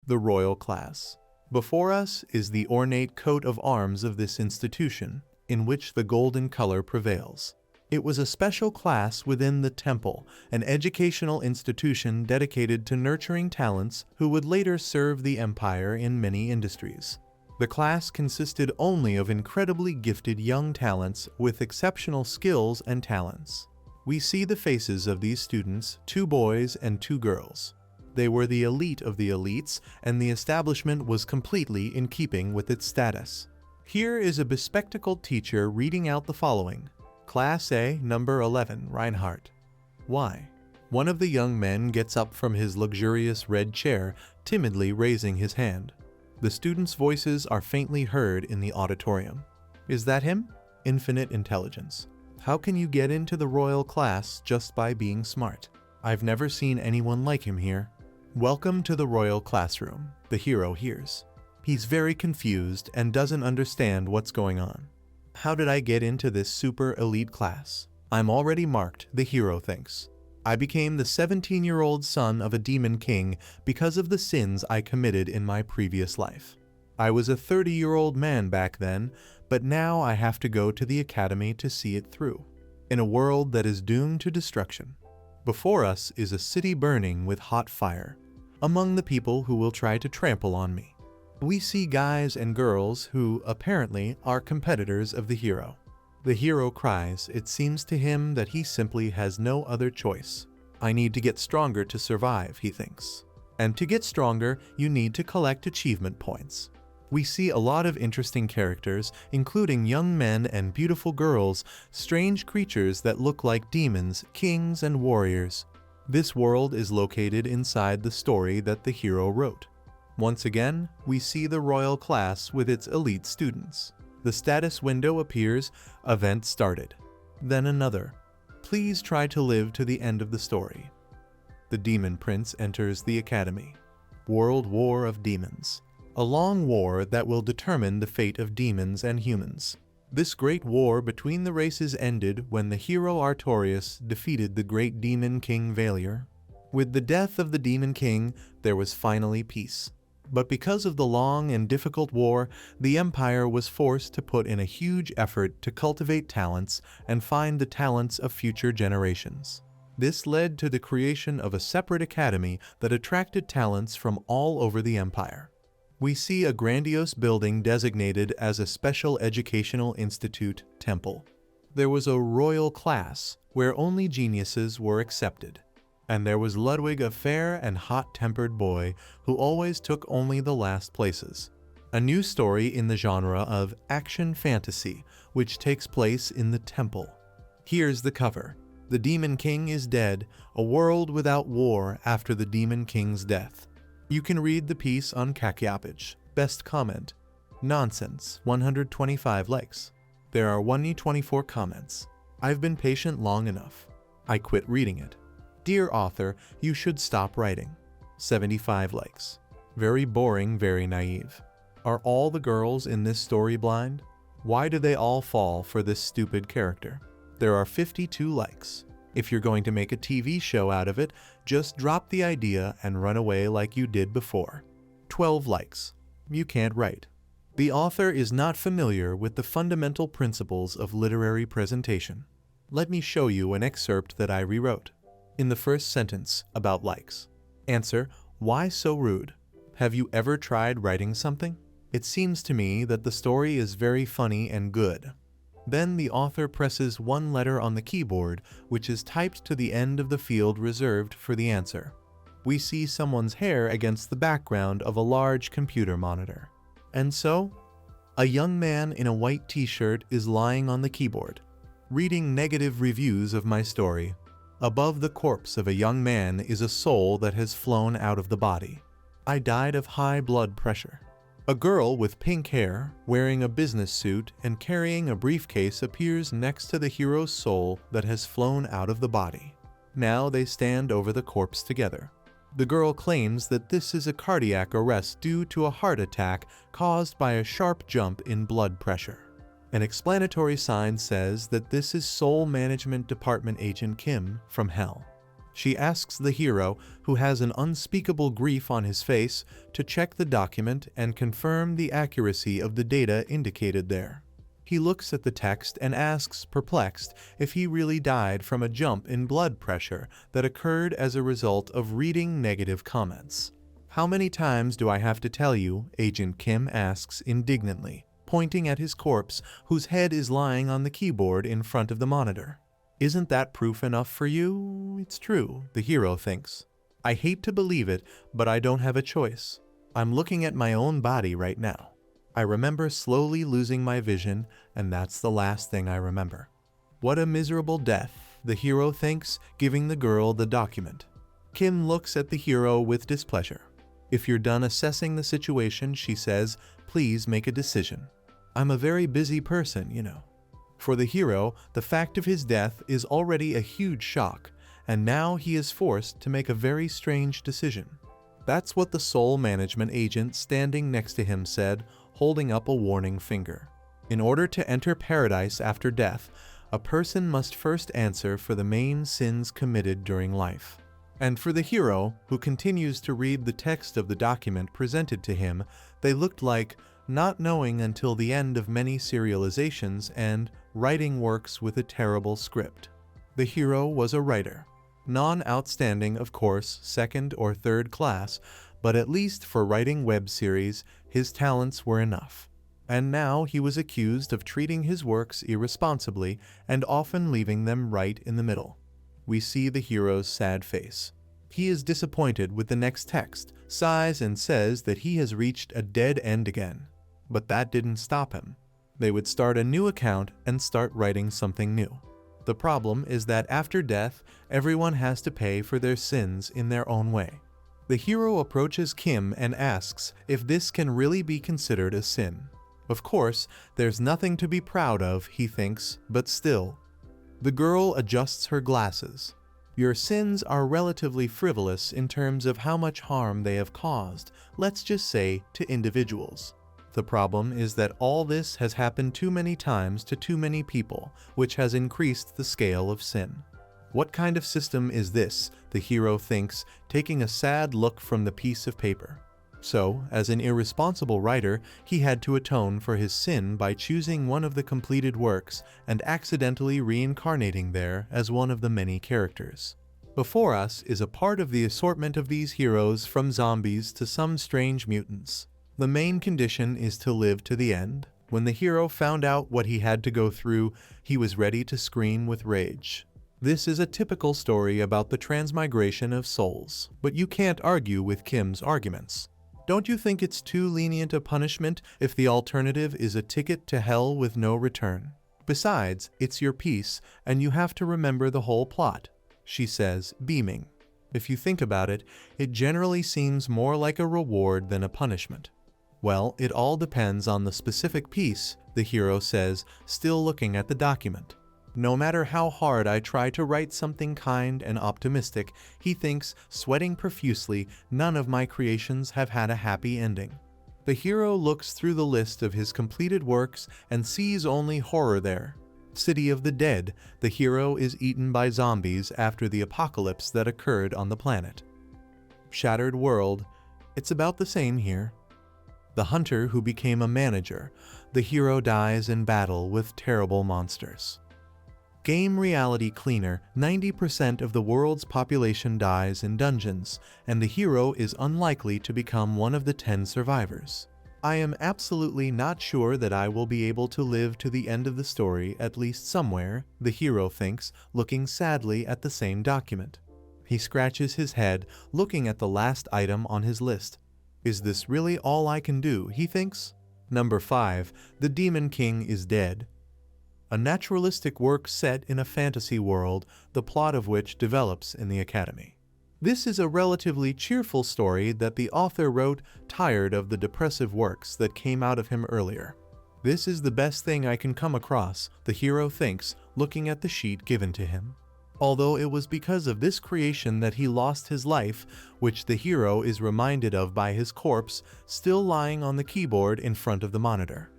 the royal class. Before us is the ornate coat of arms of this institution, in which the golden color prevails. It was a special class within the temple, an educational institution dedicated to nurturing talents who would later serve the empire in many industries. The class consisted only of incredibly gifted young talents with exceptional skills and talents. We see the faces of these students, 2 boys and 2 girls. They were the elite of the elites, and the establishment was completely in keeping with its status. Here is a bespectacled teacher reading out the following. Class A, number 11, Reinhardt. Why? One of the young men gets up from his luxurious red chair, timidly raising his hand. The students' voices are faintly heard in the auditorium. Is that him? Infinite intelligence. How can you get into the royal class just by being smart? I've never seen anyone like him here. Welcome to the royal classroom, the hero hears. He's very confused and doesn't understand what's going on. How did I get into this super elite class? I'm already marked, the hero thinks. I became the 17-year-old son of a demon king because of the sins I committed in my previous life. I was a 30-year-old man back then, but now I have to go to the academy to see it through. In a world that is doomed to destruction. Before us is a city burning with hot fire, among the people who will try to trample on me. We see guys and girls who, apparently, are competitors of the hero. The hero cries. It seems to him that he simply has no other choice. I need to get stronger to survive, he thinks. And to get stronger, you need to collect achievement points. We see a lot of interesting characters, including young men and beautiful girls, strange creatures that look like demons, kings, and warriors. This world is located inside the story that the hero wrote. Once again, we see the royal class with its elite students. The status window appears, event started. Then another. Please try to live to the end of the story. The demon prince enters the academy. World War of Demons. A long war that will determine the fate of demons and humans. This great war between the races ended when the hero Artorias defeated the great demon king Valier. With the death of the demon king, there was finally peace. But because of the long and difficult war, the empire was forced to put in a huge effort to cultivate talents and find the talents of future generations. This led to the creation of a separate academy that attracted talents from all over the empire. We see a grandiose building designated as a special educational institute temple. There was a royal class where only geniuses were accepted. And there was Ludwig, a fair and hot-tempered boy who always took only the last places. A new story in the genre of action fantasy, which takes place in the temple. Here's the cover. The Demon King is dead, a world without war after the Demon King's death. You can read the piece on Kakyapage. Best comment. Nonsense, 125 likes. There are 124 comments. I've been patient long enough. I quit reading it. Dear author, you should stop writing. 75 likes. Very boring, very naive. Are all the girls in this story blind? Why do they all fall for this stupid character? There are 52 likes. If you're going to make a TV show out of it, just drop the idea and run away like you did before. 12 likes. You can't write. The author is not familiar with the fundamental principles of literary presentation. Let me show you an excerpt that I rewrote. In the first sentence, about likes. Answer, why so rude? Have you ever tried writing something? It seems to me that the story is very funny and good. Then the author presses one letter on the keyboard, which is typed to the end of the field reserved for the answer. We see someone's hair against the background of a large computer monitor. And so, a young man in a white t-shirt is lying on the keyboard, reading negative reviews of my story. Above the corpse of a young man is a soul that has flown out of the body. I died of high blood pressure. A girl with pink hair, wearing a business suit and carrying a briefcase appears next to the hero's soul that has flown out of the body. Now they stand over the corpse together. The girl claims that this is a cardiac arrest due to a heart attack caused by a sharp jump in blood pressure. An explanatory sign says that this is Soul Management Department Agent Kim from Hell. She asks the hero, who has an unspeakable grief on his face, to check the document and confirm the accuracy of the data indicated there. He looks at the text and asks, perplexed, if he really died from a jump in blood pressure that occurred as a result of reading negative comments. "How many times do I have to tell you?" Agent Kim asks indignantly, pointing at his corpse, whose head is lying on the keyboard in front of the monitor. "Isn't that proof enough for you?" "It's true," the hero thinks. "I hate to believe it, but I don't have a choice. I'm looking at my own body right now. I remember slowly losing my vision, and that's the last thing I remember." "What a miserable death," the hero thinks, giving the girl the document. Kim looks at the hero with displeasure. "If you're done assessing the situation," she says, "please make a decision. I'm a very busy person, you know." For the hero, the fact of his death is already a huge shock, and now he is forced to make a very strange decision. That's what the soul management agent standing next to him said, holding up a warning finger. In order to enter paradise after death, a person must first answer for the main sins committed during life. And for the hero, who continues to read the text of the document presented to him, they looked like not knowing until the end of many serializations and writing works with a terrible script. The hero was a writer. Non-outstanding, of course, second or third class, but at least for writing web series, his talents were enough. And now he was accused of treating his works irresponsibly and often leaving them right in the middle. We see the hero's sad face. He is disappointed with the next text, sighs and says that he has reached a dead end again. But that didn't stop him. They would start a new account and start writing something new. The problem is that after death, everyone has to pay for their sins in their own way. The hero approaches Kim and asks if this can really be considered a sin. Of course, there's nothing to be proud of, he thinks, but still. The girl adjusts her glasses. "Your sins are relatively frivolous in terms of how much harm they have caused, let's just say to individuals. The problem is that all this has happened too many times to too many people, which has increased the scale of sin." What kind of system is this, the hero thinks, taking a sad look from the piece of paper. So, as an irresponsible writer, he had to atone for his sin by choosing one of the completed works and accidentally reincarnating there as one of the many characters. Before us is a part of the assortment of these heroes, from zombies to some strange mutants. The main condition is to live to the end. When the hero found out what he had to go through, he was ready to scream with rage. This is a typical story about the transmigration of souls, but you can't argue with Kim's arguments. Don't you think it's too lenient a punishment if the alternative is a ticket to hell with no return? Besides, it's your piece, and you have to remember the whole plot, she says, beaming. If you think about it, it generally seems more like a reward than a punishment. Well, it all depends on the specific piece, the hero says, still looking at the document. No matter how hard I try to write something kind and optimistic, he thinks, sweating profusely, none of my creations have had a happy ending. The hero looks through the list of his completed works and sees only horror there. City of the Dead, the hero is eaten by zombies after the apocalypse that occurred on the planet. Shattered World, it's about the same here. The hunter who became a manager, the hero dies in battle with terrible monsters. Game Reality Cleaner, 90% of the world's population dies in dungeons, and the hero is unlikely to become one of the 10 survivors. I am absolutely not sure that I will be able to live to the end of the story, at least somewhere, the hero thinks, looking sadly at the same document. He scratches his head, looking at the last item on his list. Is this really all I can do, he thinks? Number 5. The Demon King is Dead. A naturalistic work set in a fantasy world, the plot of which develops in the academy. This is a relatively cheerful story that the author wrote tired of the depressive works that came out of him earlier. This is the best thing I can come across, the hero thinks, looking at the sheet given to him. Although it was because of this creation that he lost his life, which the hero is reminded of by his corpse still lying on the keyboard in front of the monitor.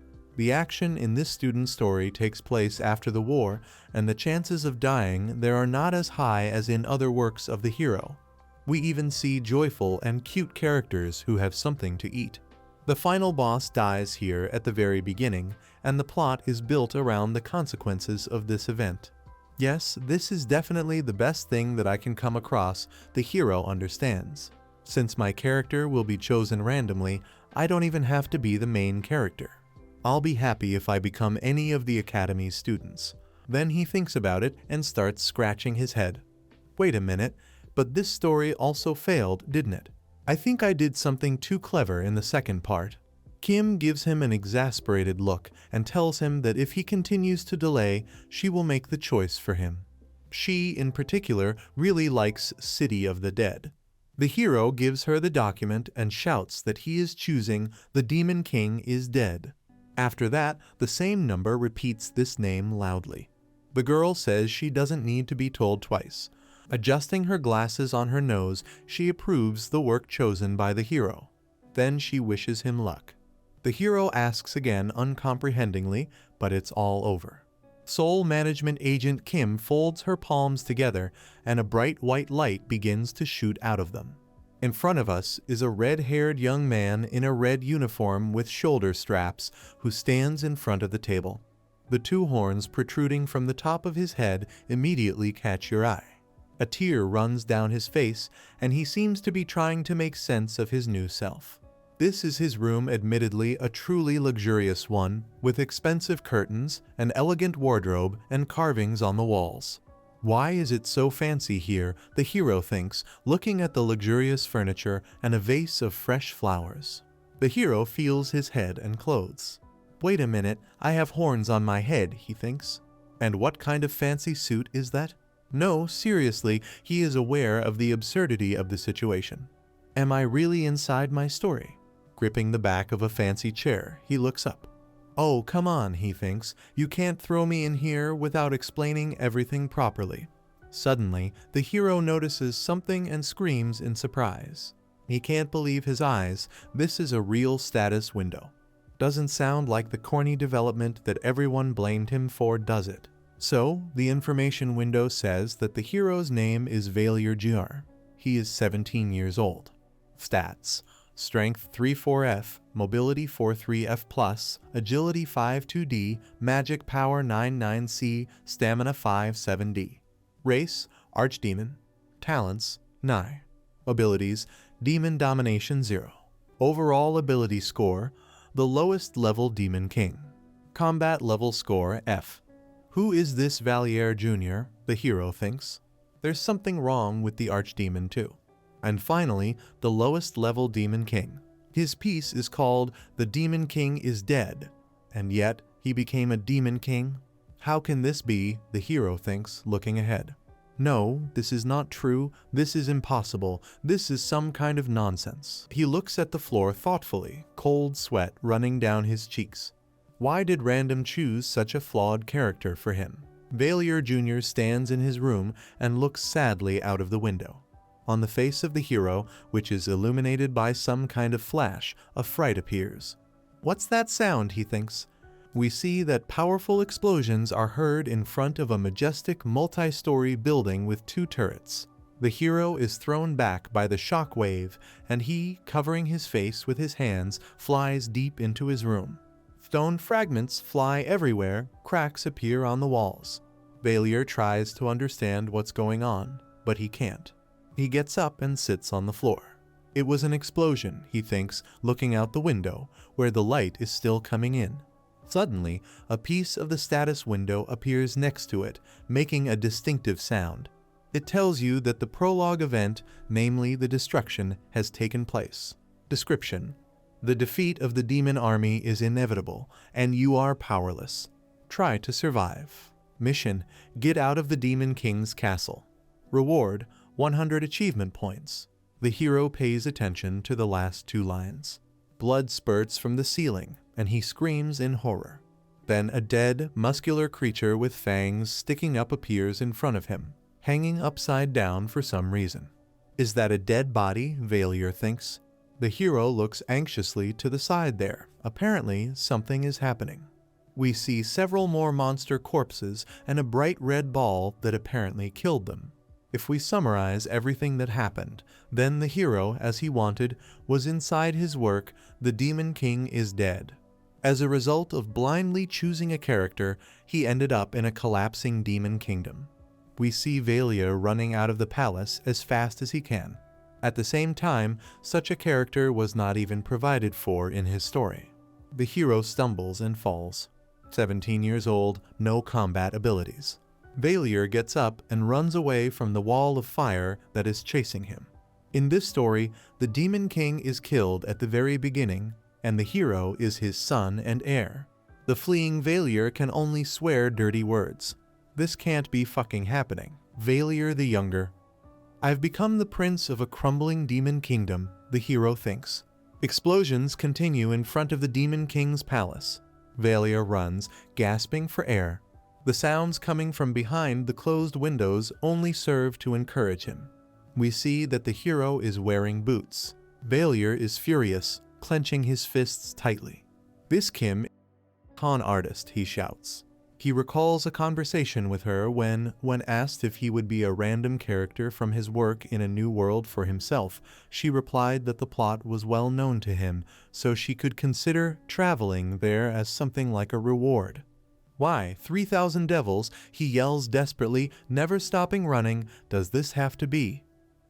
The action in this student story takes place after the war, and the chances of dying there are not as high as in other works of the hero. We even see joyful and cute characters who have something to eat. The final boss dies here at the very beginning, and the plot is built around the consequences of this event. Yes, this is definitely the best thing that I can come across the hero understands. Since my character will be chosen randomly, I don't even have to be the main character. I'll be happy if I become any of the Academy's students. Then he thinks about it and starts scratching his head. Wait a minute, but this story also failed, didn't it? I think I did something too clever in the second part. Kim gives him an exasperated look and tells him that if he continues to delay, she will make the choice for him. She, in particular, really likes City of the Dead. The hero gives her the document and shouts that he is choosing the Demon King is dead. After that, the same number repeats this name loudly. The girl says she doesn't need to be told twice. Adjusting her glasses on her nose, she approves the work chosen by the hero. Then she wishes him luck. The hero asks again uncomprehendingly, but it's all over. Soul Management Agent Kim folds her palms together, and a bright white light begins to shoot out of them. In front of us is a red-haired young man in a red uniform with shoulder straps who stands in front of the table. The two horns protruding from the top of his head immediately catch your eye. A tear runs down his face, and he seems to be trying to make sense of his new self. This is his room, admittedly a truly luxurious one, with expensive curtains, an elegant wardrobe, and carvings on the walls. Why is it so fancy here, the hero thinks, looking at the luxurious furniture and a vase of fresh flowers. The hero feels his head and clothes. Wait a minute, I have horns on my head, he thinks. And what kind of fancy suit is that? No, seriously, he is aware of the absurdity of the situation. Am I really inside my story? Gripping the back of a fancy chair, he looks up. Oh, come on, he thinks. You can't throw me in here without explaining everything properly. Suddenly, the hero notices something and screams in surprise. He can't believe his eyes. This is a real status window. Doesn't sound like the corny development that everyone blamed him for, does it? So, the information window says that the hero's name is Valier Jr. He is 17 years old. Stats: Strength 34F, Mobility 43F+, Agility 52D, Magic Power 99C, Stamina 57D. Race: Archdemon. Talents: Nigh. Abilities: Demon Domination 0. Overall ability score: the lowest level Demon King. Combat level score: F. Who is this Valier Jr., the hero thinks. There's something wrong with the Archdemon too. And finally, the lowest level Demon King. His piece is called The Demon King is Dead, and yet he became a Demon King? How can this be, the hero thinks, looking ahead. No, this is not true, this is impossible, this is some kind of nonsense. He looks at the floor thoughtfully, cold sweat running down his cheeks. Why did random choose such a flawed character for him? Valier Jr. stands in his room and looks sadly out of the window. On the face of the hero, which is illuminated by some kind of flash, a fright appears. What's that sound, he thinks. We see that powerful explosions are heard in front of a majestic multi-story building with 2 turrets. The hero is thrown back by the shock wave, and he, covering his face with his hands, flies deep into his room. Stone fragments fly everywhere, cracks appear on the walls. Valier tries to understand what's going on, but he can't. He gets up and sits on the floor. It was an explosion, he thinks, looking out the window, where the light is still coming in. Suddenly, a piece of the status window appears next to it, making a distinctive sound. It tells you that the prologue event, namely the destruction, has taken place. Description: the defeat of the demon army is inevitable, and you are powerless. Try to survive. Mission: get out of the Demon King's castle. Reward: 100 achievement points. The hero pays attention to the last 2 lines. Blood spurts from the ceiling, and he screams in horror. Then a dead, muscular creature with fangs sticking up appears in front of him, hanging upside down for some reason. Is that a dead body, Valier thinks? The hero looks anxiously to the side there. Apparently, something is happening. We see several more monster corpses and a bright red ball that apparently killed them. If we summarize everything that happened, then the hero, as he wanted, was inside his work. The Demon King is dead. As a result of blindly choosing a character, he ended up in a collapsing demon kingdom. We see Valia running out of the palace as fast as he can. At the same time, such a character was not even provided for in his story. The hero stumbles and falls. 17 years old, no combat abilities. Valier gets up and runs away from the wall of fire that is chasing him. In this story, the Demon King is killed at the very beginning, and the hero is his son and heir. The fleeing Valier can only swear dirty words. This can't be fucking happening. Valier the Younger. I've become the prince of a crumbling demon kingdom, the hero thinks. Explosions continue in front of the Demon King's palace. Valier runs, gasping for air. The sounds coming from behind the closed windows only serve to encourage him. We see that the hero is wearing boots. Valier is furious, clenching his fists tightly. This Kim, con artist, he shouts. He recalls a conversation with her when asked if he would be a random character from his work in a new world for himself, she replied that the plot was well known to him, so she could consider traveling there as something like a reward. Why, 3,000 devils, he yells desperately, never stopping running, does this have to be?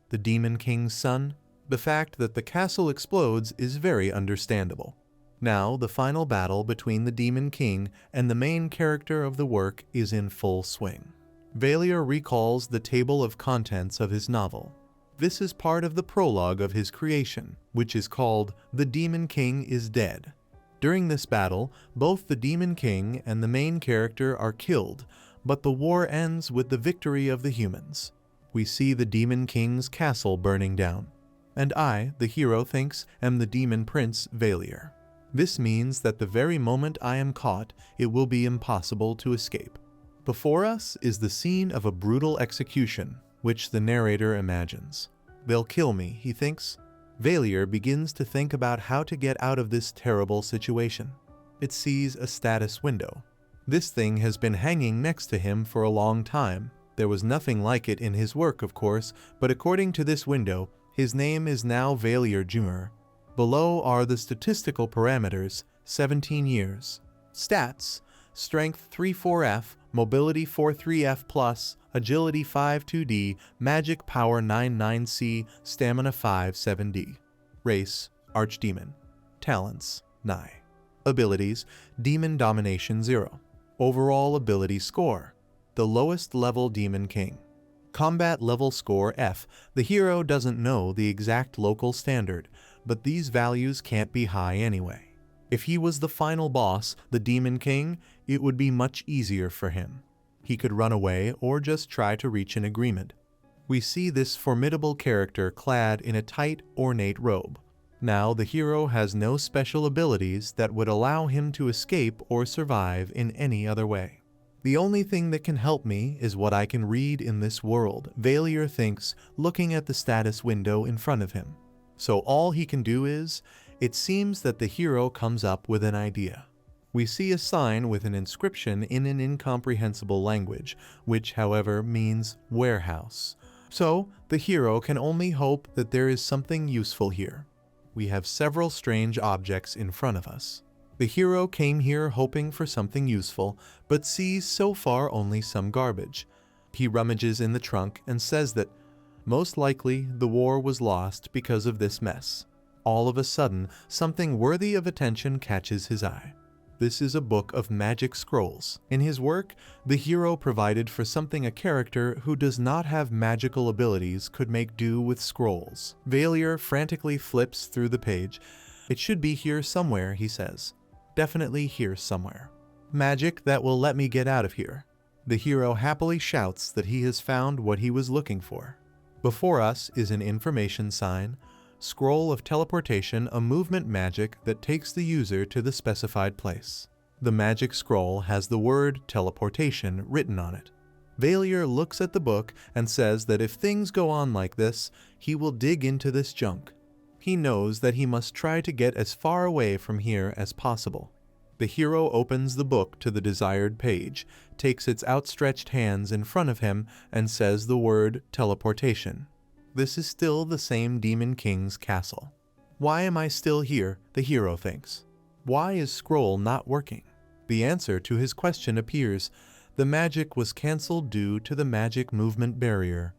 The Demon King's son? The fact that the castle explodes is very understandable. Now, the final battle between the Demon King and the main character of the work is in full swing. Valier recalls the table of contents of his novel. This is part of the prologue of his creation, which is called The Demon King is Dead. During this battle, both the Demon King and the main character are killed, but the war ends with the victory of the humans. We see the Demon King's castle burning down. And I, the hero thinks, am the Demon Prince Valier. This means that the very moment I am caught, it will be impossible to escape. Before us is the scene of a brutal execution, which the narrator imagines. They'll kill me, he thinks. Valier begins to think about how to get out of this terrible situation. It sees a status window. This thing has been hanging next to him for a long time. There was nothing like it in his work, of course, but according to this window, his name is now Valier Jr. Below are the statistical parameters: 17 years. Stats: Strength 3-4F, Mobility 4-3F+, Agility 5-2D, Magic Power 9-9C, Stamina 5-7D. Race: Archdemon. Talents: Nigh. Abilities: Demon Domination 0. Overall ability score: the lowest level Demon King. Combat level score F. The hero doesn't know the exact local standard, but these values can't be high anyway. If he was the final boss, the Demon King, it would be much easier for him. He could run away or just try to reach an agreement. We see this formidable character clad in a tight, ornate robe. Now the hero has no special abilities that would allow him to escape or survive in any other way. The only thing that can help me is what I can read in this world, Valier thinks, looking at the status window in front of him. So all he can do is, it seems that the hero comes up with an idea. We see a sign with an inscription in an incomprehensible language, which, however, means warehouse. So the hero can only hope that there is something useful here. We have several strange objects in front of us. The hero came here hoping for something useful, but sees so far only some garbage. He rummages in the trunk and says that, most likely, the war was lost because of this mess. All of a sudden, something worthy of attention catches his eye. This is a book of magic scrolls. In his work, the hero provided for something a character who does not have magical abilities could make do with scrolls. Valier frantically flips through the page. It should be here somewhere, he says. Definitely here somewhere. Magic that will let me get out of here. The hero happily shouts that he has found what he was looking for. Before us is an information sign, Scroll of Teleportation, a movement magic that takes the user to the specified place. The magic scroll has the word teleportation written on it. Valier looks at the book and says that if things go on like this, he will dig into this junk. He knows that he must try to get as far away from here as possible. The hero opens the book to the desired page, takes its outstretched hands in front of him, and says the word teleportation. This is still the same Demon King's castle. Why am I still here? The hero thinks. Why is scroll not working? The answer to his question appears. The magic was cancelled due to the magic movement barrier.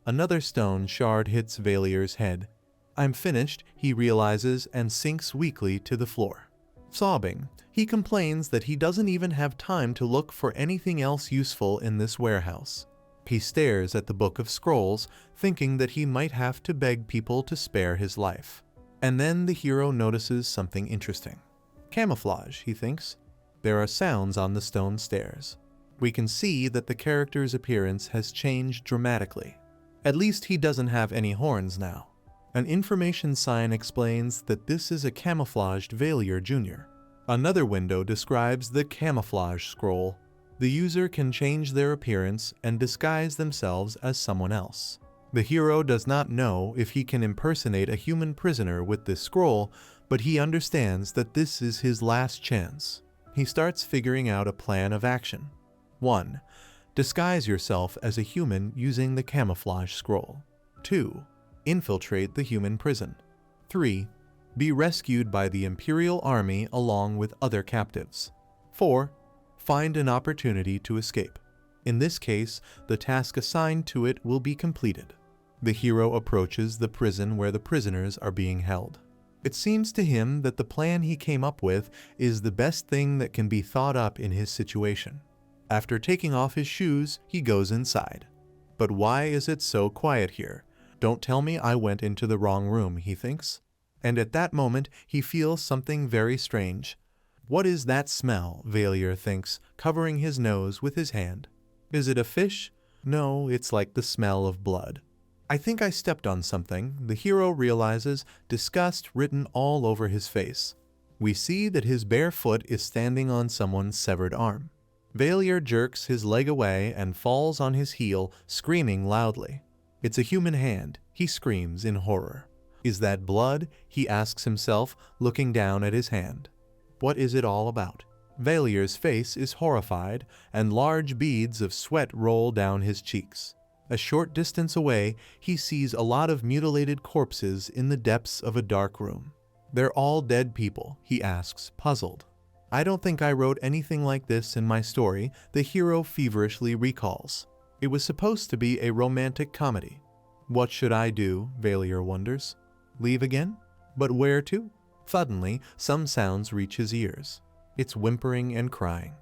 Another stone shard hits Valier's head. I'm finished, he realizes, and sinks weakly to the floor. Sobbing, he complains that he doesn't even have time to look for anything else useful in this warehouse. He stares at the Book of Scrolls, thinking that he might have to beg people to spare his life. And then the hero notices something interesting. Camouflage, he thinks. There are sounds on the stone stairs. We can see that the character's appearance has changed dramatically. At least he doesn't have any horns now. An information sign explains that this is a camouflaged Valier Jr. Another window describes the camouflage scroll. The user can change their appearance and disguise themselves as someone else. The hero does not know if he can impersonate a human prisoner with this scroll, but he understands that this is his last chance. He starts figuring out a plan of action. 1. Disguise yourself as a human using the camouflage scroll. 2. Infiltrate the human prison. 3. Be rescued by the Imperial Army along with other captives. 4. Find an opportunity to escape. In this case, the task assigned to it will be completed. The hero approaches the prison where the prisoners are being held. It seems to him that the plan he came up with is the best thing that can be thought up in his situation. After taking off his shoes, he goes inside. But why is it so quiet here? Don't tell me I went into the wrong room, he thinks. And at that moment, he feels something very strange. What is that smell? Valier thinks, covering his nose with his hand. Is it a fish? No, it's like the smell of blood. I think I stepped on something, the hero realizes, disgust written all over his face. We see that his bare foot is standing on someone's severed arm. Valier jerks his leg away and falls on his heel, screaming loudly. It's a human hand, he screams in horror. Is that blood? He asks himself, looking down at his hand. What is it all about? Valier's face is horrified, and large beads of sweat roll down his cheeks. A short distance away, he sees a lot of mutilated corpses in the depths of a dark room. They're all dead people, he asks, puzzled. I don't think I wrote anything like this in my story, the hero feverishly recalls. It was supposed to be a romantic comedy. What should I do? Valier wonders. Leave again? But where to? Suddenly, some sounds reach his ears. It's whimpering and crying.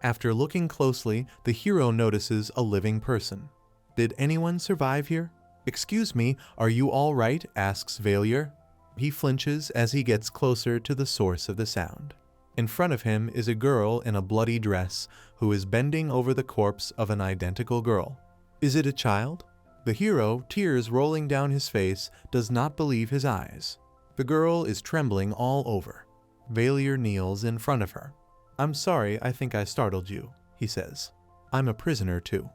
After looking closely, the hero notices a living person. Did anyone survive here? Excuse me, are you all right? Asks Valier. He flinches as he gets closer to the source of the sound. In front of him is a girl in a bloody dress who is bending over the corpse of an identical girl. Is it a child? The hero, tears rolling down his face, does not believe his eyes. The girl is trembling all over. Valier kneels in front of her. I'm sorry, I think I startled you, he says. I'm a prisoner too.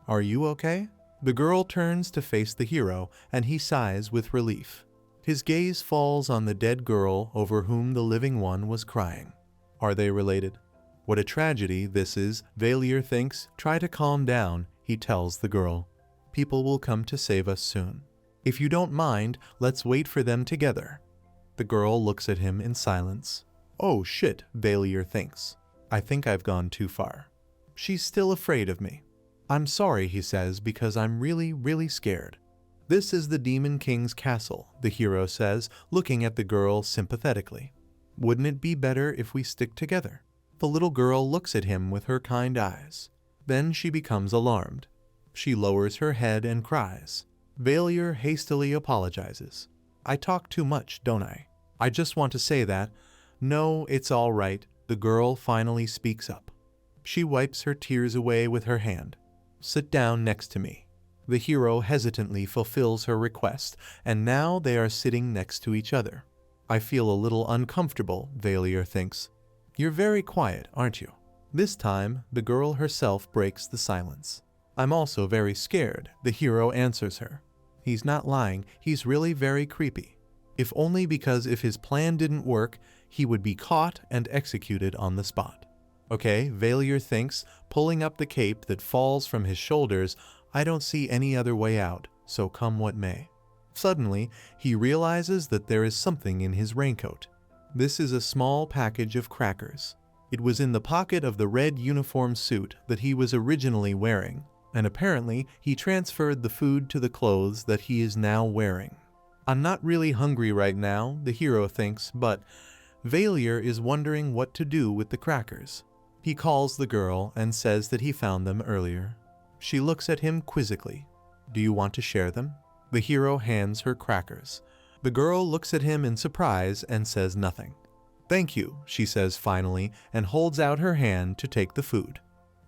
Are you okay? The girl turns to face the hero, and he sighs with relief. His gaze falls on the dead girl over whom the living one was crying. Are they related? What a tragedy this is, Valier thinks. Try to calm down, he tells the girl. People will come to save us soon. If you don't mind, let's wait for them together. The girl looks at him in silence. Oh shit, Valier thinks. I think I've gone too far. She's still afraid of me. I'm sorry, he says, because I'm really scared. This is the Demon King's castle, the hero says, looking at the girl sympathetically. Wouldn't it be better if we stick together? The little girl looks at him with her kind eyes. Then she becomes alarmed. She lowers her head and cries. Valier hastily apologizes. I talk too much, don't I? I just want to say that. No, it's all right, the girl finally speaks up. She wipes her tears away with her hand. Sit down next to me. The hero hesitantly fulfills her request, and now they are sitting next to each other. I feel a little uncomfortable, Valier thinks. You're very quiet, aren't you? This time, the girl herself breaks the silence. I'm also very scared, the hero answers her. He's not lying, he's really very creepy. if only because if his plan didn't work, he would be caught and executed on the spot. Okay, Valier thinks, pulling up the cape that falls from his shoulders, I don't see any other way out, so come what may. Suddenly, he realizes that there is something in his raincoat. This is a small package of crackers. It was in the pocket of the red uniform suit that he was originally wearing, and apparently he transferred the food to the clothes that he is now wearing. I'm not really hungry right now, the hero thinks, but Valier is wondering what to do with the crackers. He calls the girl and says that he found them earlier. She looks at him quizzically. Do you want to share them? The hero hands her crackers. The girl looks at him in surprise and says nothing. Thank you, she says finally, and holds out her hand to take the food.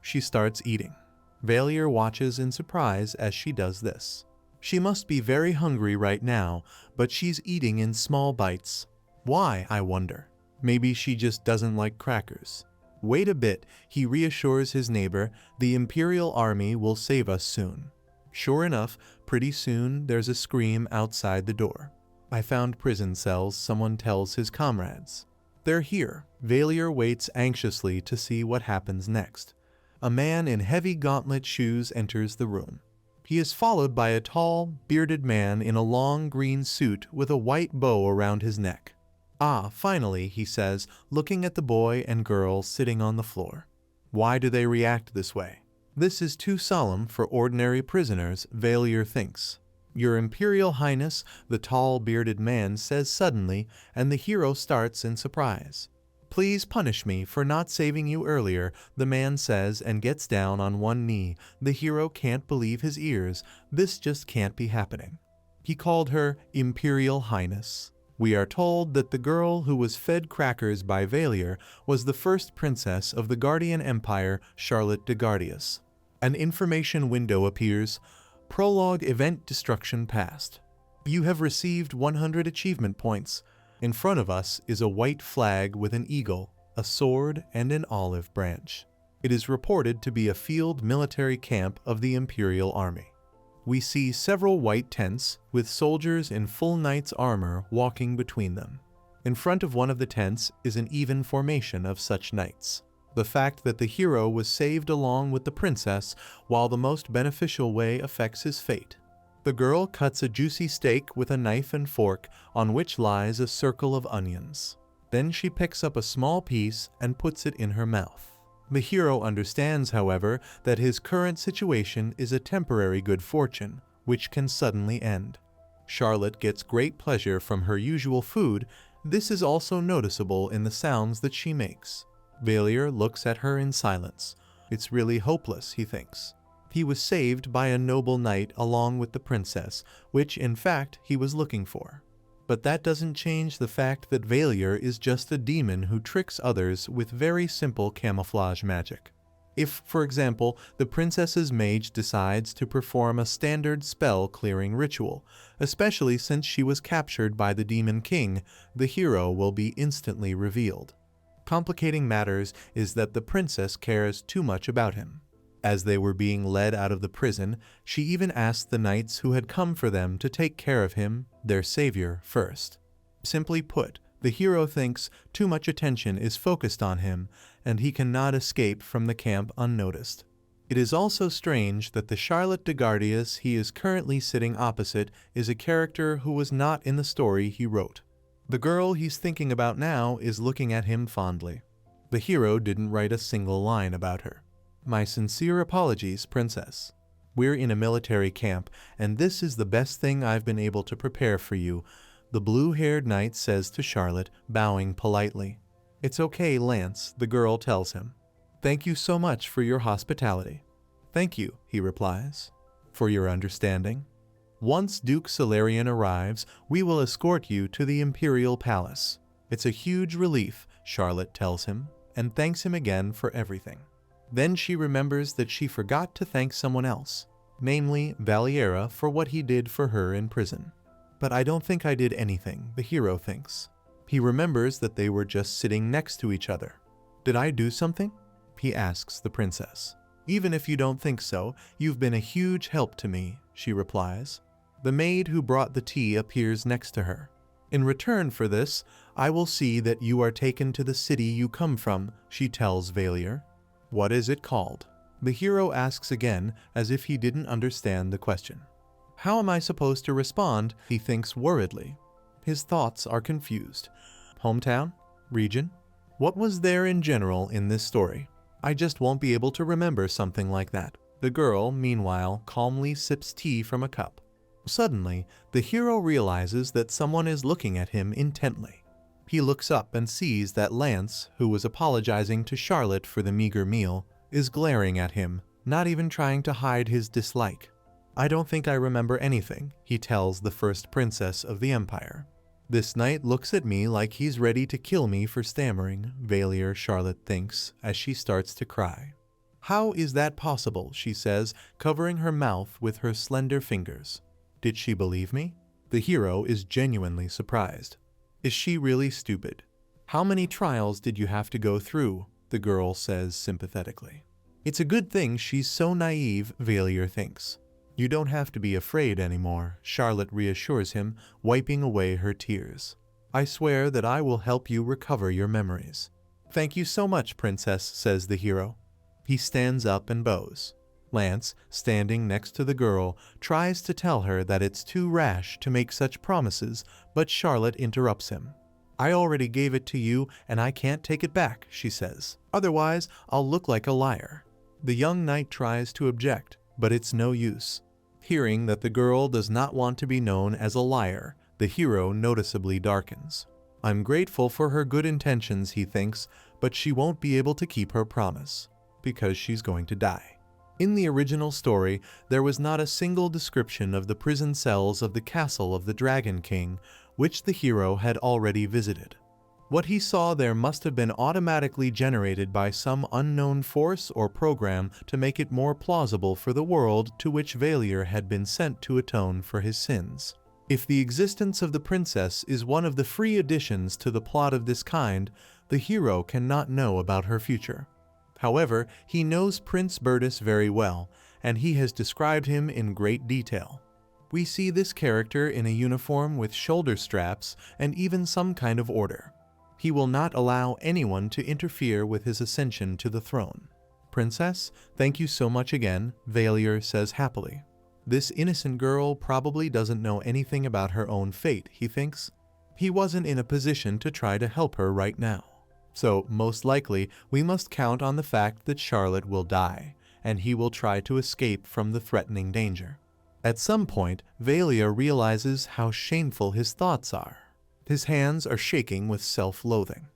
She starts eating. Valier watches in surprise as she does this. She must be very hungry right now, but she's eating in small bites. Why, I wonder? Maybe she just doesn't like crackers. Wait a bit, he reassures his neighbor, the Imperial Army will save us soon. Sure enough, pretty soon there's a scream outside the door. I found prison cells, someone tells his comrades. They're here. Valier waits anxiously to see what happens next. A man in heavy gauntlet shoes enters the room. He is followed by a tall, bearded man in a long green suit with a white bow around his neck. Ah, finally, he says, looking at the boy and girl sitting on the floor. Why do they react this way? This is too solemn for ordinary prisoners, Valier thinks. Your Imperial Highness, the tall, bearded man says suddenly, and the hero starts in surprise. Please punish me for not saving you earlier, the man says and gets down on one knee. The hero can't believe his ears. This just can't be happening. He called her Imperial Highness. We are told that the girl who was fed crackers by Valier was the first princess of the Guardian Empire, Charlotte de Gardius. An information window appears. Prologue Event Destruction Past. You have received 100 achievement points. In front of us is a white flag with an eagle, a sword, and an olive branch. It is reported to be a field military camp of the Imperial Army. We see several white tents with soldiers in full knight's armor walking between them. In front of one of the tents is an even formation of such knights. The fact that the hero was saved along with the princess, while the most beneficial way affects his fate. The girl cuts a juicy steak with a knife and fork on which lies a circle of onions. Then she picks up a small piece and puts it in her mouth. The hero understands, however, that his current situation is a temporary good fortune, which can suddenly end. Charlotte gets great pleasure from her usual food. This is also noticeable in the sounds that she makes. Valier looks at her in silence. It's really hopeless, he thinks. He was saved by a noble knight along with the princess, which, in fact, he was looking for. But that doesn't change the fact that Valier is just a demon who tricks others with very simple camouflage magic. If, for example, the princess's mage decides to perform a standard spell-clearing ritual, especially since she was captured by the Demon King, the hero will be instantly revealed. Complicating matters is that the princess cares too much about him. As they were being led out of the prison, she even asked the knights who had come for them to take care of him, their savior, first. Simply put, the hero thinks too much attention is focused on him, and he cannot escape from the camp unnoticed. It is also strange that the Charlotte de Gardius he is currently sitting opposite is a character who was not in the story he wrote. The girl he's thinking about now is looking at him fondly. The hero didn't write a single line about her. My sincere apologies, princess. We're in a military camp, and this is the best thing I've been able to prepare for you, the blue-haired knight says to Charlotte, bowing politely. It's okay, Lance, the girl tells him. Thank you so much for your hospitality. Thank you, he replies, for your understanding. Once Duke Solarian arrives, we will escort you to the Imperial Palace. It's a huge relief, Charlotte tells him, and thanks him again for everything. Then she remembers that she forgot to thank someone else, namely Valiera, for what he did for her in prison. But I don't think I did anything, the hero thinks. He remembers that they were just sitting next to each other. Did I do something? He asks the princess. Even if you don't think so, you've been a huge help to me, she replies. The maid who brought the tea appears next to her. In return for this, I will see that you are taken to the city you come from, she tells Valier. What is it called? The hero asks again, as if he didn't understand the question. How am I supposed to respond? He thinks worriedly. His thoughts are confused. Hometown? Region? What was there in general in this story? I just won't be able to remember something like that. The girl, meanwhile, calmly sips tea from a cup. Suddenly, the hero realizes that someone is looking at him intently. He looks up and sees that Lance, who was apologizing to Charlotte for the meager meal, is glaring at him, not even trying to hide his dislike. I don't think I remember anything, he tells the first princess of the empire. This knight looks at me like he's ready to kill me for stammering, Valier Charlotte thinks, as she starts to cry. How is that possible, she says, covering her mouth with her slender fingers. Did she believe me? The hero is genuinely surprised. Is she really stupid? How many trials did you have to go through? The girl says sympathetically. It's a good thing she's so naive, Valier thinks. You don't have to be afraid anymore, Charlotte reassures him, wiping away her tears. I swear that I will help you recover your memories. Thank you so much, princess, says the hero. He stands up and bows. Lance, standing next to the girl, tries to tell her that it's too rash to make such promises, but Charlotte interrupts him. I already gave it to you, and I can't take it back, she says. Otherwise, I'll look like a liar. The young knight tries to object, but it's no use. Hearing that the girl does not want to be known as a liar, the hero noticeably darkens. I'm grateful for her good intentions, he thinks, but she won't be able to keep her promise, because she's going to die. In the original story, there was not a single description of the prison cells of the castle of the Dragon King, which the hero had already visited. What he saw there must have been automatically generated by some unknown force or program to make it more plausible for the world to which Valier had been sent to atone for his sins. If the existence of the princess is one of the free additions to the plot of this kind, the hero cannot know about her future. However, he knows Prince Bertus very well, and he has described him in great detail. We see this character in a uniform with shoulder straps and even some kind of order. He will not allow anyone to interfere with his ascension to the throne. Princess, thank you so much again, Valier says happily. This innocent girl probably doesn't know anything about her own fate, he thinks. He wasn't in a position to try to help her right now. So, most likely, we must count on the fact that Charlotte will die, and he will try to escape from the threatening danger. At some point, Valier realizes how shameful his thoughts are. His hands are shaking with self-loathing.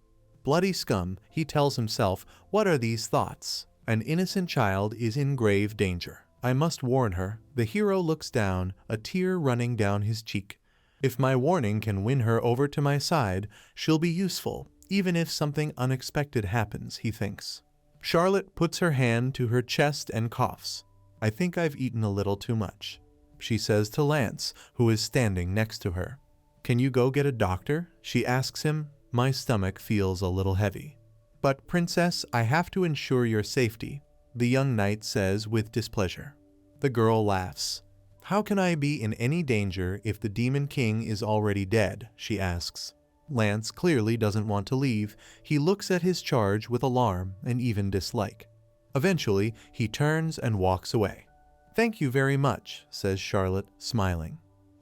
Bloody scum, he tells himself, what are these thoughts? An innocent child is in grave danger. I must warn her. The hero looks down, a tear running down his cheek. If my warning can win her over to my side, she'll be useful, even if something unexpected happens, he thinks. Charlotte puts her hand to her chest and coughs. I think I've eaten a little too much, she says to Lance, who is standing next to her. Can you go get a doctor? She asks him. My stomach feels a little heavy. But, princess, I have to ensure your safety, the young knight says with displeasure. The girl laughs. How can I be in any danger if the Demon King is already dead? She asks. Lance clearly doesn't want to leave. He looks at his charge with alarm and even dislike. Eventually, he turns and walks away. Thank you very much, says Charlotte, smiling.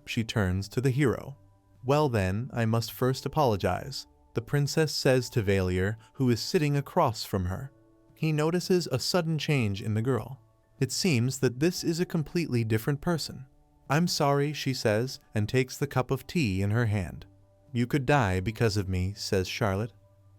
She turns to the hero. Well then, I must first apologize, the princess says to Valier, who is sitting across from her. He notices a sudden change in the girl. It seems that this is a completely different person. I'm sorry, she says, and takes the cup of tea in her hand. You could die because of me, says Charlotte,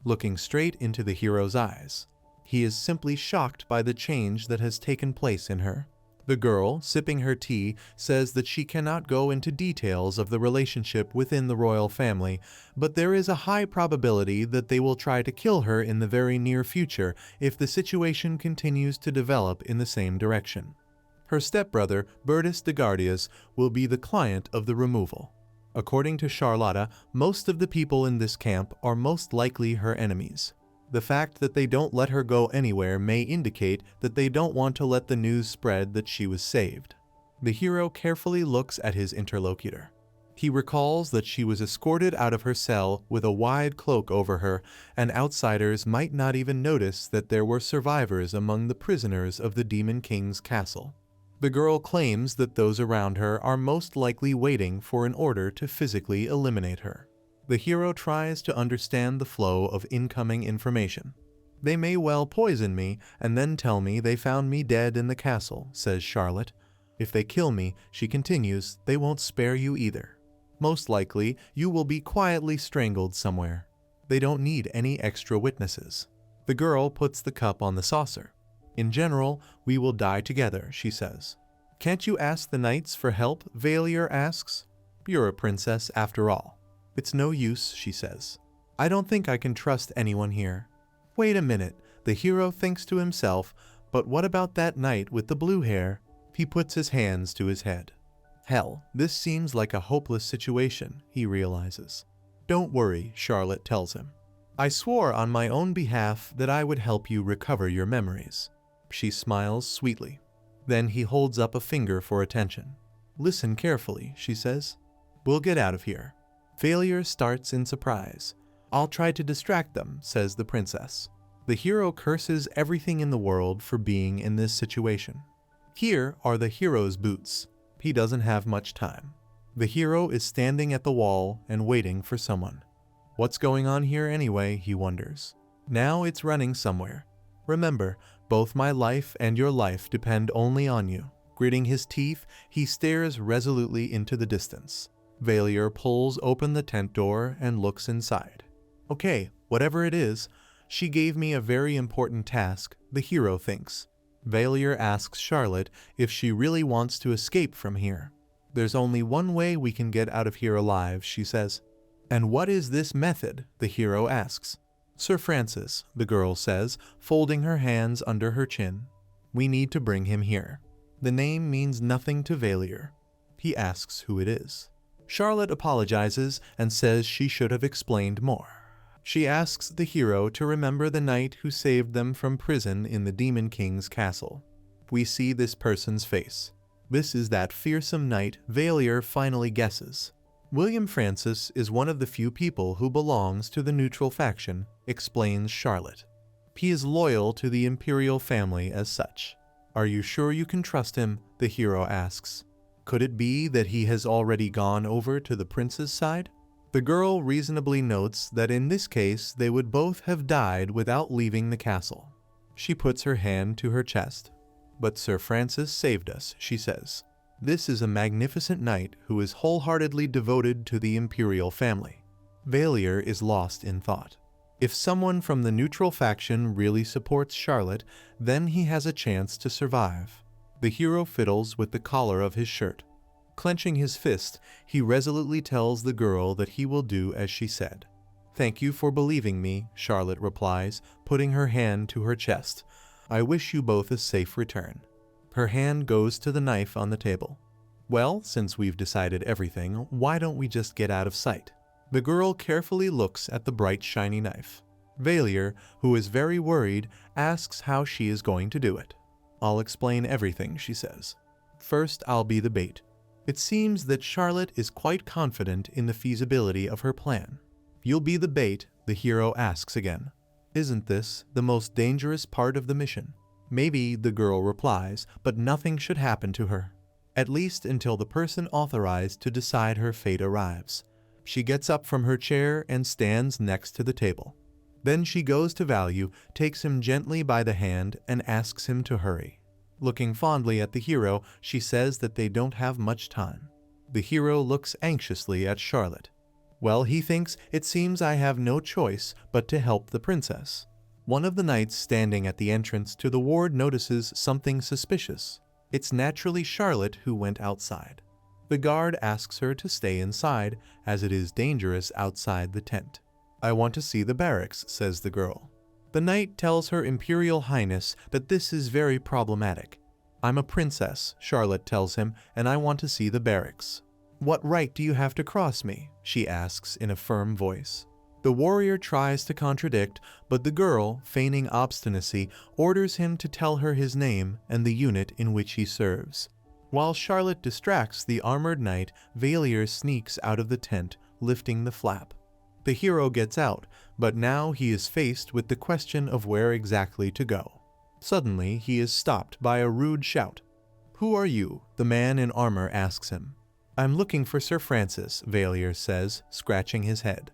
looking straight into the hero's eyes. He is simply shocked by the change that has taken place in her. The girl, sipping her tea, says that she cannot go into details of the relationship within the royal family, but there is a high probability that they will try to kill her in the very near future if the situation continues to develop in the same direction. Her stepbrother, Bertus de Guardias, will be the client of the removal. According to Charlotta, most of the people in this camp are most likely her enemies. The fact that they don't let her go anywhere may indicate that they don't want to let the news spread that she was saved. The hero carefully looks at his interlocutor. He recalls that she was escorted out of her cell with a wide cloak over her, and outsiders might not even notice that there were survivors among the prisoners of the Demon King's castle. The girl claims that those around her are most likely waiting for an order to physically eliminate her. The hero tries to understand the flow of incoming information. "They may well poison me and then tell me they found me dead in the castle," says Charlotte. "If they kill me," she continues, "they won't spare you either. Most likely, you will be quietly strangled somewhere. They don't need any extra witnesses." The girl puts the cup on the saucer. "In general, we will die together," she says. "Can't you ask the knights for help?" Valier asks. "You're a princess after all." "It's no use," she says. "I don't think I can trust anyone here." Wait a minute, the hero thinks to himself, but what about that knight with the blue hair? He puts his hands to his head. Hell, this seems like a hopeless situation, he realizes. "Don't worry," Charlotte tells him. "I swore on my own behalf that I would help you recover your memories." She smiles sweetly. Then he holds up a finger for attention. "Listen carefully," she says. "We'll get out of here." Failure starts in surprise. "I'll try to distract them," says the princess. The hero curses everything in the world for being in this situation. Here are the hero's boots. He doesn't have much time. The hero is standing at the wall and waiting for someone. What's going on here anyway, he wonders. Now it's running somewhere. Remember, both my life and your life depend only on you. Gritting his teeth, he stares resolutely into the distance. Valier pulls open the tent door and looks inside. Okay, whatever it is, she gave me a very important task, the hero thinks. Valier asks Charlotte if she really wants to escape from here. "There's only one way we can get out of here alive," she says. "And what is this method?" the hero asks. "Sir Francis," the girl says, folding her hands under her chin. "We need to bring him here." The name means nothing to Valier. He asks who it is. Charlotte apologizes and says she should have explained more. She asks the hero to remember the knight who saved them from prison in the Demon King's castle. We see this person's face. This is that fearsome knight Valier finally guesses. William Francis is one of the few people who belongs to the neutral faction, explains Charlotte. He is loyal to the imperial family as such. "Are you sure you can trust him?" the hero asks. "Could it be that he has already gone over to the prince's side?" The girl reasonably notes that in this case they would both have died without leaving the castle. She puts her hand to her chest. "But Sir Francis saved us," she says. "This is a magnificent knight who is wholeheartedly devoted to the imperial family." Valier is lost in thought. If someone from the neutral faction really supports Charlotte, then he has a chance to survive. The hero fiddles with the collar of his shirt. Clenching his fist, he resolutely tells the girl that he will do as she said. "Thank you for believing me," Charlotte replies, putting her hand to her chest. "I wish you both a safe return." Her hand goes to the knife on the table. "Well, since we've decided everything, why don't we just get out of sight?" The girl carefully looks at the bright shiny knife. Valier, who is very worried, asks how she is going to do it. "I'll explain everything," she says. "First, I'll be the bait." It seems that Charlotte is quite confident in the feasibility of her plan. "You'll be the bait?" the hero asks again. "Isn't this the most dangerous part of the mission?" "Maybe," the girl replies, "but nothing should happen to her. At least until the person authorized to decide her fate arrives." She gets up from her chair and stands next to the table. Then she goes to Value, takes him gently by the hand, and asks him to hurry. Looking fondly at the hero, she says that they don't have much time. The hero looks anxiously at Charlotte. "Well," he thinks, "it seems I have no choice but to help the princess." One of the knights standing at the entrance to the ward notices something suspicious. It's naturally Charlotte who went outside. The guard asks her to stay inside, as it is dangerous outside the tent. "I want to see the barracks," says the girl. The knight tells her Imperial Highness that this is very problematic. "I'm a princess," Charlotte tells him, "and I want to see the barracks." "What right do you have to cross me?" she asks in a firm voice. The warrior tries to contradict, but the girl, feigning obstinacy, orders him to tell her his name and the unit in which he serves. While Charlotte distracts the armored knight, Valier sneaks out of the tent, lifting the flap. The hero gets out, but now he is faced with the question of where exactly to go. Suddenly, he is stopped by a rude shout. "Who are you?" the man in armor asks him. "I'm looking for Sir Francis," Valier says, scratching his head.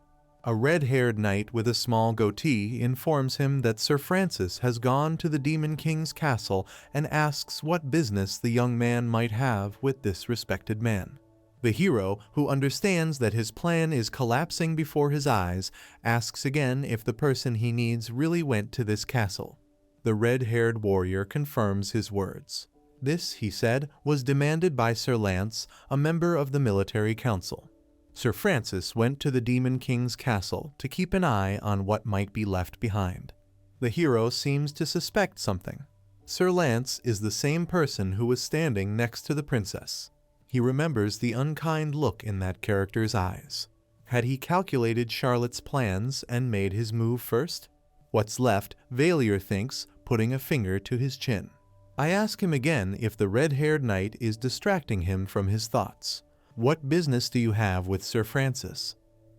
A red-haired knight with a small goatee informs him that Sir Francis has gone to the Demon King's castle and asks what business the young man might have with this respected man. The hero, who understands that his plan is collapsing before his eyes, asks again if the person he needs really went to this castle. The red-haired warrior confirms his words. This, he said, was demanded by Sir Lance, a member of the military council. Sir Francis went to the Demon King's castle to keep an eye on what might be left behind. The hero seems to suspect something. Sir Lance is the same person who was standing next to the princess. He remembers the unkind look in that character's eyes. Had he calculated Charlotte's plans and made his move first? What's left, Valier thinks, putting a finger to his chin. I ask him again if the red-haired knight is distracting him from his thoughts. "What business do you have with Sir Francis?"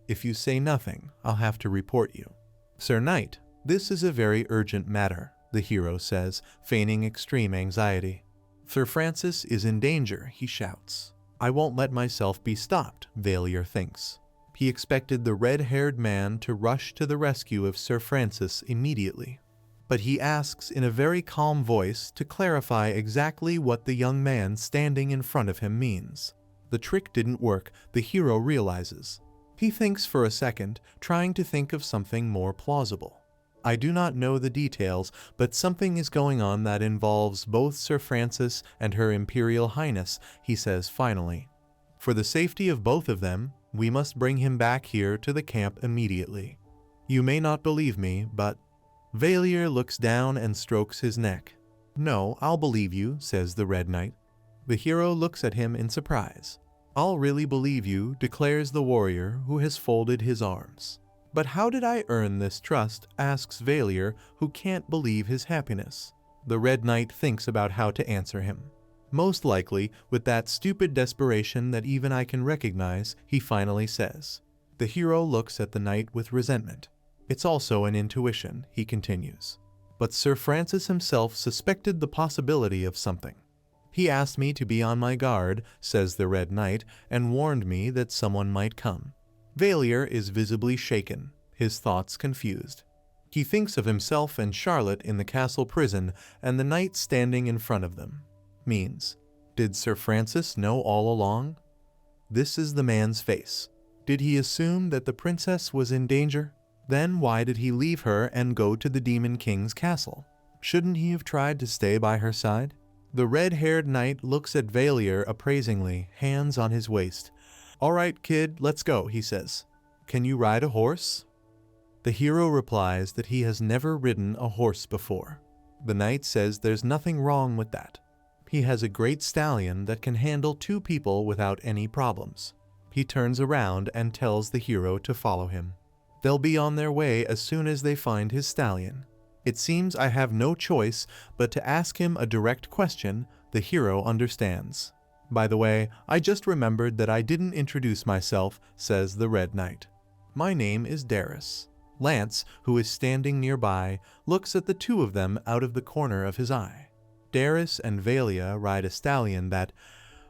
"If you say nothing, I'll have to report you." "Sir Knight, this is a very urgent matter," the hero says, feigning extreme anxiety. "Sir Francis is in danger," he shouts. "I won't let myself be stopped," Valier thinks. He expected the red-haired man to rush to the rescue of Sir Francis immediately. But he asks in a very calm voice to clarify exactly what the young man standing in front of him means. The trick didn't work, the hero realizes. He thinks for a second, trying to think of something more plausible. "I do not know the details, but something is going on that involves both Sir Francis and Her Imperial Highness," he says finally. "For the safety of both of them, we must bring him back here to the camp immediately. You may not believe me, but—" Valier looks down and strokes his neck. "No, I'll believe you," says the Red Knight. The hero looks at him in surprise. "I'll really believe you," declares the warrior, who has folded his arms. "But how did I earn this trust?" asks Valier, who can't believe his happiness. The Red Knight thinks about how to answer him. Most likely, with that stupid desperation that even I can recognize, he finally says. The hero looks at the knight with resentment. "It's also an intuition," he continues. "But Sir Francis himself suspected the possibility of something. He asked me to be on my guard," says the Red Knight, "and warned me that someone might come." Valier is visibly shaken, his thoughts confused. He thinks of himself and Charlotte in the castle prison and the knight standing in front of them. Means, did Sir Francis know all along? This is the man's face. Did he assume that the princess was in danger? Then why did he leave her and go to the Demon King's castle? Shouldn't he have tried to stay by her side? The red-haired knight looks at Valier appraisingly, hands on his waist. "All right, kid, let's go," he says. "Can you ride a horse?" The hero replies that he has never ridden a horse before. The knight says there's nothing wrong with that. He has a great stallion that can handle 2 people without any problems. He turns around and tells the hero to follow him. They'll be on their way as soon as they find his stallion. It seems I have no choice but to ask him a direct question. The hero understands. "By the way, I just remembered that I didn't introduce myself," says the Red Knight. "My name is Darius." Lance, who is standing nearby, looks at the 2 of them out of the corner of his eye. Darius and Valier ride a stallion that,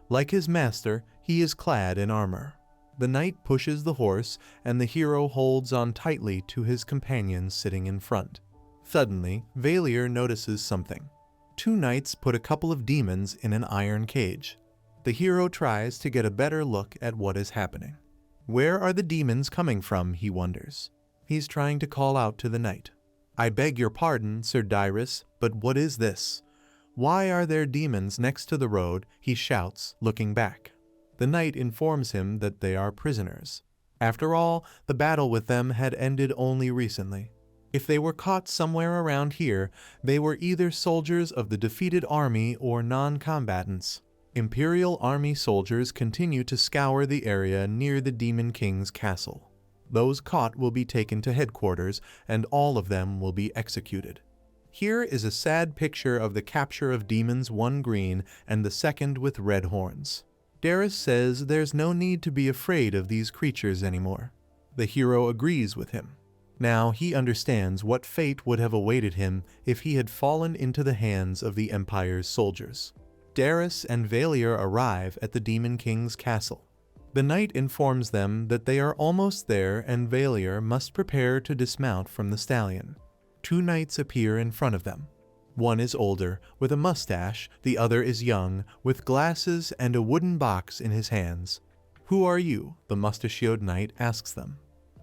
like his master, he is clad in armor. The knight pushes the horse, and the hero holds on tightly to his companion sitting in front. Suddenly, Valier notices something. 2 knights put a couple of demons in an iron cage. The hero tries to get a better look at what is happening. Where are the demons coming from, he wonders. He's trying to call out to the knight. "I beg your pardon, Sir Darius, but what is this? Why are there demons next to the road?" he shouts, looking back. The knight informs him that they are prisoners. After all, the battle with them had ended only recently. If they were caught somewhere around here, they were either soldiers of the defeated army or non-combatants. Imperial army soldiers continue to scour the area near the Demon King's castle. Those caught will be taken to headquarters, and all of them will be executed. Here is a sad picture of the capture of demons, one green and the second with red horns. Darius says there's no need to be afraid of these creatures anymore. The hero agrees with him. Now he understands what fate would have awaited him if he had fallen into the hands of the Empire's soldiers. Darius and Valier arrive at the Demon King's castle. The knight informs them that they are almost there and Valier must prepare to dismount from the stallion. Two knights appear in front of them. One is older, with a mustache, the other is young, with glasses and a wooden box in his hands. "Who are you?" the mustachioed knight asks them.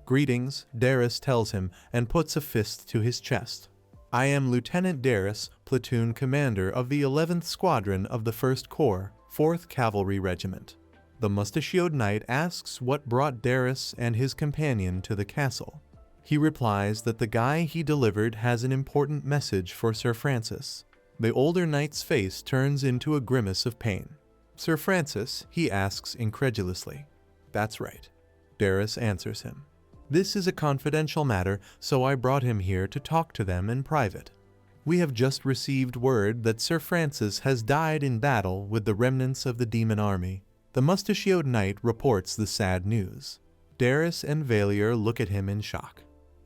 "Greetings," Darius tells him and puts a fist to his chest. "I am Lieutenant Darius, platoon commander of the 11th Squadron of the 1st Corps, 4th Cavalry Regiment." The mustachioed knight asks what brought Darius and his companion to the castle. He replies that the guy he delivered has an important message for Sir Francis. The older knight's face turns into a grimace of pain. "Sir Francis?" he asks incredulously. "That's right," Darius answers him. "This is a confidential matter, so I brought him here to talk to them in private. We have just received word that Sir Francis has died in battle with the remnants of the demon army." The mustachioed knight reports the sad news. Darius and Valier look at him in shock.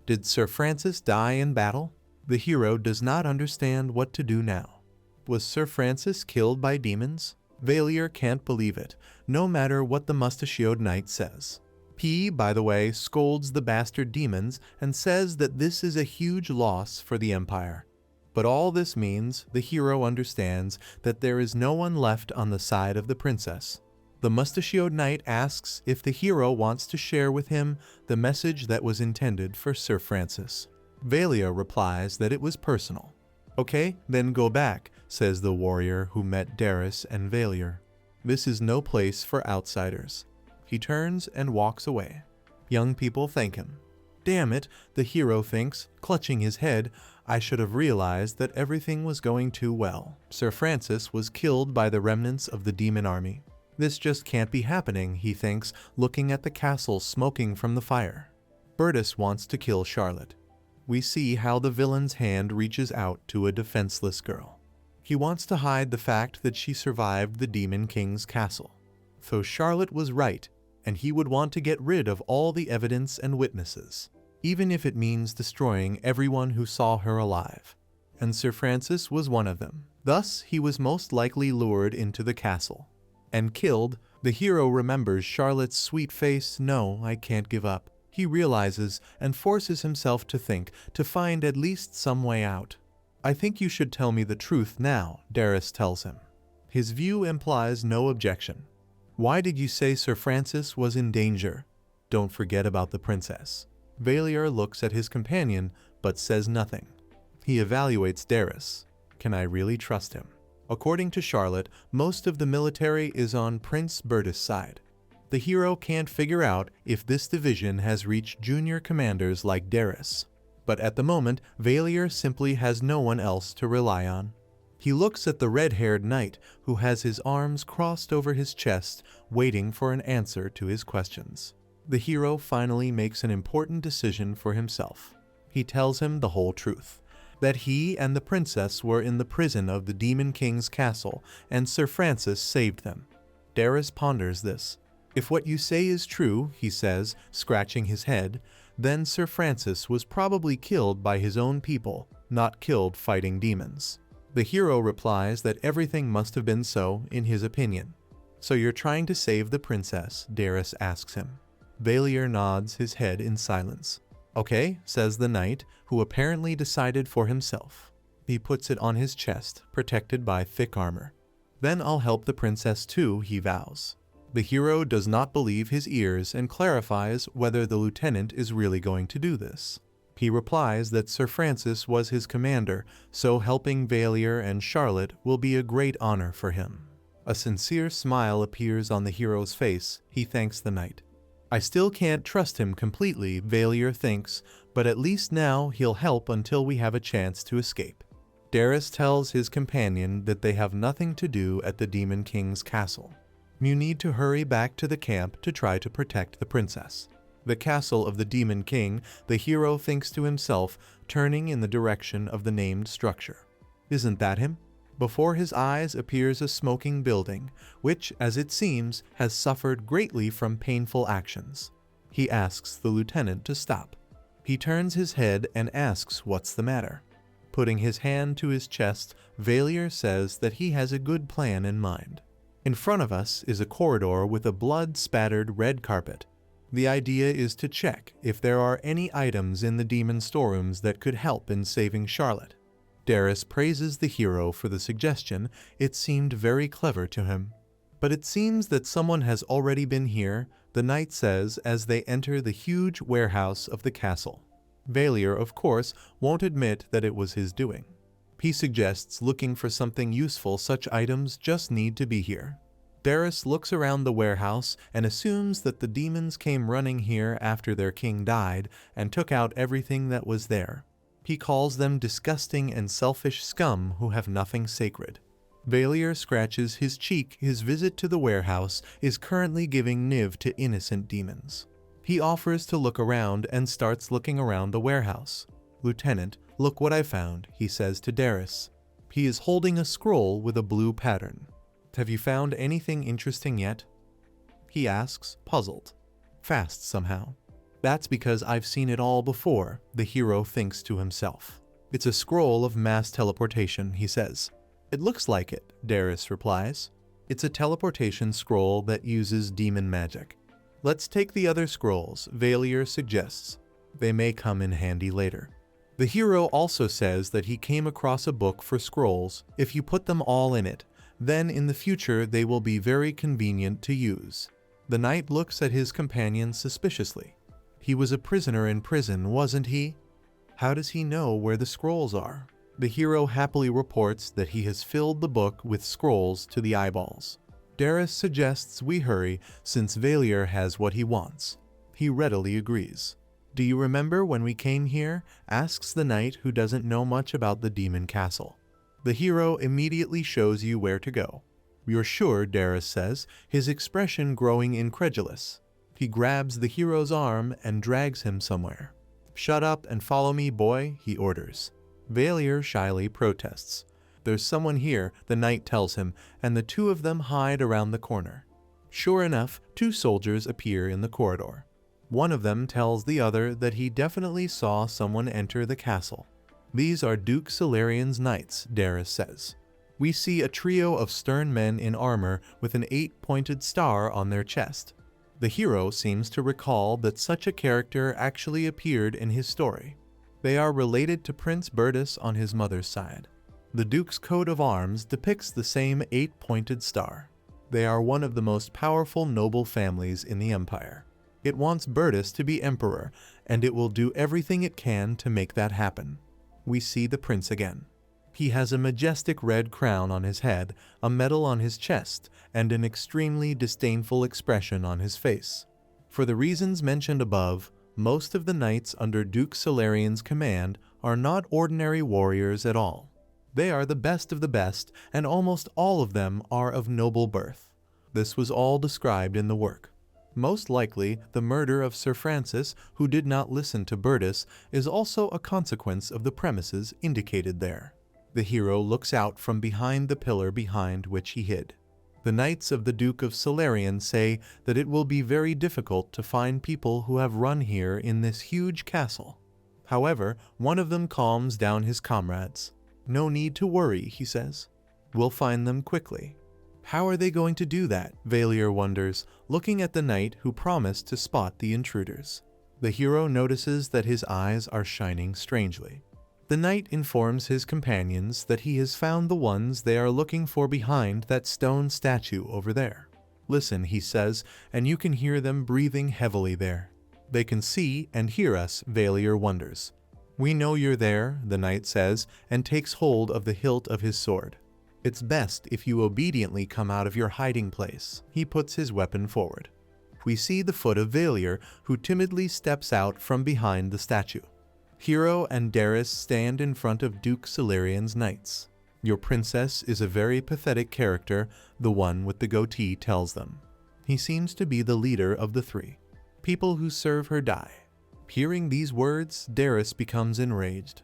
Did Sir Francis die in battle? The hero does not understand what to do now. Was Sir Francis killed by demons? Valier can't believe it, no matter what the mustachioed knight says. He, by the way, scolds the bastard demons and says that this is a huge loss for the Empire. But all this means, the hero understands that there is no one left on the side of the princess. The mustachioed knight asks if the hero wants to share with him the message that was intended for Sir Francis. Valier replies that it was personal. "Okay, then go back," says the warrior who met Darius and Valier. "This is no place for outsiders." He turns and walks away. Young people thank him. "Damn it," the hero thinks, clutching his head, "I should have realized that everything was going too well. Sir Francis was killed by the remnants of the demon army. This just can't be happening," he thinks, looking at the castle smoking from the fire. Bertus wants to kill Charlotte. We see how the villain's hand reaches out to a defenseless girl. He wants to hide the fact that she survived the Demon King's castle. So Charlotte was right, and he would want to get rid of all the evidence and witnesses, even if it means destroying everyone who saw her alive. And Sir Francis was one of them. Thus, he was most likely lured into the castle. And killed. The hero remembers Charlotte's sweet face. "No, I can't give up." He realizes and forces himself to think, to find at least some way out. "I think you should tell me the truth now," Darius tells him. His view implies no objection. "Why did you say Sir Francis was in danger? Don't forget about the princess." Valier looks at his companion, but says nothing. He evaluates Darius. Can I really trust him? According to Charlotte, most of the military is on Prince Bertus' side. The hero can't figure out if this division has reached junior commanders like Darius. But at the moment, Valier simply has no one else to rely on. He looks at the red-haired knight, who has his arms crossed over his chest, waiting for an answer to his questions. The hero finally makes an important decision for himself. He tells him the whole truth. That he and the princess were in the prison of the Demon King's castle, and Sir Francis saved them. Darius ponders this. "If what you say is true," he says, scratching his head, "then Sir Francis was probably killed by his own people, not killed fighting demons." The hero replies that everything must have been so, in his opinion. "So you're trying to save the princess?" Darius asks him. Valier nods his head in silence. "Okay," says the knight, who apparently decided for himself. He puts it on his chest, protected by thick armor. "Then I'll help the princess too," he vows. The hero does not believe his ears and clarifies whether the lieutenant is really going to do this. He replies that Sir Francis was his commander, so helping Valier and Charlotte will be a great honor for him. A sincere smile appears on the hero's face. He thanks the knight. "I still can't trust him completely," Valier thinks, "but at least now he'll help until we have a chance to escape." Darius tells his companion that they have nothing to do at the Demon King's castle. "You need to hurry back to the camp to try to protect the princess." The castle of the Demon King, the hero thinks to himself, turning in the direction of the named structure. Isn't that him? Before his eyes appears a smoking building, which, as it seems, has suffered greatly from painful actions. He asks the lieutenant to stop. He turns his head and asks what's the matter. Putting his hand to his chest, Valier says that he has a good plan in mind. In front of us is a corridor with a blood-spattered red carpet. The idea is to check if there are any items in the demon storerooms that could help in saving Charlotte. Darius praises the hero for the suggestion. It seemed very clever to him. But it seems that someone has already been here, the knight says as they enter the huge warehouse of the castle. Valier, of course, won't admit that it was his doing. He suggests looking for something useful. Such items just need to be here. Darius looks around the warehouse and assumes that the demons came running here after their king died and took out everything that was there. He calls them disgusting and selfish scum who have nothing sacred. Valier scratches his cheek. His visit to the warehouse is currently giving Niv to innocent demons. He offers to look around and starts looking around the warehouse. "Lieutenant, look what I found," he says to Darius. He is holding a scroll with a blue pattern. "Have you found anything interesting yet?" he asks, puzzled. "Fast somehow." "That's because I've seen it all before," the hero thinks to himself. "It's a scroll of mass teleportation," he says. "It looks like it," Darius replies. "It's a teleportation scroll that uses demon magic." "Let's take the other scrolls," Valier suggests. "They may come in handy later." The hero also says that he came across a book for scrolls. If you put them all in it, then in the future they will be very convenient to use. The knight looks at his companion suspiciously. He was a prisoner in prison, wasn't he? How does he know where the scrolls are? The hero happily reports that he has filled the book with scrolls to the eyeballs. Darius suggests we hurry since Valier has what he wants. He readily agrees. "Do you remember when we came here?" asks the knight who doesn't know much about the demon castle. The hero immediately shows you where to go. "You're sure?" Darius says, his expression growing incredulous. He grabs the hero's arm and drags him somewhere. "Shut up and follow me, boy," he orders. Valier shyly protests. "There's someone here," the knight tells him, and the two of them hide around the corner. Sure enough, two soldiers appear in the corridor. One of them tells the other that he definitely saw someone enter the castle. "These are Duke Solarian's knights," Darius says. We see a trio of stern men in armor with an 8-pointed star on their chest. The hero seems to recall that such a character actually appeared in his story. They are related to Prince Bertus on his mother's side. The Duke's coat of arms depicts the same 8-pointed star. They are one of the most powerful noble families in the Empire. It wants Bertus to be emperor, and it will do everything it can to make that happen. We see the prince again. He has a majestic red crown on his head, a medal on his chest, and an extremely disdainful expression on his face. For the reasons mentioned above, most of the knights under Duke Solarian's command are not ordinary warriors at all. They are the best of the best, and almost all of them are of noble birth. This was all described in the work. Most likely, the murder of Sir Francis, who did not listen to Bertus, is also a consequence of the premises indicated there. The hero looks out from behind the pillar behind which he hid. The knights of the Duke of Solarian say that it will be very difficult to find people who have run here in this huge castle. However, one of them calms down his comrades. "No need to worry," he says. "We'll find them quickly." How are they going to do that? Valier wonders, looking at the knight who promised to spot the intruders. The hero notices that his eyes are shining strangely. The knight informs his companions that he has found the ones they are looking for behind that stone statue over there. "Listen," he says, "and you can hear them breathing heavily there." "They can see and hear us," Valier wonders. "We know you're there," the knight says, and takes hold of the hilt of his sword. "It's best if you obediently come out of your hiding place." He puts his weapon forward. We see the foot of Valier, who timidly steps out from behind the statue. Hero and Darius stand in front of Duke Solarian's knights. "Your princess is a very pathetic character," the one with the goatee tells them. He seems to be the leader of the three. People who serve her die. Hearing these words, Darius becomes enraged.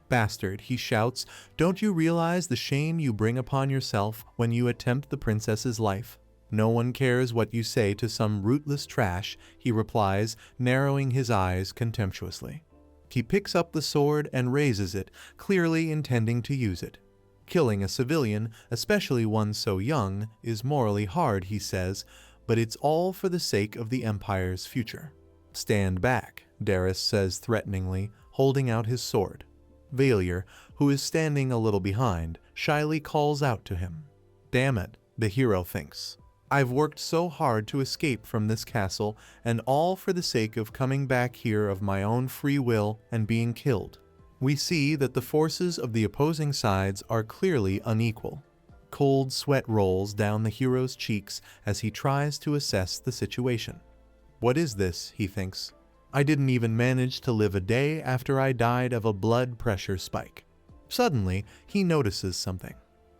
Bastard, he shouts, don't you realize the shame you bring upon yourself when you attempt the princess's life? No one cares what you say to some rootless trash, he replies, narrowing his eyes contemptuously. He picks up the sword and raises it, clearly intending to use it. Killing a civilian, especially one so young, is morally hard, he says, but it's all for the sake of the Empire's future. Stand back, Darius says threateningly, holding out his sword. Valier, who is standing a little behind, shyly calls out to him. Damn it, the hero thinks. I've worked so hard to escape from this castle, and all for the sake of coming back here of my own free will and being killed. We see that the forces of the opposing sides are clearly unequal. Cold sweat rolls down the hero's cheeks as he tries to assess the situation. What is this, he thinks. I didn't even manage to live a day after I died of a blood pressure spike. Suddenly, he notices something.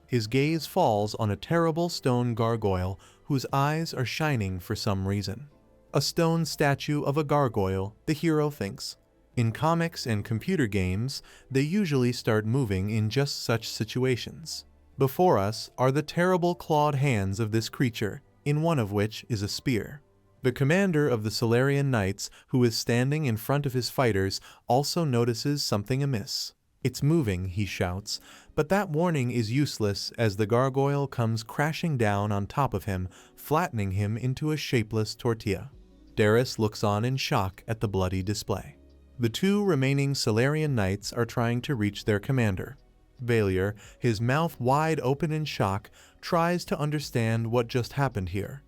His gaze falls on a terrible stone gargoyle whose eyes are shining for some reason. A stone statue of a gargoyle, the hero thinks. In comics and computer games, they usually start moving in just such situations. Before us are the terrible clawed hands of this creature, in one of which is a spear. The commander of the Solarian Knights, who is standing in front of his fighters, also notices something amiss. It's moving, he shouts, but that warning is useless as the gargoyle comes crashing down on top of him, flattening him into a shapeless tortilla. Darius looks on in shock at the bloody display. The two remaining Solarian Knights are trying to reach their commander. Valier, his mouth wide open in shock, tries to understand what just happened here.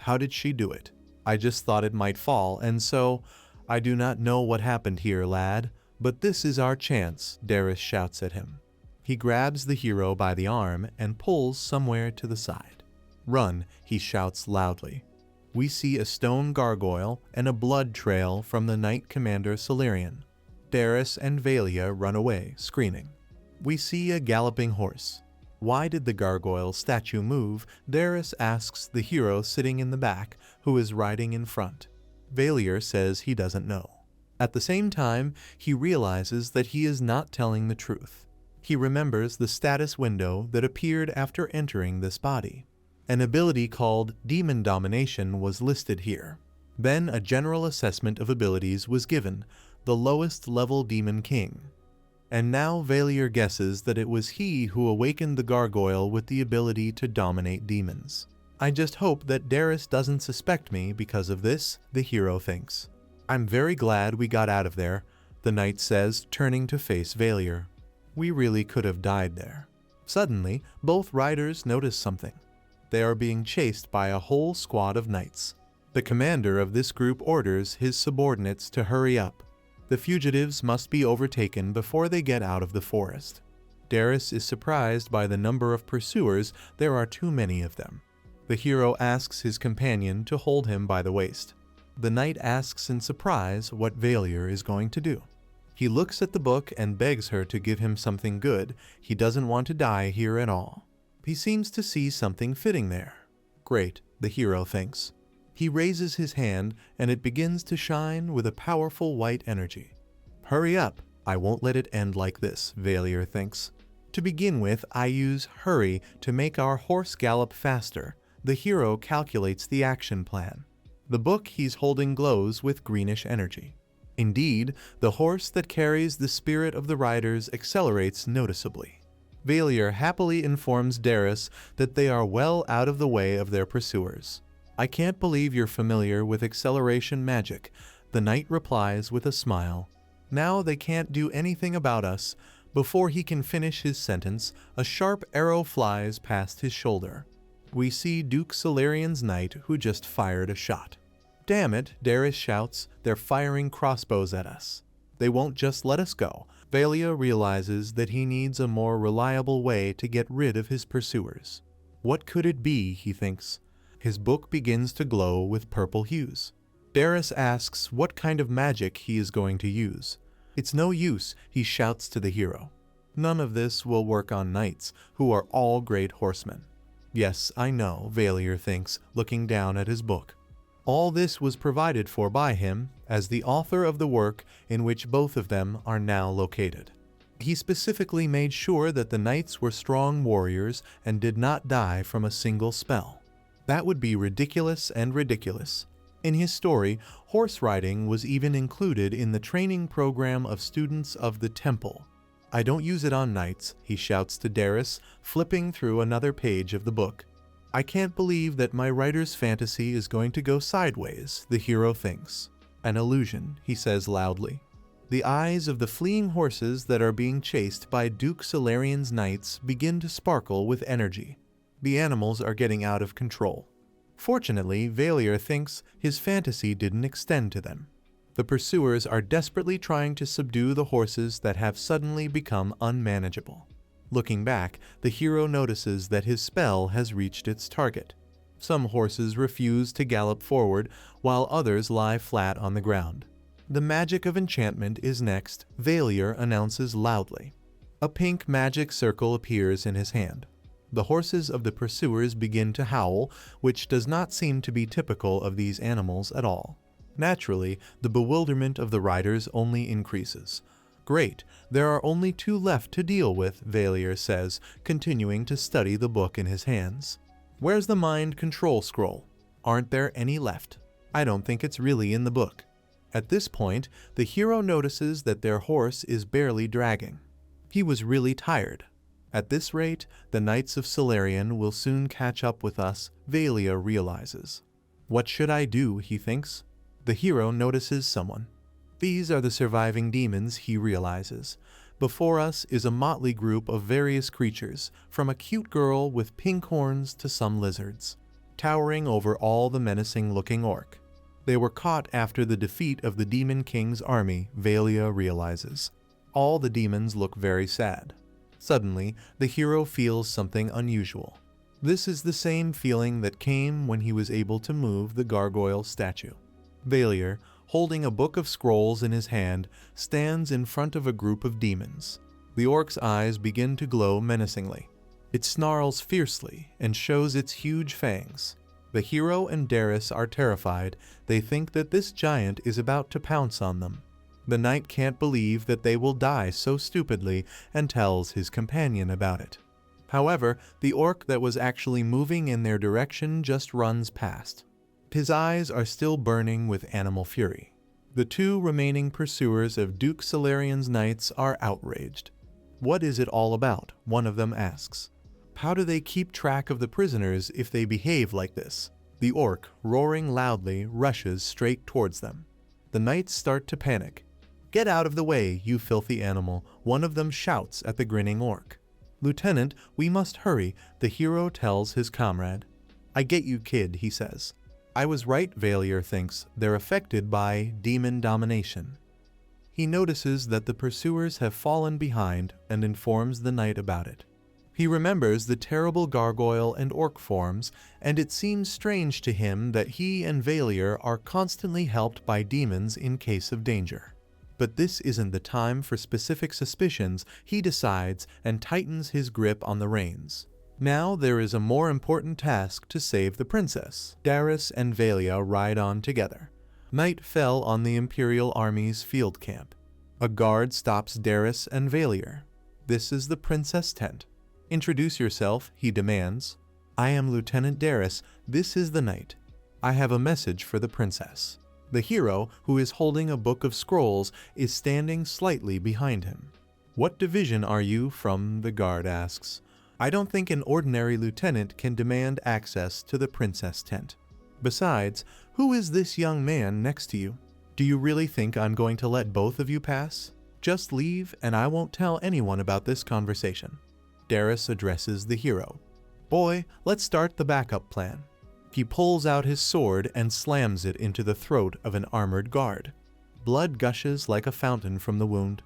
How did she do it? I just thought it might fall, and so, I do not know what happened here, lad, but this is our chance, Darius shouts at him. He grabs the hero by the arm and pulls somewhere to the side. Run, he shouts loudly. We see a stone gargoyle and a blood trail from the Knight Commander Solarian. Darius and Valia run away, screaming. We see a galloping horse. Why did the gargoyle statue move? Darius asks the hero sitting in the back, who is riding in front. Valier says he doesn't know. At the same time, he realizes that he is not telling the truth. He remembers the status window that appeared after entering this body. An ability called Demon Domination was listed here. Then a general assessment of abilities was given, the lowest level Demon King. And now Valier guesses that it was he who awakened the gargoyle with the ability to dominate demons. I just hope that Darius doesn't suspect me because of this, the hero thinks. I'm very glad we got out of there, the knight says, turning to face Valier. We really could have died there. Suddenly, both riders notice something. They are being chased by a whole squad of knights. The commander of this group orders his subordinates to hurry up. The fugitives must be overtaken before they get out of the forest. Darius is surprised by the number of pursuers. There are too many of them. The hero asks his companion to hold him by the waist. The knight asks in surprise what Valier is going to do. He looks at the book and begs her to give him something good. He doesn't want to die here at all. He seems to see something fitting there. Great, the hero thinks. He raises his hand and it begins to shine with a powerful white energy. Hurry up, I won't let it end like this, Valier thinks. To begin with, I use hurry to make our horse gallop faster. The hero calculates the action plan. The book he's holding glows with greenish energy. Indeed, the horse that carries the spirit of the riders accelerates noticeably. Valier happily informs Darius that they are well out of the way of their pursuers. I can't believe you're familiar with acceleration magic, the knight replies with a smile. Now they can't do anything about us. Before he can finish his sentence, a sharp arrow flies past his shoulder. We see Duke Solarian's knight who just fired a shot. Damn it, Darius shouts, they're firing crossbows at us. They won't just let us go. Valia realizes that he needs a more reliable way to get rid of his pursuers. What could it be, he thinks. His book begins to glow with purple hues. Darius asks what kind of magic he is going to use. It's no use, he shouts to the hero. None of this will work on knights, who are all great horsemen. Yes, I know, Valier thinks, looking down at his book. All this was provided for by him as the author of the work in which both of them are now located. He specifically made sure that the knights were strong warriors and did not die from a single spell. That would be ridiculous and ridiculous. In his story, horse riding was even included in the training program of students of the temple. "I don't use it on knights," he shouts to Darius, flipping through another page of the book. "I can't believe that my writer's fantasy is going to go sideways," the hero thinks. "An illusion," he says loudly. The eyes of the fleeing horses that are being chased by Duke Solarian's knights begin to sparkle with energy. The animals are getting out of control. Fortunately, Valier thinks his fantasy didn't extend to them. The pursuers are desperately trying to subdue the horses that have suddenly become unmanageable. Looking back, the hero notices that his spell has reached its target. Some horses refuse to gallop forward, while others lie flat on the ground. "The magic of enchantment is next," Valier announces loudly. A pink magic circle appears in his hand. The horses of the pursuers begin to howl, which does not seem to be typical of these animals at all. Naturally, the bewilderment of the riders only increases. "Great, there are only 2 left to deal with," Valier says, continuing to study the book in his hands. "Where's the mind control scroll? Aren't there any left? I don't think it's really in the book." At this point, the hero notices that their horse is barely dragging. He was really tired. "At this rate, the Knights of Solarian will soon catch up with us," Valier realizes. "What should I do?" he thinks. The hero notices someone. These are the surviving demons, he realizes. Before us is a motley group of various creatures, from a cute girl with pink horns to some lizards, towering over all the menacing-looking orc. They were caught after the defeat of the Demon King's army, Valier realizes. All the demons look very sad. Suddenly, the hero feels something unusual. This is the same feeling that came when he was able to move the gargoyle statue. Valier, holding a book of scrolls in his hand, stands in front of a group of demons. The orc's eyes begin to glow menacingly. It snarls fiercely and shows its huge fangs. The hero and Darius are terrified. They think that this giant is about to pounce on them. The knight can't believe that they will die so stupidly and tells his companion about it. However, the orc that was actually moving in their direction just runs past. His eyes are still burning with animal fury. The 2 remaining pursuers of Duke Solarian's knights are outraged. "What is it all about?" one of them asks. "How do they keep track of the prisoners if they behave like this?" The orc, roaring loudly, rushes straight towards them. The knights start to panic. "Get out of the way, you filthy animal," one of them shouts at the grinning orc. "Lieutenant, we must hurry," the hero tells his comrade. "I get you, kid," he says. I was right, Valier thinks. They're affected by demon domination. He notices that the pursuers have fallen behind and informs the knight about it. He remembers the terrible gargoyle and orc forms, and it seems strange to him that he and Valier are constantly helped by demons in case of danger. But this isn't the time for specific suspicions, he decides, and tightens his grip on the reins. Now there is a more important task to save the princess. Darius and Valier ride on together. Night fell on the Imperial Army's field camp. A guard stops Darius and Valier. "This is the princess tent. Introduce yourself," he demands. "I am Lieutenant Darius. This is the knight. I have a message for the princess." The hero, who is holding a book of scrolls, is standing slightly behind him. "What division are you from?" the guard asks. "I don't think an ordinary lieutenant can demand access to the princess tent. Besides, who is this young man next to you? Do you really think I'm going to let both of you pass? Just leave and I won't tell anyone about this conversation." Darius addresses the hero. "Boy, let's start the backup plan." He pulls out his sword and slams it into the throat of an armored guard. Blood gushes like a fountain from the wound.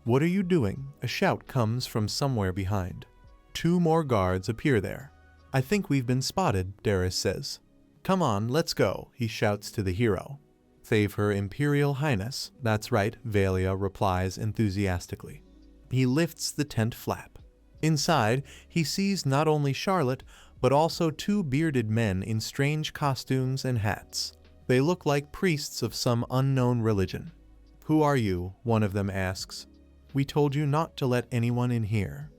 "What are you doing?" A shout comes from somewhere behind. 2 more guards appear there. "I think we've been spotted," Darius says. "Come on, let's go," he shouts to the hero. "Save her Imperial Highness." "That's right," Valier replies enthusiastically. He lifts the tent flap. Inside, he sees not only Charlotte, but also 2 bearded men in strange costumes and hats. They look like priests of some unknown religion. "Who are you?" one of them asks. "We told you not to let anyone in here."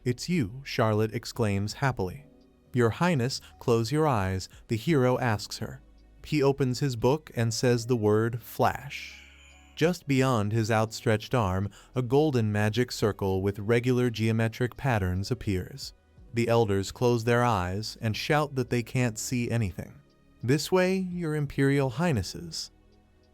"It's you," Charlotte exclaims happily. "Your Highness, close your eyes," the hero asks her. He opens his book and says the word flash. Just beyond his outstretched arm, a golden magic circle with regular geometric patterns appears. The elders close their eyes and shout that they can't see anything. "This way, your Imperial Highnesses."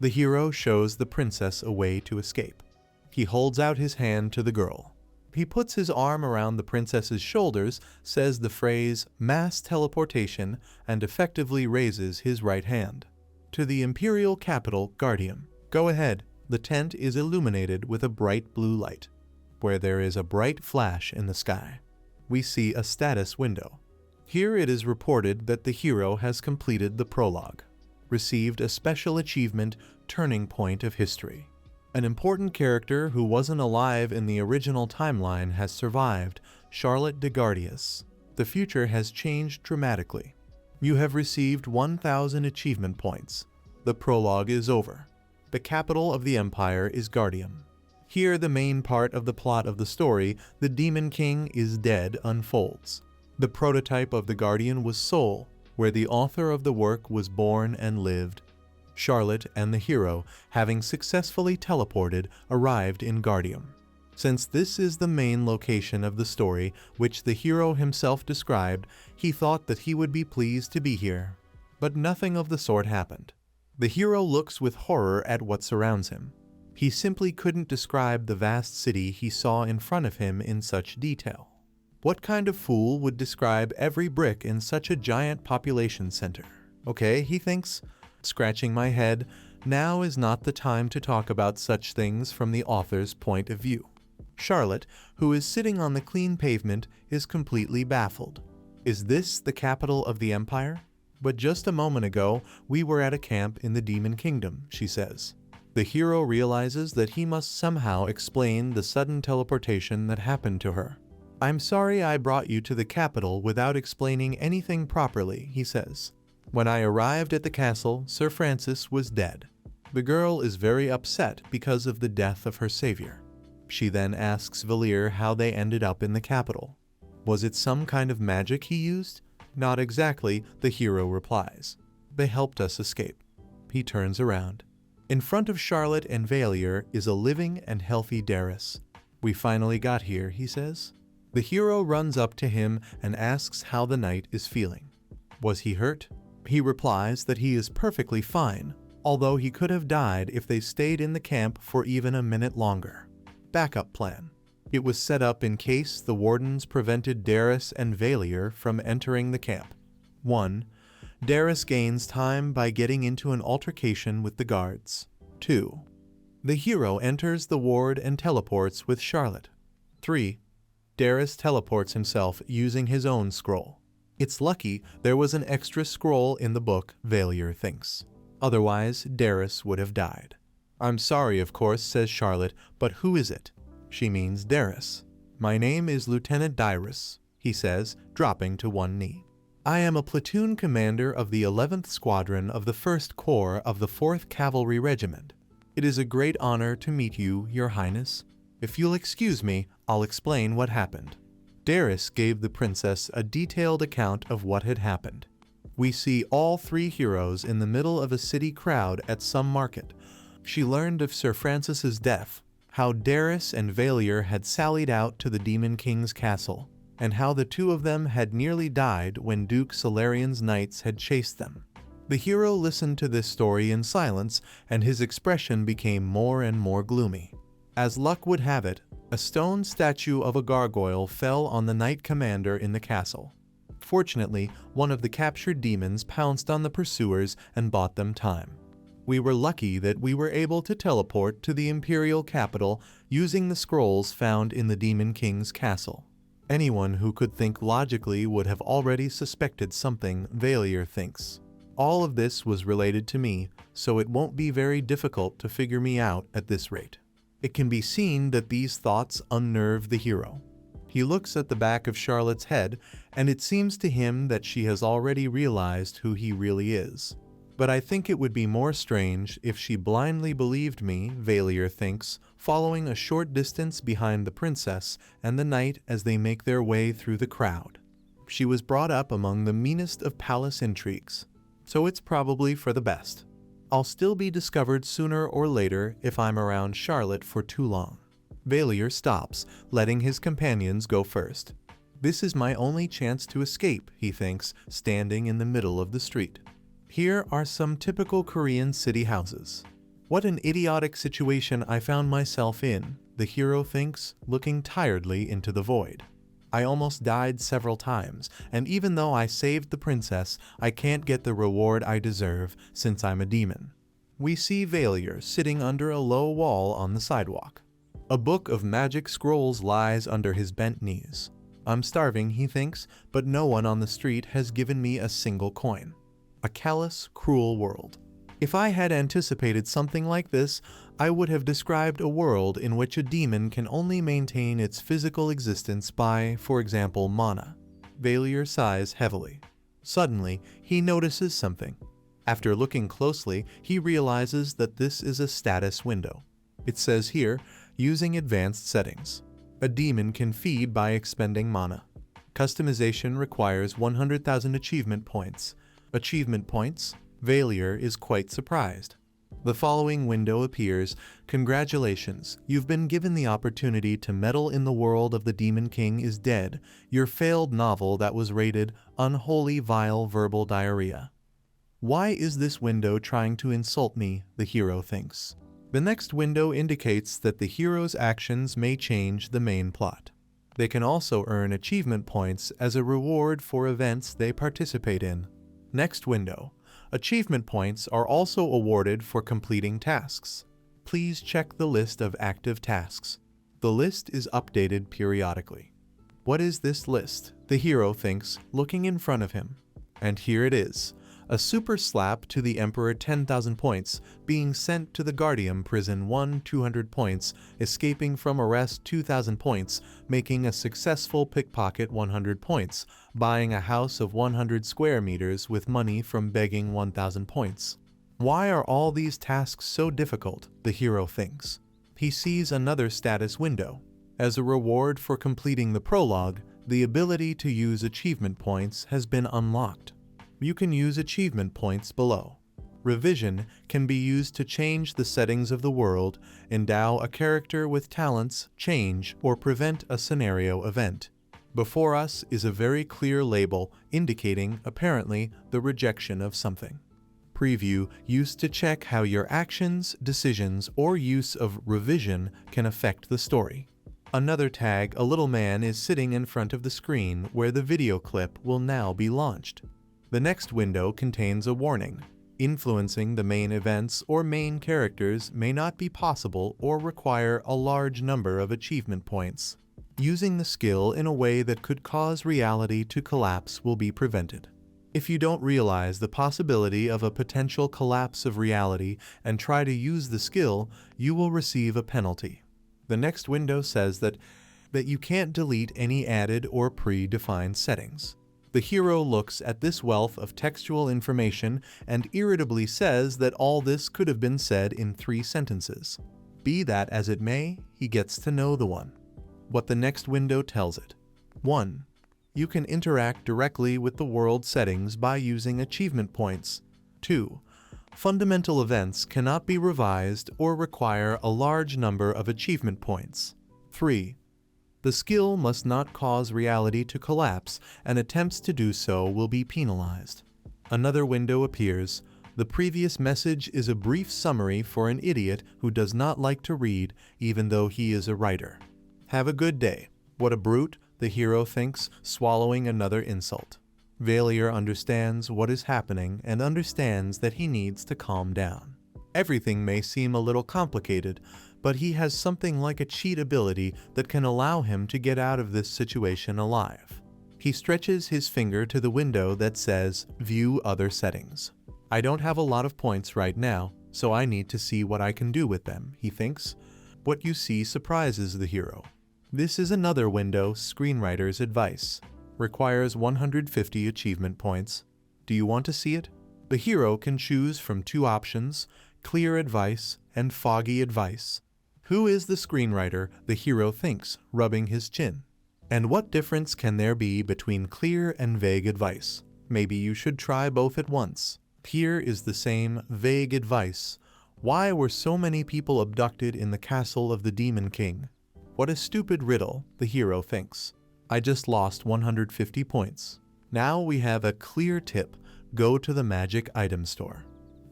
The hero shows the princess a way to escape. He holds out his hand to the girl. He puts his arm around the princess's shoulders, says the phrase mass teleportation, and effectively raises his right hand. "To the Imperial capital, Guardian. Go ahead." The tent is illuminated with a bright blue light. Where there is a bright flash in the sky, we see a status window. Here it is reported that the hero has completed the prologue, received a special achievement, turning point of history. An important character who wasn't alive in the original timeline has survived, Charlotte de Gardius. The future has changed dramatically. You have received 1,000 achievement points. The prologue is over. The capital of the empire is Guardian. Here the main part of the plot of the story, the Demon King is dead, unfolds. The prototype of the Guardian was Seoul, where the author of the work was born and lived. Charlotte and the hero, having successfully teleported, arrived in Guardian. Since this is the main location of the story, which the hero himself described, he thought that he would be pleased to be here. But nothing of the sort happened. The hero looks with horror at what surrounds him. He simply couldn't describe the vast city he saw in front of him in such detail. What kind of fool would describe every brick in such a giant population center? Okay, he thinks, scratching my head, now is not the time to talk about such things from the author's point of view. Charlotte, who is sitting on the clean pavement, is completely baffled. Is this the capital of the empire? But just a moment ago, we were at a camp in the Demon Kingdom, she says. The hero realizes that he must somehow explain the sudden teleportation that happened to her. "I'm sorry I brought you to the capital without explaining anything properly," he says. "When I arrived at the castle, Sir Francis was dead." The girl is very upset because of the death of her savior. She then asks Valir how they ended up in the capital. Was it some kind of magic he used? "Not exactly," the hero replies. "They helped us escape." He turns around. In front of Charlotte and Valir is a living and healthy Darius. "We finally got here," he says. The hero runs up to him and asks how the knight is feeling. Was he hurt? He replies that he is perfectly fine, although he could have died if they stayed in the camp for even a minute longer. Backup plan. It was set up in case the wardens prevented Darius and Valir from entering the camp. 1. Darius gains time by getting into an altercation with the guards. 2. The hero enters the ward and teleports with Charlotte. 3. Darius teleports himself using his own scroll. It's lucky there was an extra scroll in the book, Valir thinks. Otherwise, Darius would have died. "I'm sorry, of course," says Charlotte, "but who is it?" She means Darius. "My name is Lieutenant Dyrus," he says, dropping to one knee. "I am a platoon commander of the 11th Squadron of the 1st Corps of the 4th Cavalry Regiment. It is a great honor to meet you, Your Highness. If you'll excuse me, I'll explain what happened." Darius gave the princess a detailed account of what had happened. We see all three heroes in the middle of a city crowd at some market. She learned of Sir Francis's death, how Darius and Valir had sallied out to the Demon King's castle, and how the two of them had nearly died when Duke Solarian's knights had chased them. The hero listened to this story in silence, and his expression became more and more gloomy. As luck would have it, a stone statue of a gargoyle fell on the knight commander in the castle. Fortunately, one of the captured demons pounced on the pursuers and bought them time. We were lucky that we were able to teleport to the imperial capital using the scrolls found in the Demon King's castle. Anyone who could think logically would have already suspected something, Valir thinks. All of this was related to me, so it won't be very difficult to figure me out at this rate. It can be seen that these thoughts unnerve the hero. He looks at the back of Charlotte's head, and it seems to him that she has already realized who he really is. But I think it would be more strange if she blindly believed me, Valier thinks, following a short distance behind the princess and the knight as they make their way through the crowd. She was brought up among the meanest of palace intrigues, so it's probably for the best. I'll still be discovered sooner or later if I'm around Charlotte for too long. Valier stops, letting his companions go first. This is my only chance to escape, he thinks, standing in the middle of the street. Here are some typical Korean city houses. What an idiotic situation I found myself in, the hero thinks, looking tiredly into the void. I almost died several times, and even though I saved the princess, I can't get the reward I deserve since I'm a demon. We see Valier sitting under a low wall on the sidewalk. A book of magic scrolls lies under his bent knees. I'm starving, he thinks, but no one on the street has given me a single coin. A callous, cruel world. If I had anticipated something like this, I would have described a world in which a demon can only maintain its physical existence by, for example, mana. Valier sighs heavily. Suddenly, he notices something. After looking closely, he realizes that this is a status window. It says here, using advanced settings. A demon can feed by expending mana. Customization requires 100,000 achievement points. Achievement points? Valier is quite surprised. The following window appears. Congratulations, you've been given the opportunity to meddle in the world of the Demon King is dead, your failed novel that was rated unholy vile verbal diarrhea. Why is this window trying to insult me, the hero thinks. The next window indicates that the hero's actions may change the main plot. They can also earn achievement points as a reward for events they participate in. Next window. Achievement points are also awarded for completing tasks. Please check the list of active tasks. The list is updated periodically. What is this list? The hero thinks, looking in front of him. And here it is. A super slap to the Emperor 10,000 points, being sent to the Guardian prison 200 points, escaping from arrest 2,000 points, making a successful pickpocket 100 points, buying a house of 100 square meters with money from begging 1,000 points. Why are all these tasks so difficult? The hero thinks. He sees another status window. As a reward for completing the prologue, the ability to use achievement points has been unlocked. You can use achievement points below. Revision can be used to change the settings of the world, endow a character with talents, change, or prevent a scenario event. Before us is a very clear label indicating, apparently, the rejection of something. Preview used to check how your actions, decisions, or use of revision can affect the story. Another tag, a little man is sitting in front of the screen where the video clip will now be launched. The next window contains a warning. Influencing the main events or main characters may not be possible or require a large number of achievement points. Using the skill in a way that could cause reality to collapse will be prevented. If you don't realize the possibility of a potential collapse of reality and try to use the skill, you will receive a penalty. The next window says that you can't delete any added or pre-defined settings. The hero looks at this wealth of textual information and irritably says that all this could have been said in 3 sentences. Be that as it may, he gets to know the one. What the next window tells it. 1. You can interact directly with the world settings by using achievement points. 2. Fundamental events cannot be revised or require a large number of achievement points. 3. The skill must not cause reality to collapse, and attempts to do so will be penalized. Another window appears. The previous message is a brief summary for an idiot who does not like to read, even though he is a writer. Have a good day. What a brute, the hero thinks, swallowing another insult. Valier understands what is happening and understands that he needs to calm down. Everything may seem a little complicated, but he has something like a cheat ability that can allow him to get out of this situation alive. He stretches his finger to the window that says, View other settings. I don't have a lot of points right now, so I need to see what I can do with them, he thinks. What you see surprises the hero. This is another window, Screenwriter's Advice. Requires 150 achievement points. Do you want to see it? The hero can choose from two options: clear advice and foggy advice. Who is the screenwriter, the hero thinks, rubbing his chin. And what difference can there be between clear and vague advice? Maybe you should try both at once. Here is the same vague advice. Why were so many people abducted in the castle of the Demon King? What a stupid riddle, the hero thinks. I just lost 150 points. Now we have a clear tip: go to the magic item store.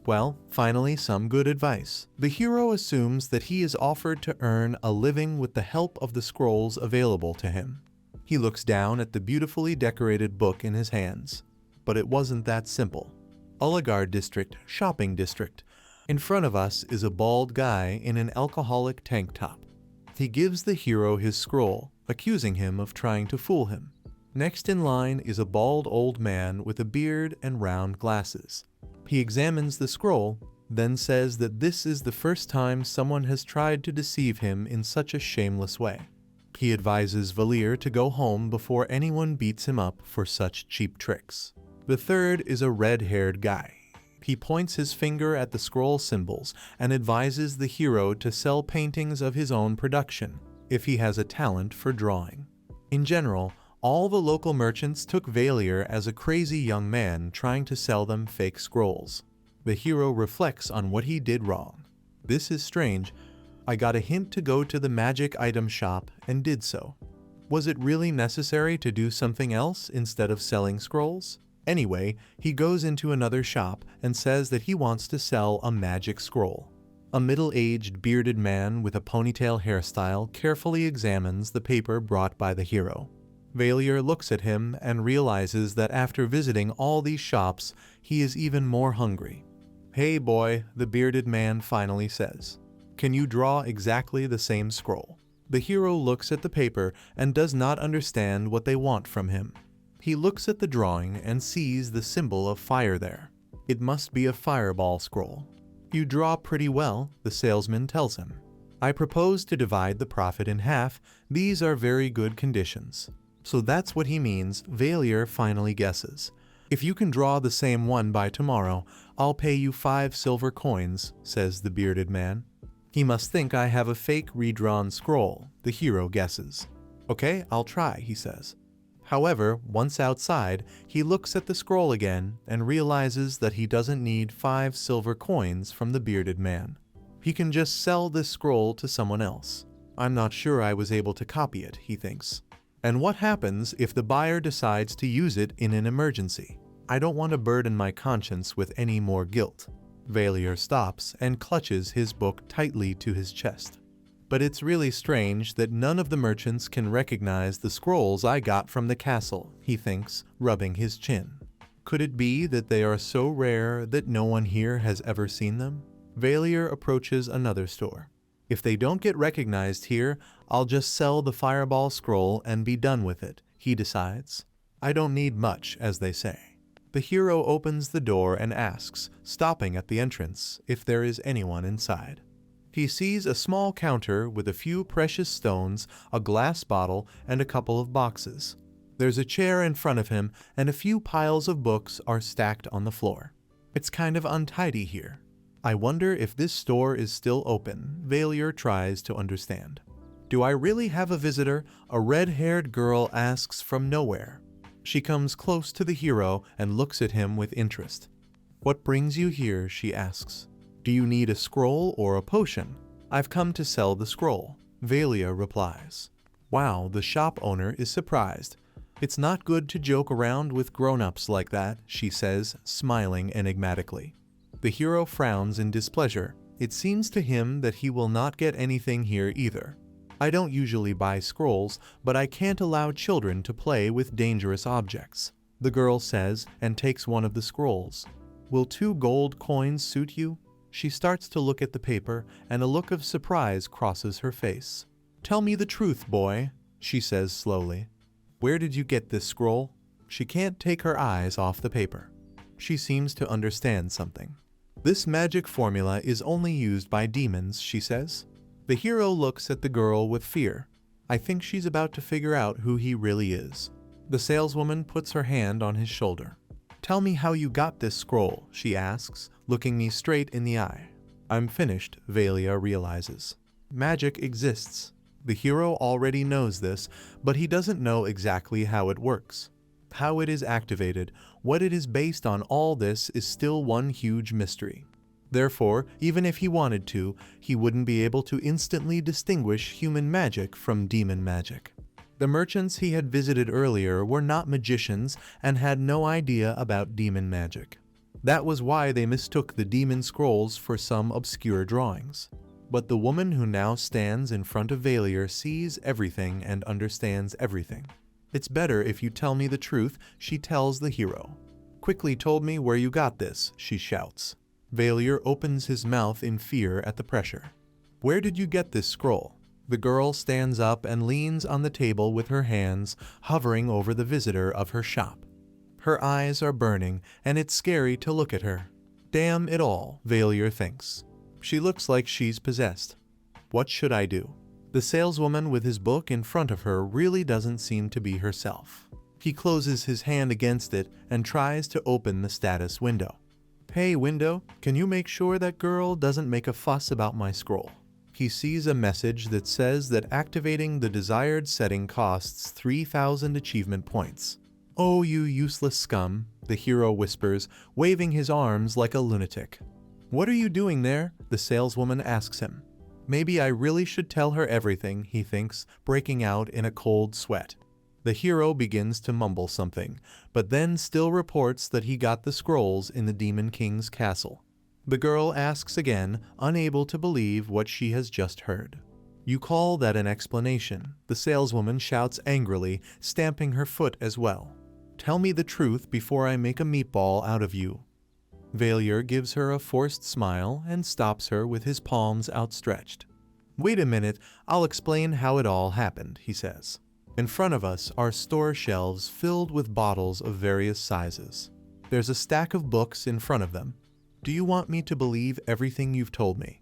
Well, finally some good advice. The hero assumes that he is offered to earn a living with the help of the scrolls available to him. He looks down at the beautifully decorated book in his hands. But it wasn't that simple. Ullagar District, shopping district. In front of us is a bald guy in an alcoholic tank top. He gives the hero his scroll, accusing him of trying to fool him. Next in line is a bald old man with a beard and round glasses. He examines the scroll, then says that this is the first time someone has tried to deceive him in such a shameless way. He advises Valir to go home before anyone beats him up for such cheap tricks. The third is a red-haired guy. He points his finger at the scroll symbols and advises the hero to sell paintings of his own production, if he has a talent for drawing. In general, all the local merchants took Valir as a crazy young man trying to sell them fake scrolls. The hero reflects on what he did wrong. This is strange. I got a hint to go to the magic item shop and did so. Was it really necessary to do something else instead of selling scrolls? Anyway, he goes into another shop and says that he wants to sell a magic scroll. A middle-aged bearded man with a ponytail hairstyle carefully examines the paper brought by the hero. Valir looks at him and realizes that after visiting all these shops, he is even more hungry. "Hey boy," the bearded man finally says. "Can you draw exactly the same scroll?" The hero looks at the paper and does not understand what they want from him. He looks at the drawing and sees the symbol of fire there. It must be a fireball scroll. "You draw pretty well," the salesman tells him. "I propose to divide the profit in half. These are very good conditions." So that's what he means, Valir finally guesses. "If you can draw the same one by tomorrow, I'll pay you 5 silver coins," says the bearded man. He must think I have a fake redrawn scroll, the hero guesses. "Okay, I'll try," he says. However, once outside, he looks at the scroll again and realizes that he doesn't need 5 silver coins from the bearded man. He can just sell this scroll to someone else. "I'm not sure I was able to copy it," he thinks. And what happens if the buyer decides to use it in an emergency? I don't want to burden my conscience with any more guilt. Valir stops and clutches his book tightly to his chest. But it's really strange that none of the merchants can recognize the scrolls I got from the castle, he thinks, rubbing his chin. Could it be that they are so rare that no one here has ever seen them? Valir approaches another store. "If they don't get recognized here, I'll just sell the fireball scroll and be done with it," he decides. I don't need much, as they say. The hero opens the door and asks, stopping at the entrance, if there is anyone inside. He sees a small counter with a few precious stones, a glass bottle, and a couple of boxes. There's a chair in front of him, and a few piles of books are stacked on the floor. It's kind of untidy here. I wonder if this store is still open. Valir tries to understand. "Do I really have a visitor?" a red-haired girl asks from nowhere. She comes close to the hero and looks at him with interest. "What brings you here?" she asks. "Do you need a scroll or a potion?" "I've come to sell the scroll," Valir replies. Wow, the shop owner is surprised. "It's not good to joke around with grown-ups like that," she says, smiling enigmatically. The hero frowns in displeasure. It seems to him that he will not get anything here either. "I don't usually buy scrolls, but I can't allow children to play with dangerous objects," the girl says and takes one of the scrolls. "Will 2 gold coins suit you?" She starts to look at the paper, and a look of surprise crosses her face. "Tell me the truth, boy," she says slowly. "Where did you get this scroll?" She can't take her eyes off the paper. She seems to understand something. "This magic formula is only used by demons," she says. The hero looks at the girl with fear. I think she's about to figure out who he really is. The saleswoman puts her hand on his shoulder. Tell me how you got this scroll, she asks, looking me straight in the eye. I'm finished, Valia realizes. Magic exists. The hero already knows this, but he doesn't know exactly how it works. How it is activated, what it is based on, all this is still one huge mystery. Therefore, even if he wanted to, he wouldn't be able to instantly distinguish human magic from demon magic. The merchants he had visited earlier were not magicians and had no idea about demon magic. That was why they mistook the demon scrolls for some obscure drawings. But the woman who now stands in front of Valier sees everything and understands everything. It's better if you tell me the truth, she tells the hero. Quickly told me where you got this, she shouts. Valier opens his mouth in fear at the pressure. Where did you get this scroll? The girl stands up and leans on the table with her hands hovering over the visitor of her shop. Her eyes are burning, and it's scary to look at her. Damn it all, Valier thinks. She looks like she's possessed. What should I do? The saleswoman with his book in front of her really doesn't seem to be herself. He closes his hand against it and tries to open the status window. Hey window, can you make sure that girl doesn't make a fuss about my scroll? He sees a message that says that activating the desired setting costs 3,000 achievement points. Oh, you useless scum, the hero whispers, waving his arms like a lunatic. What are you doing there? The saleswoman asks him. Maybe I really should tell her everything, he thinks, breaking out in a cold sweat. The hero begins to mumble something, but then still reports that he got the scrolls in the Demon King's castle. The girl asks again, unable to believe what she has just heard. You call that an explanation? The saleswoman shouts angrily, stamping her foot as well. Tell me the truth before I make a meatball out of you. Valier gives her a forced smile and stops her with his palms outstretched. Wait a minute, I'll explain how it all happened, he says. In front of us are store shelves filled with bottles of various sizes. There's a stack of books in front of them. Do you want me to believe everything you've told me?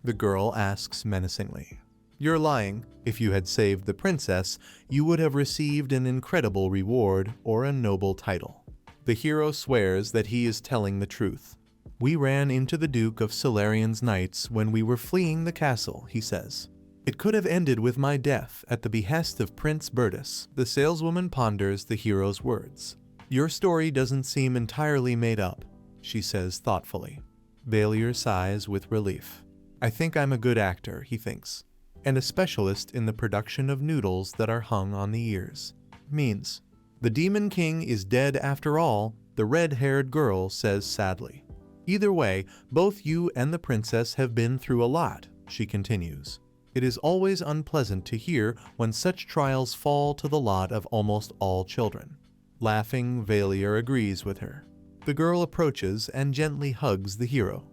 The girl asks menacingly. You're lying. If you had saved the princess, you would have received an incredible reward or a noble title. The hero swears that he is telling the truth. We ran into the Duke of Solarian's knights when we were fleeing the castle, he says. It could have ended with my death at the behest of Prince Bertus. The saleswoman ponders the hero's words. Your story doesn't seem entirely made up, she says thoughtfully. Valier sighs with relief. I think I'm a good actor, he thinks, and a specialist in the production of noodles that are hung on the ears. Means, the Demon King is dead after all, the red-haired girl says sadly. Either way, both you and the princess have been through a lot, she continues. It is always unpleasant to hear when such trials fall to the lot of almost all children. Laughing, Valier agrees with her. The girl approaches and gently hugs the hero.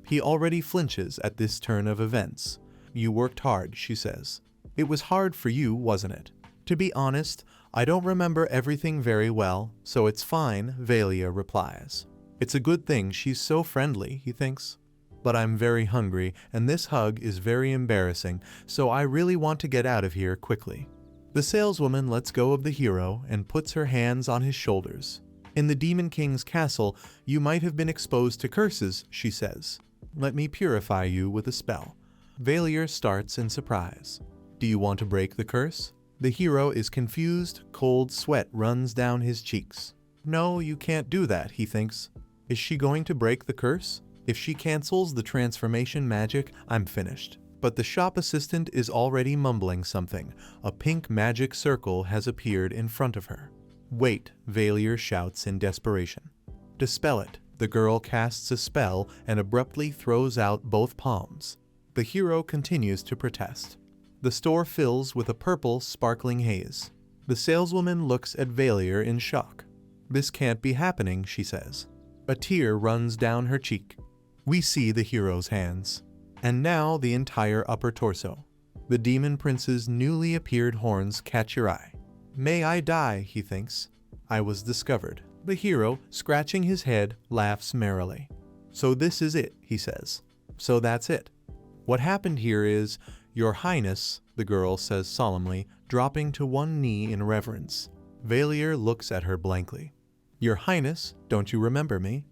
He already flinches at this turn of events. You worked hard, she says. It was hard for you, wasn't it? To be honest, I don't remember everything very well, so it's fine, Valier replies. It's a good thing she's so friendly, he thinks. But I'm very hungry, and this hug is very embarrassing, so I really want to get out of here quickly. The saleswoman lets go of the hero and puts her hands on his shoulders. In the Demon King's castle, you might have been exposed to curses, she says. Let me purify you with a spell. Valier starts in surprise. Do you want to break the curse? The hero is confused, cold sweat runs down his cheeks. No, you can't do that, he thinks. Is she going to break the curse? If she cancels the transformation magic, I'm finished. But the shop assistant is already mumbling something. A pink magic circle has appeared in front of her. Wait, Valier shouts in desperation. Dispel it. The girl casts a spell and abruptly throws out both palms. The hero continues to protest. The store fills with a purple, sparkling haze. The saleswoman looks at Valier in shock. This can't be happening, she says. A tear runs down her cheek. We see the hero's hands. And now the entire upper torso. The demon prince's newly appeared horns catch your eye. May I die, he thinks. I was discovered. The hero, scratching his head, laughs merrily. So this is it, he says. So that's it. What happened here is, Your Highness, the girl says solemnly, dropping to one knee in reverence. Valier looks at her blankly. Your Highness, don't you remember me?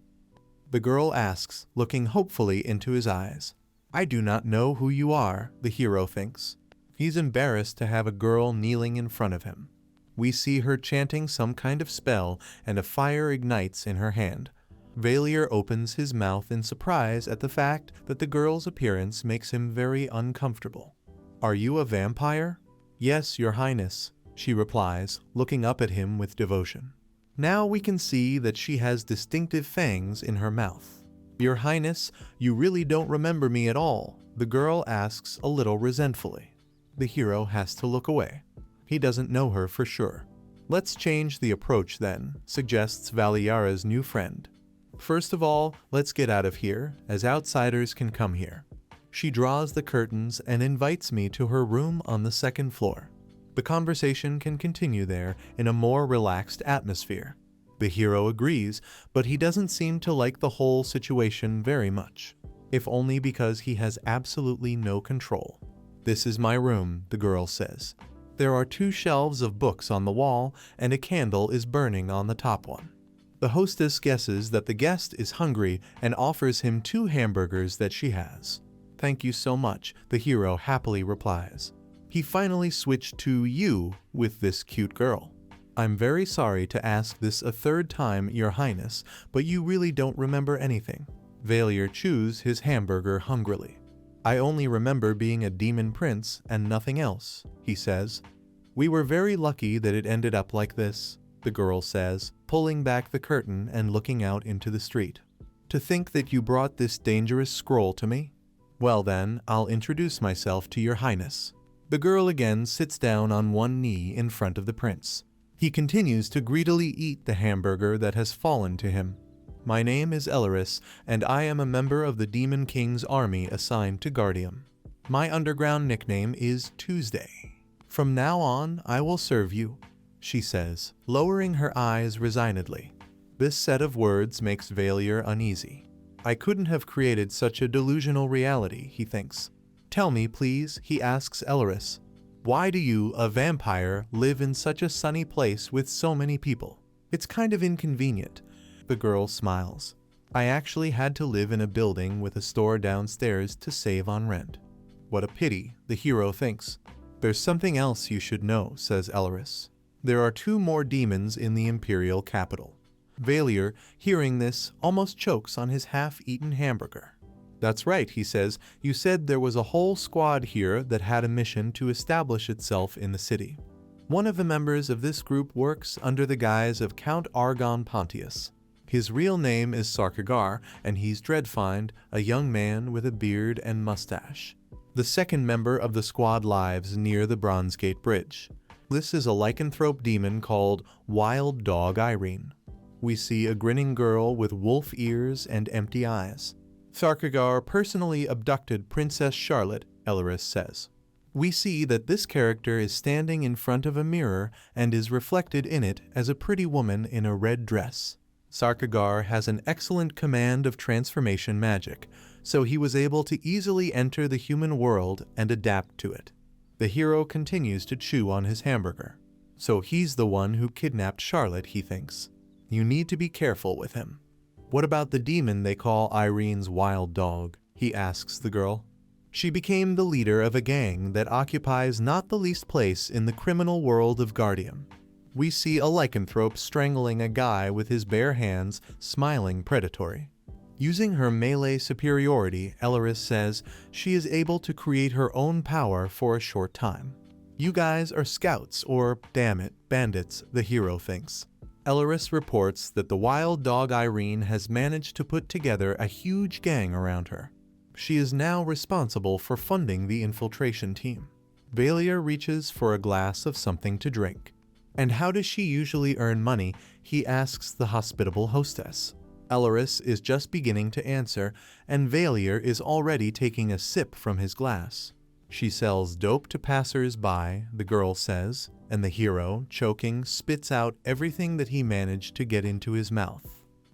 The girl asks, looking hopefully into his eyes. I do not know who you are, the hero thinks. He's embarrassed to have a girl kneeling in front of him. We see her chanting some kind of spell, and a fire ignites in her hand. Valier opens his mouth in surprise at the fact that the girl's appearance makes him very uncomfortable. Are you a vampire? Yes, Your Highness, she replies, looking up at him with devotion. Now we can see that she has distinctive fangs in her mouth. Your Highness, you really don't remember me at all, the girl asks a little resentfully. The hero has to look away. He doesn't know her for sure. Let's change the approach then, suggests Valiara's new friend. First of all, let's get out of here, as outsiders can come here. She draws the curtains and invites me to her room on the second floor. The conversation can continue there in a more relaxed atmosphere. The hero agrees, but he doesn't seem to like the whole situation very much, if only because he has absolutely no control. This is my room, the girl says. There are 2 shelves of books on the wall, and a candle is burning on the top one. The hostess guesses that the guest is hungry and offers him 2 hamburgers that she has. Thank you so much, the hero happily replies. He finally switched to you with this cute girl. I'm very sorry to ask this a 3rd time, Your Highness, but you really don't remember anything. Valier chews his hamburger hungrily. I only remember being a demon prince and nothing else, he says. We were very lucky that it ended up like this, the girl says, pulling back the curtain and looking out into the street. To think that you brought this dangerous scroll to me? Well then, I'll introduce myself to Your Highness. The girl again sits down on one knee in front of the prince. He continues to greedily eat the hamburger that has fallen to him. My name is Elleris, and I am a member of the Demon King's army assigned to Guardium. My underground nickname is Tuesday. From now on, I will serve you, she says, lowering her eyes resignedly. This set of words makes Valier uneasy. I couldn't have created such a delusional reality, he thinks. Tell me, please, he asks Elleris. Why do you, a vampire, live in such a sunny place with so many people? It's kind of inconvenient. The girl smiles. I actually had to live in a building with a store downstairs to save on rent. What a pity, the hero thinks. There's something else you should know, says Elleris. There are 2 more demons in the imperial capital. Valier, hearing this, almost chokes on his half-eaten hamburger. That's right, he says. You said there was a whole squad here that had a mission to establish itself in the city. One of the members of this group works under the guise of Count Argon Pontius. His real name is Sarkagar, and he's Dreadfind, a young man with a beard and mustache. The second member of the squad lives near the Bronze Gate Bridge. This is a lycanthrope demon called Wild Dog Irene. We see a grinning girl with wolf ears and empty eyes. Sarkagar personally abducted Princess Charlotte, Elleris says. We see that this character is standing in front of a mirror and is reflected in it as a pretty woman in a red dress. Sarkagar has an excellent command of transformation magic, so he was able to easily enter the human world and adapt to it. The hero continues to chew on his hamburger. So he's the one who kidnapped Charlotte, he thinks. You need to be careful with him. What about the demon they call Irene's wild dog? He asks the girl. She became the leader of a gang that occupies not the least place in the criminal world of Guardium. We see a lycanthrope strangling a guy with his bare hands, smiling predatory. Using her melee superiority, Elleris says she is able to create her own power for a short time. You guys are scouts, or, damn it, bandits, the hero thinks. Elleris reports that the wild dog Irene has managed to put together a huge gang around her. She is now responsible for funding the infiltration team. Valier reaches for a glass of something to drink. And how does she usually earn money? He asks the hospitable hostess. Elleris is just beginning to answer, and Valier is already taking a sip from his glass. She sells dope to passers-by, the girl says, and the hero, choking, spits out everything that he managed to get into his mouth.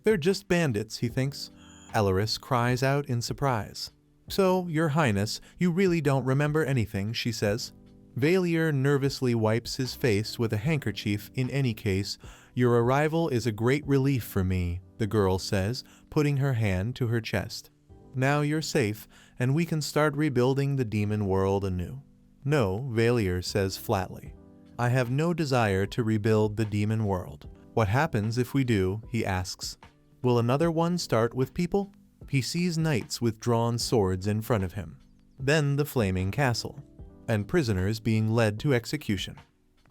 They're just bandits, he thinks. Elleris cries out in surprise. So, Your Highness, you really don't remember anything, she says. Valier nervously wipes his face with a handkerchief in any case, Your arrival is a great relief for me, the girl says, putting her hand to her chest. Now you're safe, and we can start rebuilding the demon world anew. No, Valier says flatly. I have no desire to rebuild the demon world. What happens if we do, he asks. Will another one start with people? He sees knights with drawn swords in front of him. Then the flaming castle, and prisoners being led to execution.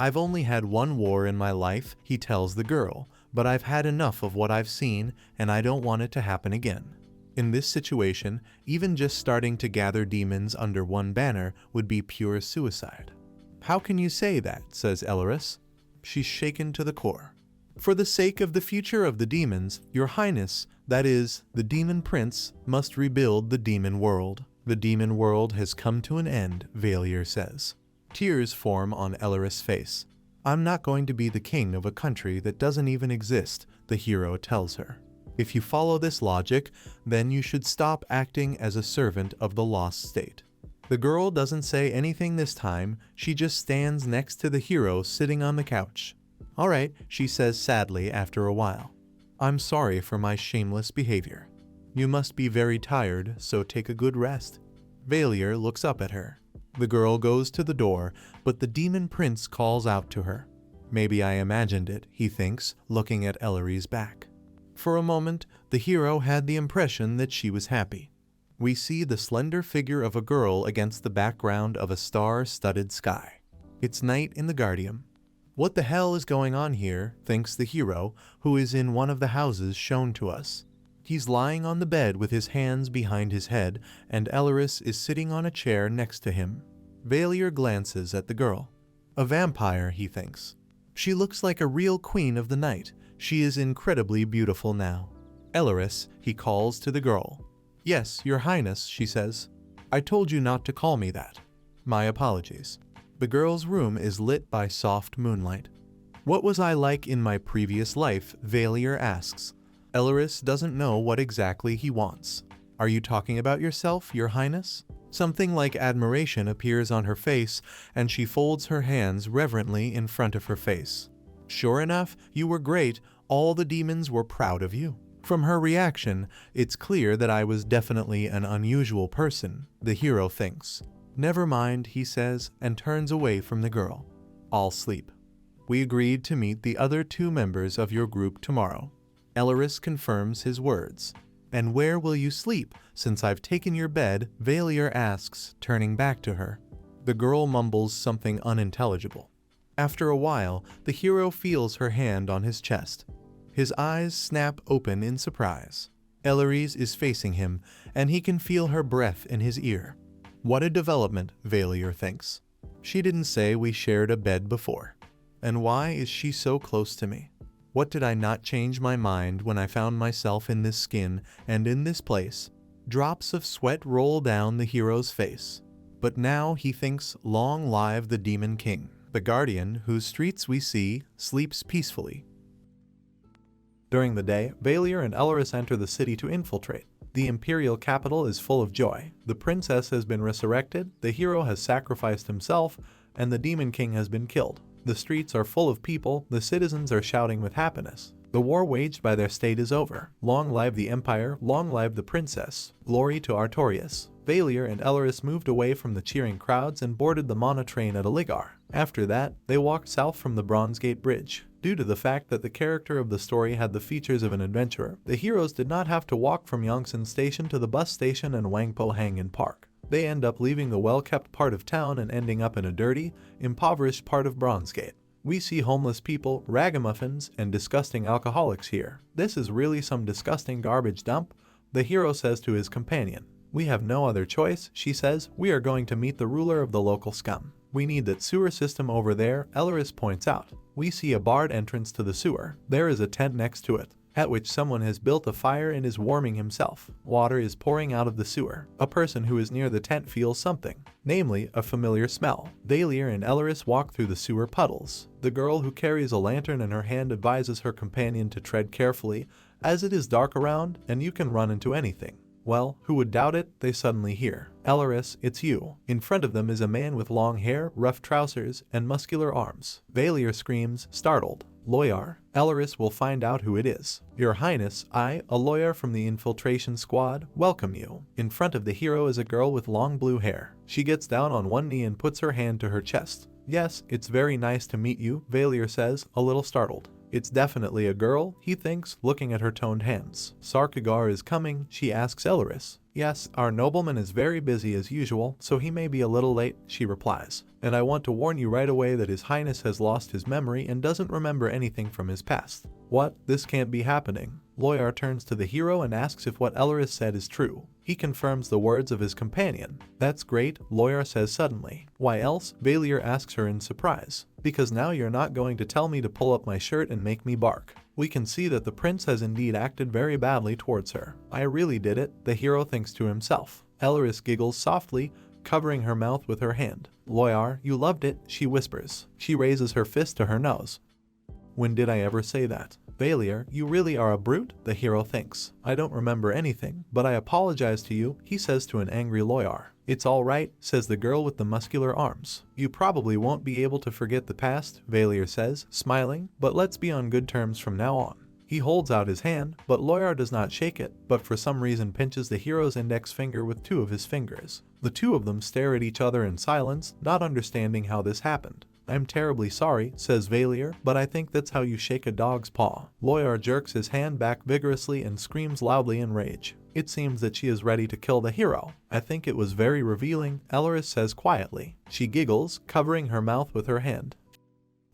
I've only had one war in my life, he tells the girl, but I've had enough of what I've seen, and I don't want it to happen again. In this situation, even just starting to gather demons under one banner would be pure suicide. How can you say that, says Ellerus. She's shaken to the core. For the sake of the future of the demons, Your Highness, that is, the Demon Prince, must rebuild the demon world. The demon world has come to an end, Valier says. Tears form on Ellerus' face. I'm not going to be the king of a country that doesn't even exist, the hero tells her. If you follow this logic, then you should stop acting as a servant of the lost state. The girl doesn't say anything this time, she just stands next to the hero sitting on the couch. All right, she says sadly after a while. I'm sorry for my shameless behavior. You must be very tired, so take a good rest. Valier looks up at her. The girl goes to the door, but the demon prince calls out to her. Maybe I imagined it, he thinks, looking at Ellery's back. For a moment, the hero had the impression that she was happy. We see the slender figure of a girl against the background of a star-studded sky. It's night in the Guardian. What the hell is going on here, thinks the hero, who is in one of the houses shown to us. He's lying on the bed with his hands behind his head, and Ellerus is sitting on a chair next to him. Valier glances at the girl. A vampire, he thinks. She looks like a real queen of the night. She is incredibly beautiful now. Ellerus, he calls to the girl. Yes, Your Highness, she says. I told you not to call me that. My apologies. The girl's room is lit by soft moonlight. What was I like in my previous life, Valier asks. Ellerus doesn't know what exactly he wants. Are you talking about yourself, Your Highness? Something like admiration appears on her face, and she folds her hands reverently in front of her face. Sure enough, you were great. All the demons were proud of you. From her reaction, it's clear that I was definitely an unusual person, the hero thinks. Never mind, he says, and turns away from the girl. I'll sleep. We agreed to meet the other 2 members of your group tomorrow. Ellerus confirms his words. And where will you sleep, since I've taken your bed? Valier asks, turning back to her. The girl mumbles something unintelligible. After a while, the hero feels her hand on his chest. His eyes snap open in surprise. Ellerys is facing him, and he can feel her breath in his ear. What a development, Valier thinks. She didn't say we shared a bed before. And why is she so close to me? What did I not change my mind when I found myself in this skin and in this place? Drops of sweat roll down the hero's face. But now he thinks, long live the Demon King, the guardian whose streets we see, sleeps peacefully. During the day, Valier and Ellerus enter the city to infiltrate. The imperial capital is full of joy. The princess has been resurrected, the hero has sacrificed himself, and the Demon King has been killed. The streets are full of people, the citizens are shouting with happiness. The war waged by their state is over. Long live the Empire, long live the princess. Glory to Artorias. Valier and Ellerus moved away from the cheering crowds and boarded the Mana train at Aligar. After that, they walked south from the Bronze Gate Bridge. Due to the fact that the character of the story had the features of an adventurer, the heroes did not have to walk from Yongsan Station to the bus station and Wangpo Hangin Park. They end up leaving the well-kept part of town and ending up in a dirty, impoverished part of Bronze Gate. We see homeless people, ragamuffins, and disgusting alcoholics here. This is really some disgusting garbage dump, the hero says to his companion. We have no other choice, she says. We are going to meet the ruler of the local scum. We need that sewer system over there, Ellerus points out. We see a barred entrance to the sewer. There is a tent next to it, at which someone has built a fire and is warming himself. Water is pouring out of the sewer. A person who is near the tent feels something, namely a familiar smell. Valier and Ellerus walk through the sewer puddles. The girl who carries a lantern in her hand advises her companion to tread carefully, as it is dark around and you can run into anything. Well, who would doubt it? They suddenly hear. Ellerus, it's you. In front of them is a man with long hair, rough trousers, and muscular arms. Valier screams, startled. Lawyer, Elris will find out who it is. Your Highness, I, a lawyer from the infiltration squad, welcome you. In front of the hero is a girl with long blue hair. She gets down on one knee and puts her hand to her chest. Yes, it's very nice to meet you, Valier says, a little startled. It's definitely a girl, he thinks, looking at her toned hands. Sarkagar is coming, she asks Elris. Yes, our nobleman is very busy as usual, so he may be a little late, she replies. And I want to warn you right away that His Highness has lost his memory and doesn't remember anything from his past. What? This can't be happening. Loyar turns to the hero and asks if what Elris said is true. He confirms the words of his companion. That's great, Loyar says suddenly. Why else? Valier asks her in surprise. Because now you're not going to tell me to pull up my shirt and make me bark. We can see that the prince has indeed acted very badly towards her. I really did it, the hero thinks to himself. Elris giggles softly, covering her mouth with her hand. Loyar, you loved it, she whispers. She raises her fist to her nose. When did I ever say that? Valier, you really are a brute, the hero thinks. I don't remember anything, but I apologize to you, he says to an angry Loyar. It's all right, says the girl with the muscular arms. You probably won't be able to forget the past, Valier says, smiling, but let's be on good terms from now on. He holds out his hand, but Loyar does not shake it, but for some reason pinches the hero's index finger with two of his fingers. The two of them stare at each other in silence, not understanding how this happened. I'm terribly sorry, says Valier, but I think that's how you shake a dog's paw. Loyar jerks his hand back vigorously and screams loudly in rage. It seems that she is ready to kill the hero. I think it was very revealing, Elris says quietly. She giggles, covering her mouth with her hand.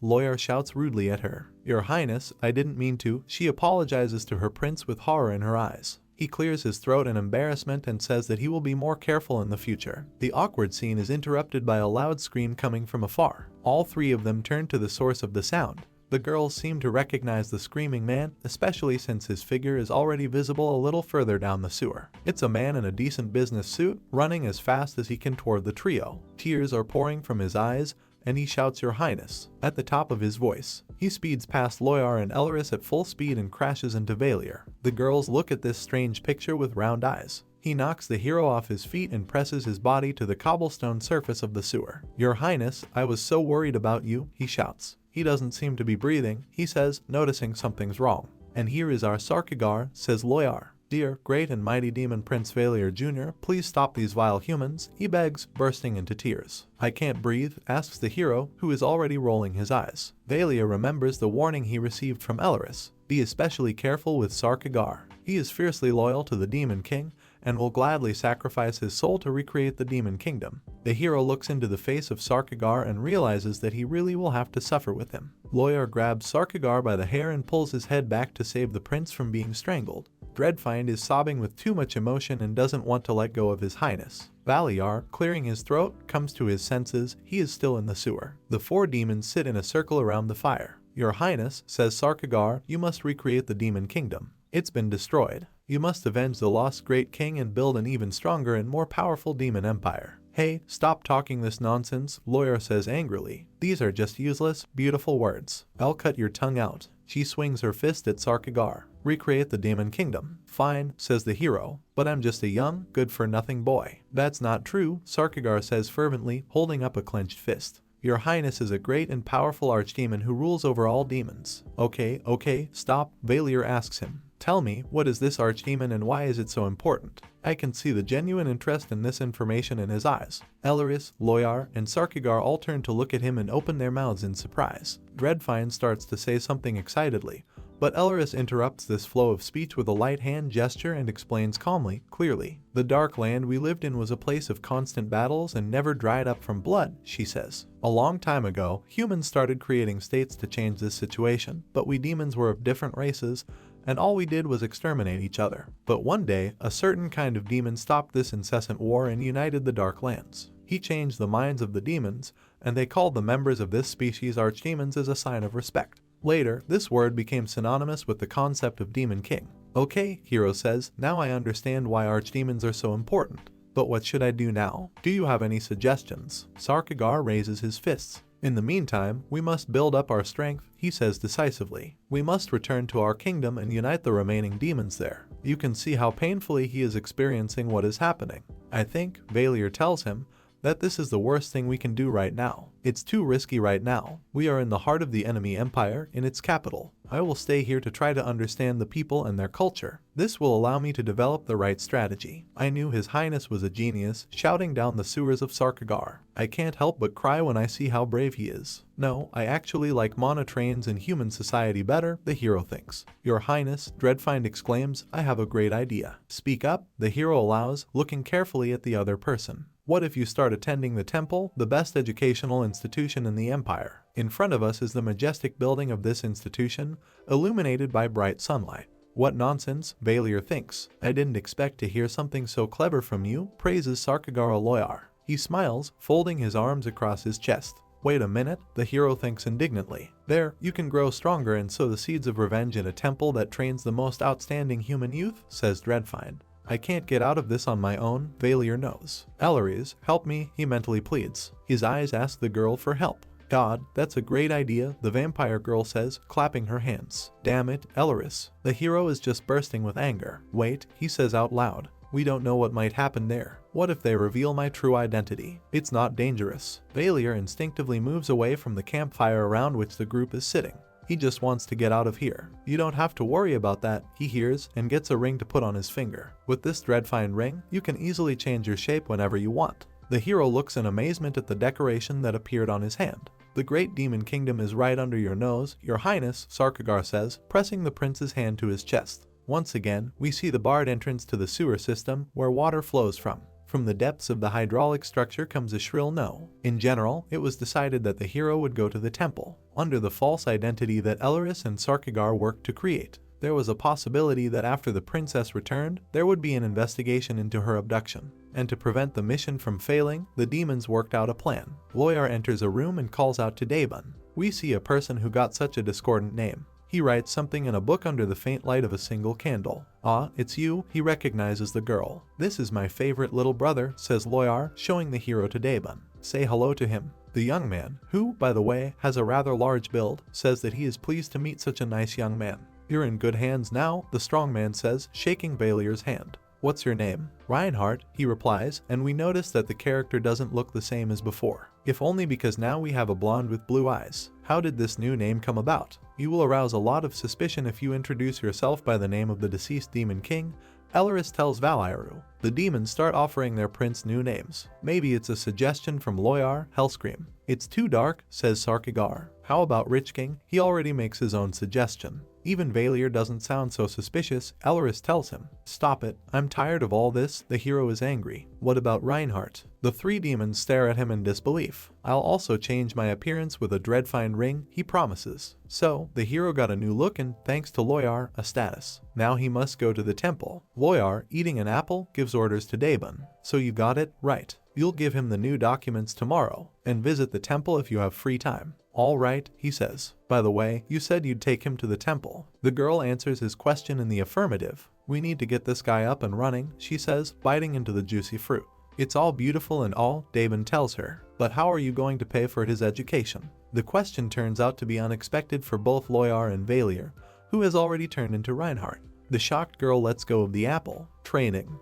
Loyar shouts rudely at her. Your Highness, I didn't mean to. She apologizes to her prince with horror in her eyes. He clears his throat in embarrassment and says that he will be more careful in the future. The awkward scene is interrupted by a loud scream coming from afar. All three of them turn to the source of the sound. The girls seem to recognize the screaming man, especially since his figure is already visible a little further down the sewer. It's a man in a decent business suit, running as fast as he can toward the trio. Tears are pouring from his eyes, and he shouts Your Highness at the top of his voice. He speeds past Loyar and Elris at full speed and crashes into Valier. The girls look at this strange picture with round eyes. He knocks the hero off his feet and presses his body to the cobblestone surface of the sewer. Your Highness, I was so worried about you, he shouts. He doesn't seem to be breathing, he says, noticing something's wrong. And here is our Sarkagar, says Loyar. Dear, great and mighty demon Prince Valier Jr., please stop these vile humans, he begs, bursting into tears. I can't breathe, asks the hero, who is already rolling his eyes. Valier remembers the warning he received from Elris. Be especially careful with Sarkagar. He is fiercely loyal to the Demon King, and will gladly sacrifice his soul to recreate the Demon Kingdom. The hero looks into the face of Sarkagar and realizes that he really will have to suffer with him. Loyar grabs Sarkagar by the hair and pulls his head back to save the prince from being strangled. Dreadfind is sobbing with too much emotion and doesn't want to let go of His Highness. Valiar, clearing his throat, comes to his senses. He is still in the sewer. The four demons sit in a circle around the fire. Your Highness, says Sarkagar, you must recreate the Demon Kingdom. It's been destroyed. You must avenge the lost great king and build an even stronger and more powerful demon empire. Hey, stop talking this nonsense, Loyar says angrily. These are just useless, beautiful words. I'll cut your tongue out. She swings her fist at Sarkagar. Recreate the Demon Kingdom. Fine, says the hero, but I'm just a young, good-for-nothing boy. That's not true, Sarkagar says fervently, holding up a clenched fist. Your Highness is a great and powerful archdemon who rules over all demons. Okay, stop, Valier asks him. Tell me, what is this archdemon and why is it so important? I can see the genuine interest in this information in his eyes. Elris, Loyar, and Sarkagar all turn to look at him and open their mouths in surprise. Dreadfind starts to say something excitedly, but Elris interrupts this flow of speech with a light hand gesture and explains calmly, clearly. The dark land we lived in was a place of constant battles and never dried up from blood, she says. A long time ago, humans started creating states to change this situation, but we demons were of different races, and all we did was exterminate each other. But one day, a certain kind of demon stopped this incessant war and united the Dark Lands. He changed the minds of the demons, and they called the members of this species archdemons as a sign of respect. Later, this word became synonymous with the concept of Demon King. Okay, Hero says, now I understand why archdemons are so important. But what should I do now? Do you have any suggestions? Sarkagar raises his fists. In the meantime, we must build up our strength, he says decisively. We must return to our kingdom and unite the remaining demons there. You can see how painfully he is experiencing what is happening. I think, Valier tells him, that this is the worst thing we can do right now. It's too risky right now. We are in the heart of the enemy empire, in its capital. I will stay here to try to understand the people and their culture. This will allow me to develop the right strategy. I knew His Highness was a genius, shouting down the sewers of Sarkagar. I can't help but cry when I see how brave he is. No, I actually like monotrains in human society better, the hero thinks. Your Highness, Dreadfind exclaims, I have a great idea. Speak up, the hero allows, looking carefully at the other person. What if you start attending the temple, the best educational institution in the empire? In front of us is the majestic building of this institution, illuminated by bright sunlight. What nonsense, Valier thinks. I didn't expect to hear something so clever from you, praises Sarkagara Loyar. He smiles, folding his arms across his chest. Wait a minute, the hero thinks indignantly. There, you can grow stronger and sow the seeds of revenge in a temple that trains the most outstanding human youth, says Dreadfind. I can't get out of this on my own, Valier knows. Elleries, help me, he mentally pleads. His eyes ask the girl for help. God, that's a great idea, the vampire girl says, clapping her hands. Damn it, Elleris. The hero is just bursting with anger. Wait, he says out loud. We don't know what might happen there. What if they reveal my true identity? It's not dangerous. Valier instinctively moves away from the campfire around which the group is sitting. He just wants to get out of here. You don't have to worry about that, he hears, and gets a ring to put on his finger. With this Dreadfind ring, you can easily change your shape whenever you want. The hero looks in amazement at the decoration that appeared on his hand. The great demon kingdom is right under your nose, your highness, Sarkagar says, pressing the prince's hand to his chest. Once again, we see the barred entrance to the sewer system, where water flows from. From the depths of the hydraulic structure comes a shrill no. In general, it was decided that the hero would go to the temple, under the false identity that Elleris and Sarkagar worked to create. There was a possibility that after the princess returned, there would be an investigation into her abduction. And to prevent the mission from failing, the demons worked out a plan. Loyar enters a room and calls out to Daebun. We see a person who got such a discordant name. He writes something in a book under the faint light of a single candle. Ah, it's you, he recognizes the girl. This is my favorite little brother, says Loyar, showing the hero to Daebun. Say hello to him. The young man, who, by the way, has a rather large build, says that he is pleased to meet such a nice young man. You're in good hands now, the strong man says, shaking Valier's hand. What's your name? Reinhardt, he replies, and we notice that the character doesn't look the same as before. If only because now we have a blonde with blue eyes. How did this new name come about? You will arouse a lot of suspicion if you introduce yourself by the name of the deceased demon king, Elleris tells Valairu. The demons start offering their prince new names. Maybe it's a suggestion from Loyar, Hellscream. It's too dark, says Sarkagar. How about Rich King? He already makes his own suggestion. Even Valier doesn't sound so suspicious, Elleris tells him. Stop it, I'm tired of all this, the hero is angry. What about Reinhardt? The three demons stare at him in disbelief. I'll also change my appearance with a Dreadfind ring, he promises. So, the hero got a new look and, thanks to Loyar, a status. Now he must go to the temple. Loyar, eating an apple, gives orders to Daebun. So you got it, right. You'll give him the new documents tomorrow, and visit the temple if you have free time. All right, he says. By the way, you said you'd take him to the temple. The girl answers his question in the affirmative. We need to get this guy up and running, she says, biting into the juicy fruit. It's all beautiful and all, Daebun tells her. But how are you going to pay for his education? The question turns out to be unexpected for both Loyar and Valier, who has already turned into Reinhardt. The shocked girl lets go of the apple. Training.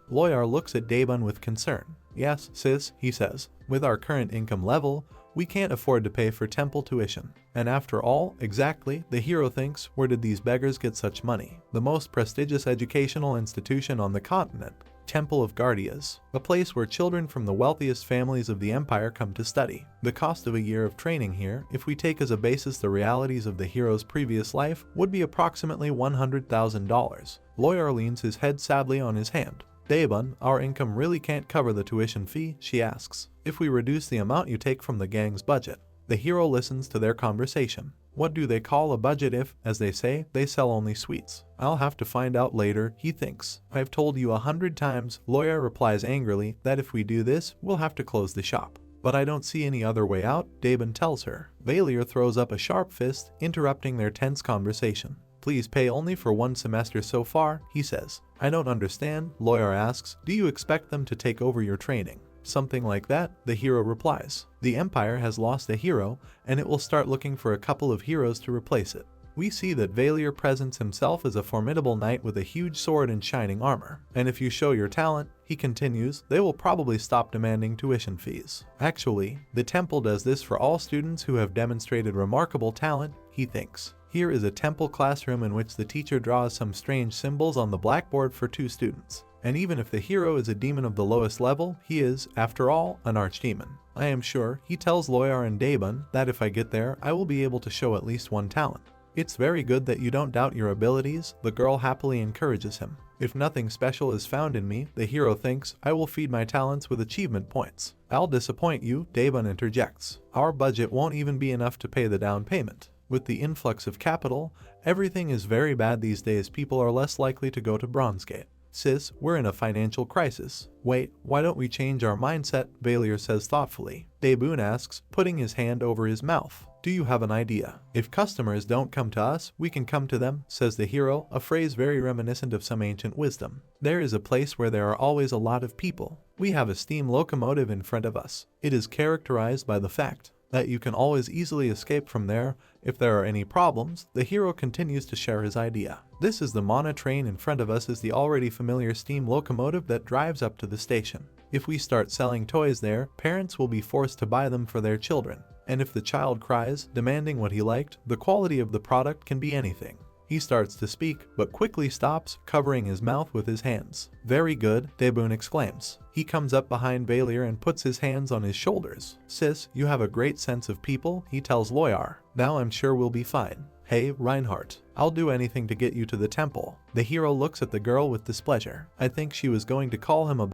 Loyar looks at Daebun with concern. Yes, sis, he says. With our current income level, we can't afford to pay for temple tuition. And after all, exactly, the hero thinks, where did these beggars get such money? The most prestigious educational institution on the continent, Temple of Guardias, a place where children from the wealthiest families of the empire come to study. The cost of a year of training here, if we take as a basis the realities of the hero's previous life, would be approximately $100,000. Loyar leans his head sadly on his hand. Daebun, our income really can't cover the tuition fee, she asks. If we reduce the amount you take from the gang's budget. The hero listens to their conversation. What do they call a budget if, as they say, they sell only sweets? I'll have to find out later, he thinks. I've told you 100 times, Loyar replies angrily, that if we do this, we'll have to close the shop. But I don't see any other way out, Daebun tells her. Valier throws up a sharp fist, interrupting their tense conversation. Please pay only for one semester so far, he says. I don't understand, Loyar asks. Do you expect them to take over your training? Something like that, the hero replies. The empire has lost a hero, and it will start looking for a couple of heroes to replace it. We see that Valier presents himself as a formidable knight with a huge sword and shining armor. And if you show your talent, he continues, they will probably stop demanding tuition fees. Actually, the temple does this for all students who have demonstrated remarkable talent, he thinks. Here is a temple classroom in which the teacher draws some strange symbols on the blackboard for 2 students. And even if the hero is a demon of the lowest level, he is, after all, an archdemon. I am sure, he tells Loyar and Daebon that if I get there, I will be able to show at least one talent. It's very good that you don't doubt your abilities, the girl happily encourages him. If nothing special is found in me, the hero thinks, I will feed my talents with achievement points. I'll disappoint you, Daebon interjects. Our budget won't even be enough to pay the down payment. With the influx of capital, everything is very bad these days. People are less likely to go to Bronze Gate. Sis, we're in a financial crisis. Wait, why don't we change our mindset? Valier says thoughtfully. Daebon asks, putting his hand over his mouth. Do you have an idea? If customers don't come to us, we can come to them, says the hero, a phrase very reminiscent of some ancient wisdom. There is a place where there are always a lot of people. We have a steam locomotive in front of us. It is characterized by the fact that you can always easily escape from there. If there are any problems, the hero continues to share his idea. This is the Mana train. In front of us is the already familiar steam locomotive that drives up to the station. If we start selling toys there, parents will be forced to buy them for their children. And if the child cries, demanding what he liked, the quality of the product can be anything. He starts to speak, but quickly stops, covering his mouth with his hands. Very good, Daebon exclaims. He comes up behind Valier and puts his hands on his shoulders. Sis, you have a great sense of people, he tells Loyar. Now I'm sure we'll be fine. Hey, Reinhardt, I'll do anything to get you to the temple. The hero looks at the girl with displeasure. I think she was going to call him a...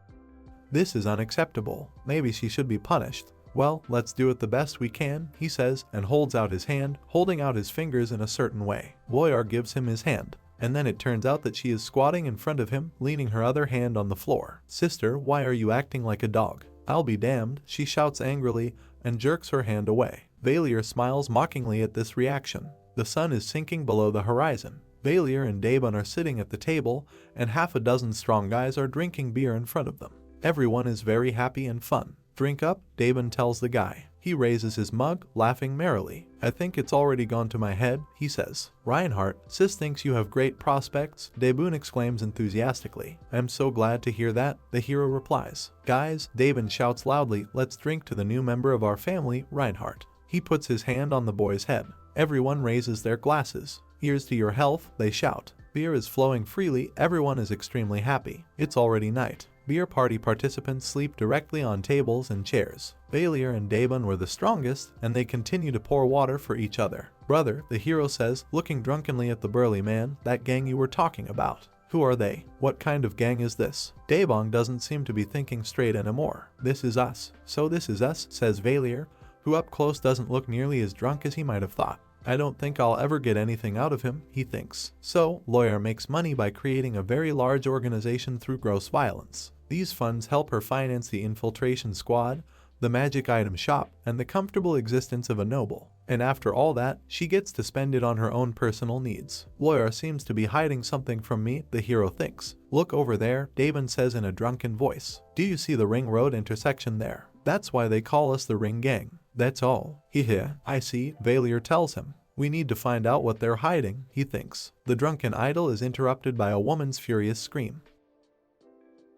This is unacceptable. Maybe she should be punished. Well, let's do it the best we can, he says, and holds out his hand, holding out his fingers in a certain way. Loyar gives him his hand, and then it turns out that she is squatting in front of him, leaning her other hand on the floor. Sister, why are you acting like a dog? I'll be damned, she shouts angrily, and jerks her hand away. Valier smiles mockingly at this reaction. The sun is sinking below the horizon. Valier and Daebon are sitting at the table, and half a dozen strong guys are drinking beer in front of them. Everyone is very happy and fun. Drink up, Daebon tells the guy. He raises his mug, laughing merrily. I think it's already gone to my head, he says. Reinhardt, sis thinks you have great prospects, Daebon exclaims enthusiastically. I'm so glad to hear that, the hero replies. Guys, Daebon shouts loudly, let's drink to the new member of our family, Reinhardt. He puts his hand on the boy's head. Everyone raises their glasses. Here's to your health, they shout. Beer is flowing freely, everyone is extremely happy. It's already night. Beer party participants sleep directly on tables and chairs. Valier and Daebon were the strongest, and they continue to pour water for each other. Brother, the hero says, looking drunkenly at the burly man, that gang you were talking about. Who are they? What kind of gang is this? Daebon doesn't seem to be thinking straight anymore. This is us. So this is us, says Valier, who up close doesn't look nearly as drunk as he might have thought. I don't think I'll ever get anything out of him, he thinks. So, Loyar makes money by creating a very large organization through gross violence. These funds help her finance the infiltration squad, the magic item shop, and the comfortable existence of a noble. And after all that, she gets to spend it on her own personal needs. Loyar seems to be hiding something from me, the hero thinks. Look over there, Daebon says in a drunken voice. Do you see the ring road intersection there? That's why they call us the Ring Gang. That's all. Heh, I see, Valier tells him. We need to find out what they're hiding, he thinks. The drunken idol is interrupted by a woman's furious scream.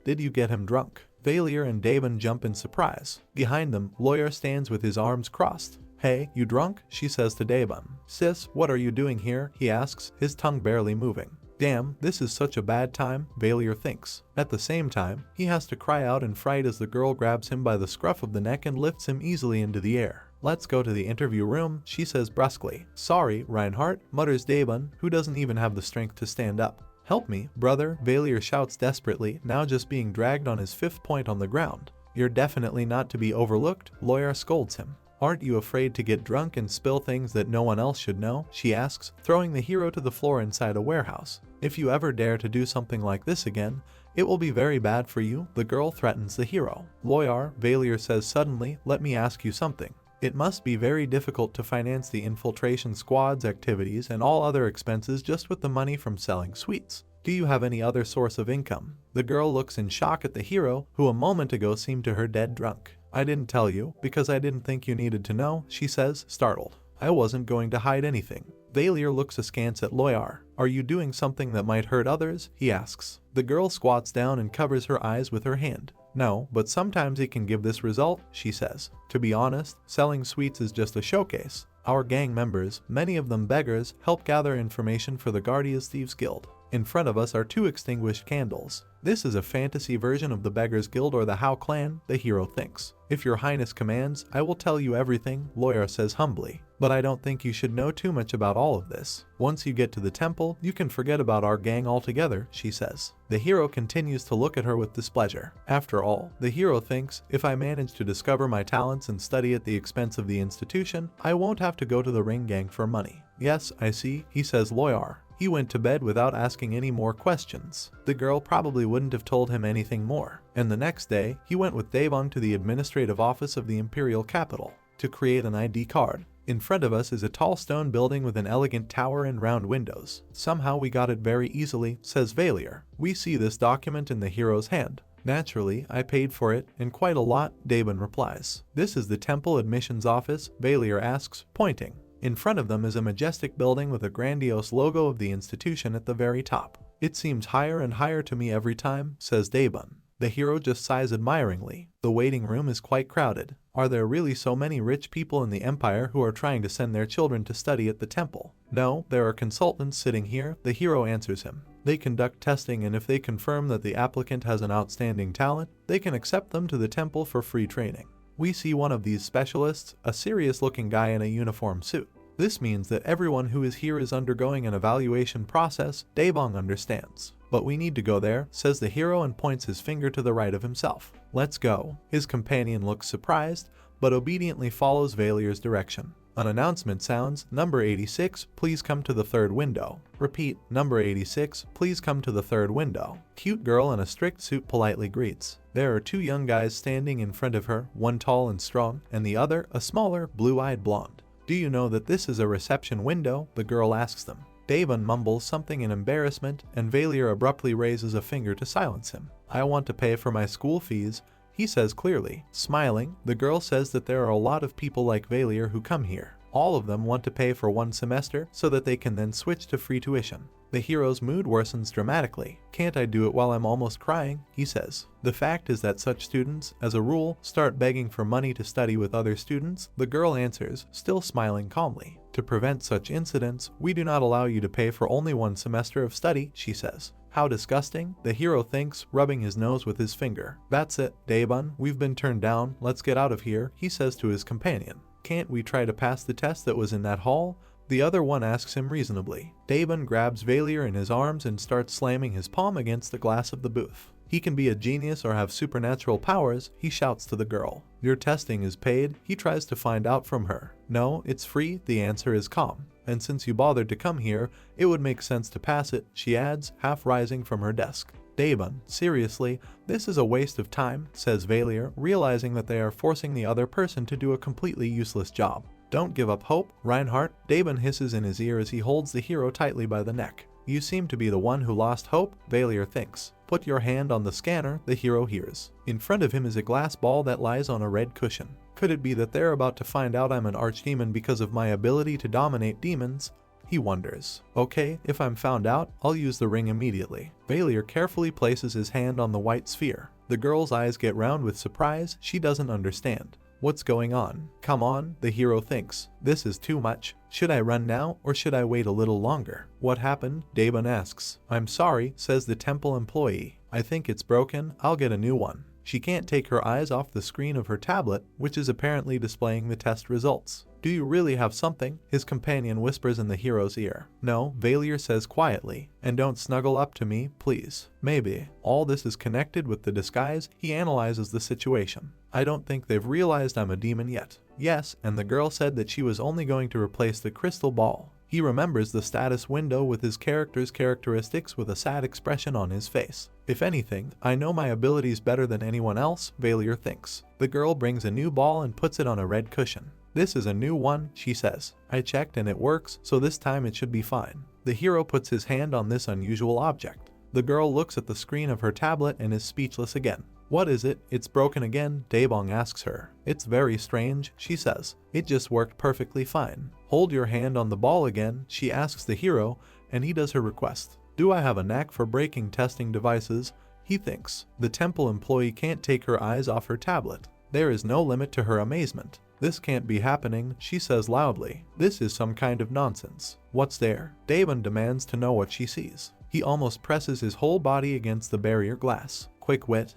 Did you get him drunk? Valier and Daebon jump in surprise. Behind them, Loyar stands with his arms crossed. Hey, you drunk? She says to Daebon. Sis, what are you doing here? He asks, his tongue barely moving. Damn, this is such a bad time, Valier thinks. At the same time, he has to cry out in fright as the girl grabs him by the scruff of the neck and lifts him easily into the air. Let's go to the interview room, she says brusquely. Sorry, Reinhardt, mutters Daebon, who doesn't even have the strength to stand up. Help me, brother, Valier shouts desperately, now just being dragged on his fifth point on the ground. You're definitely not to be overlooked, Loyar scolds him. Aren't you afraid to get drunk and spill things that no one else should know? She asks, throwing the hero to the floor inside a warehouse. If you ever dare to do something like this again, it will be very bad for you, the girl threatens the hero. Loyar, Valier says suddenly, let me ask you something. It must be very difficult to finance the infiltration squad's activities and all other expenses just with the money from selling sweets. Do you have any other source of income? The girl looks in shock at the hero, who a moment ago seemed to her dead drunk. I didn't tell you, because I didn't think you needed to know, she says, startled. I wasn't going to hide anything. Valier looks askance at Loyar. Are you doing something that might hurt others? He asks. The girl squats down and covers her eyes with her hand. No, but sometimes it can give this result, she says. To be honest, selling sweets is just a showcase. Our gang members, many of them beggars, help gather information for the Guardians Thieves Guild. In front of us are 2 extinguished candles. This is a fantasy version of the Beggars Guild or the How clan, the hero thinks. If your highness commands, I will tell you everything, Loyar says humbly. But I don't think you should know too much about all of this. Once you get to the temple, you can forget about our gang altogether, she says. The hero continues to look at her with displeasure. After all, the hero thinks, if I manage to discover my talents and study at the expense of the institution, I won't have to go to the ring gang for money. Yes, I see, he says Loyar. He went to bed without asking any more questions. The girl probably wouldn't have told him anything more. And the next day, he went with Devon to the administrative office of the imperial capital to create an ID card. In front of us is a tall stone building with an elegant tower and round windows. Somehow we got it very easily, says Valier. We see this document in the hero's hand. Naturally, I paid for it, and quite a lot, Devon replies. This is the temple admissions office, Valier asks, pointing. In front of them is a majestic building with a grandiose logo of the institution at the very top. It seems higher and higher to me every time, says Devon. The hero just sighs admiringly. The waiting room is quite crowded. Are there really so many rich people in the empire who are trying to send their children to study at the temple? No, there are consultants sitting here, the hero answers him. They conduct testing, and if they confirm that the applicant has an outstanding talent, they can accept them to the temple for free training. We see one of these specialists, a serious-looking guy in a uniform suit. This means that everyone who is here is undergoing an evaluation process, Daebong understands. But we need to go there, says the hero and points his finger to the right of himself. Let's go. His companion looks surprised, but obediently follows Valier's direction. An announcement sounds, number 86, please come to the 3rd window. Repeat, number 86, please come to the 3rd window. Cute girl in a strict suit politely greets. There are 2 young guys standing in front of her, one tall and strong, and the other, a smaller, blue-eyed blonde. Do you know that this is a reception window? The girl asks them. Devon mumbles something in embarrassment, and Valier abruptly raises a finger to silence him. I want to pay for my school fees, he says clearly. Smiling, the girl says that there are a lot of people like Valier who come here. All of them want to pay for 1 semester so that they can then switch to free tuition. The hero's mood worsens dramatically. Can't I do it while I'm almost crying? He says. The fact is that such students, as a rule, start begging for money to study with other students, the girl answers, still smiling calmly. To prevent such incidents, we do not allow you to pay for only 1 semester of study, she says. How disgusting, the hero thinks, rubbing his nose with his finger. That's it, Daebon, we've been turned down, let's get out of here, he says to his companion. Can't we try to pass the test that was in that hall? The other one asks him reasonably. Daebon grabs Valier in his arms and starts slamming his palm against the glass of the booth. He can be a genius or have supernatural powers, he shouts to the girl. Your testing is paid, he tries to find out from her. No, it's free, the answer is calm. And since you bothered to come here, it would make sense to pass it, she adds, half rising from her desk. Daebon, seriously, this is a waste of time, says Valier, realizing that they are forcing the other person to do a completely useless job. Don't give up hope, Reinhardt, Daebon hisses in his ear as he holds the hero tightly by the neck. You seem to be the one who lost hope, Valier thinks. Put your hand on the scanner, the hero hears. In front of him is a glass ball that lies on a red cushion. Could it be that they're about to find out I'm an archdemon because of my ability to dominate demons? He wonders. Okay, if I'm found out, I'll use the ring immediately. Valier carefully places his hand on the white sphere. The girl's eyes get round with surprise, she doesn't understand. What's going on? Come on, the hero thinks. This is too much. Should I run now, or should I wait a little longer? What happened? Daebon asks. I'm sorry, says the temple employee. I think it's broken, I'll get a new one. She can't take her eyes off the screen of her tablet, which is apparently displaying the test results. Do you really have something? His companion whispers in the hero's ear. No, Valier says quietly. And don't snuggle up to me, please. Maybe. All this is connected with the disguise. He analyzes the situation. I don't think they've realized I'm a demon yet. Yes, and the girl said that she was only going to replace the crystal ball. He remembers the status window with his character's characteristics with a sad expression on his face. If anything, I know my abilities better than anyone else, Valier thinks. The girl brings a new ball and puts it on a red cushion. This is a new one, she says. I checked and it works, so this time it should be fine. The hero puts his hand on this unusual object. The girl looks at the screen of her tablet and is speechless again. What is it? It's broken again, Daebong asks her. It's very strange, she says. It just worked perfectly fine. Hold your hand on the ball again, she asks the hero, and he does her request. Do I have a knack for breaking testing devices? He thinks. The temple employee can't take her eyes off her tablet. There is no limit to her amazement. This can't be happening, she says loudly. This is some kind of nonsense. What's there? Daebon demands to know what she sees. He almost presses his whole body against the barrier glass. Quick wit.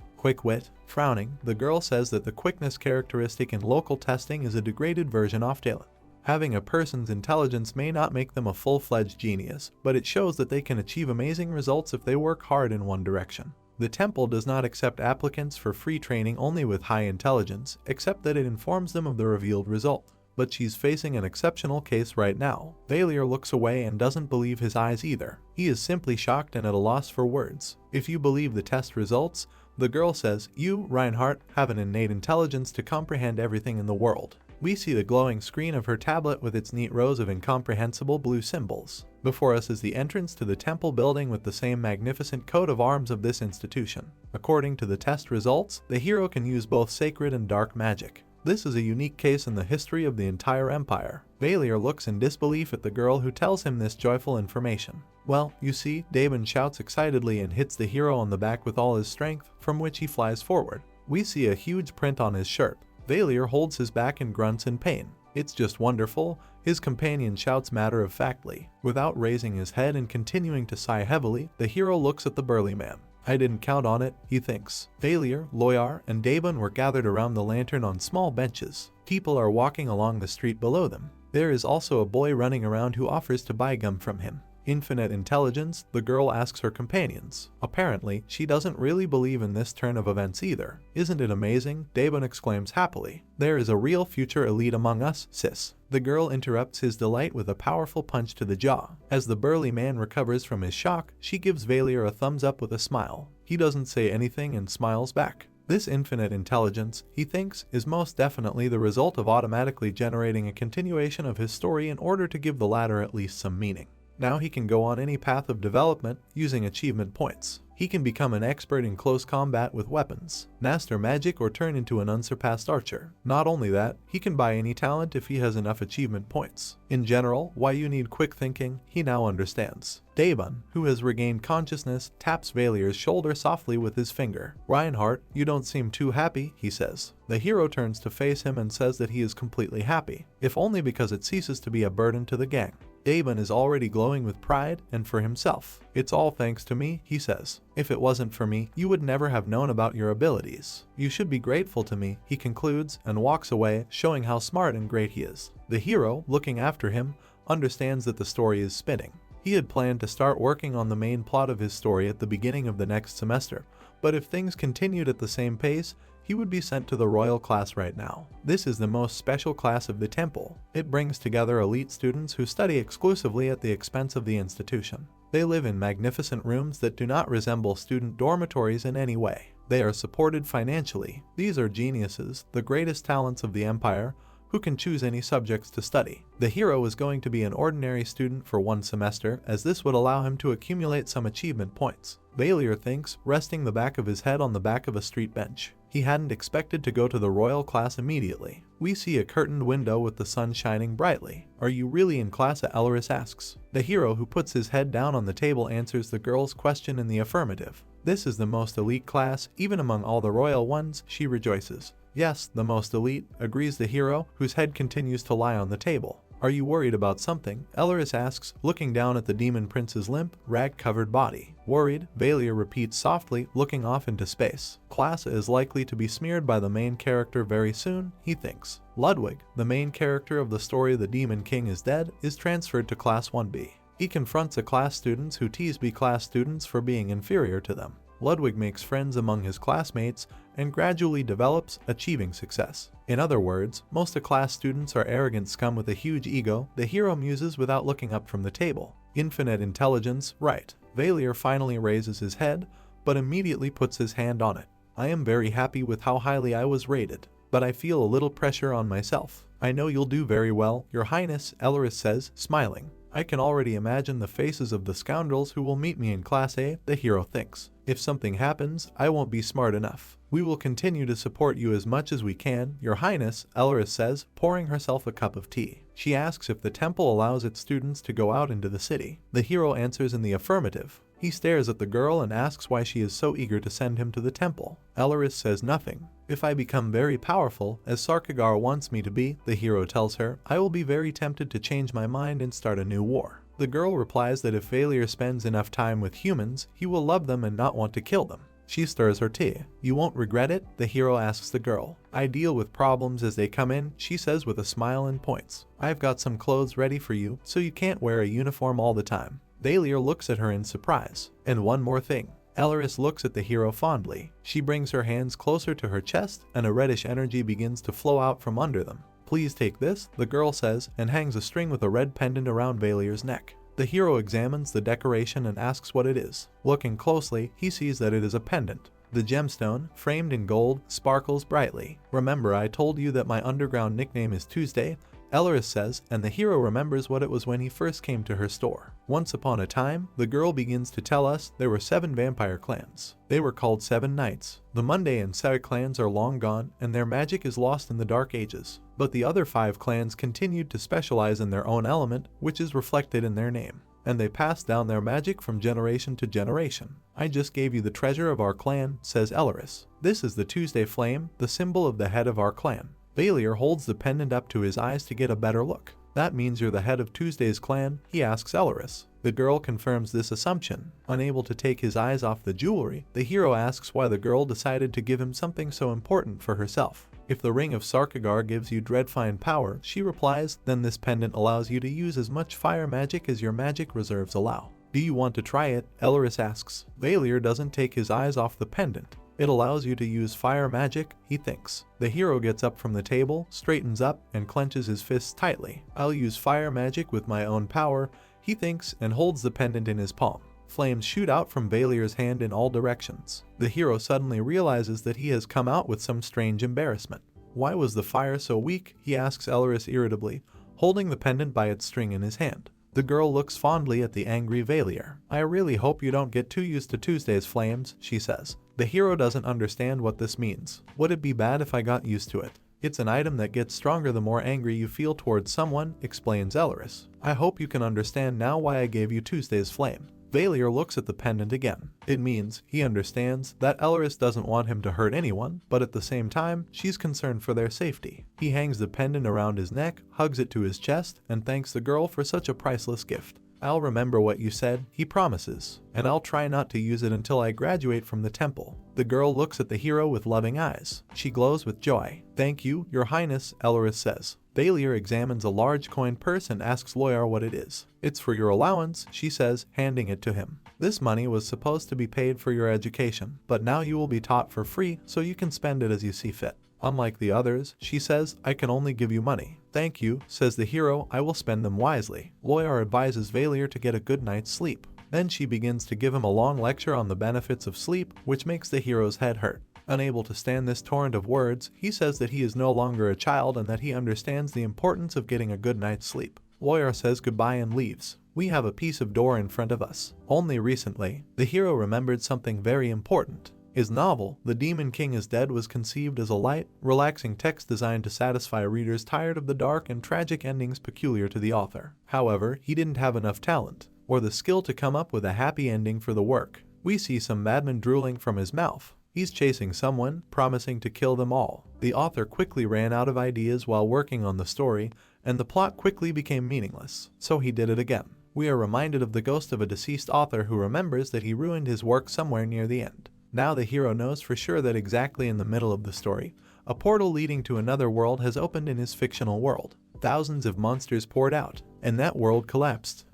Frowning, the girl says that the quickness characteristic in local testing is a degraded version of talent. Having a person's intelligence may not make them a full-fledged genius, but it shows that they can achieve amazing results if they work hard in one direction. The temple does not accept applicants for free training only with high intelligence, except that it informs them of the revealed result. But she's facing an exceptional case right now. Valier looks away and doesn't believe his eyes either. He is simply shocked and at a loss for words. If you believe the test results, the girl says, you, Reinhardt, have an innate intelligence to comprehend everything in the world. We see the glowing screen of her tablet with its neat rows of incomprehensible blue symbols. Before us is the entrance to the temple building with the same magnificent coat of arms of this institution. According to the test results, the hero can use both sacred and dark magic. This is a unique case in the history of the entire empire. Valier looks in disbelief at the girl who tells him this joyful information. Well, you see, Daebon shouts excitedly and hits the hero on the back with all his strength, from which he flies forward. We see a huge print on his shirt. Valier holds his back and grunts in pain. It's just wonderful, his companion shouts matter-of-factly. Without raising his head and continuing to sigh heavily, the hero looks at the burly man. I didn't count on it, he thinks. Valier, Loyar, and Daebon were gathered around the lantern on small benches. People are walking along the street below them. There is also a boy running around who offers to buy gum from him. Infinite intelligence, the girl asks her companions. Apparently, she doesn't really believe in this turn of events either. Isn't it amazing? Daebon exclaims happily. There is a real future elite among us, sis. The girl interrupts his delight with a powerful punch to the jaw. As the burly man recovers from his shock, she gives Valier a thumbs up with a smile. He doesn't say anything and smiles back. This infinite intelligence, he thinks, is most definitely the result of automatically generating a continuation of his story in order to give the latter at least some meaning. Now he can go on any path of development using achievement points. He can become an expert in close combat with weapons, master magic, or turn into an unsurpassed archer. Not only that, he can buy any talent if he has enough achievement points. In general, why you need quick thinking, he now understands. Daebon, who has regained consciousness, taps Valier's shoulder softly with his finger. Reinhardt, you don't seem too happy, he says. The hero turns to face him and says that he is completely happy, if only because it ceases to be a burden to the gang. Daebon is already glowing with pride and for himself. It's all thanks to me, he says. If it wasn't for me, you would never have known about your abilities. You should be grateful to me, he concludes, and walks away, showing how smart and great he is. The hero, looking after him, understands that the story is spinning. He had planned to start working on the main plot of his story at the beginning of the next semester, but if things continued at the same pace, he would be sent to the royal class right now. This is the most special class of the temple. It brings together elite students who study exclusively at the expense of the institution. They live in magnificent rooms that do not resemble student dormitories in any way. They are supported financially. These are geniuses, the greatest talents of the empire, who can choose any subjects to study. The hero is going to be an ordinary student for one semester, as this would allow him to accumulate some achievement points. Valier thinks, resting the back of his head on the back of a street bench. He hadn't expected to go to the royal class immediately. We see a curtained window with the sun shining brightly. Are you really in class? Elris asks. The hero, who puts his head down on the table, answers the girl's question in the affirmative. This is the most elite class, even among all the royal ones, she rejoices. Yes, the most elite, agrees the hero, whose head continues to lie on the table. Are you worried about something? Elris asks, looking down at the demon prince's limp, rag-covered body. Worried, Valier repeats softly, looking off into space. Class is likely to be smeared by the main character very soon, he thinks. Ludwig, the main character of the story The Demon King is Dead, is transferred to Class 1B. He confronts a class students who tease B-class students for being inferior to them. Ludwig makes friends among his classmates and gradually develops, achieving success. In other words, most A-class students are arrogant scum with a huge ego, the hero muses without looking up from the table. Infinite intelligence, right. Valier finally raises his head, but immediately puts his hand on it. I am very happy with how highly I was rated, but I feel a little pressure on myself. I know you'll do very well, Your Highness, Elris says, smiling. I can already imagine the faces of the scoundrels who will meet me in Class A, the hero thinks. If something happens, I won't be smart enough. We will continue to support you as much as we can, Your Highness, Elris says, pouring herself a cup of tea. She asks if the temple allows its students to go out into the city. The hero answers in the affirmative. He stares at the girl and asks why she is so eager to send him to the temple. Elris says nothing. If I become very powerful, as Sarkagar wants me to be, the hero tells her, I will be very tempted to change my mind and start a new war. The girl replies that if Valier spends enough time with humans, he will love them and not want to kill them. She stirs her tea. You won't regret it? The hero asks the girl. I deal with problems as they come in, she says with a smile and points. I've got some clothes ready for you, so you can't wear a uniform all the time. Valier looks at her in surprise. And one more thing. Elris looks at the hero fondly. She brings her hands closer to her chest, and a reddish energy begins to flow out from under them. Please take this, the girl says, and hangs a string with a red pendant around Valier's neck. The hero examines the decoration and asks what it is. Looking closely, he sees that it is a pendant. The gemstone, framed in gold, sparkles brightly. Remember, I told you that my underground nickname is Tuesday? Elris says, and the hero remembers what it was when he first came to her store. Once upon a time, the girl begins to tell us there were 7 vampire clans. They were called 7 Knights. The Monday and Sarah clans are long gone, and their magic is lost in the Dark Ages. But the other 5 clans continued to specialize in their own element, which is reflected in their name. And they passed down their magic from generation to generation. I just gave you the treasure of our clan, says Elris. This is the Tuesday Flame, the symbol of the head of our clan. Valier holds the pendant up to his eyes to get a better look. That means you're the head of Tuesday's clan, he asks Elris. The girl confirms this assumption. Unable to take his eyes off the jewelry, the hero asks why the girl decided to give him something so important for herself. If the ring of Sarkagar gives you dreadfine power, she replies, then this pendant allows you to use as much fire magic as your magic reserves allow. Do you want to try it? Elris asks. Valier doesn't take his eyes off the pendant. It allows you to use fire magic, he thinks. The hero gets up from the table, straightens up, and clenches his fists tightly. I'll use fire magic with my own power, he thinks, and holds the pendant in his palm. Flames shoot out from Valier's hand in all directions. The hero suddenly realizes that he has come out with some strange embarrassment. Why was the fire so weak? He asks Elris irritably, holding the pendant by its string in his hand. The girl looks fondly at the angry Valier. I really hope you don't get too used to Tuesday's flames, she says. The hero doesn't understand what this means. Would it be bad if I got used to it? It's an item that gets stronger the more angry you feel towards someone, explains Elris. I hope you can understand now why I gave you Tuesday's flame. Valier looks at the pendant again. It means, he understands, that Elris doesn't want him to hurt anyone, but at the same time, she's concerned for their safety. He hangs the pendant around his neck, hugs it to his chest, and thanks the girl for such a priceless gift. I'll remember what you said, he promises, and I'll try not to use it until I graduate from the temple. The girl looks at the hero with loving eyes. She glows with joy. Thank you, Your Highness, Elris says. Valier examines a large coin purse and asks Loyar what it is. It's for your allowance, she says, handing it to him. This money was supposed to be paid for your education, but now you will be taught for free, so you can spend it as you see fit. Unlike the others, she says, I can only give you money. Thank you, says the hero, I will spend them wisely. Loyar advises Valier to get a good night's sleep. Then she begins to give him a long lecture on the benefits of sleep, which makes the hero's head hurt. Unable to stand this torrent of words, he says that he is no longer a child and that he understands the importance of getting a good night's sleep. Loyar says goodbye and leaves. We have a piece of door in front of us. Only recently, the hero remembered something very important. His novel, The Demon King is Dead, was conceived as a light, relaxing text designed to satisfy readers tired of the dark and tragic endings peculiar to the author. However, he didn't have enough talent, or the skill to come up with a happy ending for the work. We see some madman drooling from his mouth. He's chasing someone, promising to kill them all. The author quickly ran out of ideas while working on the story, and the plot quickly became meaningless, so he did it again. We are reminded of the ghost of a deceased author who remembers that he ruined his work somewhere near the end. Now the hero knows for sure that exactly in the middle of the story, a portal leading to another world has opened in his fictional world. Thousands of monsters poured out, and that world collapsed.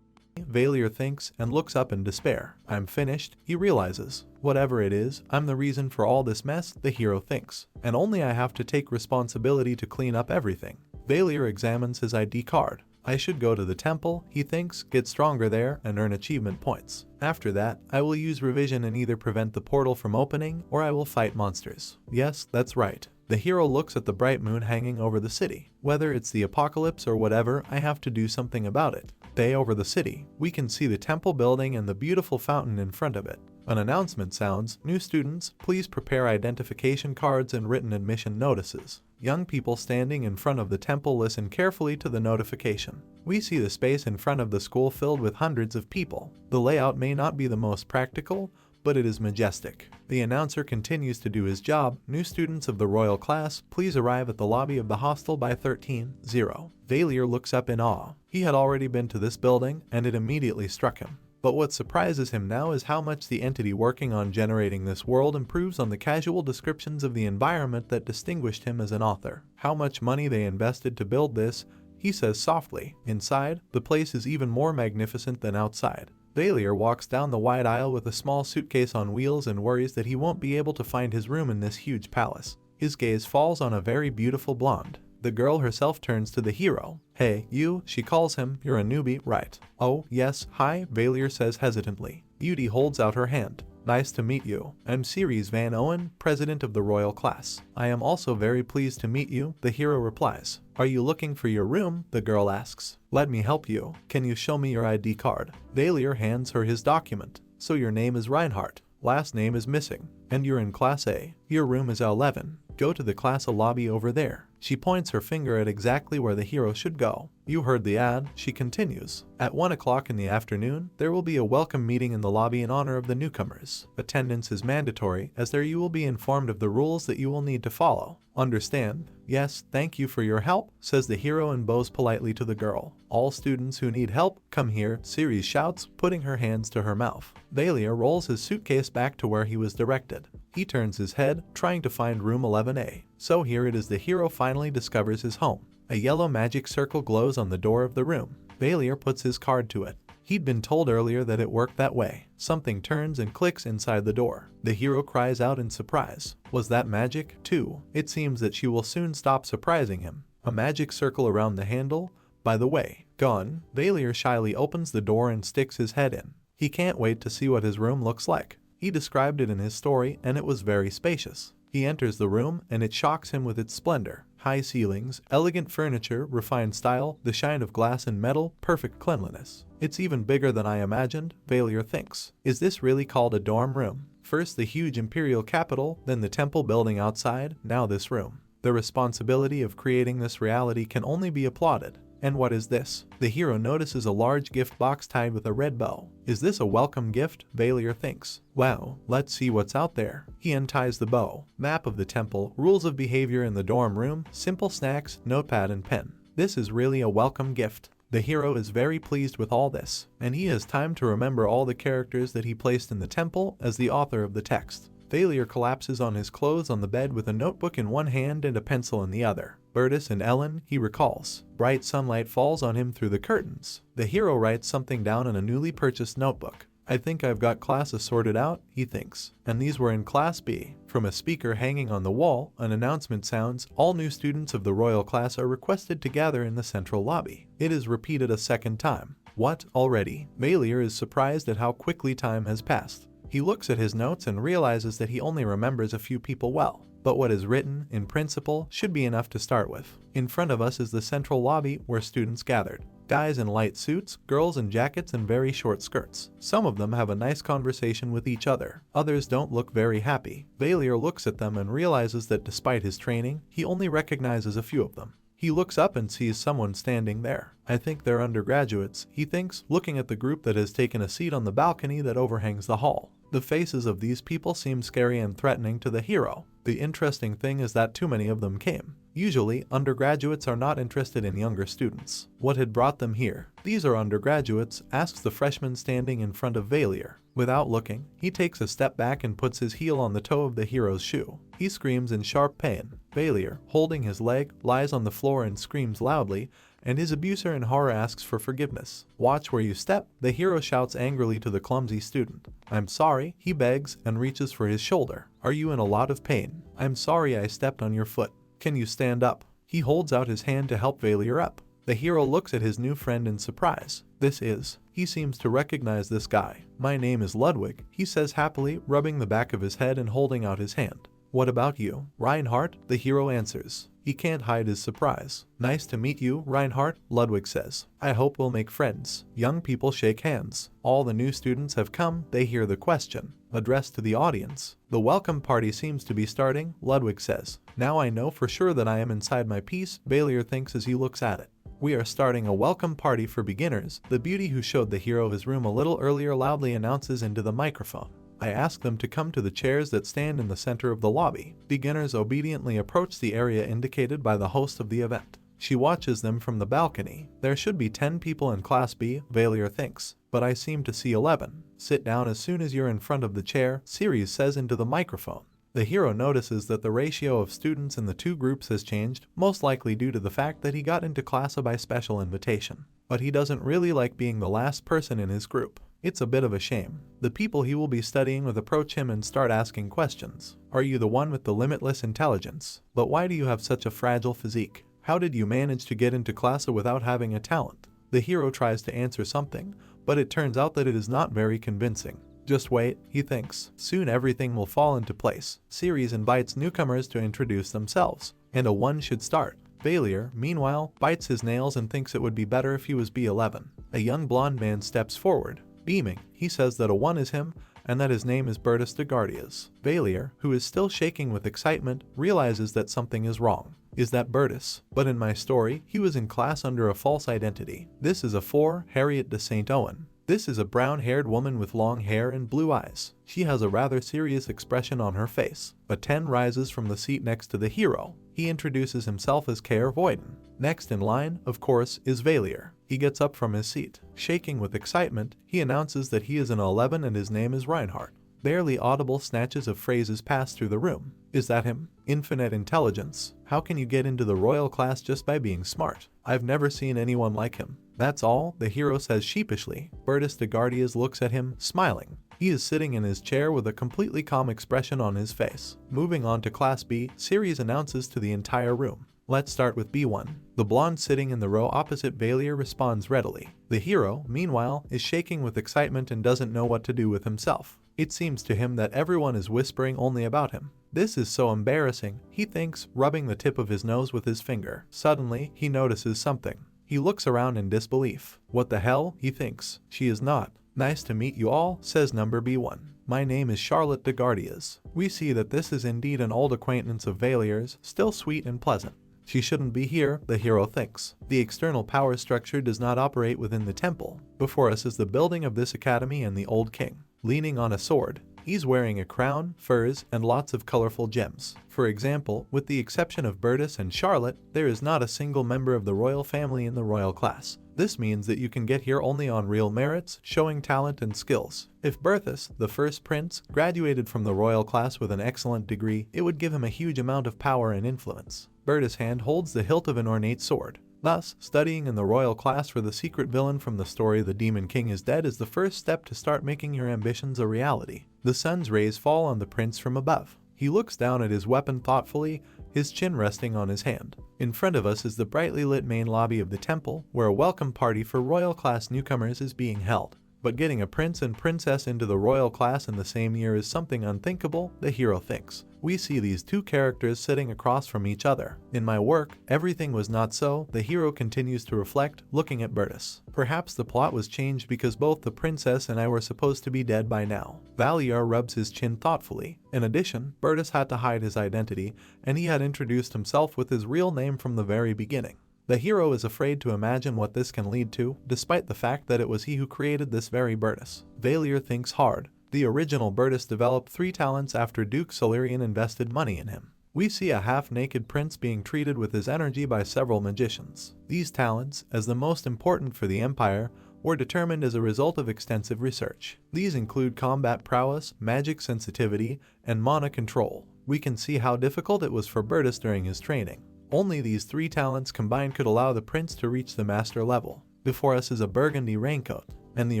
Valier thinks and looks up in despair. I'm finished, he realizes. Whatever it is, I'm the reason for all this mess, the hero thinks. And only I have to take responsibility to clean up everything. Valier examines his ID card. I should go to the temple, he thinks, get stronger there, and earn achievement points. After that, I will use revision and either prevent the portal from opening, or I will fight monsters. Yes, that's right. The hero looks at the bright moon hanging over the city. Whether it's the apocalypse or whatever, I have to do something about it. Day over the city, we can see the temple building and the beautiful fountain in front of it. An announcement sounds, "New students, please prepare identification cards and written admission notices." Young people standing in front of the temple listen carefully to the notification. We see the space in front of the school filled with hundreds of people. The layout may not be the most practical, but it is majestic. The announcer continues to do his job. "New students of the royal class, please arrive at the lobby of the hostel by 13:00. Valier looks up in awe. He had already been to this building, and it immediately struck him. But what surprises him now is how much the entity working on generating this world improves on the casual descriptions of the environment that distinguished him as an author. How much money they invested to build this, he says softly. Inside, the place is even more magnificent than outside. Valier walks down the wide aisle with a small suitcase on wheels and worries that he won't be able to find his room in this huge palace. His gaze falls on a very beautiful blonde. The girl herself turns to the hero. "Hey, you," she calls him, "you're a newbie, right?" "Oh, yes, hi," Valier says hesitantly. Beauty holds out her hand. "Nice to meet you. I'm Ceres Van Owen, president of the royal class." "I am also very pleased to meet you," the hero replies. "Are you looking for your room?" the girl asks. "Let me help you. Can you show me your ID card?" Valier hands her his document. "So your name is Reinhardt. Last name is missing. And you're in Class A. Your room is L11. Go to the class A lobby over there." She points her finger at exactly where the hero should go. "You heard the ad," she continues. "At 1 o'clock in the afternoon, there will be a welcome meeting in the lobby in honor of the newcomers. Attendance is mandatory, as there you will be informed of the rules that you will need to follow. Understand?" "Yes, thank you for your help," says the hero and bows politely to the girl. "All students who need help, come here," Ceres shouts, putting her hands to her mouth. Valier rolls his suitcase back to where he was directed. He turns his head, trying to find room 11A. So here it is. The hero finally discovers his home. A yellow magic circle glows on the door of the room. Valier puts his card to it. He'd been told earlier that it worked that way. Something turns and clicks inside the door. The hero cries out in surprise. Was that magic, too? It seems that she will soon stop surprising him. A magic circle around the handle, by the way, gone. Valier shyly opens the door and sticks his head in. He can't wait to see what his room looks like. He described it in his story, and it was very spacious. He enters the room, and it shocks him with its splendor. High ceilings, elegant furniture, refined style, the shine of glass and metal, perfect cleanliness. It's even bigger than I imagined, Valier thinks. Is this really called a dorm room? First the huge imperial capital, then the temple building outside, now this room. The responsibility of creating this reality can only be applauded. And what is this? The hero notices a large gift box tied with a red bow. Is this a welcome gift? Valier thinks. Wow, let's see what's out there. He unties the bow. Map of the temple, rules of behavior in the dorm room, simple snacks, notepad and pen. This is really a welcome gift. The hero is very pleased with all this, and he has time to remember all the characters that he placed in the temple as the author of the text. Valier collapses on his clothes on the bed with a notebook in one hand and a pencil in the other. Bertus and Ellen, he recalls. Bright sunlight falls on him through the curtains. The hero writes something down in a newly purchased notebook. I think I've got classes sorted out, he thinks. And these were in Class B. From a speaker hanging on the wall, an announcement sounds, all new students of the royal class are requested to gather in the central lobby. It is repeated a second time. What, already? Valier is surprised at how quickly time has passed. He looks at his notes and realizes that he only remembers a few people well. But what is written, in principle, should be enough to start with. In front of us is the central lobby where students gathered. Guys in light suits, girls in jackets and very short skirts. Some of them have a nice conversation with each other. Others don't look very happy. Valier looks at them and realizes that despite his training, he only recognizes a few of them. He looks up and sees someone standing there. I think they're undergraduates, he thinks, looking at the group that has taken a seat on the balcony that overhangs the hall. The faces of these people seem scary and threatening to the hero. The interesting thing is that too many of them came. Usually, undergraduates are not interested in younger students. What had brought them here? These are undergraduates, asks the freshman standing in front of Valier. Without looking, he takes a step back and puts his heel on the toe of the hero's shoe. He screams in sharp pain. Valier, holding his leg, lies on the floor and screams loudly, and his abuser in horror asks for forgiveness. Watch where you step, the hero shouts angrily to the clumsy student. I'm sorry, he begs and reaches for his shoulder. Are you in a lot of pain? I'm sorry I stepped on your foot. Can you stand up? He holds out his hand to help Valier up. The hero looks at his new friend in surprise. He seems to recognize this guy. My name is Ludwig, he says happily, rubbing the back of his head and holding out his hand. What about you, Reinhardt? The hero answers. He can't hide his surprise. Nice to meet you, Reinhardt, Ludwig says. I hope we'll make friends. Young people shake hands. All the new students have come. They hear the question, addressed to the audience. The welcome party seems to be starting, Ludwig says. Now I know for sure that I am inside my piece, Valier thinks as he looks at it. We are starting a welcome party for beginners, the beauty who showed the hero his room a little earlier loudly announces into the microphone. I ask them to come to the chairs that stand in the center of the lobby. Beginners obediently approach the area indicated by the host of the event. She watches them from the balcony. There should be 10 people in Class B, Valier thinks, but I seem to see 11. Sit down as soon as you're in front of the chair, Ceres says into the microphone. The hero notices that the ratio of students in the two groups has changed, most likely due to the fact that he got into class by special invitation. But he doesn't really like being the last person in his group. It's a bit of a shame. The people he will be studying with approach him and start asking questions. Are you the one with the limitless intelligence? But why do you have such a fragile physique? How did you manage to get into class without having a talent? The hero tries to answer something, but it turns out that it is not very convincing. Just wait, he thinks. Soon everything will fall into place. Ceres invites newcomers to introduce themselves, and a one should start. Valier, meanwhile, bites his nails and thinks it would be better if he was B11. A young blonde man steps forward. Beaming, he says that a one is him, and that his name is Bertus de Guardias. Valier, who is still shaking with excitement, realizes that something is wrong. Is that Bertus? But in my story, he was in class under a false identity. This is a 4, Harriet de St. Owen. This is a brown-haired woman with long hair and blue eyes. She has a rather serious expression on her face. A 10 rises from the seat next to the hero. He introduces himself as Clairvoyant. Next in line, of course, is Valier. He gets up from his seat. Shaking with excitement, he announces that he is an 11 and his name is Reinhardt. Barely audible snatches of phrases pass through the room. Is that him? Infinite intelligence. How can you get into the royal class just by being smart? I've never seen anyone like him. That's all, the hero says sheepishly. Bertus de Guardias looks at him, smiling. He is sitting in his chair with a completely calm expression on his face. Moving on to Class B, Ceres announces to the entire room. Let's start with B1. The blonde sitting in the row opposite Valier responds readily. The hero, meanwhile, is shaking with excitement and doesn't know what to do with himself. It seems to him that everyone is whispering only about him. This is so embarrassing, he thinks, rubbing the tip of his nose with his finger. Suddenly, he notices something. He looks around in disbelief. What the hell, he thinks. She is not. Nice to meet you all, says number B1. My name is Charlotte de Guardias. We see that this is indeed an old acquaintance of Valier's, still sweet and pleasant. She shouldn't be here, the hero thinks. The external power structure does not operate within the temple. Before us is the building of this academy and the old king, leaning on a sword. He's wearing a crown, furs, and lots of colorful gems. For example, with the exception of Bertus and Charlotte, there is not a single member of the royal family in the royal class. This means that you can get here only on real merits, showing talent and skills. If Bertus, the first prince, graduated from the royal class with an excellent degree, it would give him a huge amount of power and influence. Bertus' hand holds the hilt of an ornate sword. Thus, studying in the royal class for the secret villain from the story The Demon King is Dead is the first step to start making your ambitions a reality. The sun's rays fall on the prince from above. He looks down at his weapon thoughtfully, his chin resting on his hand. In front of us is the brightly lit main lobby of the temple, where a welcome party for royal class newcomers is being held. But getting a prince and princess into the royal class in the same year is something unthinkable, the hero thinks. We see these two characters sitting across from each other. In my work, everything was not so, the hero continues to reflect, looking at Bertus. Perhaps the plot was changed because both the princess and I were supposed to be dead by now. Valier rubs his chin thoughtfully. In addition, Bertus had to hide his identity, and he had introduced himself with his real name from the very beginning. The hero is afraid to imagine what this can lead to, despite the fact that it was he who created this very Bertus. Valier thinks hard. The original Bertus developed 3 talents after Duke Solarian invested money in him. We see a half-naked prince being treated with his energy by several magicians. These talents, as the most important for the empire, were determined as a result of extensive research. These include combat prowess, magic sensitivity, and mana control. We can see how difficult it was for Bertus during his training. Only these 3 talents combined could allow the prince to reach the master level. Before us is a burgundy raincoat, and the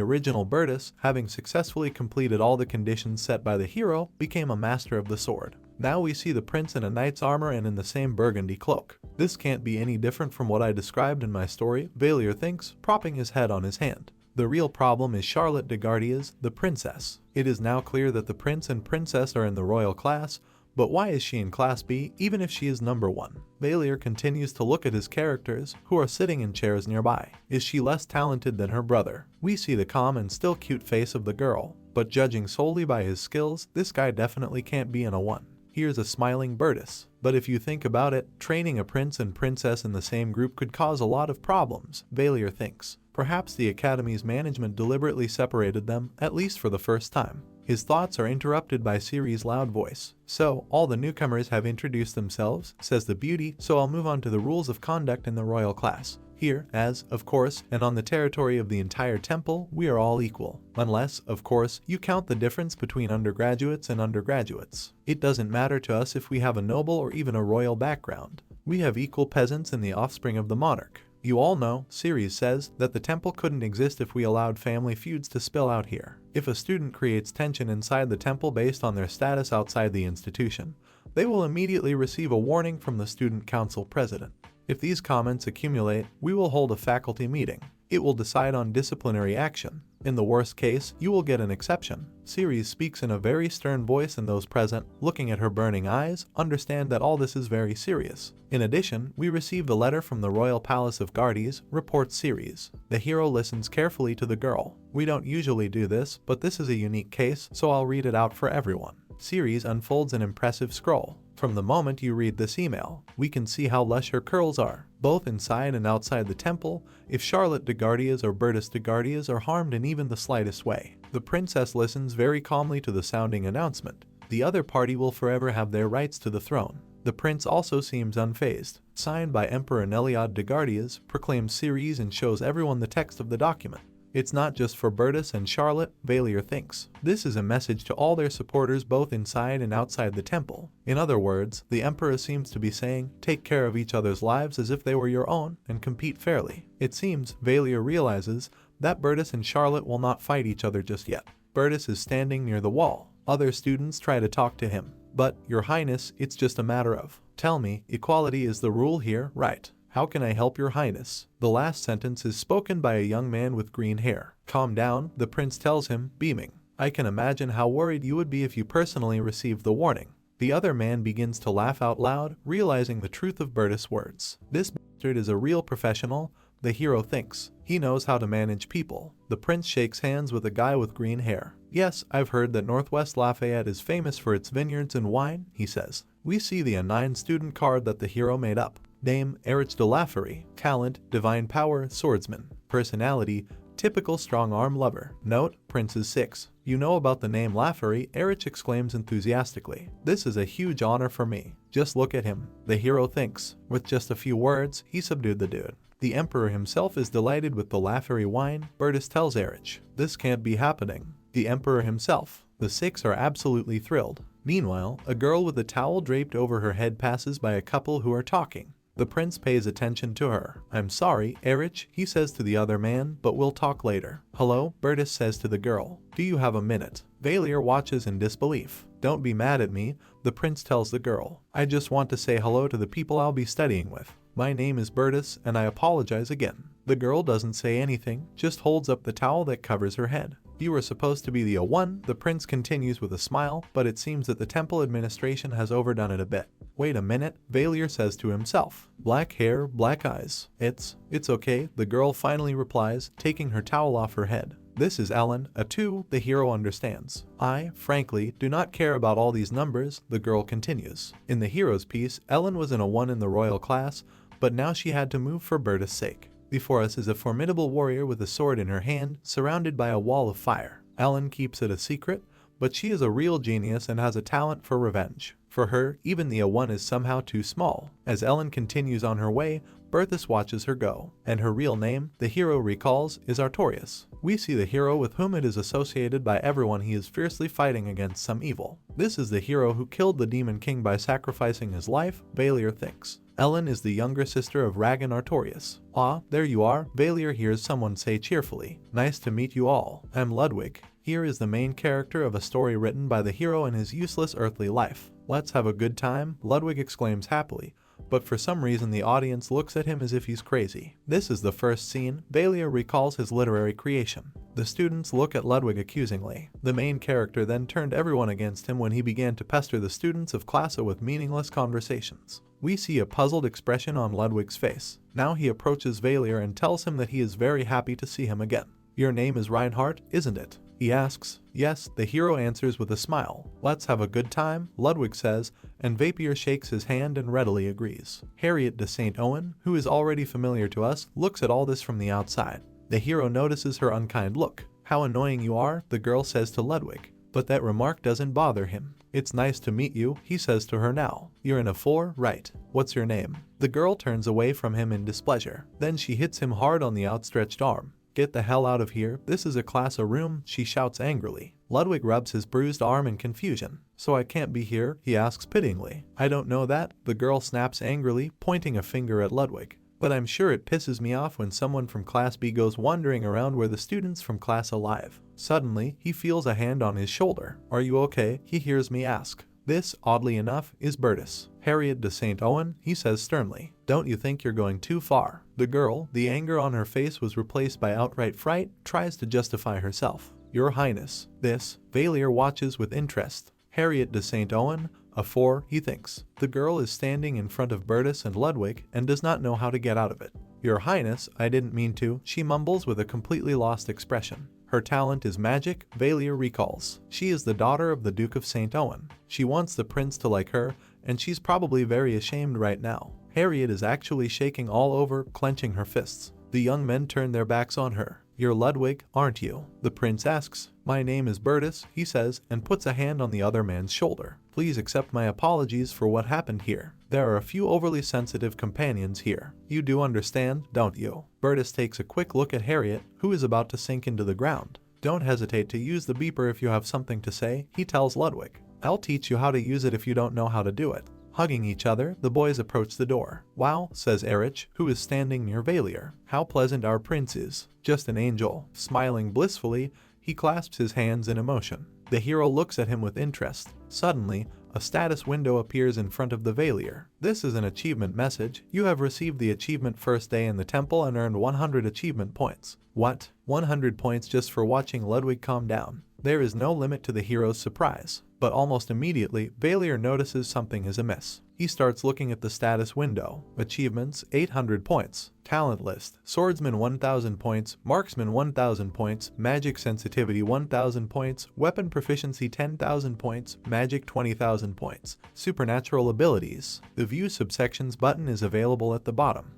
original Bertus, having successfully completed all the conditions set by the hero, became a master of the sword. Now we see the prince in a knight's armor and in the same burgundy cloak. This can't be any different from what I described in my story, Valier thinks, propping his head on his hand. The real problem is Charlotte de Guardias, the princess. It is now clear that the prince and princess are in the royal class, But why is she in Class B even if she is number 1? Valier continues to look at his characters, who are sitting in chairs nearby. Is she less talented than her brother? We see the calm and still cute face of the girl, but judging solely by his skills, this guy definitely can't be an A1. Here's a smiling Bertus. But if you think about it, training a prince and princess in the same group could cause a lot of problems, Valier thinks. Perhaps the academy's management deliberately separated them, at least for the first time. His thoughts are interrupted by Ciri's loud voice. So, all the newcomers have introduced themselves, says the beauty, so I'll move on to the rules of conduct in the royal class. Here, as, of course, and on the territory of the entire temple, we are all equal. Unless, of course, you count the difference between undergraduates and undergraduates. It doesn't matter to us if we have a noble or even a royal background. We have equal peasants and the offspring of the monarch. You all know, Ciri says, that the temple couldn't exist if we allowed family feuds to spill out here. If a student creates tension inside the temple based on their status outside the institution, they will immediately receive a warning from the student council president. If these comments accumulate, we will hold a faculty meeting. It will decide on disciplinary action. In the worst case, you will get an exception. Ciri speaks in a very stern voice, and those present, looking at her burning eyes, understand that all this is very serious. In addition, we received a letter from the Royal Palace of Gardes, reports Ciri. The hero listens carefully to the girl. We don't usually do this, but this is a unique case, so I'll read it out for everyone. Ciri unfolds an impressive scroll. From the moment you read this email, we can see how lush her curls are, both inside and outside the temple. If Charlotte de Gardias or Bertus de Gardias are harmed in even the slightest way, the princess listens very calmly to the sounding announcement. The other party will forever have their rights to the throne. The prince also seems unfazed. Signed by Emperor Neliad de Gardias, proclaims Ciri and shows everyone the text of the document. It's not just for Bertus and Charlotte, Valier thinks. This is a message to all their supporters both inside and outside the temple. In other words, the Emperor seems to be saying, take care of each other's lives as if they were your own, and compete fairly. It seems, Valier realizes, that Bertus and Charlotte will not fight each other just yet. Bertus is standing near the wall. Other students try to talk to him. But, Your Highness, it's just a matter of, tell me, equality is the rule here, right? How can I help your highness? The last sentence is spoken by a young man with green hair. Calm down, the prince tells him, beaming. I can imagine how worried you would be if you personally received the warning. The other man begins to laugh out loud, realizing the truth of Bertus' words. This bastard is a real professional, the hero thinks. He knows how to manage people. The prince shakes hands with a guy with green hair. Yes, I've heard that Northwest Lafayette is famous for its vineyards and wine, he says. We see the A9 student card that the hero made up. Name, Erich de Laffery. Talent, divine power, swordsman. Personality, typical strong-arm lover. Note, Prince is 6. You know about the name Laffery, Erich exclaims enthusiastically. This is a huge honor for me. Just look at him, the hero thinks. With just a few words, he subdued the dude. The Emperor himself is delighted with the Laffery wine, Bertus tells Erich. This can't be happening. The Emperor himself. The 6 are absolutely thrilled. Meanwhile, a girl with a towel draped over her head passes by a couple who are talking. The prince pays attention to her. I'm sorry, Erich, he says to the other man, but we'll talk later. Hello, Bertus says to the girl. Do you have a minute? Valier watches in disbelief. Don't be mad at me, the prince tells the girl. I just want to say hello to the people I'll be studying with. My name is Bertus, and I apologize again. The girl doesn't say anything, just holds up the towel that covers her head. You were supposed to be the A1, the prince continues with a smile, but it seems that the temple administration has overdone it a bit. Wait a minute, Valier says to himself. Black hair, black eyes. It's okay, the girl finally replies, taking her towel off her head. This is Ellen, a 2, the hero understands. I, frankly, do not care about all these numbers, the girl continues. In the hero's piece, Ellen was an A1 in the royal class, but now she had to move for Bertus' sake. Before us is a formidable warrior with a sword in her hand, surrounded by a wall of fire. Ellen keeps it a secret, but she is a real genius and has a talent for revenge. For her, even the A1 is somehow too small. As Ellen continues on her way, Bertus watches her go, and her real name, the hero recalls, is Artorias. We see the hero with whom it is associated by everyone. He is fiercely fighting against some evil. This is the hero who killed the Demon King by sacrificing his life, Valier thinks. Ellen is the younger sister of Ragan Artorias. Ah, there you are, Valier hears someone say cheerfully. Nice to meet you all. I'm Ludwig. Here is the main character of a story written by the hero in his useless earthly life. Let's have a good time, Ludwig exclaims happily, but for some reason the audience looks at him as if he's crazy. This is the first scene. Valier recalls his literary creation. The students look at Ludwig accusingly. The main character then turned everyone against him when he began to pester the students of Klasse with meaningless conversations. We see a puzzled expression on Ludwig's face. Now he approaches Valier and tells him that he is very happy to see him again. "Your name is Reinhardt, isn't it?" he asks. "Yes," the hero answers with a smile. "Let's have a good time," Ludwig says, and Valier shakes his hand and readily agrees. Harriet de St. Owen, who is already familiar to us, looks at all this from the outside. The hero notices her unkind look. "How annoying you are," the girl says to Ludwig. But that remark doesn't bother him. "It's nice to meet you," he says to her now. "You're in a 4, right? What's your name?" The girl turns away from him in displeasure. Then she hits him hard on the outstretched arm. "Get the hell out of here, this is a Klasse room," she shouts angrily. Ludwig rubs his bruised arm in confusion. "So I can't be here?" he asks pityingly. "I don't know that," the girl snaps angrily, pointing a finger at Ludwig. "But I'm sure it pisses me off when someone from Class B goes wandering around where the students from Class A live." Suddenly, he feels a hand on his shoulder. "Are you okay?" he hears me ask. This, oddly enough, is Bertus. "Harriet de St. Owen," he says sternly. "Don't you think you're going too far?" The girl, the anger on her face was replaced by outright fright, tries to justify herself. "Your Highness." This, Valier watches with interest. Harriet de St. Owen, a 4, he thinks. The girl is standing in front of Bertus and Ludwig and does not know how to get out of it. "Your Highness, I didn't mean to," she mumbles with a completely lost expression. Her talent is magic, Valier recalls. She is the daughter of the Duke of St. Owen. She wants the prince to like her, and she's probably very ashamed right now. Harriet is actually shaking all over, clenching her fists. The young men turn their backs on her. "You're Ludwig, aren't you?" the prince asks. "My name is Bertus," he says, and puts a hand on the other man's shoulder. "Please accept my apologies for what happened here. There are a few overly sensitive companions here. You do understand, don't you?" Bertus takes a quick look at Harriet, who is about to sink into the ground. "Don't hesitate to use the beeper if you have something to say," he tells Ludwig. "I'll teach you how to use it if you don't know how to do it." Hugging each other, the boys approach the door. "Wow," says Erich, who is standing near Valier. "How pleasant our prince is. Just an angel." Smiling blissfully, he clasps his hands in emotion. The hero looks at him with interest. Suddenly, a status window appears in front of the Valier. This is an achievement message. "You have received the achievement first day in the temple and earned 100 achievement points." What? 100 points just for watching Ludwig calm down? There is no limit to the hero's surprise. But almost immediately, Valier notices something is amiss. He starts looking at the status window. Achievements, 800 points. Talent list, Swordsman 1000 points, Marksman 1000 points, Magic sensitivity 1000 points, Weapon proficiency 10,000 points, Magic 20,000 points. Supernatural abilities. The View subsections button is available at the bottom.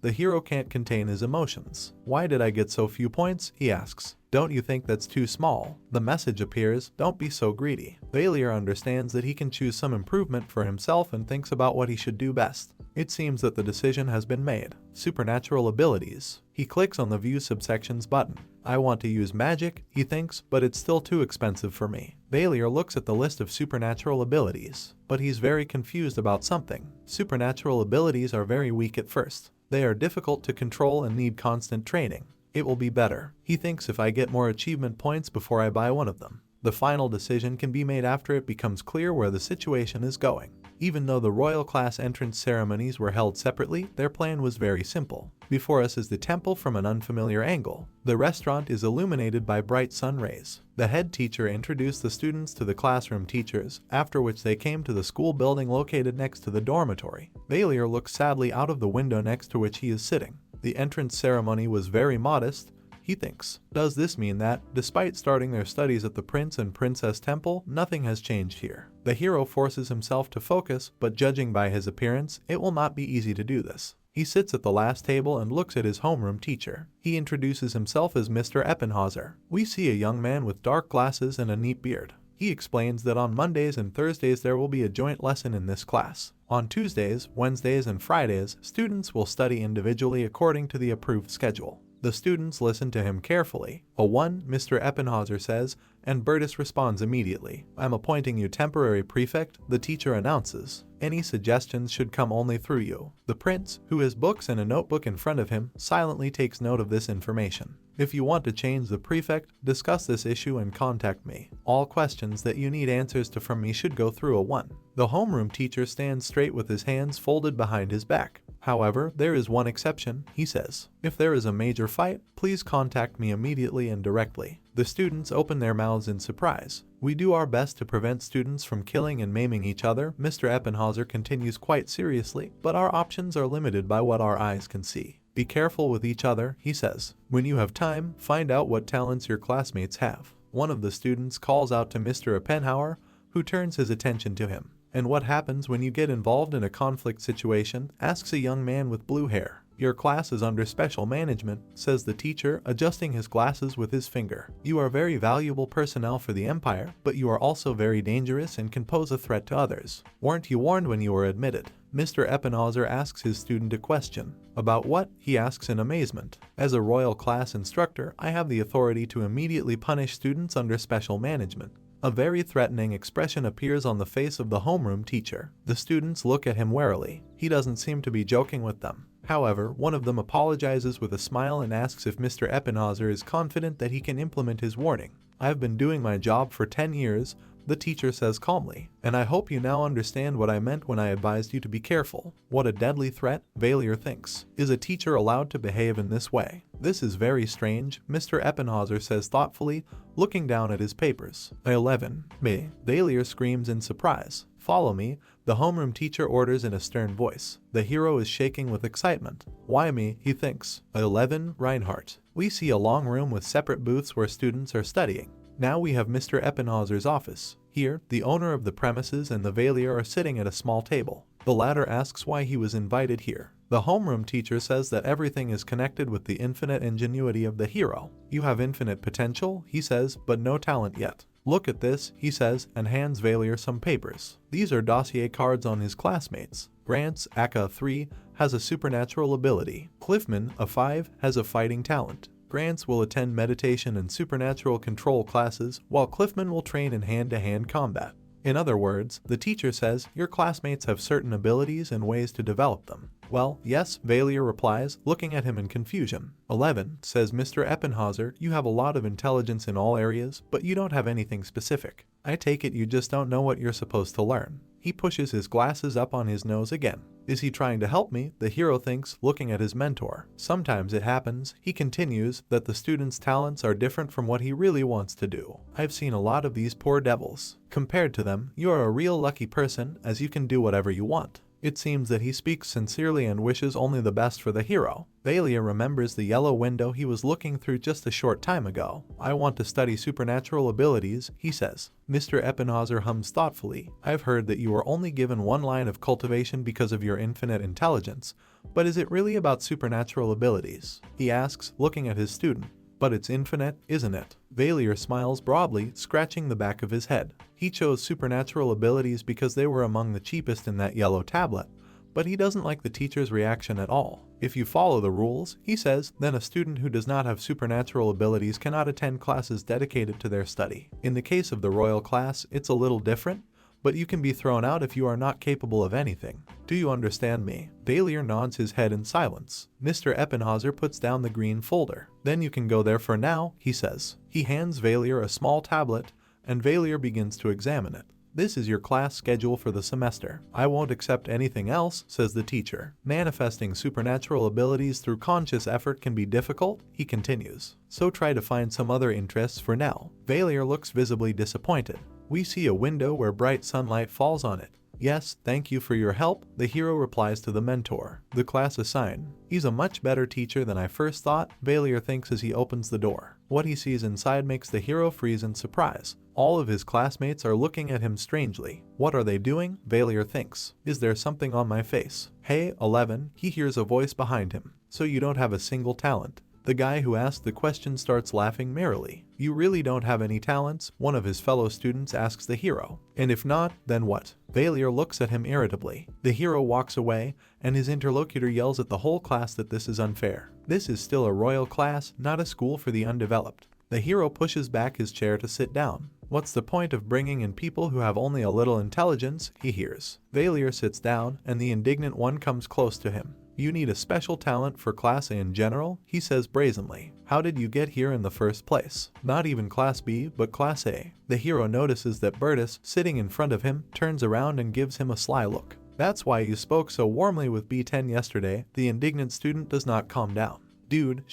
The hero can't contain his emotions. "Why did I get so few points?" he asks. "Don't you think that's too small?" The message appears, "Don't be so greedy." Valier understands that he can choose some improvement for himself and thinks about what he should do best. It seems that the decision has been made. Supernatural abilities. He clicks on the View subsections button. "I want to use magic," he thinks, "but it's still too expensive for me." Valier looks at the list of supernatural abilities, but he's very confused about something. Supernatural abilities are very weak at first. They are difficult to control and need constant training. It will be better, he thinks, if I get more achievement points before I buy one of them. The final decision can be made after it becomes clear where the situation is going. Even though the royal class entrance ceremonies were held separately, their plan was very simple. Before us is the temple from an unfamiliar angle. The restaurant is illuminated by bright sun rays. The head teacher introduced the students to the classroom teachers, after which they came to the school building located next to the dormitory. Valier looks sadly out of the window next to which he is sitting. The entrance ceremony was very modest, he thinks. Does this mean that, despite starting their studies at the Prince and Princess Temple, nothing has changed here? The hero forces himself to focus, but judging by his appearance, it will not be easy to do this. He sits at the last table and looks at his homeroom teacher. He introduces himself as Mr. Eppenhauser. We see a young man with dark glasses and a neat beard. He explains that on Mondays and Thursdays there will be a joint lesson in this class. On Tuesdays, Wednesdays, and Fridays, students will study individually according to the approved schedule. The students listen to him carefully. "A 1, Mr. Eppenhauser says, and Bertus responds immediately. "I'm appointing you temporary prefect," the teacher announces. "Any suggestions should come only through you." The prince, who has books and a notebook in front of him, silently takes note of this information. "If you want to change the prefect, discuss this issue and contact me. All questions that you need answers to from me should go through a 1. The homeroom teacher stands straight with his hands folded behind his back. However, there is one exception, he says. If there is a major fight, please contact me immediately and directly. The students open their mouths in surprise. We do our best to prevent students from killing and maiming each other, Mr. Eppenhauser continues quite seriously, but our options are limited by what our eyes can see. Be careful with each other, he says. When you have time, find out what talents your classmates have. One of the students calls out to Mr. Eppenhauser, who turns his attention to him. And what happens when you get involved in a conflict situation? Asks a young man with blue hair. Your class is under special management, says the teacher, adjusting his glasses with his finger. You are very valuable personnel for the Empire, but you are also very dangerous and can pose a threat to others. Weren't you warned when you were admitted? Mr. Eppenhauser asks his student a question. About what? He asks in amazement. As a royal class instructor, I have the authority to immediately punish students under special management. A very threatening expression appears on the face of the homeroom teacher. The students look at him warily. He doesn't seem to be joking with them. However, one of them apologizes with a smile and asks if Mr. Eppenhauser is confident that he can implement his warning. I've been doing my job for 10 years, the teacher says calmly, and I hope you now understand what I meant when I advised you to be careful. What a deadly threat, Valier thinks. Is a teacher allowed to behave in this way? This is very strange, Mr. Eppenhauser says thoughtfully, looking down at his papers. 11. Me. Valier screams in surprise. Follow me, the homeroom teacher orders in a stern voice. The hero is shaking with excitement. Why me, he thinks. 11. Reinhardt. We see a long room with separate booths where students are studying. Now we have Mr. Eppenhauser's office. Here, the owner of the premises and the Valier are sitting at a small table. The latter asks why he was invited here. The homeroom teacher says that everything is connected with the infinite ingenuity of the hero. You have infinite potential, he says, but no talent yet. Look at this, he says, and hands Valier some papers. These are dossier cards on his classmates. Grants, aka 3, has a supernatural ability. Cliffman, a 5, has a fighting talent. Grants will attend meditation and supernatural control classes, while Cliffman will train in hand-to-hand combat. In other words, the teacher says your classmates have certain abilities and ways to develop them. Well, yes, Valier replies, looking at him in confusion. 11, says Mr. Eppenhauser, you have a lot of intelligence in all areas, but you don't have anything specific. I take it you just don't know what you're supposed to learn. He pushes his glasses up on his nose again. Is he trying to help me? The hero thinks, looking at his mentor. Sometimes it happens, he continues, that the student's talents are different from what he really wants to do. I've seen a lot of these poor devils. Compared to them, you are a real lucky person, as you can do whatever you want. It seems that he speaks sincerely and wishes only the best for the hero. Valier remembers the yellow window he was looking through just a short time ago. I want to study supernatural abilities, he says. Mr. Eppenhauser hums thoughtfully. I've heard that you are only given one line of cultivation because of your infinite intelligence, but is it really about supernatural abilities? He asks, looking at his student. But it's infinite, isn't it? Valier smiles broadly, scratching the back of his head. He chose supernatural abilities because they were among the cheapest in that yellow tablet, but he doesn't like the teacher's reaction at all. If you follow the rules, he says, then a student who does not have supernatural abilities cannot attend classes dedicated to their study. In the case of the royal class, it's a little different, but you can be thrown out if you are not capable of anything. Do you understand me? Valier nods his head in silence. Mr. Eppenhauser puts down the green folder. Then you can go there for now, he says. He hands Valier a small tablet, and Valier begins to examine it. This is your class schedule for the semester. I won't accept anything else, says the teacher. Manifesting supernatural abilities through conscious effort can be difficult, he continues. So try to find some other interests for now. Valier looks visibly disappointed. We see a window where bright sunlight falls on it. Yes, thank you for your help, the hero replies to the mentor. The class assigned. He's a much better teacher than I first thought, Valier thinks as he opens the door. What he sees inside makes the hero freeze in surprise. All of his classmates are looking at him strangely. What are they doing? Valier thinks. Is there something on my face? Hey, 11, he hears a voice behind him. So you don't have a single talent. The guy who asked the question starts laughing merrily. You really don't have any talents? One of his fellow students asks the hero. And if not, then what? Valier looks at him irritably. The hero walks away, and his interlocutor yells at the whole class that this is unfair. This is still a royal class, not a school for the undeveloped. The hero pushes back his chair to sit down. What's the point of bringing in people who have only a little intelligence? He hears. Valier sits down, and the indignant one comes close to him. You need a special talent for Class A in general, he says brazenly. How did you get here in the first place? Not even Class B, but Class A. The hero notices that Bertus, sitting in front of him, turns around and gives him a sly look. That's why you spoke so warmly with B10 yesterday. The indignant student does not calm down. Dude,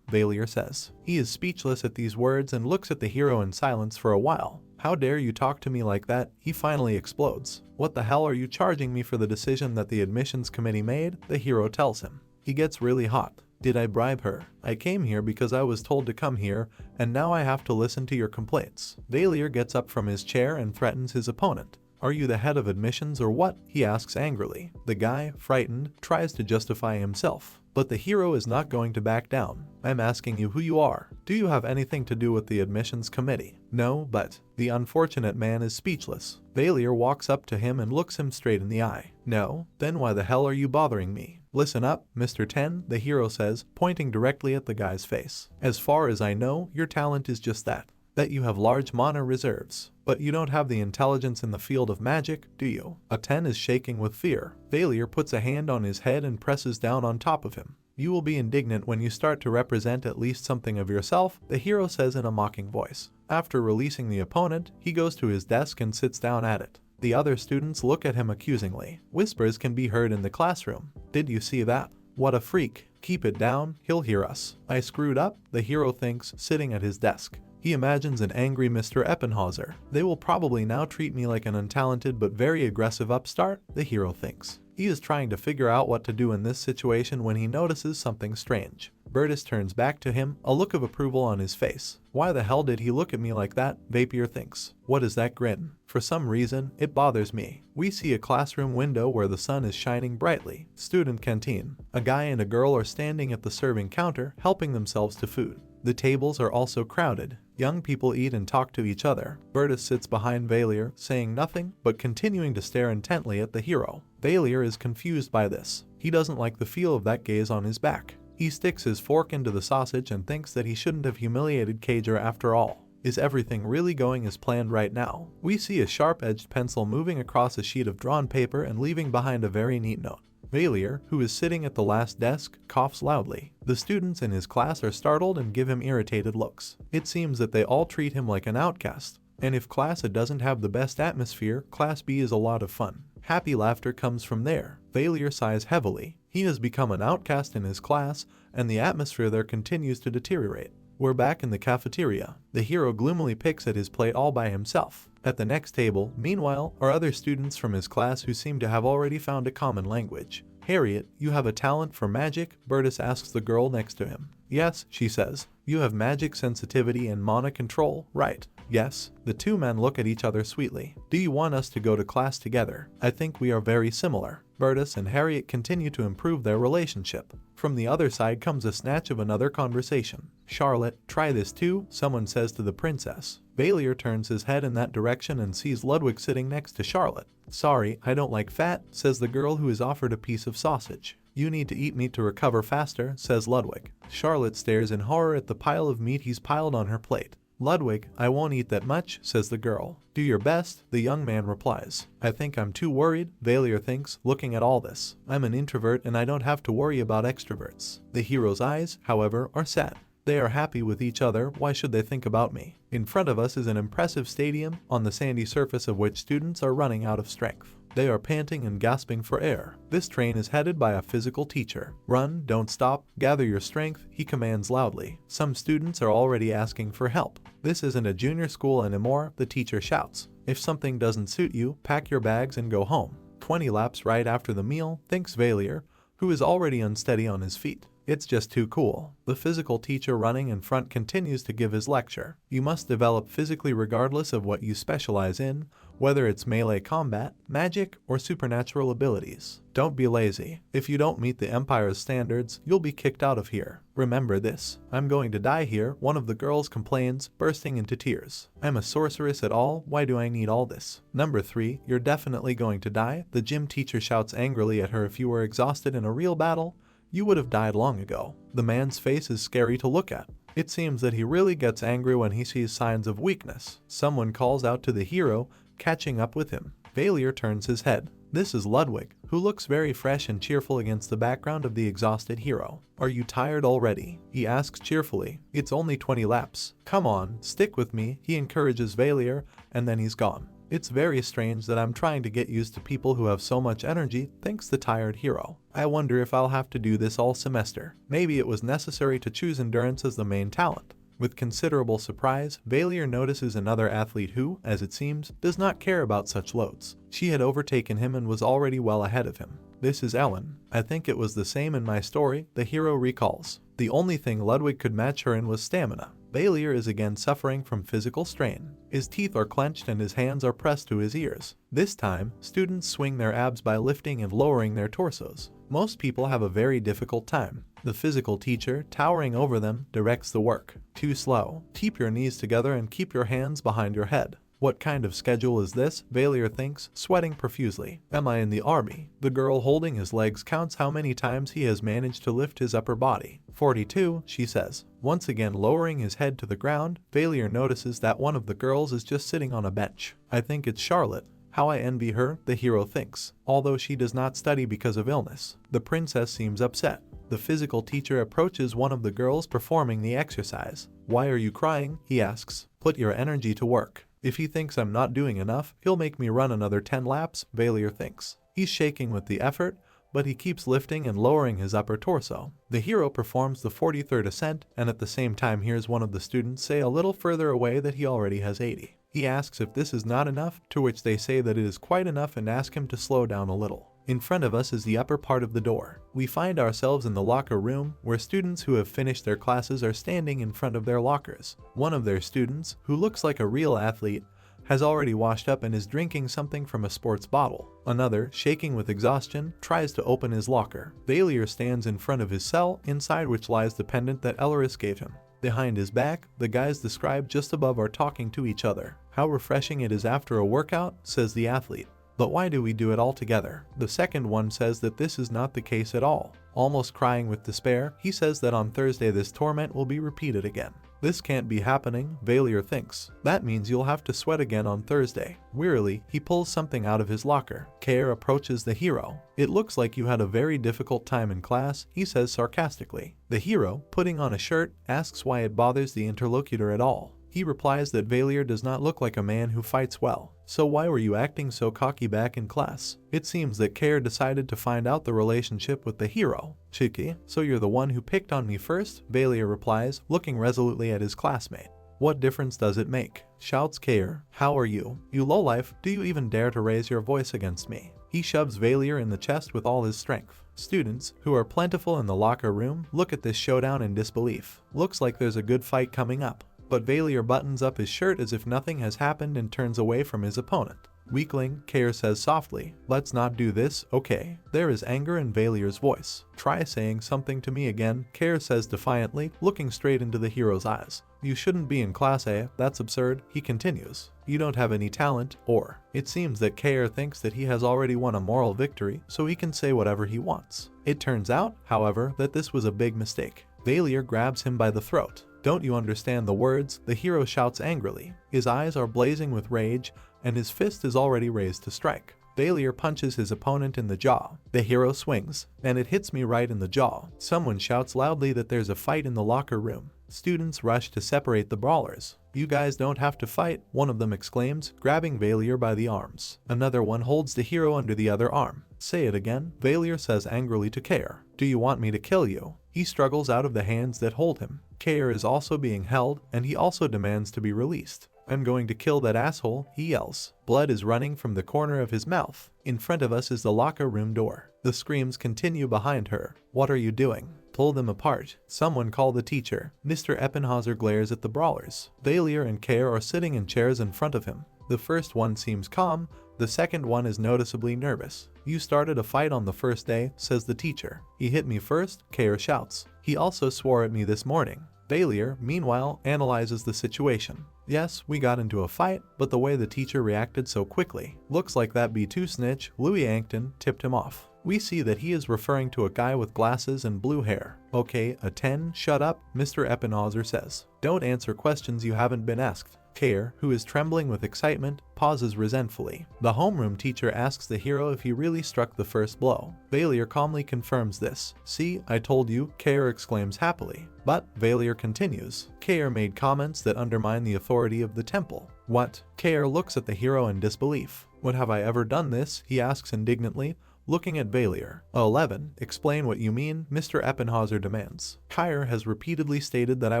Valier says. He is speechless at these words and looks at the hero in silence for a while. How dare you talk to me like that? He finally explodes. What the hell are you charging me for the decision that the admissions committee made? The hero tells him. He gets really hot. Did I bribe her? I came here because I was told to come here, and now I have to listen to your complaints. Valier gets up from his chair and threatens his opponent. Are you the head of admissions or what? He asks angrily. The guy, frightened, tries to justify himself. But the hero is not going to back down. I'm asking you who you are. Do you have anything to do with the admissions committee? No, but the unfortunate man is speechless. Valier walks up to him and looks him straight in the eye. No? Then why the hell are you bothering me? Listen up, Mr. 10, the hero says, pointing directly at the guy's face. As far as I know, your talent is just that you have large mana reserves. But you don't have the intelligence in the field of magic, do you? A 10 is shaking with fear. Valier puts a hand on his head and presses down on top of him. You will be indignant when you start to represent at least something of yourself, the hero says in a mocking voice. After releasing the opponent, he goes to his desk and sits down at it. The other students look at him accusingly. Whispers can be heard in the classroom. Did you see that? What a freak. Keep it down, he'll hear us. I screwed up, the hero thinks, sitting at his desk. He imagines an angry Mr. Eppenhauser. They will probably now treat me like an untalented but very aggressive upstart, the hero thinks. He is trying to figure out what to do in this situation when he notices something strange. Bertus turns back to him, a look of approval on his face. Why the hell did he look at me like that? Vapier thinks. What is that grin? For some reason, it bothers me. We see a classroom window where the sun is shining brightly. Student canteen. A guy and a girl are standing at the serving counter, helping themselves to food. The tables are also crowded. Young people eat and talk to each other. Bertus sits behind Valier, saying nothing, but continuing to stare intently at the hero. Valier is confused by this. He doesn't like the feel of that gaze on his back. He sticks his fork into the sausage and thinks that he shouldn't have humiliated Cager after all. Is everything really going as planned right now? We see a sharp-edged pencil moving across a sheet of drawn paper and leaving behind a very neat note. Valier, who is sitting at the last desk, coughs loudly. The students in his class are startled and give him irritated looks. It seems that they all treat him like an outcast. And if Class A doesn't have the best atmosphere, Class B is a lot of fun. Happy laughter comes from there. Valier sighs heavily. He has become an outcast in his class, and the atmosphere there continues to deteriorate. We're back in the cafeteria. The hero gloomily picks at his plate all by himself. At the next table, meanwhile, are other students from his class who seem to have already found a common language. Harriet, you have a talent for magic? Bertus asks the girl next to him. Yes, she says. You have magic sensitivity and mana control, right? Yes. The two men look at each other sweetly. Do you want us to go to class together? I think we are very similar. Bertus and Harriet continue to improve their relationship. From the other side comes a snatch of another conversation. Charlotte, try this too, someone says to the princess. Valier turns his head in that direction and sees Ludwig sitting next to Charlotte. Sorry, I don't like fat, says the girl who is offered a piece of sausage. You need to eat meat to recover faster, says Ludwig. Charlotte stares in horror at the pile of meat he's piled on her plate. Ludwig, I won't eat that much, says the girl. Do your best, the young man replies. I think I'm too worried, Valier thinks, looking at all this. I'm an introvert and I don't have to worry about extroverts. The hero's eyes, however, are sad. They are happy with each other, why should they think about me? In front of us is an impressive stadium, on the sandy surface of which students are running out of strength. They are panting and gasping for air. This train is headed by a physical teacher. Run, don't stop, gather your strength, he commands loudly. Some students are already asking for help. This isn't a junior school anymore, the teacher shouts. If something doesn't suit you, pack your bags and go home. 20 laps right after the meal, thinks Valier, who is already unsteady on his feet. It's just too cool. The physical teacher running in front continues to give his lecture. You must develop physically regardless of what you specialize in, whether it's melee combat, magic, or supernatural abilities. Don't be lazy. If you don't meet the Empire's standards, you'll be kicked out of here. Remember this. I'm going to die here, one of the girls complains, bursting into tears. I'm a sorceress at all, why do I need all this? Number 3, you're definitely going to die, the gym teacher shouts angrily at her. If you were exhausted in a real battle, you would have died long ago. The man's face is scary to look at. It seems that he really gets angry when he sees signs of weakness. Someone calls out to the hero, catching up with him. Valier turns his head. This is Ludwig, who looks very fresh and cheerful against the background of the exhausted hero. "Are you tired already?" he asks cheerfully. "It's only 20 laps. Come on, stick with me," he encourages Valier, and then he's gone. "It's very strange that I'm trying to get used to people who have so much energy," thinks the tired hero. "I wonder if I'll have to do this all semester. Maybe it was necessary to choose endurance as the main talent." With considerable surprise, Valier notices another athlete who, as it seems, does not care about such loads. She had overtaken him and was already well ahead of him. "This is Ellen. I think it was the same in my story," the hero recalls. The only thing Ludwig could match her in was stamina. Valier is again suffering from physical strain. His teeth are clenched and his hands are pressed to his ears. This time, students swing their abs by lifting and lowering their torsos. Most people have a very difficult time. The physical teacher, towering over them, directs the work. "Too slow. Keep your knees together and keep your hands behind your head." What kind of schedule is this? Valier thinks, sweating profusely. Am I in the army? The girl holding his legs counts how many times he has managed to lift his upper body. 42, she says. Once again lowering his head to the ground, Valier notices that one of the girls is just sitting on a bench. I think it's Charlotte. How I envy her, the hero thinks, although she does not study because of illness. The princess seems upset. The physical teacher approaches one of the girls performing the exercise. Why are you crying? He asks. Put your energy to work. If he thinks I'm not doing enough, he'll make me run another 10 laps, Valier thinks. He's shaking with the effort, but he keeps lifting and lowering his upper torso. The hero performs the 43rd ascent and at the same time hears one of the students say a little further away that he already has 80. He asks if this is not enough, to which they say that it is quite enough and ask him to slow down a little. In front of us is the upper part of the door. We find ourselves in the locker room, where students who have finished their classes are standing in front of their lockers. One of their students, who looks like a real athlete, has already washed up and is drinking something from a sports bottle. Another, shaking with exhaustion, tries to open his locker. Valier stands in front of his cell, inside which lies the pendant that Elleris gave him. Behind his back, the guys described just above are talking to each other. How refreshing it is after a workout, says the athlete. But why do we do it all together? The second one says that this is not the case at all. Almost crying with despair, he says that on Thursday this torment will be repeated again. This can't be happening, Valier thinks. That means you'll have to sweat again on Thursday. Wearily, he pulls something out of his locker. Care approaches the hero. It looks like you had a very difficult time in class, he says sarcastically. The hero, putting on a shirt, asks why it bothers the interlocutor at all. He replies that Valier does not look like a man who fights well. So why were you acting so cocky back in class? It seems that Care decided to find out the relationship with the hero. Chiki, so you're the one who picked on me first? Valier replies, looking resolutely at his classmate. What difference does it make? Shouts Care. How are you? You lowlife, do you even dare to raise your voice against me? He shoves Valier in the chest with all his strength. Students, who are plentiful in the locker room, look at this showdown in disbelief. Looks like there's a good fight coming up. But Valier buttons up his shirt as if nothing has happened and turns away from his opponent. Weakling, Care says softly, let's not do this, okay? There is anger in Valier's voice. Try saying something to me again, Care says defiantly, looking straight into the hero's eyes. You shouldn't be in class, eh? That's absurd, he continues. You don't have any talent, or. It seems that Care thinks that he has already won a moral victory, so he can say whatever he wants. It turns out, however, that this was a big mistake. Valier grabs him by the throat. Don't you understand the words? The hero shouts angrily. His eyes are blazing with rage, and his fist is already raised to strike. Valier punches his opponent in the jaw. The hero swings, and it hits me right in the jaw. Someone shouts loudly that there's a fight in the locker room. Students rush to separate the brawlers. You guys don't have to fight, one of them exclaims, grabbing Valier by the arms. Another one holds the hero under the other arm. Say it again, Valier says angrily to Care. Do you want me to kill you? He struggles out of the hands that hold him. Care is also being held, and he also demands to be released. I'm going to kill that asshole, he yells. Blood is running from the corner of his mouth. In front of us is the locker room door. The screams continue behind her. What are you doing? Pull them apart. Someone call the teacher. Mr. Eppenhauser glares at the brawlers. Valier and Care are sitting in chairs in front of him. The first one seems calm, the second one is noticeably nervous. You started a fight on the first day, says the teacher. He hit me first, Care shouts. He also swore at me this morning. Valier, meanwhile, analyzes the situation. Yes, we got into a fight, but the way the teacher reacted so quickly. Looks like that B2 snitch, Louis Yankton, tipped him off. We see that he is referring to a guy with glasses and blue hair. Okay, a 10, shut up, Mr. Eppenhauser says. Don't answer questions you haven't been asked. Kair, who is trembling with excitement, pauses resentfully. The homeroom teacher asks the hero if he really struck the first blow. Valier calmly confirms this. "See, I told you," Kair exclaims happily. But Valier continues. Kair made comments that undermine the authority of the temple. What? Kair looks at the hero in disbelief. "What have I ever done this?" he asks indignantly, looking at Valier. 11. Explain what you mean, Mr. Eppenhauser demands. Kair has repeatedly stated that I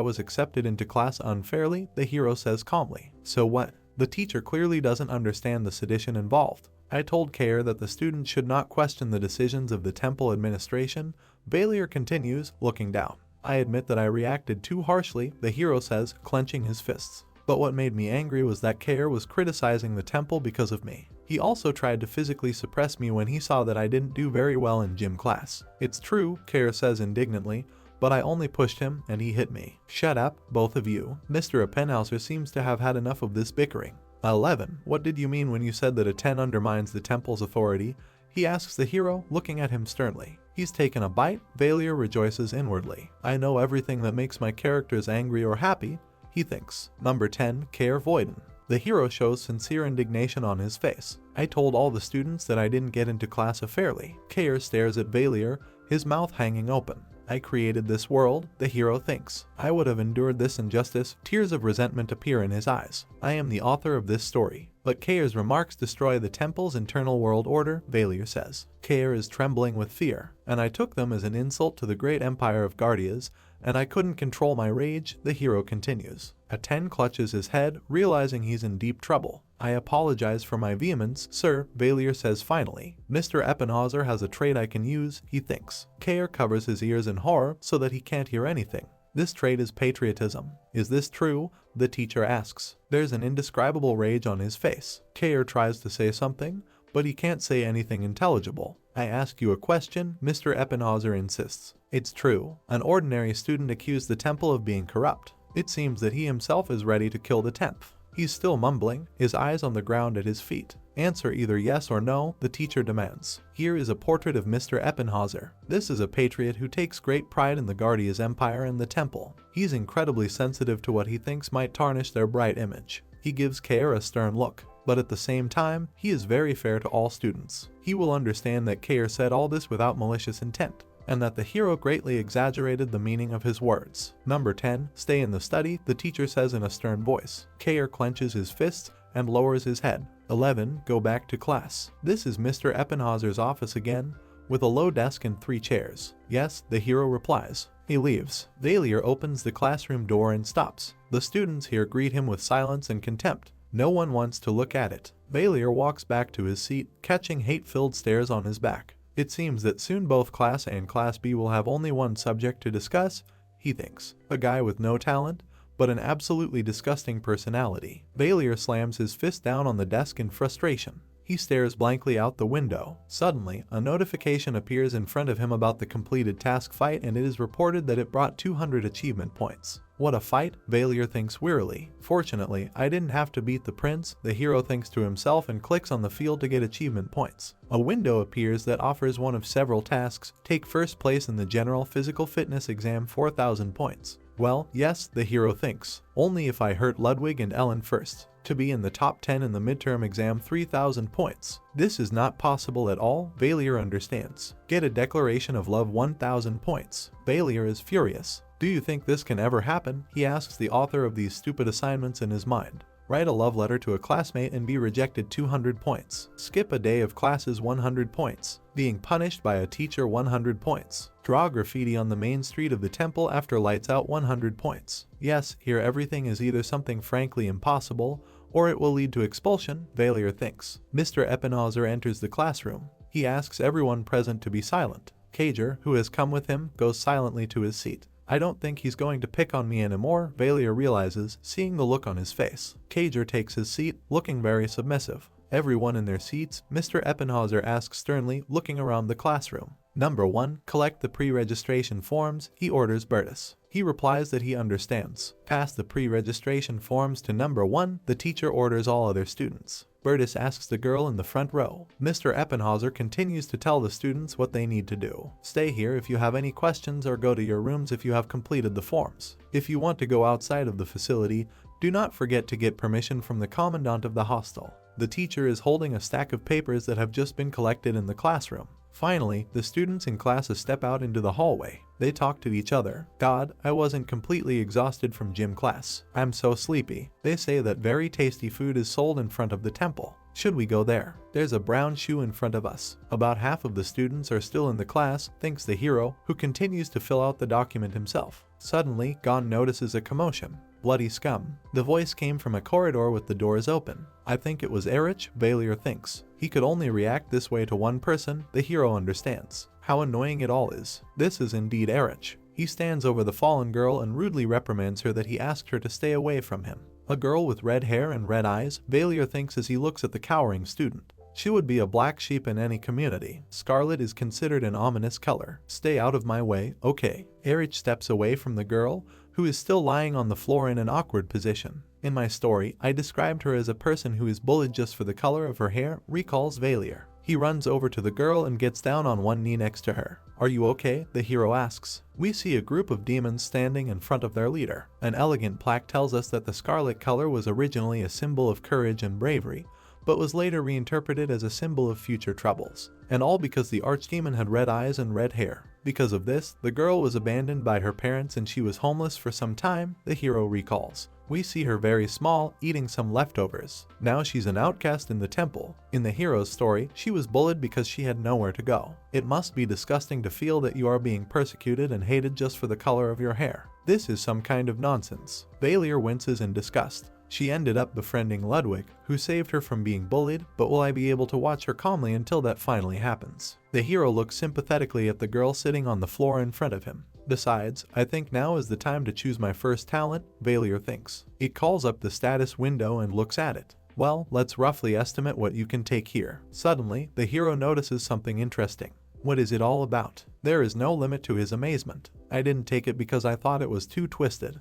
was accepted into class unfairly, the hero says calmly. So what? The teacher clearly doesn't understand the sedition involved. I told Kair that the students should not question the decisions of the temple administration. Valier continues, looking down. I admit that I reacted too harshly, the hero says, clenching his fists. But what made me angry was that Kair was criticizing the temple because of me. He also tried to physically suppress me when he saw that I didn't do very well in gym class. It's true, Kair says indignantly, but I only pushed him and he hit me. Shut up, both of you. Mr. Eppenhauser seems to have had enough of this bickering. 11. What did you mean when you said that a 10 undermines the temple's authority? He asks the hero, looking at him sternly. He's taken a bite. Valier rejoices inwardly. I know everything that makes my characters angry or happy, he thinks. Number 10. Kair Voiden. The hero shows sincere indignation on his face. I told all the students that I didn't get into class fairly. Kair stares at Valier, his mouth hanging open. I created this world, the hero thinks. I would have endured this injustice. Tears of resentment appear in his eyes. I am the author of this story. But Kair's remarks destroy the temple's internal world order, Valier says. Kair is trembling with fear, and I took them as an insult to the great empire of Guardias, and I couldn't control my rage, the hero continues. A 10 clutches his head, realizing he's in deep trouble. I apologize for my vehemence, sir, Valier says finally. Mr. Eppenhauser has a trait I can use, he thinks. Kair covers his ears in horror so that he can't hear anything. This trait is patriotism. Is this true? The teacher asks. There's an indescribable rage on his face. Kair tries to say something, but he can't say anything intelligible. I ask you a question, Mr. Eppenhauser insists. It's true. An ordinary student accused the temple of being corrupt. It seems that he himself is ready to kill the 10th. He's still mumbling, his eyes on the ground at his feet. Answer either yes or no, the teacher demands. Here is a portrait of Mr. Eppenhauser. This is a patriot who takes great pride in the Guardias Empire and the temple. He's incredibly sensitive to what he thinks might tarnish their bright image. He gives Kair a stern look, but at the same time, he is very fair to all students. He will understand that Kair said all this without malicious intent, and that the hero greatly exaggerated the meaning of his words. Number 10. Stay in the study, the teacher says in a stern voice. Kair clenches his fists and lowers his head. 11. Go back to class. This is Mr. Eppenhauser's office again, with a low desk and 3 chairs. Yes, the hero replies. He leaves. Valier opens the classroom door and stops. The students here greet him with silence and contempt. No one wants to look at it. Valier walks back to his seat, catching hate-filled stares on his back. It seems that soon both Class A and Class B will have only one subject to discuss, he thinks. A guy with no talent, but an absolutely disgusting personality. Valier slams his fist down on the desk in frustration. He stares blankly out the window. Suddenly, a notification appears in front of him about the completed task fight, and it is reported that it brought 200 achievement points. What a fight, Valier thinks wearily. Fortunately, I didn't have to beat the prince, the hero thinks to himself and clicks on the field to get achievement points. A window appears that offers one of several tasks. Take first place in the general physical fitness exam, 4,000 points. Well, yes, the hero thinks. Only if I hurt Ludwig and Ellen first. To be in the top 10 in the midterm exam, 3,000 points. This is not possible at all, Valier understands. Get a declaration of love, 1,000 points. Valier is furious. Do you think this can ever happen? He asks the author of these stupid assignments in his mind. Write a love letter to a classmate and be rejected, 200 points. Skip a day of classes, 100 points. Being punished by a teacher, 100 points. Draw graffiti on the main street of the temple after lights out, 100 points. Yes, here everything is either something frankly impossible, or it will lead to expulsion, Valier thinks. Mr. Eppenhauser enters the classroom. He asks everyone present to be silent. Kair, who has come with him, goes silently to his seat. I don't think he's going to pick on me anymore, Valier realizes, seeing the look on his face. Kair takes his seat, looking very submissive. Everyone in their seats, Mr. Eppenhauser asks sternly, looking around the classroom. Number 1. Collect the pre-registration forms, he orders Bertus. He replies that he understands. Pass the pre-registration forms to number 1, the teacher orders all other students. Bertus asks the girl in the front row. Mr. Eppenhauser continues to tell the students what they need to do. Stay here if you have any questions or go to your rooms if you have completed the forms. If you want to go outside of the facility, Do not forget to get permission from the commandant of the hostel. The teacher is holding a stack of papers that have just been collected in the classroom. Finally, the students in classes step out into the hallway. They talk to each other. God, I wasn't completely exhausted from gym class. I'm so sleepy. They say that very tasty food is sold in front of the temple. Should we go there? There's a brown shoe in front of us. About half of the students are still in the class, thinks the hero, who continues to fill out the document himself. Suddenly, Gon notices a commotion. Bloody scum. The voice came from a corridor with the doors open. I think it was Erich, Valier thinks. He could only react this way to one person, the hero understands. How annoying it all is. This is indeed Erich. He stands over the fallen girl and rudely reprimands her that he asked her to stay away from him. A girl with red hair and red eyes, Valier thinks as he looks at the cowering student. She would be a black sheep in any community. Scarlet is considered an ominous color. Stay out of my way, okay. Erich steps away from the girl, who is still lying on the floor in an awkward position. In my story, I described her as a person who is bullied just for the color of her hair, recalls Valier. He runs over to the girl and gets down on one knee next to her. Are you okay? The hero asks. We see a group of demons standing in front of their leader. An elegant plaque tells us that the scarlet color was originally a symbol of courage and bravery, but was later reinterpreted as a symbol of future troubles. And all because the archdemon had red eyes and red hair. Because of this, the girl was abandoned by her parents and she was homeless for some time, the hero recalls. We see her very small, eating some leftovers. Now she's an outcast in the temple. In the hero's story, she was bullied because she had nowhere to go. It must be disgusting to feel that you are being persecuted and hated just for the color of your hair. This is some kind of nonsense. Valier winces in disgust. She ended up befriending Ludwig, who saved her from being bullied, but will I be able to watch her calmly until that finally happens? The hero looks sympathetically at the girl sitting on the floor in front of him. Besides, I think now is the time to choose my first talent, Valier thinks. It calls up the status window and looks at it. Well, let's roughly estimate what you can take here. Suddenly, the hero notices something interesting. What is it all about? There is no limit to his amazement. I didn't take it because I thought it was too twisted.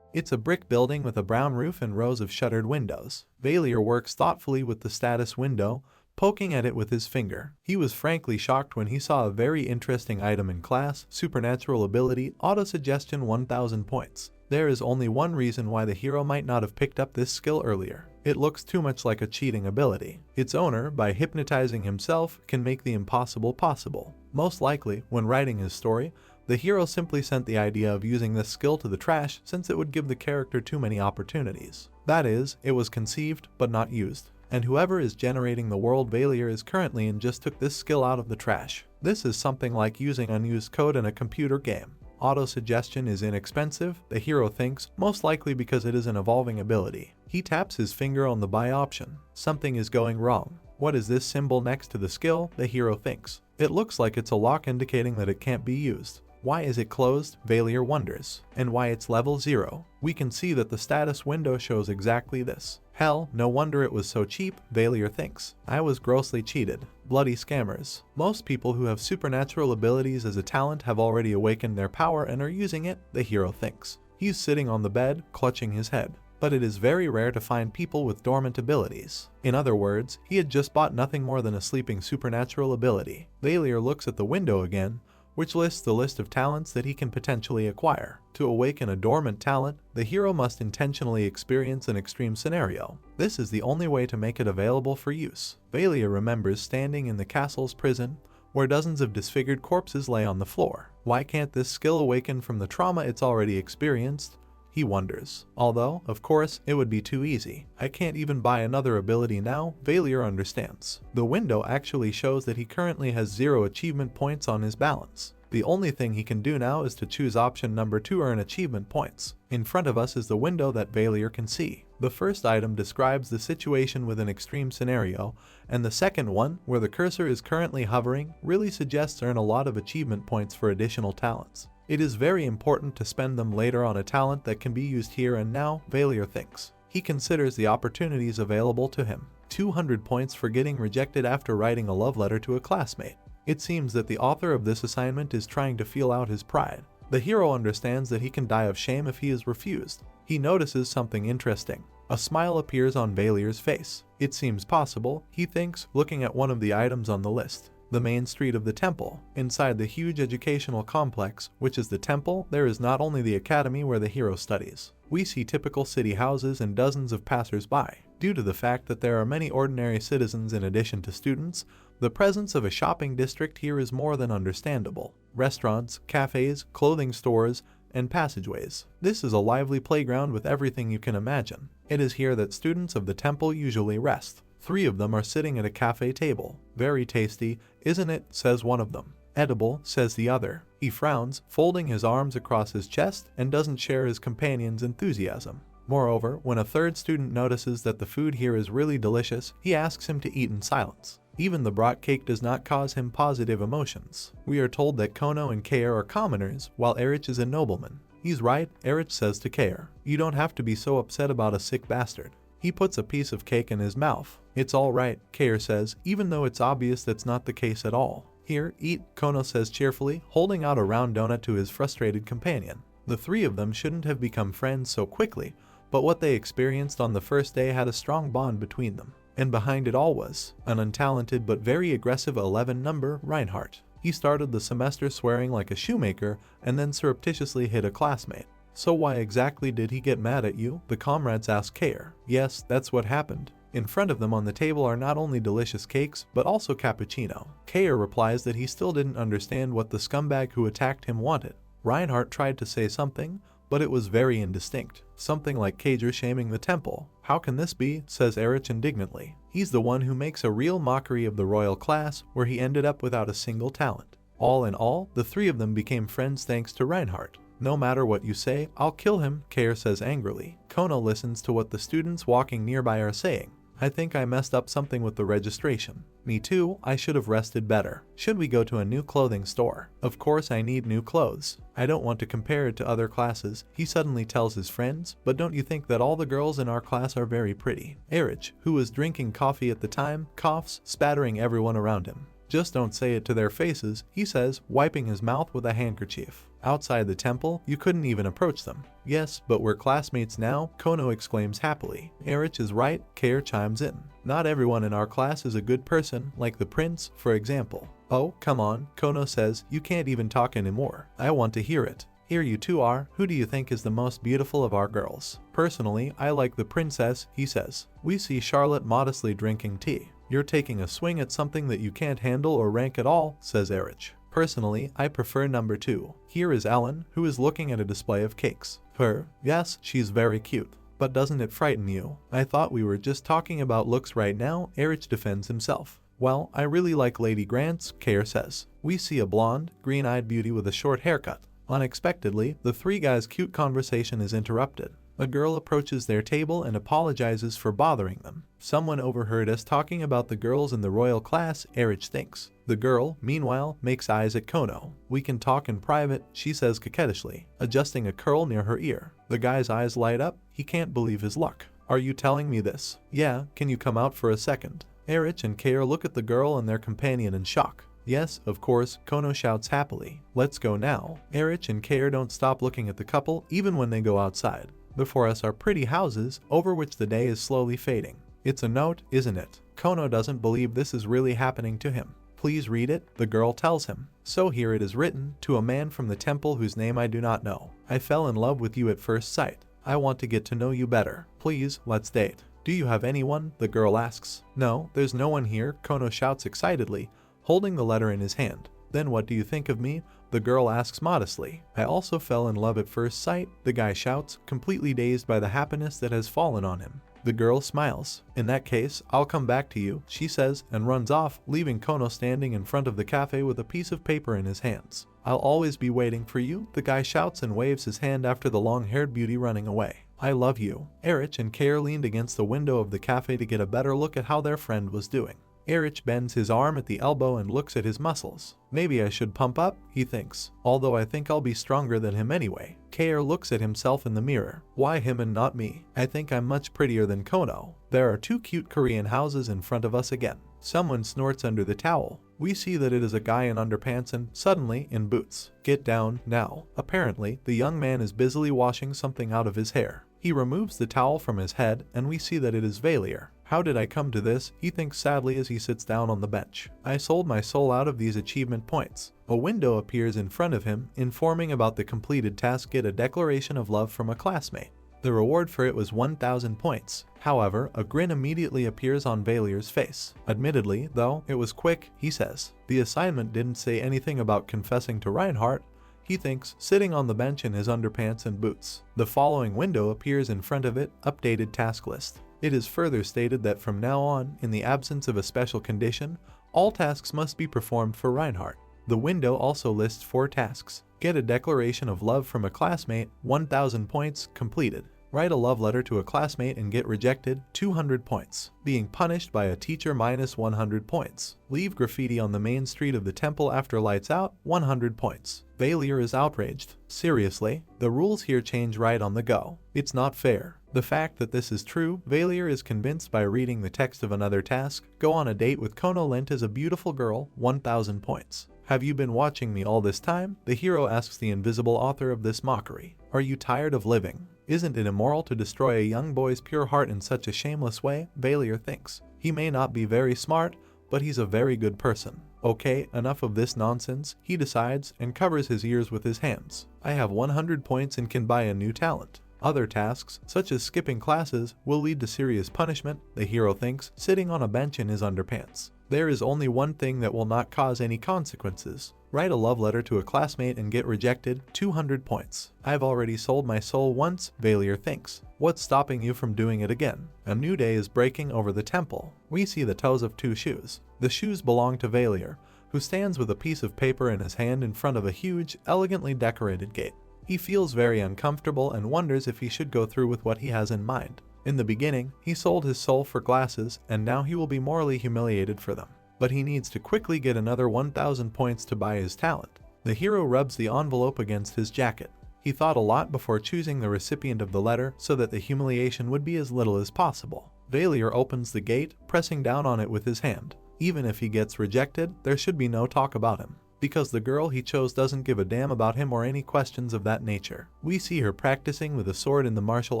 It's a brick building with a brown roof and rows of shuttered windows. Valier works thoughtfully with the status window, poking at it with his finger. He was frankly shocked when he saw a very interesting item in class, supernatural ability, autosuggestion 1000 points. There is only one reason why the hero might not have picked up this skill earlier. It looks too much like a cheating ability. Its owner, by hypnotizing himself, can make the impossible possible. Most likely, when writing his story, the hero simply sent the idea of using this skill to the trash since it would give the character too many opportunities. That is, it was conceived but not used. And whoever is generating the world Valier is currently in just took this skill out of the trash. This is something like using unused code in a computer game. Auto-suggestion is inexpensive, the hero thinks, most likely because it is an evolving ability. He taps his finger on the buy option. Something is going wrong. What is this symbol next to the skill? The hero thinks. It looks like it's a lock indicating that it can't be used. Why is it closed? Valier wonders. And why it's level 0. We can see that the status window shows exactly this. Hell, no wonder it was so cheap, Valier thinks. I was grossly cheated. Bloody scammers. Most people who have supernatural abilities as a talent have already awakened their power and are using it, the hero thinks. He's sitting on the bed, clutching his head. But it is very rare to find people with dormant abilities. In other words, he had just bought nothing more than a sleeping supernatural ability. Valier looks at the window again, which lists the list of talents that he can potentially acquire. To awaken a dormant talent, the hero must intentionally experience an extreme scenario. This is the only way to make it available for use. Valier remembers standing in the castle's prison, where dozens of disfigured corpses lay on the floor. Why can't this skill awaken from the trauma it's already experienced? He wonders. Although, of course, it would be too easy. I can't even buy another ability now, Valier understands. The window actually shows that he currently has 0 achievement points on his balance. The only thing he can do now is to choose option number 2 to earn achievement points. In front of us is the window that Valier can see. The first item describes the situation with an extreme scenario, and the second one, where the cursor is currently hovering, really suggests earn a lot of achievement points for additional talents. It is very important to spend them later on a talent that can be used here and now, Valier thinks. He considers the opportunities available to him. 200 points for getting rejected after writing a love letter to a classmate. It seems that the author of this assignment is trying to feel out his pride. The hero understands that he can die of shame if he is refused. He notices something interesting. A smile appears on Valier's face. It seems possible, he thinks, looking at one of the items on the list. the main street of the temple. Inside the huge educational complex, which is the temple, there is not only the academy where the hero studies. We see typical city houses and dozens of passers-by. Due to the fact that there are many ordinary citizens in addition to students, the presence of a shopping district here is more than understandable. Restaurants, cafes, clothing stores, and passageways. This is a lively playground with everything you can imagine. It is here that students of the temple usually rest. 3 of them are sitting at a cafe table. Very tasty, isn't it? Says one of them. Edible, says the other. He frowns, folding his arms across his chest, and doesn't share his companion's enthusiasm. Moreover, when a third student notices that the food here is really delicious, he asks him to eat in silence. Even the brought cake does not cause him positive emotions. We are told that Kono and Kair are commoners, while Erich is a nobleman. He's right, Erich says to Kair. You don't have to be so upset about a sick bastard. He puts a piece of cake in his mouth. It's all right, Kair says, even though it's obvious that's not the case at all. Here, eat, Kono says cheerfully, holding out a round donut to his frustrated companion. The 3 of them shouldn't have become friends so quickly, but what they experienced on the first day had a strong bond between them. And behind it all was an untalented but very aggressive 11 number, Reinhardt. He started the semester swearing like a shoemaker and then surreptitiously hit a classmate. So why exactly did he get mad at you? The comrades ask Kair. Yes, that's what happened. In front of them on the table are not only delicious cakes, but also cappuccino. Kair replies that he still didn't understand what the scumbag who attacked him wanted. Reinhardt tried to say something, but it was very indistinct. Something like Kager shaming the temple. How can this be? Says Erich indignantly. He's the one who makes a real mockery of the royal class, where he ended up without a single talent. All in all, the 3 of them became friends thanks to Reinhardt. No matter what you say, I'll kill him, Kair says angrily. Kono listens to what the students walking nearby are saying. I think I messed up something with the registration. Me too, I should have rested better. Should we go to a new clothing store? Of course I need new clothes. I don't want to compare it to other classes, he suddenly tells his friends, but don't you think that all the girls in our class are very pretty? Erich, who was drinking coffee at the time, coughs, spattering everyone around him. Just don't say it to their faces, he says, wiping his mouth with a handkerchief. Outside the temple, you couldn't even approach them. Yes, but we're classmates now, Kono exclaims happily. Erich is right, Kair chimes in. Not everyone in our class is a good person, like the prince, for example. Oh, come on, Kono says, you can't even talk anymore. I want to hear it. Here you two are, who do you think is the most beautiful of our girls? Personally, I like the princess, he says. We see Charlotte modestly drinking tea. You're taking a swing at something that you can't handle or rank at all, says Erich. Personally, I prefer number 2. Here is Ellen, who is looking at a display of cakes. Her? Yes, she's very cute. But doesn't it frighten you? I thought we were just talking about looks right now, Erich defends himself. Well, I really like Lady Grant's, Kair says. We see a blonde, green-eyed beauty with a short haircut. Unexpectedly, the 3 guys' cute conversation is interrupted. A girl approaches their table and apologizes for bothering them. Someone overheard us talking about the girls in the royal class, Erich thinks. The girl, meanwhile, makes eyes at Kono. We can talk in private, she says coquettishly, adjusting a curl near her ear. The guy's eyes light up. He can't believe his luck. Are you telling me this? Yeah, can you come out for a second? Erich and Kair look at the girl and their companion in shock. Yes, of course, Kono shouts happily. Let's go now. Erich and Kair don't stop looking at the couple even when they go outside. Before us are pretty houses, over which the day is slowly fading. It's a note, isn't it? Kono doesn't believe this is really happening to him. Please read it, the girl tells him. So here it is written, to a man from the temple whose name I do not know. I fell in love with you at first sight. I want to get to know you better. Please, let's date. Do you have anyone? The girl asks. No, there's no one here, Kono shouts excitedly, holding the letter in his hand. Then what do you think of me? The girl asks modestly. I also fell in love at first sight, the guy shouts, completely dazed by the happiness that has fallen on him. The girl smiles. In that case, I'll come back to you, she says, and runs off, leaving Kono standing in front of the cafe with a piece of paper in his hands. I'll always be waiting for you, the guy shouts and waves his hand after the long-haired beauty running away. I love you. Erich and Kair leaned against the window of the cafe to get a better look at how their friend was doing. Erich bends his arm at the elbow and looks at his muscles. Maybe I should pump up, he thinks, although I think I'll be stronger than him anyway. Kair looks at himself in the mirror. Why him and not me? I think I'm much prettier than Kono. There are 2 cute Korean houses in front of us again. Someone snorts under the towel. We see that it is a guy in underpants and, suddenly, in boots. Get down, now. Apparently, the young man is busily washing something out of his hair. He removes the towel from his head and we see that it is Valier. How did I come to this? He thinks sadly as he sits down on the bench. I sold my soul out of these achievement points. A window appears in front of him, informing about the completed task. Get a declaration of love from a classmate. The reward for it was 1,000 points. However, a grin immediately appears on Valier's face. Admittedly, though, it was quick, he says. The assignment didn't say anything about confessing to Reinhardt. He thinks, sitting on the bench in his underpants and boots. The following window appears in front of it, updated task list. It is further stated that from now on, in the absence of a special condition, all tasks must be performed for Reinhardt. The window also lists 4 tasks. Get a declaration of love from a classmate, 1,000 points, completed. Write a love letter to a classmate and get rejected, 200 points. Being punished by a teacher, minus 100 points. Leave graffiti on the main street of the temple after lights out, 100 points. Valier is outraged. Seriously? The rules here change right on the go. It's not fair. The fact that this is true, Valier is convinced by reading the text of another task. Go on a date with Kono Lent as a beautiful girl, 1,000 points. Have you been watching me all this time? The hero asks the invisible author of this mockery. Are you tired of living? Isn't it immoral to destroy a young boy's pure heart in such a shameless way? Valier thinks. He may not be very smart, but he's a very good person. Okay, enough of this nonsense, he decides, and covers his ears with his hands. I have 100 points and can buy a new talent. Other tasks, such as skipping classes, will lead to serious punishment, the hero thinks, sitting on a bench in his underpants. There is only one thing that will not cause any consequences. Write a love letter to a classmate and get rejected, 200 points. I've already sold my soul once, Valier thinks. What's stopping you from doing it again? A new day is breaking over the temple. We see the toes of 2 shoes. The shoes belong to Valier, who stands with a piece of paper in his hand in front of a huge, elegantly decorated gate. He feels very uncomfortable and wonders if he should go through with what he has in mind. In the beginning, he sold his soul for glasses, and now he will be morally humiliated for them. But he needs to quickly get another 1,000 points to buy his talent. The hero rubs the envelope against his jacket. He thought a lot before choosing the recipient of the letter so that the humiliation would be as little as possible. Valier opens the gate, pressing down on it with his hand. Even if he gets rejected, there should be no talk about him, because the girl he chose doesn't give a damn about him or any questions of that nature. We see her practicing with a sword in the martial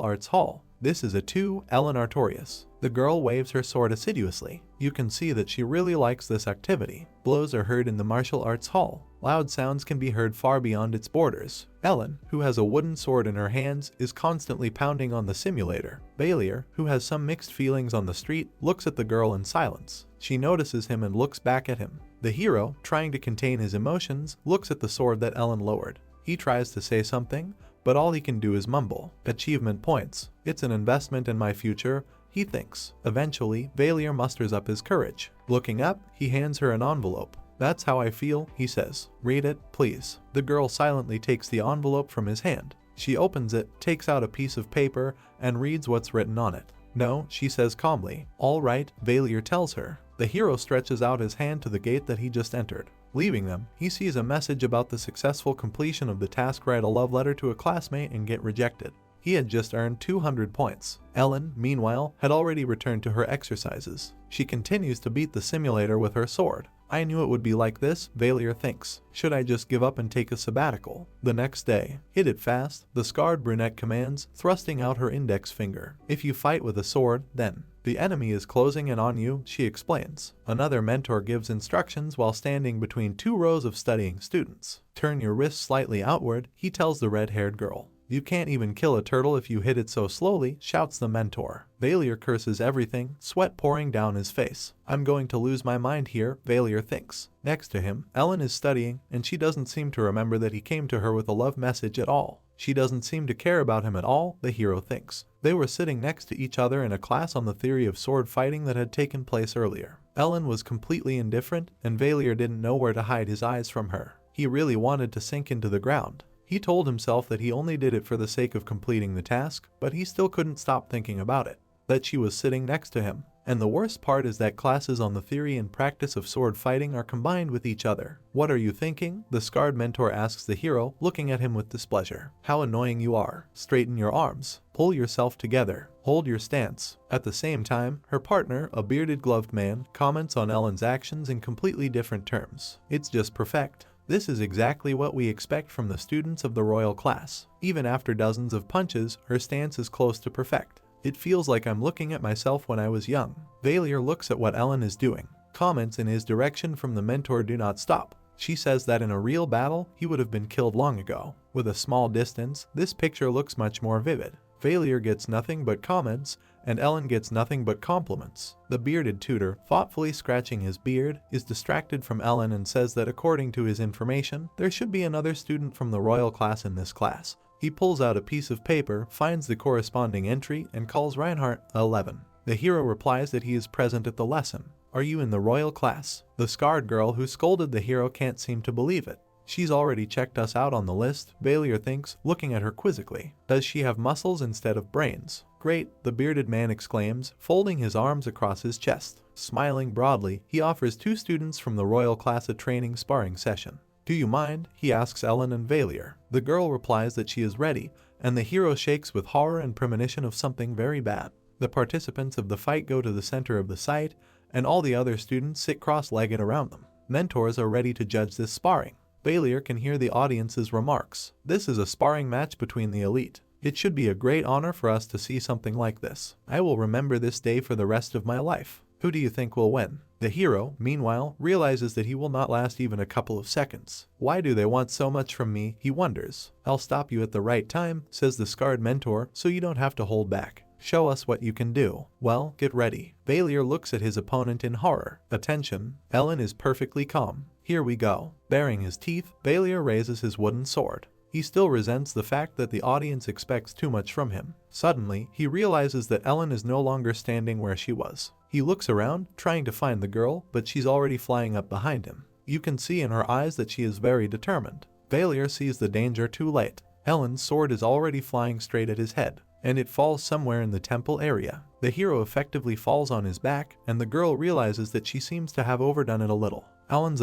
arts hall. This is a 2, Ellen Artorias. The girl waves her sword assiduously. You can see that she really likes this activity. Blows are heard in the martial arts hall. Loud sounds can be heard far beyond its borders. Ellen, who has a wooden sword in her hands, is constantly pounding on the simulator. Valier, who has some mixed feelings on the street, looks at the girl in silence. She notices him and looks back at him. The hero, trying to contain his emotions, looks at the sword that Ellen lowered. He tries to say something, but all he can do is mumble. Achievement points. It's an investment in my future, he thinks. Eventually, Valier musters up his courage. Looking up, he hands her an envelope. That's how I feel, he says. Read it, please. The girl silently takes the envelope from his hand. She opens it, takes out a piece of paper, and reads what's written on it. No, she says calmly. All right, Valier tells her. The hero stretches out his hand to the gate that he just entered. Leaving them, he sees a message about the successful completion of the task. Write a love letter to a classmate and get rejected. He had just earned 200 points. Ellen, meanwhile, had already returned to her exercises. She continues to beat the simulator with her sword. I knew it would be like this, Valier thinks. Should I just give up and take a sabbatical? The next day. Hit it fast, the scarred brunette commands, thrusting out her index finger. If you fight with a sword, then. The enemy is closing in on you, she explains. Another mentor gives instructions while standing between 2 rows of studying students. Turn your wrist slightly outward, he tells the red-haired girl. You can't even kill a turtle if you hit it so slowly, shouts the mentor. Valier curses everything, sweat pouring down his face. I'm going to lose my mind here, Valier thinks. Next to him, Ellen is studying, and she doesn't seem to remember that he came to her with a love message at all. She doesn't seem to care about him at all, the hero thinks. They were sitting next to each other in a class on the theory of sword fighting that had taken place earlier. Ellen was completely indifferent, and Valier didn't know where to hide his eyes from her. He really wanted to sink into the ground. He told himself that he only did it for the sake of completing the task, but he still couldn't stop thinking about it. That she was sitting next to him. And the worst part is that classes on the theory and practice of sword fighting are combined with each other. What are you thinking? The scarred mentor asks the hero, looking at him with displeasure. How annoying you are. Straighten your arms. Pull yourself together. Hold your stance. At the same time, her partner, a bearded gloved man, comments on Ellen's actions in completely different terms. It's just perfect. This is exactly what we expect from the students of the royal class. Even after dozens of punches, her stance is close to perfect. It feels like I'm looking at myself when I was young. Valier looks at what Ellen is doing. Comments in his direction from the mentor do not stop. She says that in a real battle, he would have been killed long ago. With a small distance, this picture looks much more vivid. Valier gets nothing but comments, and Ellen gets nothing but compliments. The bearded tutor, thoughtfully scratching his beard, is distracted from Ellen and says that according to his information, there should be another student from the royal class in this class. He pulls out a piece of paper, finds the corresponding entry, and calls Reinhardt 11. The hero replies that he is present at the lesson. Are you in the royal class? The scarred girl who scolded the hero can't seem to believe it. She's already checked us out on the list, Valier thinks, looking at her quizzically. Does she have muscles instead of brains? Great, the bearded man exclaims, folding his arms across his chest. Smiling broadly, he offers 2 students from the royal class a training sparring session. Do you mind? He asks Ellen and Valier. The girl replies that she is ready, and the hero shakes with horror and premonition of something very bad. The participants of the fight go to the center of the site, and all the other students sit cross-legged around them. Mentors are ready to judge this sparring. Valier can hear the audience's remarks. This is a sparring match between the elite. It should be a great honor for us to see something like this. I will remember this day for the rest of my life. Who do you think will win? The hero, meanwhile, realizes that he will not last even a couple of seconds. Why do they want so much from me? He wonders. I'll stop you at the right time, says the scarred mentor, so you don't have to hold back. Show us what you can do. Well, get ready. Valier looks at his opponent in horror. Attention, Ellen is perfectly calm. Here we go. Baring his teeth, Valier raises his wooden sword. He still resents the fact that the audience expects too much from him. Suddenly, he realizes that Ellen is no longer standing where she was. He looks around, trying to find the girl, but she's already flying up behind him. You can see in her eyes that she is very determined. Valier sees the danger too late. Ellen's sword is already flying straight at his head, and it falls somewhere in the temple area. The hero effectively falls on his back, and the girl realizes that she seems to have overdone it a little. Ellen's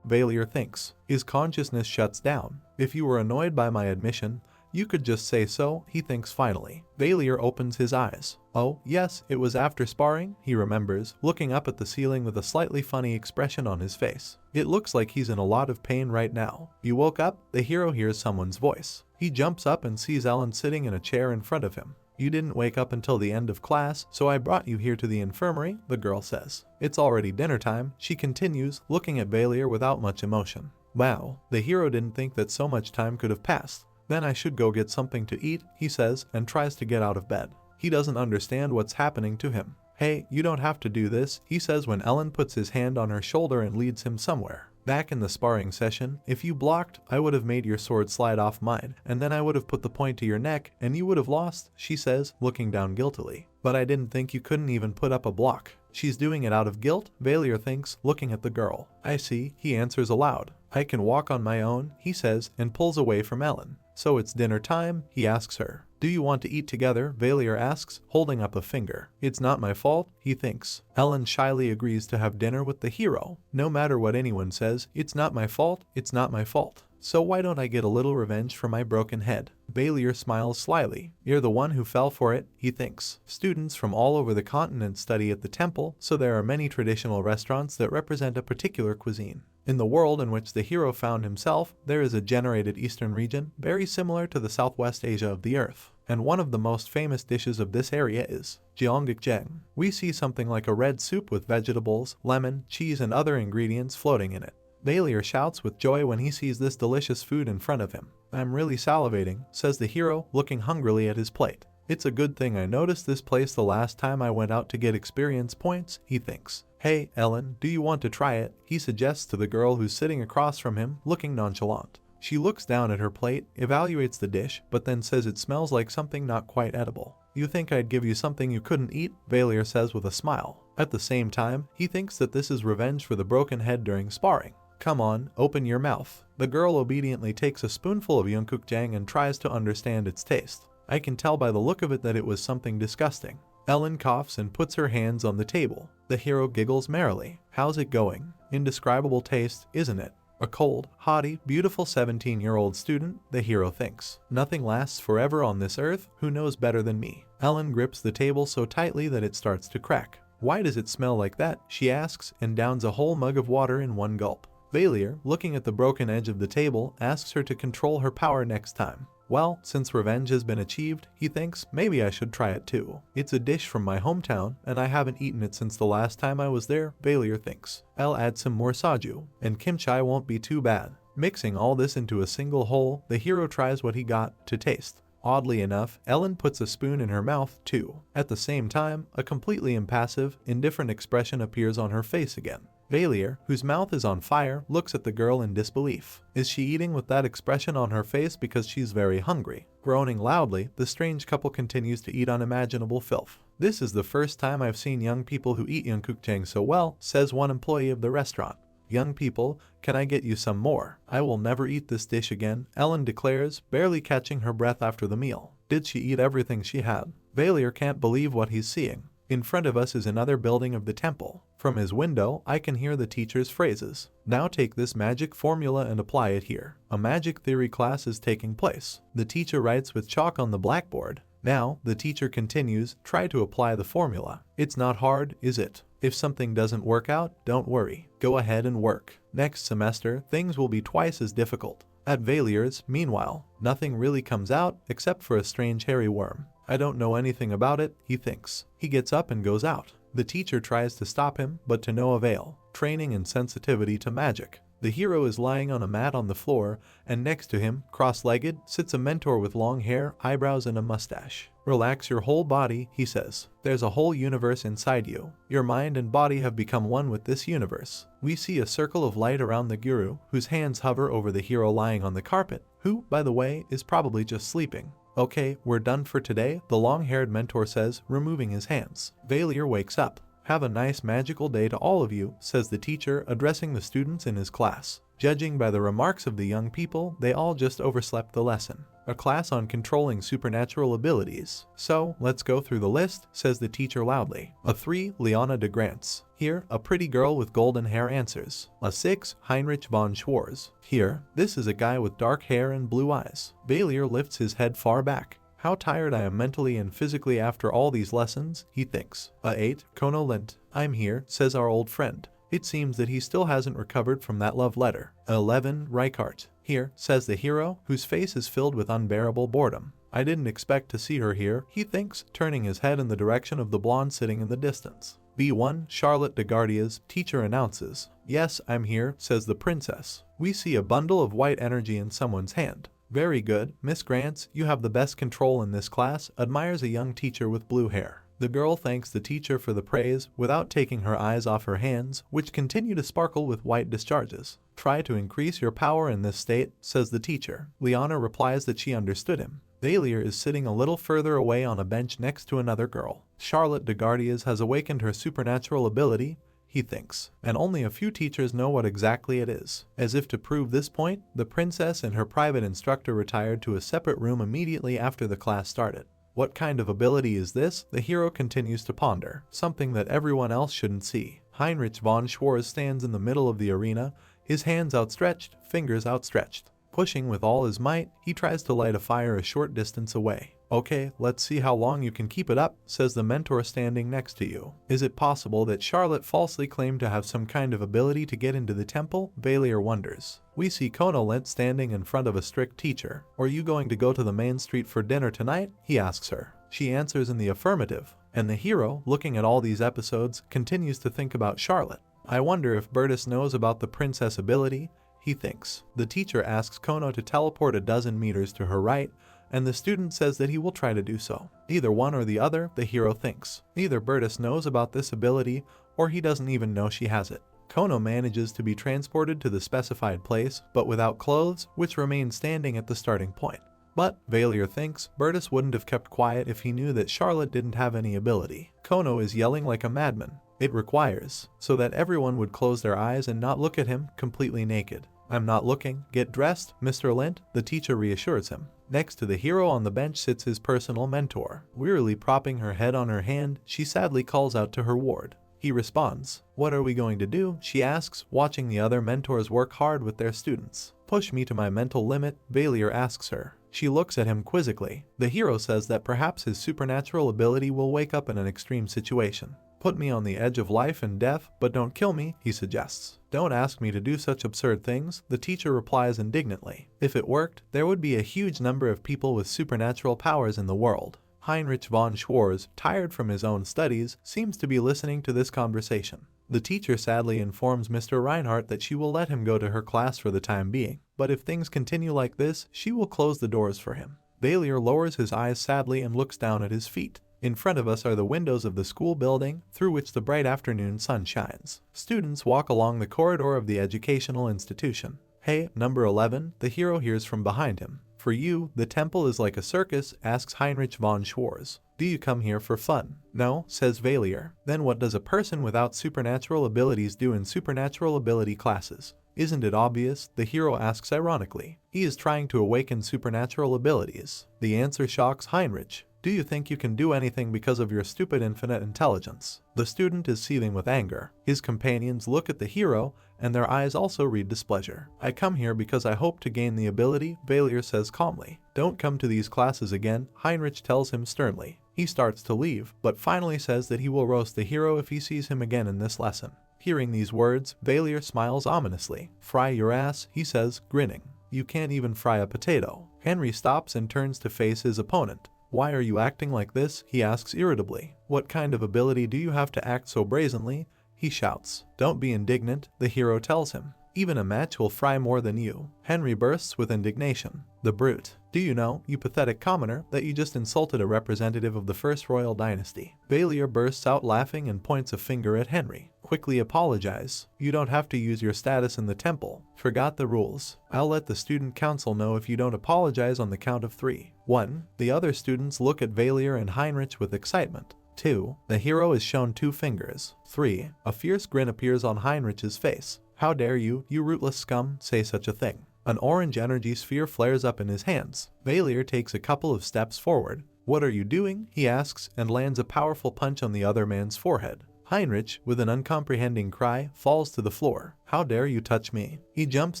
Valier thinks. His consciousness shuts down. If you were annoyed by my admission, you could just say so, he thinks finally. Valier opens his eyes. Oh, yes, it was after sparring, he remembers, looking up at the ceiling with a slightly funny expression on his face. It looks like he's in a lot of pain right now. You woke up? The hero hears someone's voice. He jumps up and sees Ellen sitting in a chair in front of him. You didn't wake up until the end of class, so I brought you here to the infirmary, the girl says. It's already dinner time, she continues, looking at Valier without much emotion. Wow, the hero didn't think that so much time could have passed. Then I should go get something to eat, he says, and tries to get out of bed. He doesn't understand what's happening to him. Hey, you don't have to do this, he says when Ellen puts his hand on her shoulder and leads him somewhere. Back in the sparring session, if you blocked, I would have made your sword slide off mine, and then I would have put the point to your neck, and you would have lost, she says, looking down guiltily. But I didn't think you couldn't even put up a block. She's doing it out of guilt, Valier thinks, looking at the girl. I see, he answers aloud. I can walk on my own, he says, and pulls away from Ellen. So it's dinner time, he asks her. Do you want to eat together? Valier asks, holding up a finger. It's not my fault, he thinks. Ellen shyly agrees to have dinner with the hero. No matter what anyone says, it's not my fault, it's not my fault. So why don't I get a little revenge for my broken head? Valier smiles slyly. You're the one who fell for it, he thinks. Students from all over the continent study at the temple, so there are many traditional restaurants that represent a particular cuisine. In the world in which the hero found himself, there is a generated eastern region very similar to the Southwest Asia of the Earth, and one of the most famous dishes of this area is jeonggukjang. We see something like a red soup with vegetables, lemon, cheese, and other ingredients floating in it. Valier shouts with joy when he sees this delicious food in front of him. I'm really salivating, says the hero, looking hungrily at his plate. It's a good thing I noticed this place the last time I went out to get experience points, he thinks. Hey, Ellen, do you want to try it? He suggests to the girl who's sitting across from him, looking nonchalant. She looks down at her plate, evaluates the dish, but then says it smells like something not quite edible. You think I'd give you something you couldn't eat? Valier says with a smile. At the same time, he thinks that this is revenge for the broken head during sparring. Come on, open your mouth. The girl obediently takes a spoonful of jeonggukjang and tries to understand its taste. I can tell by the look of it that it was something disgusting. Ellen coughs and puts her hands on the table. The hero giggles merrily. How's it going? Indescribable taste, isn't it? A cold, haughty, beautiful 17-year-old student, the hero thinks. Nothing lasts forever on this earth, who knows better than me? Ellen grips the table so tightly that it starts to crack. Why does it smell like that? She asks, and downs a whole mug of water in one gulp. Valier, looking at the broken edge of the table, asks her to control her power next time. Well, since revenge has been achieved, he thinks maybe I should try it too. It's a dish from my hometown, and I haven't eaten it since the last time I was there, Valier thinks. I'll add some more soju, and kimchi won't be too bad. Mixing all this into a single whole, the hero tries what he got to taste. Oddly enough, Ellen puts a spoon in her mouth too. At the same time, a completely impassive, indifferent expression appears on her face again. Valier, whose mouth is on fire, looks at the girl in disbelief. Is she eating with that expression on her face because she's very hungry? Groaning loudly, the strange couple continues to eat unimaginable filth. This is the first time I've seen young people who eat yangkukjang so well, says one employee of the restaurant. Young people, can I get you some more? I will never eat this dish again, Ellen declares, barely catching her breath after the meal. Did she eat everything she had? Valier can't believe what he's seeing. In front of us is another building of the temple. From his window, I can hear the teacher's phrases. Now take this magic formula and apply it here. A magic theory class is taking place. The teacher writes with chalk on the blackboard. Now, the teacher continues, try to apply the formula. It's not hard, is it? If something doesn't work out, don't worry. Go ahead and work. Next semester, things will be twice as difficult. At Valier's, meanwhile, nothing really comes out except for a strange hairy worm. I don't know anything about it, he thinks. He gets up and goes out. The teacher tries to stop him, but to no avail. Training and sensitivity to magic. The hero is lying on a mat on the floor, and next to him, cross-legged, sits a mentor with long hair, eyebrows, and a mustache. Relax your whole body, he says. There's a whole universe inside you. Your mind and body have become one with this universe. We see a circle of light around the guru, whose hands hover over the hero lying on the carpet, who, by the way, is probably just sleeping. Okay, we're done for today, the long-haired mentor says, removing his hands. Valier wakes up. Have a nice magical day to all of you, says the teacher, addressing the students in his class. Judging by the remarks of the young people, they all just overslept the lesson. A class on controlling supernatural abilities. So, let's go through the list, says the teacher loudly. A 3, Liana de Grants. Here, a pretty girl with golden hair answers. A 6, Heinrich von Schwarz. Here, this is a guy with dark hair and blue eyes. Valier lifts his head far back. How tired I am mentally and physically after all these lessons, he thinks. A 8, Kono Lint. I'm here, says our old friend. It seems that he still hasn't recovered from that love letter. A 11, Reichardt. Here, says the hero, whose face is filled with unbearable boredom. I didn't expect to see her here, he thinks, turning his head in the direction of the blonde sitting in the distance. B1, Charlotte de Gardia's teacher announces. Yes, I'm here, says the princess. We see a bundle of white energy in someone's hand. Very good, Miss Grants, you have the best control in this class, admires a young teacher with blue hair. The girl thanks the teacher for the praise without taking her eyes off her hands, which continue to sparkle with white discharges. Try to increase your power in this state, says the teacher. Liana replies that she understood him. Valier is sitting a little further away on a bench next to another girl. Charlotte de Gardias has awakened her supernatural ability, he thinks, and only a few teachers know what exactly it is. As if to prove this point, the princess and her private instructor retired to a separate room immediately after the class started. What kind of ability is this? The hero continues to ponder. Something that everyone else shouldn't see. Heinrich von Schwarz stands in the middle of the arena, his hands outstretched, fingers outstretched. Pushing with all his might, he tries to light a fire a short distance away. Okay, let's see how long you can keep it up, says the mentor standing next to you. Is it possible that Charlotte falsely claimed to have some kind of ability to get into the temple? Valier wonders. We see Kono Lent standing in front of a strict teacher. Are you going to go to the main street for dinner tonight? He asks her. She answers in the affirmative. And the hero, looking at all these episodes, continues to think about Charlotte. I wonder if Bertus knows about the princess ability, he thinks. The teacher asks Kono to teleport a dozen meters to her right, and the student says that he will try to do so. Either one or the other, the hero thinks. Either Bertus knows about this ability, or he doesn't even know she has it. Kono manages to be transported to the specified place, but without clothes, which remain standing at the starting point. But, Valier thinks, Bertus wouldn't have kept quiet if he knew that Charlotte didn't have any ability. Kono is yelling like a madman. It requires, so that everyone would close their eyes and not look at him, completely naked. I'm not looking. Get dressed, Mr. Lint, the teacher reassures him. Next to the hero on the bench sits his personal mentor. Wearily propping her head on her hand, she sadly calls out to her ward. He responds. What are we going to do? She asks, watching the other mentors work hard with their students. Push me to my mental limit, Valier asks her. She looks at him quizzically. The hero says that perhaps his supernatural ability will wake up in an extreme situation. Put me on the edge of life and death, but don't kill me, he suggests. Don't ask me to do such absurd things, the teacher replies indignantly. If it worked, there would be a huge number of people with supernatural powers in the world. Heinrich von Schwarz, tired from his own studies, seems to be listening to this conversation. The teacher sadly informs Mr. Reinhardt that she will let him go to her class for the time being, but if things continue like this, she will close the doors for him. Valier lowers his eyes sadly and looks down at his feet. In front of us are the windows of the school building, through which the bright afternoon sun shines. Students walk along the corridor of the educational institution. Hey, number 11, the hero hears from behind him. For you, the temple is like a circus, asks Heinrich von Schwarz. Do you come here for fun? No, says Valier. Then what does a person without supernatural abilities do in supernatural ability classes? Isn't it obvious? The hero asks ironically. He is trying to awaken supernatural abilities. The answer shocks Heinrich. Do you think you can do anything because of your stupid infinite intelligence? The student is seething with anger. His companions look at the hero, and their eyes also read displeasure. I come here because I hope to gain the ability, Valier says calmly. Don't come to these classes again, Heinrich tells him sternly. He starts to leave, but finally says that he will roast the hero if he sees him again in this lesson. Hearing these words, Valier smiles ominously. Fry your ass, he says, grinning. You can't even fry a potato. Henry stops and turns to face his opponent. Why are you acting like this? He asks irritably. What kind of ability do you have to act so brazenly? He shouts. Don't be indignant, the hero tells him. Even a match will fry more than you. Henry bursts with indignation. The brute. Do you know, you pathetic commoner, that you just insulted a representative of the first royal dynasty? Valier bursts out laughing and points a finger at Henry. Quickly apologize. You don't have to use your status in the temple. Forgot the rules. I'll let the student council know if you don't apologize on the count of 3. 1. The other students look at Valier and Heinrich with excitement. 2. The hero is shown 2 fingers. 3. A fierce grin appears on Heinrich's face. How dare you rootless scum, say such a thing? An orange energy sphere flares up in his hands. Valier takes a couple of steps forward. What are you doing? He asks, and lands a powerful punch on the other man's forehead. Heinrich, with an uncomprehending cry, falls to the floor. How dare you touch me? He jumps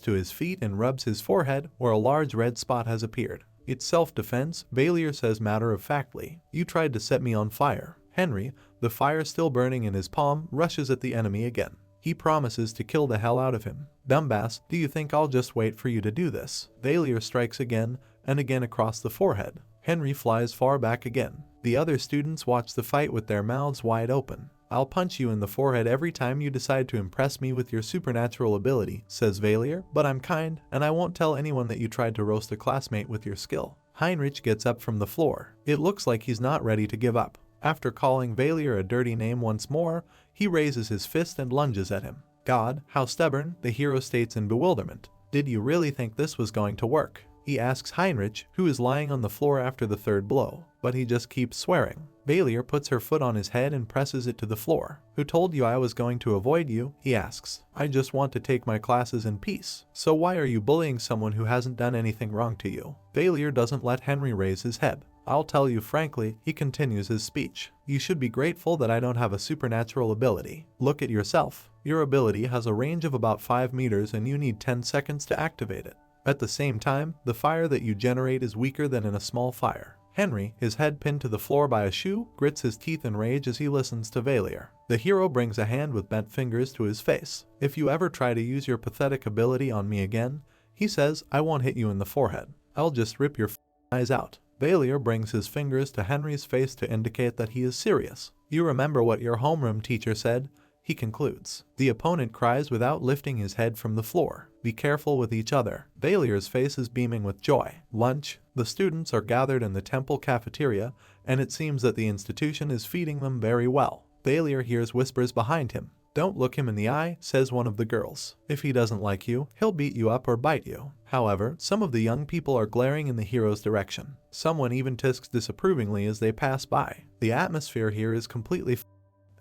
to his feet and rubs his forehead, where a large red spot has appeared. It's self-defense, Valier says matter-of-factly. You tried to set me on fire. Henry, the fire still burning in his palm, rushes at the enemy again. He promises to kill the hell out of him. Dumbass, do you think I'll just wait for you to do this? Valier strikes again, and again across the forehead. Henry flies far back again. The other students watch the fight with their mouths wide open. I'll punch you in the forehead every time you decide to impress me with your supernatural ability, says Valier, but I'm kind, and I won't tell anyone that you tried to roast a classmate with your skill. Heinrich gets up from the floor. It looks like he's not ready to give up. After calling Valier a dirty name once more, he raises his fist and lunges at him. God, how stubborn, the hero states in bewilderment. Did you really think this was going to work? He asks Heinrich, who is lying on the floor after the 3rd blow, but he just keeps swearing. Valier puts her foot on his head and presses it to the floor. Who told you I was going to avoid you? He asks. I just want to take my classes in peace. So why are you bullying someone who hasn't done anything wrong to you? Valier doesn't let Henry raise his head. I'll tell you frankly, he continues his speech. You should be grateful that I don't have a supernatural ability. Look at yourself. Your ability has a range of about 5 meters and you need 10 seconds to activate it. At the same time, the fire that you generate is weaker than in a small fire. Henry, his head pinned to the floor by a shoe, grits his teeth in rage as he listens to Valier. The hero brings a hand with bent fingers to his face. If you ever try to use your pathetic ability on me again, he says, I won't hit you in the forehead. I'll just rip your eyes out. Valier brings his fingers to Henry's face to indicate that he is serious. You remember what your homeroom teacher said? He concludes. The opponent cries without lifting his head from the floor. Be careful with each other. Valier's face is beaming with joy. Lunch. The students are gathered in the temple cafeteria, and it seems that the institution is feeding them very well. Valier hears whispers behind him. Don't look him in the eye, says one of the girls. If he doesn't like you, he'll beat you up or bite you. However, some of the young people are glaring in the hero's direction. Someone even tisks disapprovingly as they pass by. The atmosphere here is completely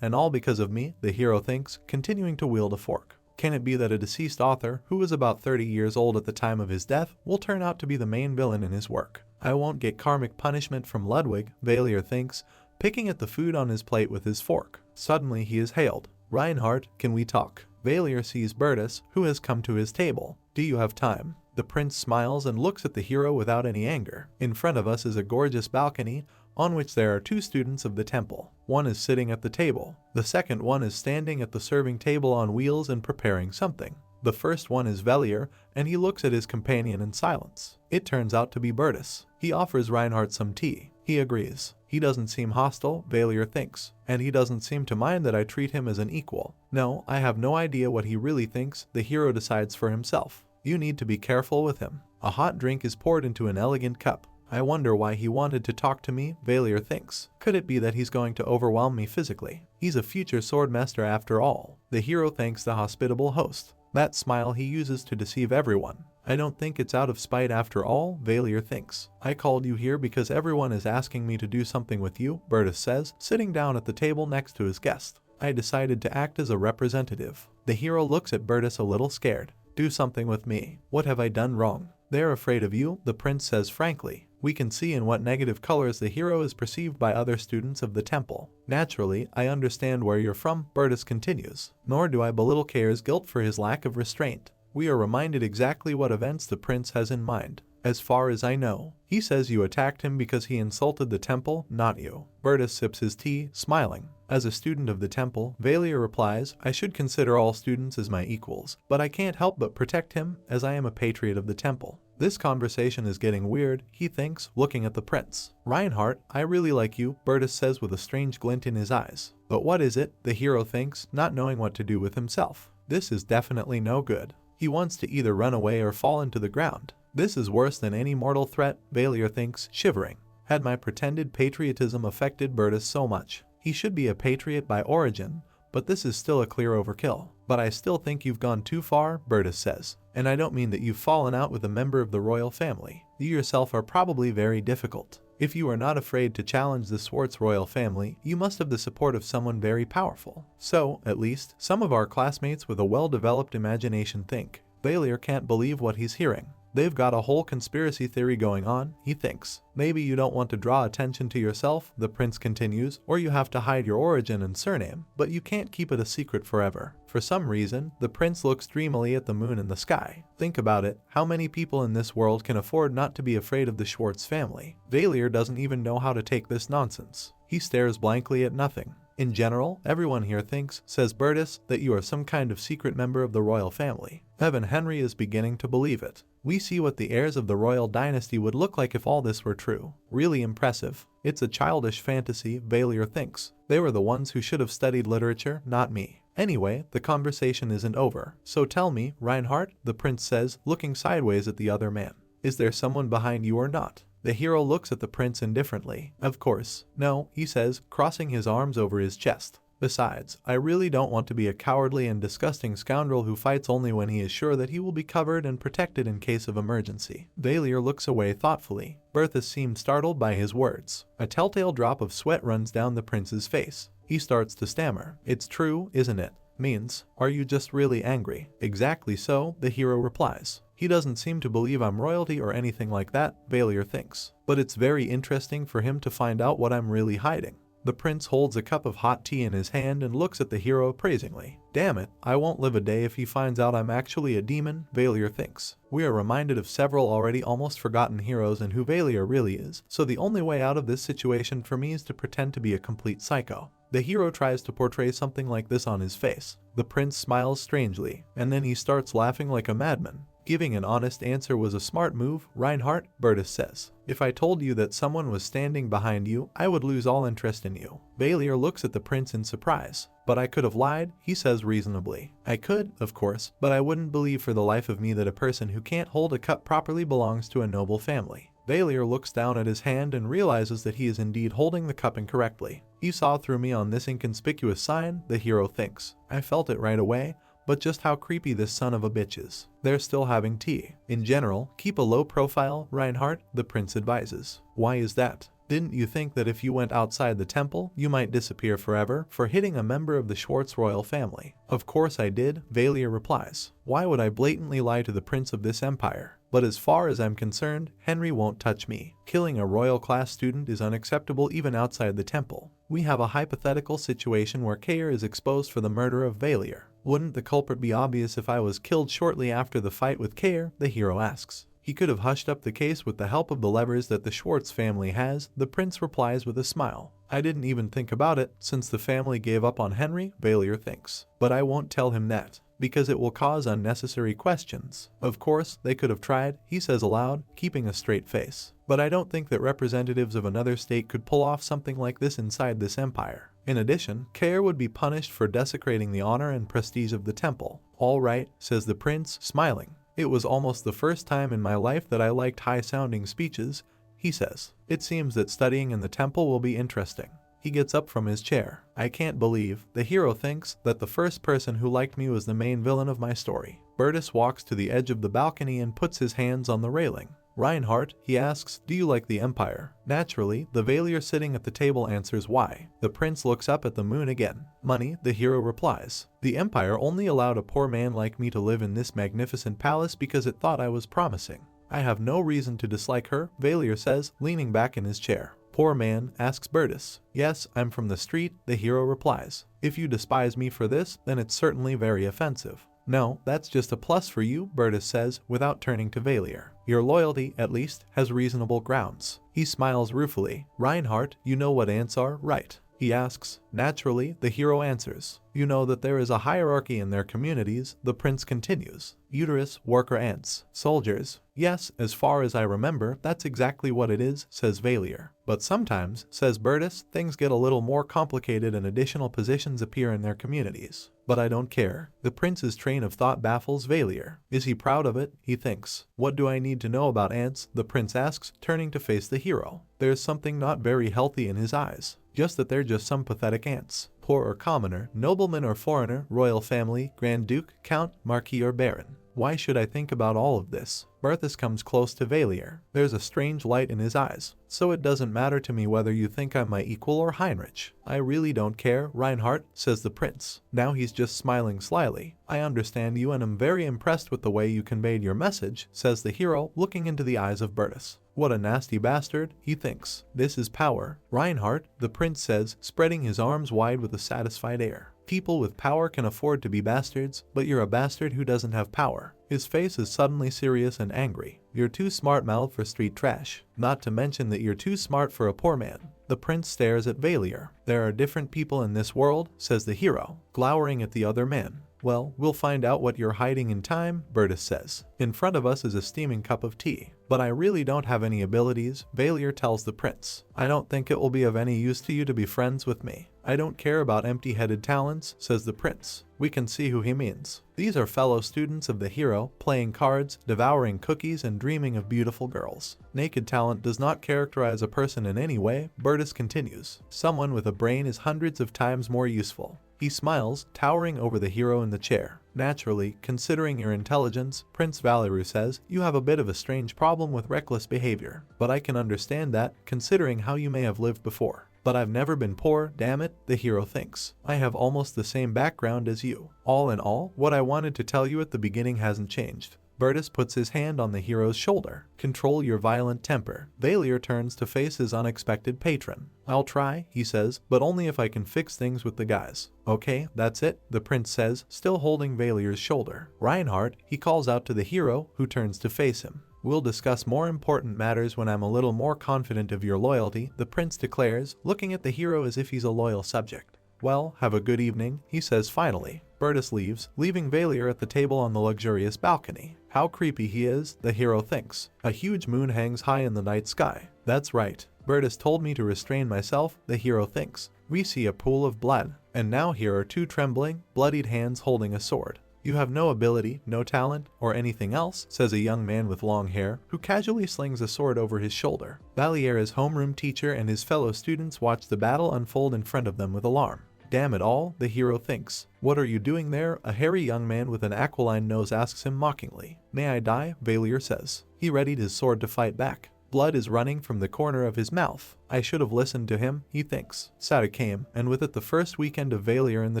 and all because of me, the hero thinks, continuing to wield a fork. Can it be that a deceased author, who was about 30 years old at the time of his death, will turn out to be the main villain in his work? I won't get karmic punishment from Ludwig, Valier thinks, picking at the food on his plate with his fork. Suddenly he is hailed. Reinhardt, can we talk? Valier sees Bertus, who has come to his table. Do you have time? The prince smiles and looks at the hero without any anger. In front of us is a gorgeous balcony, on which there are two students of the temple. One is sitting at the table. The second one is standing at the serving table on wheels and preparing something. The first one is Velier, and he looks at his companion in silence. It turns out to be Bertus. He offers Reinhardt some tea. He agrees. He doesn't seem hostile, Velier thinks, and he doesn't seem to mind that I treat him as an equal. No, I have no idea what he really thinks, the hero decides for himself. You need to be careful with him. A hot drink is poured into an elegant cup. I wonder why he wanted to talk to me, Velier thinks. Could it be that he's going to overwhelm me physically? He's a future swordmaster after all. The hero thanks the hospitable host. That smile he uses to deceive everyone. I don't think it's out of spite after all, Velier thinks. I called you here because everyone is asking me to do something with you, Bertus says, sitting down at the table next to his guest. I decided to act as a representative. The hero looks at Bertus a little scared. Do something with me. What have I done wrong? They're afraid of you, the prince says frankly. We can see in what negative colors the hero is perceived by other students of the temple. Naturally, I understand where you're from, Bertus continues. Nor do I belittle Kair's guilt for his lack of restraint. We are reminded exactly what events the prince has in mind. As far as I know, he says you attacked him because he insulted the temple, not you. Bertus sips his tea, smiling. As a student of the temple, Velier replies, I should consider all students as my equals, but I can't help but protect him, as I am a patriot of the temple. This conversation is getting weird, he thinks, looking at the prince. Reinhardt, I really like you, Bertus says with a strange glint in his eyes. But what is it? The hero thinks, not knowing what to do with himself. This is definitely no good. He wants to either run away or fall into the ground. This is worse than any mortal threat, Velier thinks, shivering. Had my pretended patriotism affected Bertus so much? He should be a patriot by origin, but this is still a clear overkill. But I still think you've gone too far, Bertus says. And I don't mean that you've fallen out with a member of the royal family. You yourself are probably very difficult. If you are not afraid to challenge the Swartz royal family, you must have the support of someone very powerful. So, at least, some of our classmates with a well-developed imagination think. Velier can't believe what he's hearing. They've got a whole conspiracy theory going on, he thinks. Maybe you don't want to draw attention to yourself, the prince continues, or you have to hide your origin and surname, but you can't keep it a secret forever. For some reason, the prince looks dreamily at the moon in the sky. Think about it, how many people in this world can afford not to be afraid of the Schwartz family? Velier doesn't even know how to take this nonsense. He stares blankly at nothing. In general, everyone here thinks, says Bertus, that you are some kind of secret member of the royal family. Evan Henry is beginning to believe it. We see what the heirs of the royal dynasty would look like if all this were true. Really impressive. It's a childish fantasy, Velier thinks. They were the ones who should have studied literature, not me. Anyway, the conversation isn't over. So tell me, Reinhardt, the prince says, looking sideways at the other man. Is there someone behind you or not? The hero looks at the prince indifferently. Of course. No, he says, crossing his arms over his chest. Besides, I really don't want to be a cowardly and disgusting scoundrel who fights only when he is sure that he will be covered and protected in case of emergency. Velier looks away thoughtfully. Berthus seemed startled by his words. A telltale drop of sweat runs down the prince's face. He starts to stammer. It's true, isn't it? Means, are you just really angry? Exactly so, the hero replies. He doesn't seem to believe I'm royalty or anything like that, Velier thinks. But it's very interesting for him to find out what I'm really hiding. The prince holds a cup of hot tea in his hand and looks at the hero appraisingly. Damn it, I won't live a day if he finds out I'm actually a demon, Velier thinks. We are reminded of several already almost forgotten heroes and who Velier really is, so the only way out of this situation for me is to pretend to be a complete psycho. The hero tries to portray something like this on his face. The prince smiles strangely, and then he starts laughing like a madman. Giving an honest answer was a smart move, Reinhardt, Bertus says. If I told you that someone was standing behind you, I would lose all interest in you. Velier looks at the prince in surprise. But I could have lied, he says reasonably. I could, of course, but I wouldn't believe for the life of me that a person who can't hold a cup properly belongs to a noble family. Velier looks down at his hand and realizes that he is indeed holding the cup incorrectly. He saw through me on this inconspicuous sign, the hero thinks. I felt it right away. But just how creepy this son of a bitch is. They're still having tea. In general, keep a low profile, Reinhardt, the prince advises. Why is that? Didn't you think that if you went outside the temple, you might disappear forever for hitting a member of the Schwartz royal family? Of course I did, Velier replies. Why would I blatantly lie to the prince of this empire? But as far as I'm concerned, Henry won't touch me. Killing a royal class student is unacceptable even outside the temple. We have a hypothetical situation where Kair is exposed for the murder of Velier. Wouldn't the culprit be obvious if I was killed shortly after the fight with Kair? The hero asks. He could have hushed up the case with the help of the levers that the Schwartz family has, the prince replies with a smile. I didn't even think about it, since the family gave up on Henry, Valier thinks. But I won't tell him that, because it will cause unnecessary questions. Of course, they could have tried, he says aloud, keeping a straight face. But I don't think that representatives of another state could pull off something like this inside this empire. In addition, Kair would be punished for desecrating the honor and prestige of the temple. All right, says the prince, smiling. It was almost the first time in my life that I liked high-sounding speeches, he says. It seems that studying in the temple will be interesting. He gets up from his chair. I can't believe, the hero thinks, that the first person who liked me was the main villain of my story. Bertus walks to the edge of the balcony and puts his hands on the railing. Reinhardt, he asks, do you like the empire? Naturally, the Valier sitting at the table answers why. The prince looks up at the moon again. Money, the hero replies. The empire only allowed a poor man like me to live in this magnificent palace because it thought I was promising. I have no reason to dislike her, Valier says, leaning back in his chair. Poor man, asks Bertus. Yes, I'm from the street, the hero replies. If you despise me for this, then it's certainly very offensive. No, that's just a plus for you, Bertus says, without turning to Valier. Your loyalty, at least, has reasonable grounds. He smiles ruefully. Reinhardt, you know what ants are, right? He asks. Naturally, the hero answers. You know that there is a hierarchy in their communities, the prince continues. Uterus, worker ants, soldiers. Yes, as far as I remember, that's exactly what it is, says Valier. But sometimes, says Bertus, things get a little more complicated and additional positions appear in their communities. But I don't care. The prince's train of thought baffles Valier. Is he proud of it? He thinks. What do I need to know about ants? The prince asks, turning to face the hero. There's something not very healthy in his eyes. Just that they're just some pathetic ants. Poor or commoner, nobleman or foreigner, royal family, grand duke, count, marquis or baron. Why should I think about all of this? Bertus comes close to Valier. There's a strange light in his eyes. So it doesn't matter to me whether you think I'm my equal or Heinrich. I really don't care, Reinhardt, says the prince. Now he's just smiling slyly. I understand you and am very impressed with the way you conveyed your message, says the hero, looking into the eyes of Bertus. What a nasty bastard, he thinks. This is power. Reinhardt, the prince says, spreading his arms wide with a satisfied air. People with power can afford to be bastards, but you're a bastard who doesn't have power. His face is suddenly serious and angry. You're too smart-mouthed for street trash. Not to mention that you're too smart for a poor man. The prince stares at Valier. There are different people in this world, says the hero, glowering at the other man. Well, we'll find out what you're hiding in time, Bertus says. In front of us is a steaming cup of tea. But I really don't have any abilities, Valier tells the prince. I don't think it will be of any use to you to be friends with me. I don't care about empty-headed talents, says the prince. We can see who he means. These are fellow students of the hero, playing cards, devouring cookies, and dreaming of beautiful girls. Naked talent does not characterize a person in any way, Bertus continues. Someone with a brain is hundreds of times more useful. He smiles, towering over the hero in the chair. Naturally, considering your intelligence, Prince Valeru says, you have a bit of a strange problem with reckless behavior. But I can understand that, considering how you may have lived before. But I've never been poor, damn it, the hero thinks. I have almost the same background as you. All in all, what I wanted to tell you at the beginning hasn't changed. Bertus puts his hand on the hero's shoulder. Control your violent temper. Valier turns to face his unexpected patron. I'll try, he says, but only if I can fix things with the guys. Okay, that's it, the prince says, still holding Valier's shoulder. Reinhardt, he calls out to the hero, who turns to face him. We'll discuss more important matters when I'm a little more confident of your loyalty, the prince declares, looking at the hero as if he's a loyal subject. Well, have a good evening, he says finally. Bertus leaves, leaving Valier at the table on the luxurious balcony. How creepy he is, the hero thinks. A huge moon hangs high in the night sky. That's right. Bertus told me to restrain myself, the hero thinks. We see a pool of blood, and now here are two trembling, bloodied hands holding a sword. You have no ability, no talent, or anything else, says a young man with long hair, who casually slings a sword over his shoulder. Valier is homeroom teacher and his fellow students watch the battle unfold in front of them with alarm. Damn it all, the hero thinks. What are you doing there? A hairy young man with an aquiline nose asks him mockingly. May I die? Valier says. He readied his sword to fight back. Blood is running from the corner of his mouth. I should have listened to him, he thinks. Sata came, and with it the first weekend of Valier in the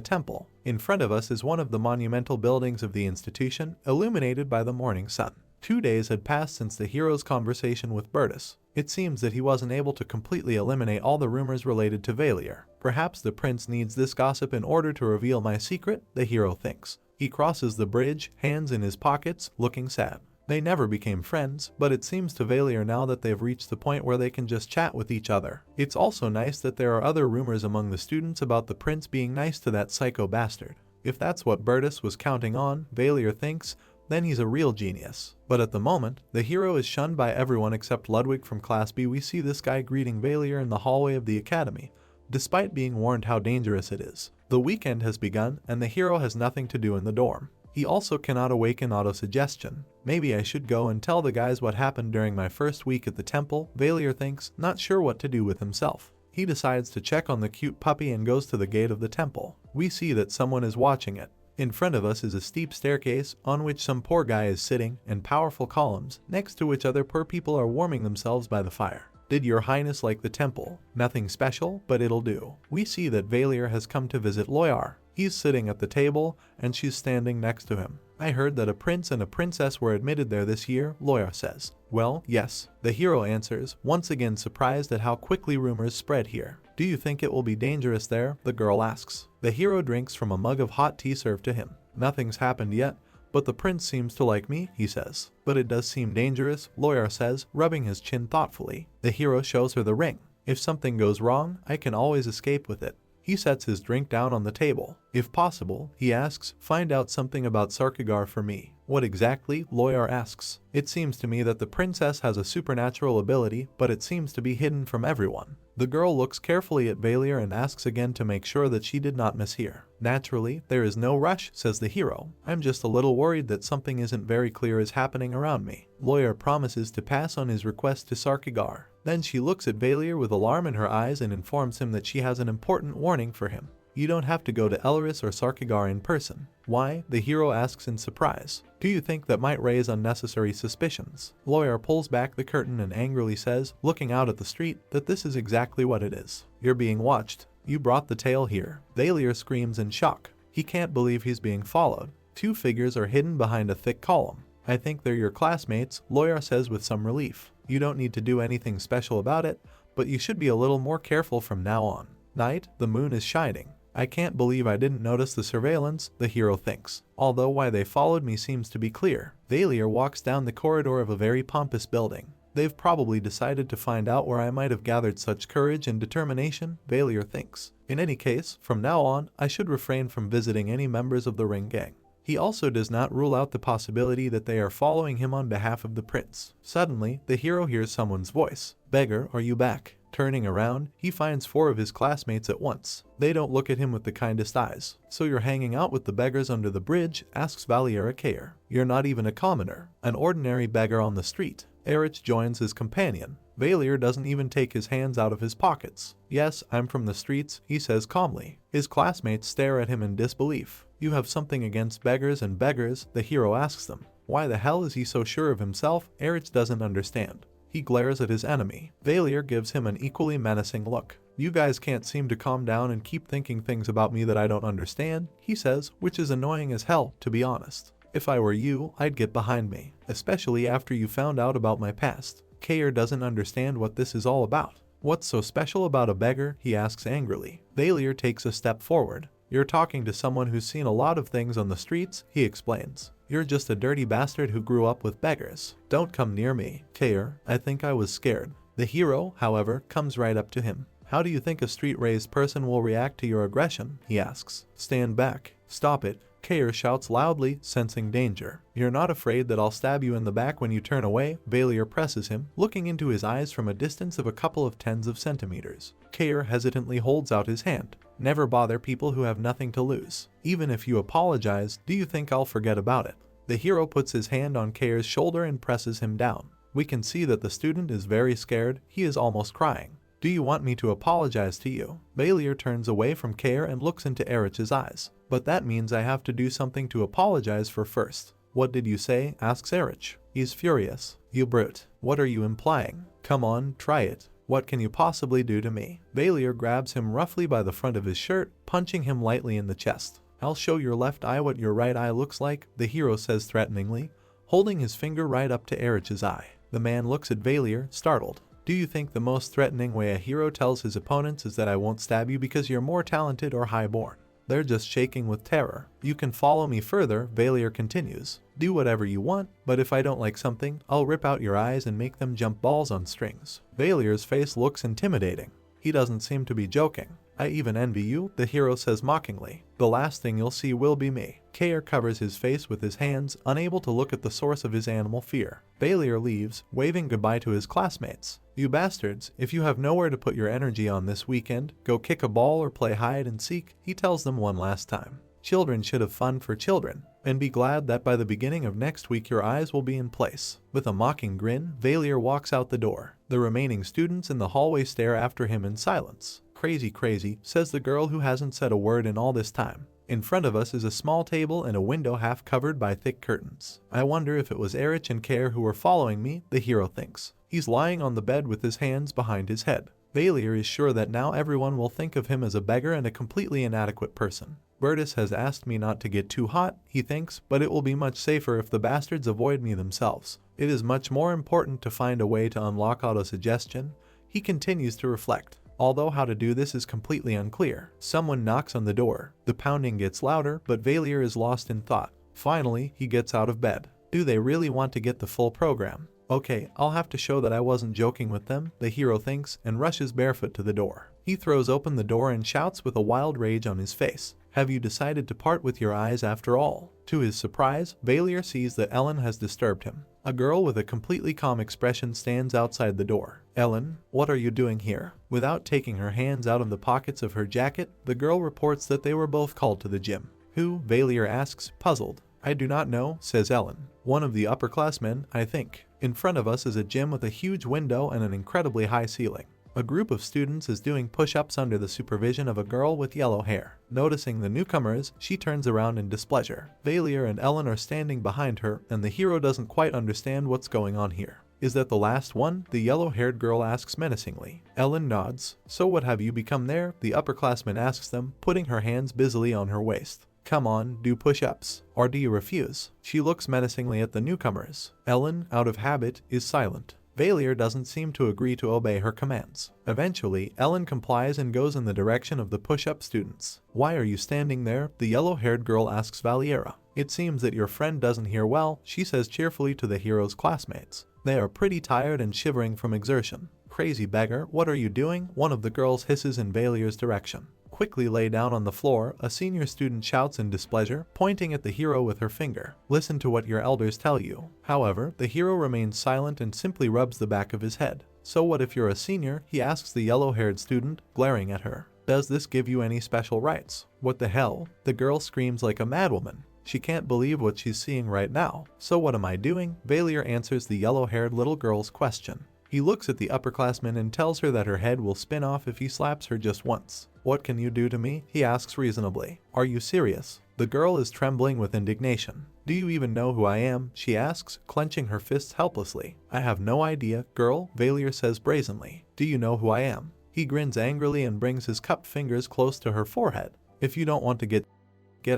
temple. In front of us is one of the monumental buildings of the institution, illuminated by the morning sun. 2 days had passed since the hero's conversation with Bertus. It seems that he wasn't able to completely eliminate all the rumors related to Valier. Perhaps the prince needs this gossip in order to reveal my secret, the hero thinks. He crosses the bridge, hands in his pockets, looking sad. They never became friends, but it seems to Valier now that they've reached the point where they can just chat with each other. It's also nice that there are other rumors among the students about the prince being nice to that psycho bastard. If that's what Bertus was counting on, Valier thinks, then he's a real genius. But at the moment, the hero is shunned by everyone except Ludwig from Class B. We see this guy greeting Valier in the hallway of the academy, despite being warned how dangerous it is. The weekend has begun, and the hero has nothing to do in the dorm. He also cannot awaken autosuggestion. Maybe I should go and tell the guys what happened during my first week at the temple, Valier thinks, not sure what to do with himself. He decides to check on the cute puppy and goes to the gate of the temple. We see that someone is watching it. In front of us is a steep staircase on which some poor guy is sitting, and powerful columns, next to which other poor people are warming themselves by the fire. Did your highness like the temple? Nothing special, but it'll do. We see that Valier has come to visit Loyar. He's sitting at the table, and she's standing next to him. I heard that a prince and a princess were admitted there this year, Loyar says. Well, yes, the hero answers, once again surprised at how quickly rumors spread here. Do you think it will be dangerous there? The girl asks. The hero drinks from a mug of hot tea served to him. Nothing's happened yet, but the prince seems to like me, he says. But it does seem dangerous, Loyar says, rubbing his chin thoughtfully. The hero shows her the ring. If something goes wrong, I can always escape with it. He sets his drink down on the table. If possible, he asks, find out something about Sarkigar for me. What exactly? Loyar asks. It seems to me that the princess has a supernatural ability, but it seems to be hidden from everyone. The girl looks carefully at Valier and asks again to make sure that she did not mishear. Naturally, there is no rush, says the hero. I'm just a little worried that something isn't very clear is happening around me. Loyar promises to pass on his request to Sarkigar. Then she looks at Valier with alarm in her eyes and informs him that she has an important warning for him. You don't have to go to Elris or Sarkigar in person. Why? The hero asks in surprise. Do you think that might raise unnecessary suspicions? Loyar pulls back the curtain and angrily says, looking out at the street, that this is exactly what it is. You're being watched. You brought the tale here. Valier screams in shock. He can't believe he's being followed. Two figures are hidden behind a thick column. I think they're your classmates, Loyar says with some relief. You don't need to do anything special about it, but you should be a little more careful from now on. Night, the moon is shining. I can't believe I didn't notice the surveillance, the hero thinks. Although why they followed me seems to be clear. Valier walks down the corridor of a very pompous building. They've probably decided to find out where I might have gathered such courage and determination, Valier thinks. In any case, from now on, I should refrain from visiting any members of the Ring Gang. He also does not rule out the possibility that they are following him on behalf of the prince. Suddenly, the hero hears someone's voice. Beggar, are you back? Turning around, he finds 4 of his classmates at once. They don't look at him with the kindest eyes. So you're hanging out with the beggars under the bridge, asks Valier Kair. You're not even a commoner, an ordinary beggar on the street. Erich joins his companion. Valier doesn't even take his hands out of his pockets. Yes, I'm from the streets, he says calmly. His classmates stare at him in disbelief. You have something against beggars and beggars, the hero asks them. Why the hell is he so sure of himself? Erich doesn't understand. He glares at his enemy. Valier gives him an equally menacing look. You guys can't seem to calm down and keep thinking things about me that I don't understand, he says, which is annoying as hell, to be honest. If I were you, I'd get behind me, especially after you found out about my past. Kair doesn't understand what this is all about. What's so special about a beggar? He asks angrily. Valier takes a step forward. You're talking to someone who's seen a lot of things on the streets, he explains. You're just a dirty bastard who grew up with beggars. Don't come near me, Kair. I think I was scared. The hero, however, comes right up to him. How do you think a street-raised person will react to your aggression? He asks. Stand back. Stop it. Kair shouts loudly, sensing danger. You're not afraid that I'll stab you in the back when you turn away? Valier presses him, looking into his eyes from a distance of a couple of tens of centimeters. Kair hesitantly holds out his hand. Never bother people who have nothing to lose. Even if you apologize, do you think I'll forget about it? The hero puts his hand on Kair's shoulder and presses him down. We can see that the student is very scared. He is almost crying. Do you want me to apologize to you? Valier turns away from Kair and looks into Erich's eyes. But that means I have to do something to apologize for first. What did you say? Asks Erich. He's furious. You brute. What are you implying? Come on, try it. What can you possibly do to me? Valier grabs him roughly by the front of his shirt, punching him lightly in the chest. I'll show your left eye what your right eye looks like, the hero says threateningly, holding his finger right up to Erich's eye. The man looks at Valier, startled. Do you think the most threatening way a hero tells his opponents is that I won't stab you because you're more talented or high-born? They're just shaking with terror. You can follow me further, Valier continues. Do whatever you want, but if I don't like something, I'll rip out your eyes and make them jump balls on strings. Valier's face looks intimidating. He doesn't seem to be joking. I even envy you, the hero says mockingly. The last thing you'll see will be me. Kair covers his face with his hands, unable to look at the source of his animal fear. Valier leaves, waving goodbye to his classmates. You bastards, if you have nowhere to put your energy on this weekend, go kick a ball or play hide and seek, he tells them one last time. Children should have fun for children, and be glad that by the beginning of next week your eyes will be in place. With a mocking grin, Valier walks out the door. The remaining students in the hallway stare after him in silence. Crazy, says the girl who hasn't said a word in all this time. In front of us is a small table and a window half covered by thick curtains. I wonder if it was Erich and Kair who were following me, the hero thinks. He's lying on the bed with his hands behind his head. Valier is sure that now everyone will think of him as a beggar and a completely inadequate person. Bertus has asked me not to get too hot, he thinks, but it will be much safer if the bastards avoid me themselves. It is much more important to find a way to unlock autosuggestion. He continues to reflect. Although how to do this is completely unclear. Someone knocks on the door. The pounding gets louder, but Valier is lost in thought. Finally, he gets out of bed. Do they really want to get the full program? Okay, I'll have to show that I wasn't joking with them, the hero thinks, and rushes barefoot to the door. He throws open the door and shouts with a wild rage on his face. Have you decided to part with your eyes after all? To his surprise, Valier sees that Ellen has disturbed him. A girl with a completely calm expression stands outside the door. Ellen, what are you doing here? Without taking her hands out of the pockets of her jacket, the girl reports that they were both called to the gym. Who? Valier asks, puzzled. I do not know, says Ellen. One of the upperclassmen, I think. In front of us is a gym with a huge window and an incredibly high ceiling. A group of students is doing push-ups under the supervision of a girl with yellow hair. Noticing the newcomers, she turns around in displeasure. Valier and Ellen are standing behind her, and the hero doesn't quite understand what's going on here. Is that the last one? The yellow-haired girl asks menacingly. Ellen nods. So what have you become there? The upperclassman asks them, putting her hands busily on her waist. Come on, do push-ups. Or do you refuse? She looks menacingly at the newcomers. Ellen, out of habit, is silent. Valier doesn't seem to agree to obey her commands. Eventually, Ellen complies and goes in the direction of the push-up students. Why are you standing there? The yellow-haired girl asks Valiera. It seems that your friend doesn't hear well, she says cheerfully to the hero's classmates. They are pretty tired and shivering from exertion. Crazy beggar, what are you doing? One of the girls hisses in Valier's direction. Quickly lay down on the floor, a senior student shouts in displeasure, pointing at the hero with her finger. Listen to what your elders tell you. However, the hero remains silent and simply rubs the back of his head. So what if you're a senior? He asks the yellow-haired student, glaring at her. Does this give you any special rights? What the hell? The girl screams like a madwoman. She can't believe what she's seeing right now. So what am I doing? Valier answers the yellow-haired little girl's question. He looks at the upperclassman and tells her that her head will spin off if he slaps her just once. What can you do to me? He asks reasonably. Are you serious? The girl is trembling with indignation. Do you even know who I am? She asks, clenching her fists helplessly. I have no idea, girl, Valier says brazenly. Do you know who I am? He grins angrily and brings his cupped fingers close to her forehead. If you don't want to get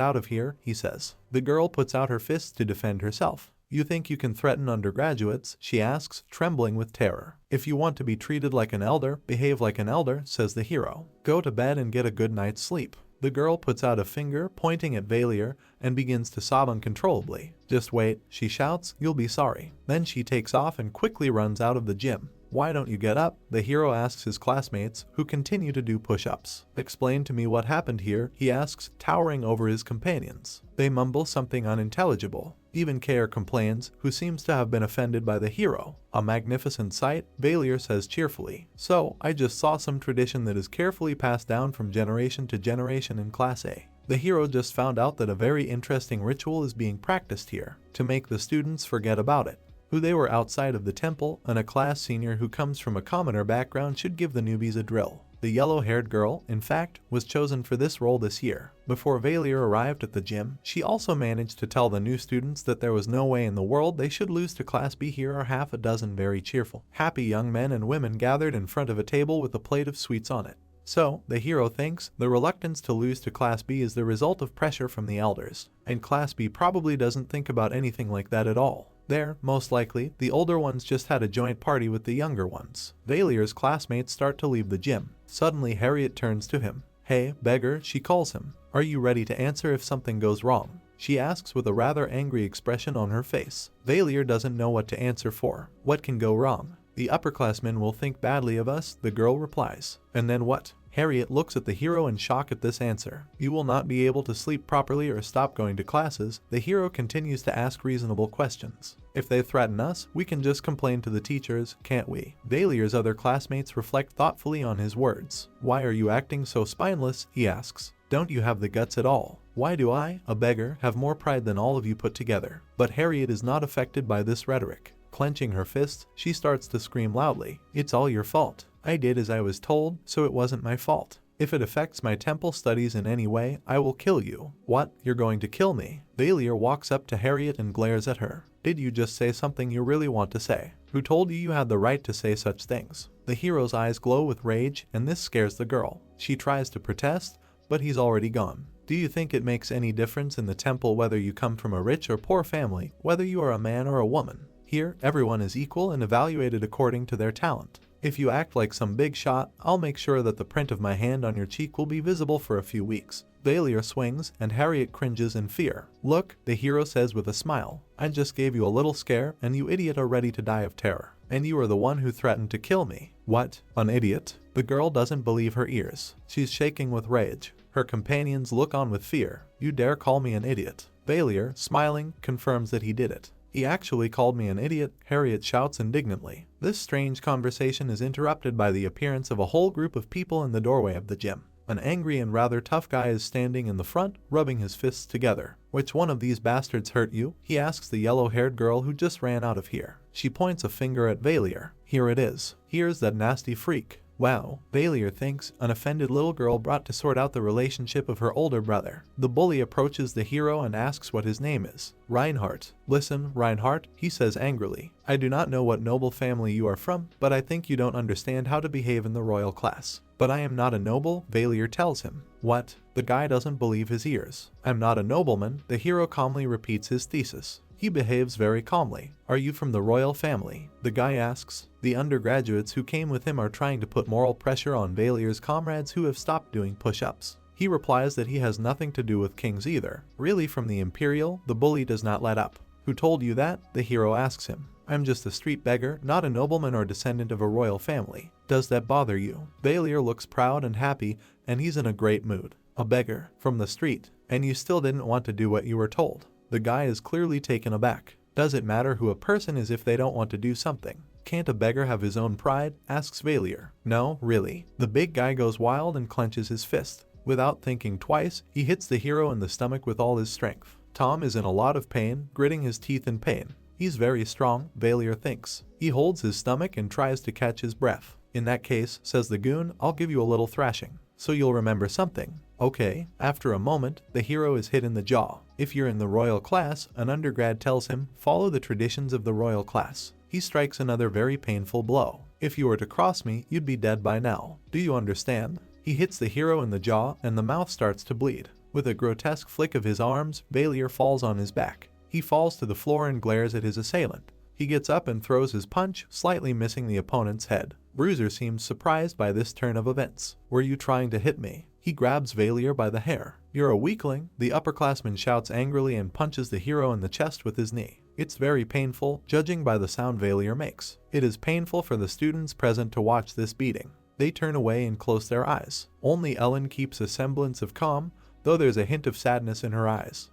out of here, he says. The girl puts out her fists to defend herself. You think you can threaten undergraduates? She asks, trembling with terror. If you want to be treated like an elder, behave like an elder, says the hero. Go to bed and get a good night's sleep. The girl puts out a finger, pointing at Valier, and begins to sob uncontrollably. Just wait, she shouts, you'll be sorry. Then she takes off and quickly runs out of the gym. Why don't you get up? The hero asks his classmates, who continue to do push-ups. Explain to me what happened here, he asks, towering over his companions. They mumble something unintelligible. Even Kair complains, who seems to have been offended by the hero. A magnificent sight, Valier says cheerfully. So, I just saw some tradition that is carefully passed down from generation to generation in Class A. The hero just found out that a very interesting ritual is being practiced here, to make the students forget about it. Who they were outside of the temple, and a class senior who comes from a commoner background should give the newbies a drill. The yellow-haired girl, in fact, was chosen for this role this year. Before Valier arrived at the gym, she also managed to tell the new students that there was no way in the world they should lose to Class B. Here are half a dozen very cheerful, happy young men and women gathered in front of a table with a plate of sweets on it. So, the hero thinks, the reluctance to lose to Class B is the result of pressure from the elders, and Class B probably doesn't think about anything like that at all. There, most likely, the older ones just had a joint party with the younger ones. Valier's classmates start to leave the gym. Suddenly Harriet turns to him. "Hey, beggar," she calls him. "Are you ready to answer if something goes wrong?" She asks with a rather angry expression on her face. Valier doesn't know what to answer for. What can go wrong? The upperclassmen will think badly of us, the girl replies. And then what? Harriet looks at the hero in shock at this answer. You will not be able to sleep properly or stop going to classes. The hero continues to ask reasonable questions. If they threaten us, we can just complain to the teachers, can't we? Valier's other classmates reflect thoughtfully on his words. Why are you acting so spineless? He asks. Don't you have the guts at all? Why do I, a beggar, have more pride than all of you put together? But Harriet is not affected by this rhetoric. Clenching her fists, she starts to scream loudly. It's all your fault. I did as I was told, so it wasn't my fault. If it affects my temple studies in any way, I will kill you. What? You're going to kill me? Valier walks up to Harriet and glares at her. Did you just say something you really want to say? Who told you you had the right to say such things? The hero's eyes glow with rage, and this scares the girl. She tries to protest, but he's already gone. Do you think it makes any difference in the temple whether you come from a rich or poor family, whether you are a man or a woman? Here, everyone is equal and evaluated according to their talent. If you act like some big shot, I'll make sure that the print of my hand on your cheek will be visible for a few weeks. Valier swings, and Harriet cringes in fear. Look, the hero says with a smile. I just gave you a little scare, and you idiot are ready to die of terror. And you are the one who threatened to kill me. What? An idiot? The girl doesn't believe her ears. She's shaking with rage. Her companions look on with fear. You dare call me an idiot? Valier, smiling, confirms that he did it. He actually called me an idiot, Harriet shouts indignantly. This strange conversation is interrupted by the appearance of a whole group of people in the doorway of the gym. An angry and rather tough guy is standing in the front, rubbing his fists together. Which one of these bastards hurt you? He asks the yellow-haired girl who just ran out of here. She points a finger at Valier. Here it is. Here's that nasty freak. Wow, Valier thinks, an offended little girl brought to sort out the relationship of her older brother. The bully approaches the hero and asks what his name is. Reinhardt. Listen, Reinhardt, he says angrily. I do not know what noble family you are from, but I think you don't understand how to behave in the royal class. But I am not a noble, Valier tells him. What? The guy doesn't believe his ears. I'm not a nobleman, the hero calmly repeats his thesis. He behaves very calmly. Are you from the royal family? The guy asks. The undergraduates who came with him are trying to put moral pressure on Valier's comrades who have stopped doing push-ups. He replies that he has nothing to do with kings either. Really from the Imperial, the bully does not let up. Who told you that? The hero asks him. I'm just a street beggar, not a nobleman or descendant of a royal family. Does that bother you? Valier looks proud and happy, and he's in a great mood. A beggar, from the street, and you still didn't want to do what you were told. The guy is clearly taken aback. Does it matter who a person is if they don't want to do something? Can't a beggar have his own pride? Asks Valier. No, really. The big guy goes wild and clenches his fist. Without thinking twice, he hits the hero in the stomach with all his strength. Tom is in a lot of pain, gritting his teeth in pain. He's very strong, Valier thinks. He holds his stomach and tries to catch his breath. In that case, says the goon, I'll give you a little thrashing. So you'll remember something. Okay. After a moment, the hero is hit in the jaw. If you're in the royal class, an undergrad tells him, follow the traditions of the royal class. He strikes another very painful blow. If you were to cross me, you'd be dead by now. Do you understand? He hits the hero in the jaw, and the mouth starts to bleed. With a grotesque flick of his arms, Valier falls on his back. He falls to the floor and glares at his assailant. He gets up and throws his punch, slightly missing the opponent's head. Bruiser seems surprised by this turn of events. Were you trying to hit me? He grabs Valier by the hair. You're a weakling, the upperclassman shouts angrily and punches the hero in the chest with his knee. It's very painful, judging by the sound Valier makes. It is painful for the students present to watch this beating. They turn away and close their eyes. Only Ellen keeps a semblance of calm, though there's a hint of sadness in her eyes.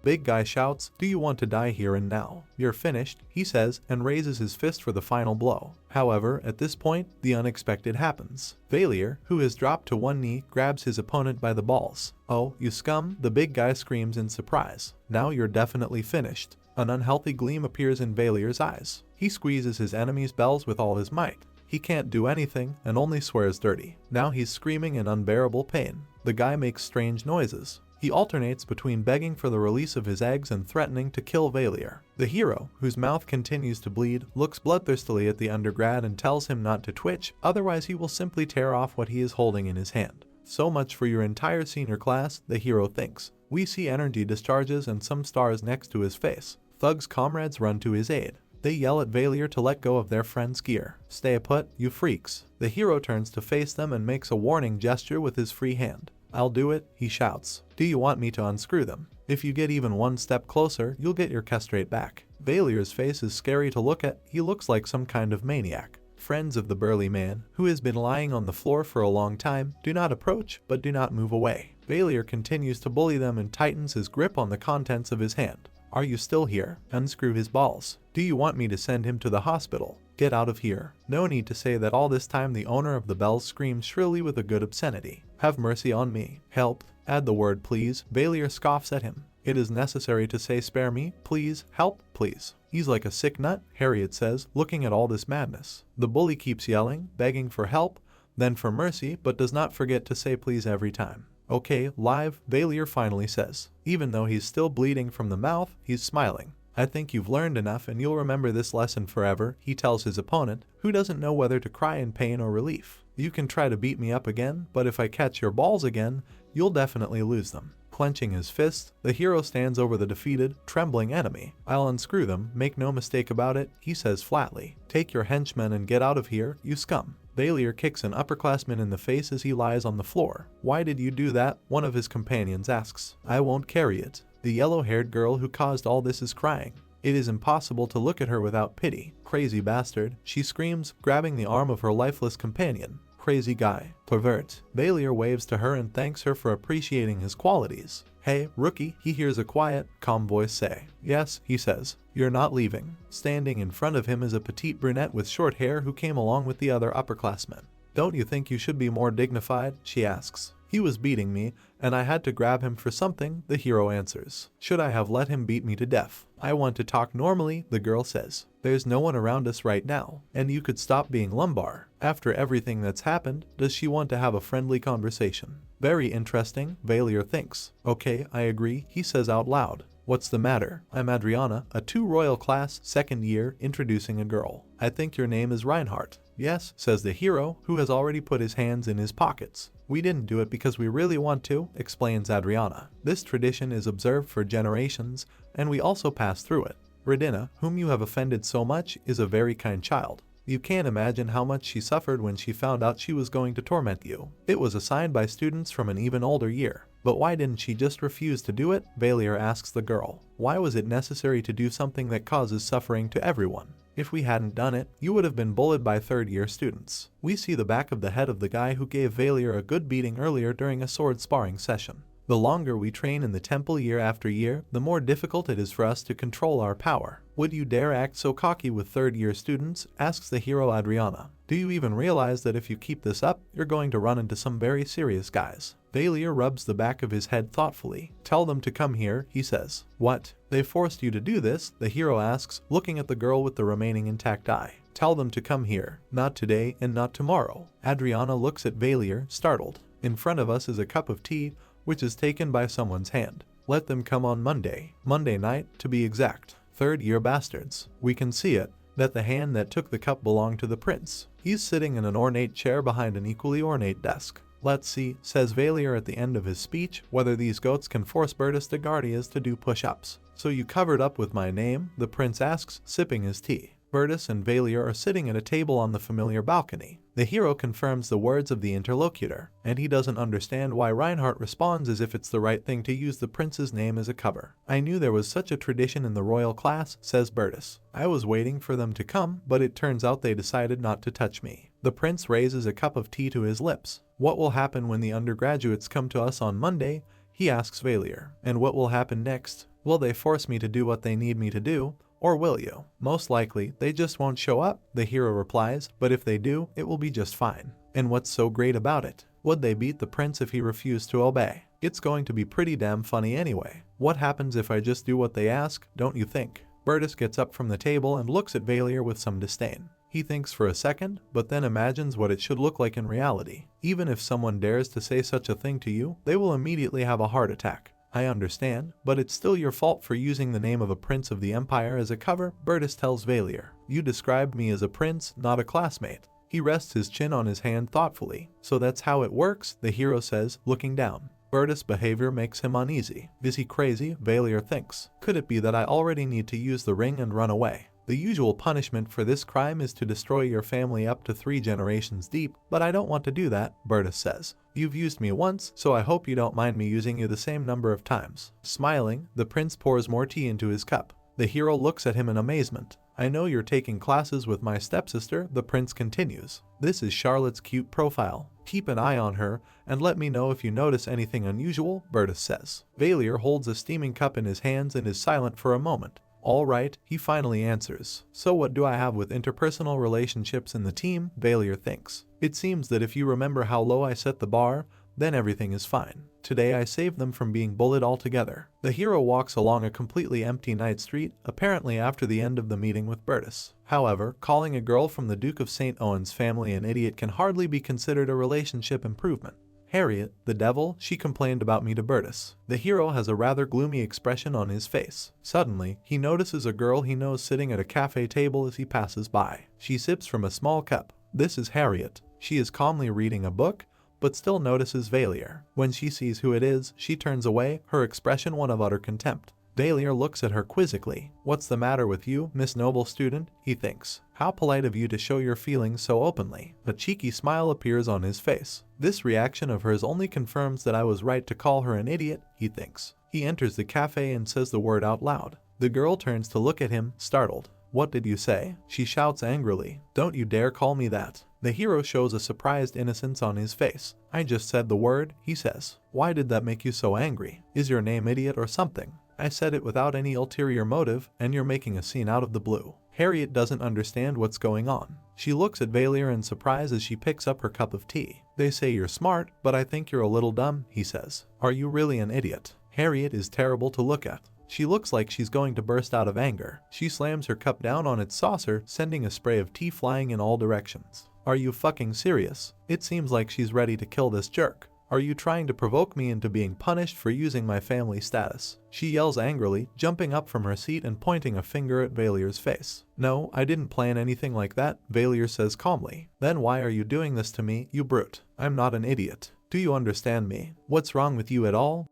Big guy shouts, do you want to die here and now? You're finished, he says, and raises his fist for the final blow. However, at this point, the unexpected happens. Valier, who has dropped to one knee, grabs his opponent by the balls. Oh, you scum, the big guy screams in surprise. Now you're definitely finished. An unhealthy gleam appears in Valier's eyes. He squeezes his enemy's bells with all his might. He can't do anything, and only swears dirty. Now he's screaming in unbearable pain. The guy makes strange noises. He alternates between begging for the release of his eggs and threatening to kill Valier. The hero, whose mouth continues to bleed, looks bloodthirstily at the undergrad and tells him not to twitch, otherwise he will simply tear off what he is holding in his hand. So much for your entire senior class, the hero thinks. We see energy discharges and some stars next to his face. Thug's comrades run to his aid. They yell at Valier to let go of their friend's gear. Stay put, you freaks. The hero turns to face them and makes a warning gesture with his free hand. I'll do it, he shouts. Do you want me to unscrew them? If you get even one step closer, you'll get your castrate back. Valier's face is scary to look at. He looks like some kind of maniac. Friends of the burly man, who has been lying on the floor for a long time, do not approach, but do not move away. Valier continues to bully them and tightens his grip on the contents of his hand. Are you still here? Unscrew his balls. Do you want me to send him to the hospital? Get out of here. No need to say that all this time the owner of the bells screams shrilly with a good obscenity. Have mercy on me. Help. Add the word please. Valier scoffs at him. It is necessary to say spare me, please, help, please. He's like a sick nut, Harriet says, looking at all this madness. The bully keeps yelling, begging for help, then for mercy, but does not forget to say please every time. Okay, live, Valier finally says. Even though he's still bleeding from the mouth, he's smiling. I think you've learned enough and you'll remember this lesson forever, he tells his opponent, who doesn't know whether to cry in pain or relief. You can try to beat me up again, but if I catch your balls again, you'll definitely lose them. Clenching his fist, the hero stands over the defeated, trembling enemy. I'll unscrew them, make no mistake about it, he says flatly. Take your henchmen and get out of here, you scum. Valier kicks an upperclassman in the face as he lies on the floor. Why did you do that? One of his companions asks. I won't carry it. The yellow-haired girl who caused all this is crying. It is impossible to look at her without pity. Crazy bastard, she screams, grabbing the arm of her lifeless companion. Crazy guy. Pervert. Valier waves to her and thanks her for appreciating his qualities. Hey, rookie, he hears a quiet, calm voice say. Yes, he says. You're not leaving. Standing in front of him is a petite brunette with short hair who came along with the other upperclassmen. Don't you think you should be more dignified? She asks. He was beating me, and I had to grab him for something, the hero answers. Should I have let him beat me to death? I want to talk normally, the girl says. There's no one around us right now, and you could stop being lumbar. After everything that's happened, does she want to have a friendly conversation? Very interesting, Valier thinks. Okay, I agree, he says out loud. What's the matter? I'm Adriana, a 2 Royal class, 2nd year, introducing a girl. I think your name is Reinhardt. Yes, says the hero, who has already put his hands in his pockets. We didn't do it because we really want to, explains Adriana. This tradition is observed for generations, and we also pass through it. Redina, whom you have offended so much, is a very kind child. You can't imagine how much she suffered when she found out she was going to torment you. It was assigned by students from an even older year. But why didn't she just refuse to do it? Valier asks the girl. Why was it necessary to do something that causes suffering to everyone? If we hadn't done it, you would have been bullied by 3rd-year students. We see the back of the head of the guy who gave Valier a good beating earlier during a sword sparring session. The longer we train in the temple year after year, the more difficult it is for us to control our power. Would you dare act so cocky with 3rd-year students? Asks the hero Adriana. Do you even realize that if you keep this up, you're going to run into some very serious guys? Valier rubs the back of his head thoughtfully. Tell them to come here, he says. What? They forced you to do this? The hero asks, looking at the girl with the remaining intact eye. Tell them to come here. Not today and not tomorrow. Adriana looks at Valier, startled. In front of us is a cup of tea, which is taken by someone's hand. Let them come on Monday night, to be exact. 3rd-year bastards. We can see it, that the hand that took the cup belonged to the prince. He's sitting in an ornate chair behind an equally ornate desk. Let's see, says Valier at the end of his speech, whether these goats can force Bertus de Guardias to do push-ups. So you covered up with my name? The prince asks, sipping his tea. Bertus and Valier are sitting at a table on the familiar balcony. The hero confirms the words of the interlocutor, and he doesn't understand why Reinhardt responds as if it's the right thing to use the prince's name as a cover. I knew there was such a tradition in the royal class, says Bertus. I was waiting for them to come, but it turns out they decided not to touch me. The prince raises a cup of tea to his lips. What will happen when the undergraduates come to us on Monday? He asks Valier. And what will happen next? Will they force me to do what they need me to do? Or will you? Most likely, they just won't show up, the hero replies, but if they do, it will be just fine. And what's so great about it? Would they beat the prince if he refused to obey? It's going to be pretty damn funny anyway. What happens if I just do what they ask, don't you think? Bertus gets up from the table and looks at Valier with some disdain. He thinks for a second, but then imagines what it should look like in reality. Even if someone dares to say such a thing to you, they will immediately have a heart attack. I understand, but it's still your fault for using the name of a prince of the empire as a cover, Bertus tells Valier. You described me as a prince, not a classmate. He rests his chin on his hand thoughtfully. So that's how it works, the hero says, looking down. Bertus' behavior makes him uneasy. Is he crazy? Valier thinks. Could it be that I already need to use the ring and run away? The usual punishment for this crime is to destroy your family up to 3 generations deep, but I don't want to do that, Bertus says. You've used me once, so I hope you don't mind me using you the same number of times. Smiling, the prince pours more tea into his cup. The hero looks at him in amazement. I know you're taking classes with my stepsister, the prince continues. This is Charlotte's cute profile. Keep an eye on her, and let me know if you notice anything unusual, Bertus says. Valier holds a steaming cup in his hands and is silent for a moment. All right, he finally answers. So what do I have with interpersonal relationships in the team? Valier thinks. It seems that if you remember how low I set the bar, then everything is fine. Today I saved them from being bullied altogether. The hero walks along a completely empty night street, apparently after the end of the meeting with Bertus. However, calling a girl from the Duke of St. Owen's family an idiot can hardly be considered a relationship improvement. Harriet, the devil, she complained about me to Bertus. The hero has a rather gloomy expression on his face. Suddenly, he notices a girl he knows sitting at a cafe table as he passes by. She sips from a small cup. This is Harriet. She is calmly reading a book, but still notices Valier. When she sees who it is, she turns away, her expression one of utter contempt. Valier looks at her quizzically. What's the matter with you, Miss Noble Student? He thinks. How polite of you to show your feelings so openly. A cheeky smile appears on his face. This reaction of hers only confirms that I was right to call her an idiot, he thinks. He enters the cafe and says the word out loud. The girl turns to look at him, startled. What did you say? She shouts angrily. Don't you dare call me that. The hero shows a surprised innocence on his face. I just said the word, he says. Why did that make you so angry? Is your name Idiot or something? I said it without any ulterior motive, and you're making a scene out of the blue. Harriet doesn't understand what's going on. She looks at Valier in surprise as she picks up her cup of tea. They say you're smart, but I think you're a little dumb, he says. Are you really an idiot? Harriet is terrible to look at. She looks like she's going to burst out of anger. She slams her cup down on its saucer, sending a spray of tea flying in all directions. Are you fucking serious? It seems like she's ready to kill this jerk. Are you trying to provoke me into being punished for using my family status? She yells angrily, jumping up from her seat and pointing a finger at Valier's face. No, I didn't plan anything like that, Valier says calmly. Then why are you doing this to me, you brute? I'm not an idiot. Do you understand me? What's wrong with you at all?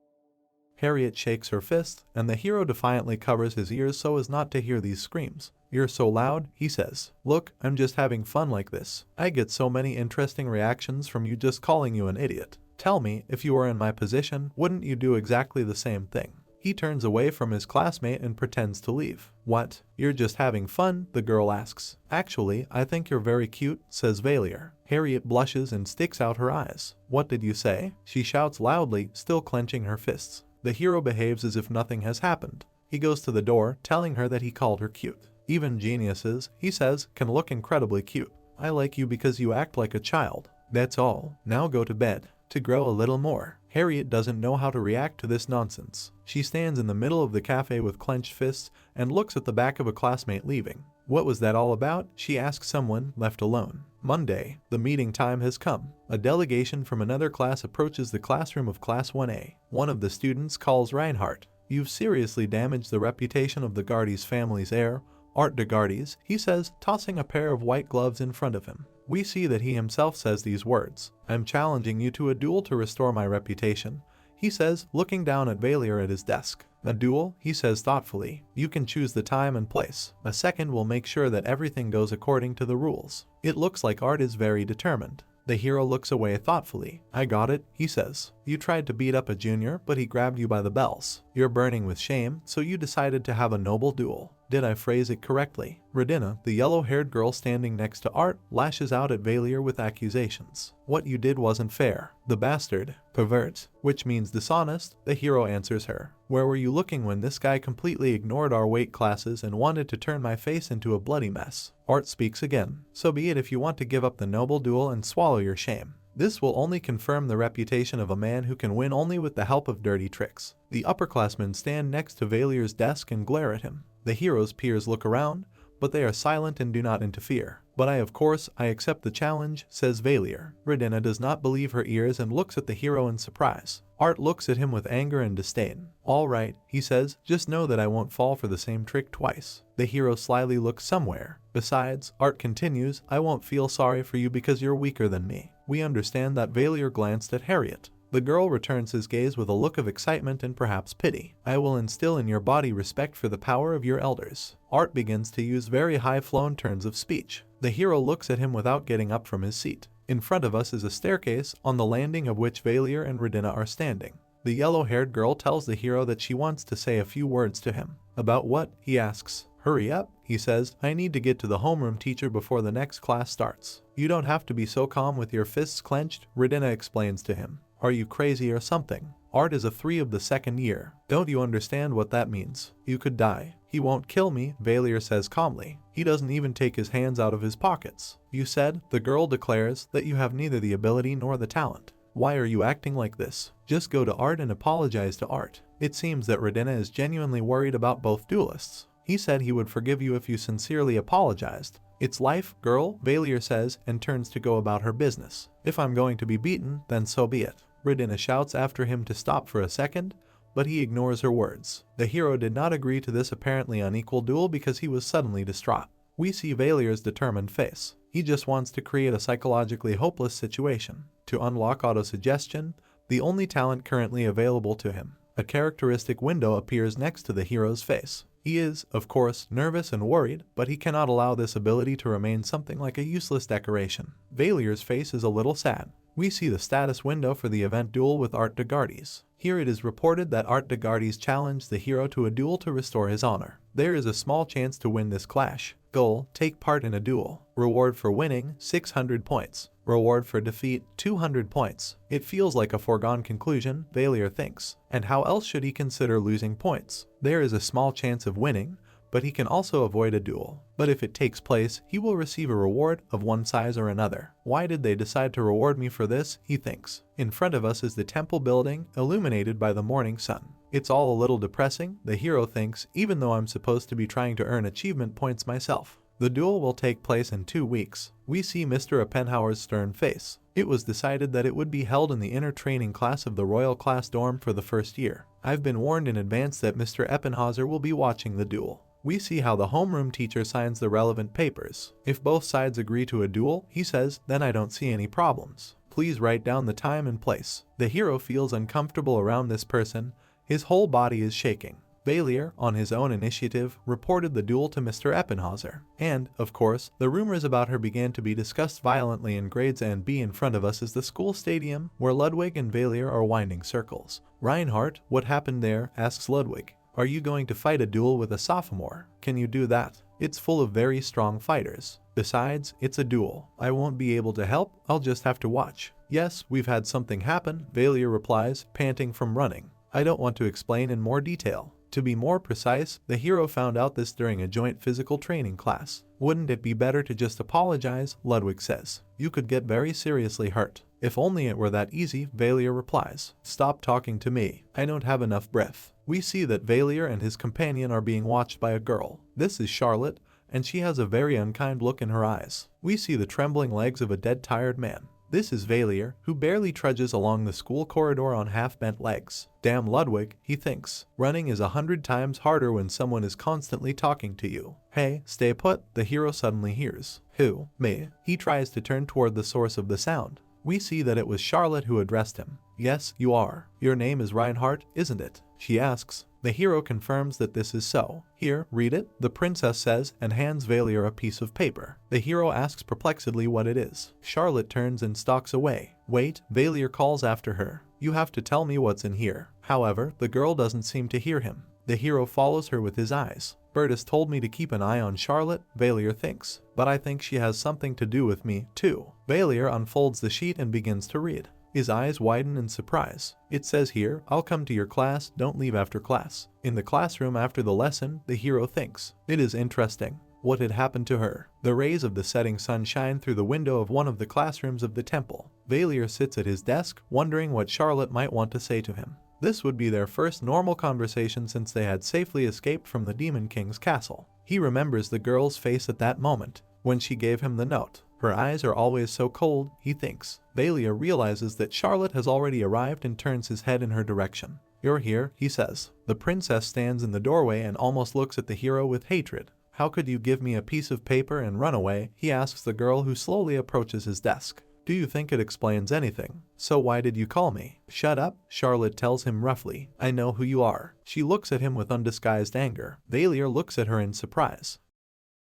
Harriet shakes her fist, and the hero defiantly covers his ears so as not to hear these screams. You're so loud, he says. Look, I'm just having fun like this. I get so many interesting reactions from you just calling you an idiot. Tell me, if you were in my position, wouldn't you do exactly the same thing? He turns away from his classmate and pretends to leave. What? You're just having fun? The girl asks. Actually, I think you're very cute, says Valier. Harriet blushes and sticks out her eyes. What did you say? She shouts loudly, still clenching her fists. The hero behaves as if nothing has happened. He goes to the door, telling her that he called her cute. Even geniuses, he says, can look incredibly cute. I like you because you act like a child. That's all. Now go to bed. To grow a little more. Harriet doesn't know how to react to this nonsense. She stands in the middle of the cafe with clenched fists and looks at the back of a classmate leaving. What was that all about? She asks someone left alone. Monday. The meeting time has come. A delegation from another class approaches the classroom of Class 1A. One of the students calls Reinhardt. You've seriously damaged the reputation of the Gardes family's heir, Art de Gardes, he says, tossing a pair of white gloves in front of him. We see that he himself says these words. I'm challenging you to a duel to restore my reputation, he says, looking down at Valier at his desk. A duel, he says thoughtfully. You can choose the time and place. A second will make sure that everything goes according to the rules. It looks like Art is very determined. The hero looks away thoughtfully. I got it, he says. You tried to beat up a junior, but he grabbed you by the bells. You're burning with shame, so you decided to have a noble duel. Did I phrase it correctly? Redina, the yellow-haired girl standing next to Art, lashes out at Valier with accusations. What you did wasn't fair. The bastard. Pervert. Which means dishonest, the hero answers her. Where were you looking when this guy completely ignored our weight classes and wanted to turn my face into a bloody mess? Art speaks again. So be it if you want to give up the noble duel and swallow your shame. This will only confirm the reputation of a man who can win only with the help of dirty tricks. The upperclassmen stand next to Valier's desk and glare at him. The hero's peers look around, but they are silent and do not interfere. But of course, I accept the challenge, says Valier. Redina does not believe her ears and looks at the hero in surprise. Art looks at him with anger and disdain. All right, he says, just know that I won't fall for the same trick twice. The hero slyly looks somewhere. Besides, Art continues, I won't feel sorry for you because you're weaker than me. We understand that Valier glanced at Harriet. The girl returns his gaze with a look of excitement and perhaps pity. I will instill in your body respect for the power of your elders. Art begins to use very high-flown turns of speech. The hero looks at him without getting up from his seat. In front of us is a staircase, on the landing of which Valier and Redina are standing. The yellow-haired girl tells the hero that she wants to say a few words to him. About what? He asks. Hurry up, he says. I need to get to the homeroom teacher before the next class starts. You don't have to be so calm with your fists clenched, Redina explains to him. Are you crazy or something? Art is a 3 of the second year. Don't you understand what that means? You could die. He won't kill me, Valier says calmly. He doesn't even take his hands out of his pockets. You said, the girl declares, that you have neither the ability nor the talent. Why are you acting like this? Just go to Art and apologize to Art. It seems that Redina is genuinely worried about both duelists. He said he would forgive you if you sincerely apologized. It's life, girl, Valier says, and turns to go about her business. If I'm going to be beaten, then so be it. Redina shouts after him to stop for a second, but he ignores her words. The hero did not agree to this apparently unequal duel because he was suddenly distraught. We see Valier's determined face. He just wants to create a psychologically hopeless situation. To unlock autosuggestion, the only talent currently available to him, a characteristic window appears next to the hero's face. He is, of course, nervous and worried, but he cannot allow this ability to remain something like a useless decoration. Valier's face is a little sad. We see the status window for the event duel with Art de Gardes. Here it is reported that Art de Gardes challenged the hero to a duel to restore his honor. There is a small chance to win this clash. Goal: take part in a duel. Reward for winning: 600 points. Reward for defeat: 200 points. It feels like a foregone conclusion, Valier thinks. And how else should he consider losing points? There is a small chance of winning, but he can also avoid a duel. But if it takes place, he will receive a reward of one size or another. Why did they decide to reward me for this? He thinks. In front of us is the temple building, illuminated by the morning sun. It's all a little depressing, the hero thinks, even though I'm supposed to be trying to earn achievement points myself. The duel will take place in 2 weeks. We see Mr. Oppenhauer's stern face. It was decided that it would be held in the inner training class of the Royal Class dorm for the first year. I've been warned in advance that Mr. Oppenhauer will be watching the duel. We see how the homeroom teacher signs the relevant papers. If both sides agree to a duel, he says, then I don't see any problems. Please write down the time and place. The hero feels uncomfortable around this person. His whole body is shaking. Valier, on his own initiative, reported the duel to Mr. Oppenhauer. And, of course, the rumors about her began to be discussed violently in grades A and B. In front of us is the school stadium, where Ludwig and Valier are winding circles. Reinhardt, what happened there? Asks Ludwig. Are you going to fight a duel with a sophomore? Can you do that? It's full of very strong fighters. Besides, it's a duel. I won't be able to help, I'll just have to watch. Yes, we've had something happen, Valier replies, panting from running. I don't want to explain in more detail. To be more precise, the hero found out this during a joint physical training class. Wouldn't it be better to just apologize? Ludwig says. You could get very seriously hurt. If only it were that easy, Valier replies. Stop talking to me. I don't have enough breath. We see that Valier and his companion are being watched by a girl. This is Charlotte, and she has a very unkind look in her eyes. We see the trembling legs of a dead tired man. This is Valier, who barely trudges along the school corridor on half-bent legs. Damn Ludwig, he thinks. Running is 100 times harder when someone is constantly talking to you. Hey, stay put, the hero suddenly hears. Who? Me. He tries to turn toward the source of the sound. We see that it was Charlotte who addressed him. Yes, you are. Your name is Reinhardt, isn't it? She asks. The hero confirms that this is so. Here, read it, the princess says, and hands Valier a piece of paper. The hero asks perplexedly what it is. Charlotte turns and stalks away. Wait, Valier calls after her. You have to tell me what's in here. However, the girl doesn't seem to hear him. The hero follows her with his eyes. Bertus told me to keep an eye on Charlotte, Valier thinks. But I think she has something to do with me, too. Valier unfolds the sheet and begins to read. His eyes widen in surprise. It says here, I'll come to your class, don't leave after class. In the classroom after the lesson, the hero thinks. It is interesting. What had happened to her? The rays of the setting sun shine through the window of one of the classrooms of the temple. Valier sits at his desk, wondering what Charlotte might want to say to him. This would be their first normal conversation since they had safely escaped from the Demon King's castle. He remembers the girl's face at that moment, when she gave him the note. Her eyes are always so cold, he thinks. Valier realizes that Charlotte has already arrived and turns his head in her direction. You're here, he says. The princess stands in the doorway and almost looks at the hero with hatred. How could you give me a piece of paper and run away? He asks the girl who slowly approaches his desk. Do you think it explains anything? So why did you call me? Shut up, Charlotte tells him roughly. I know who you are. She looks at him with undisguised anger. Valier looks at her in surprise.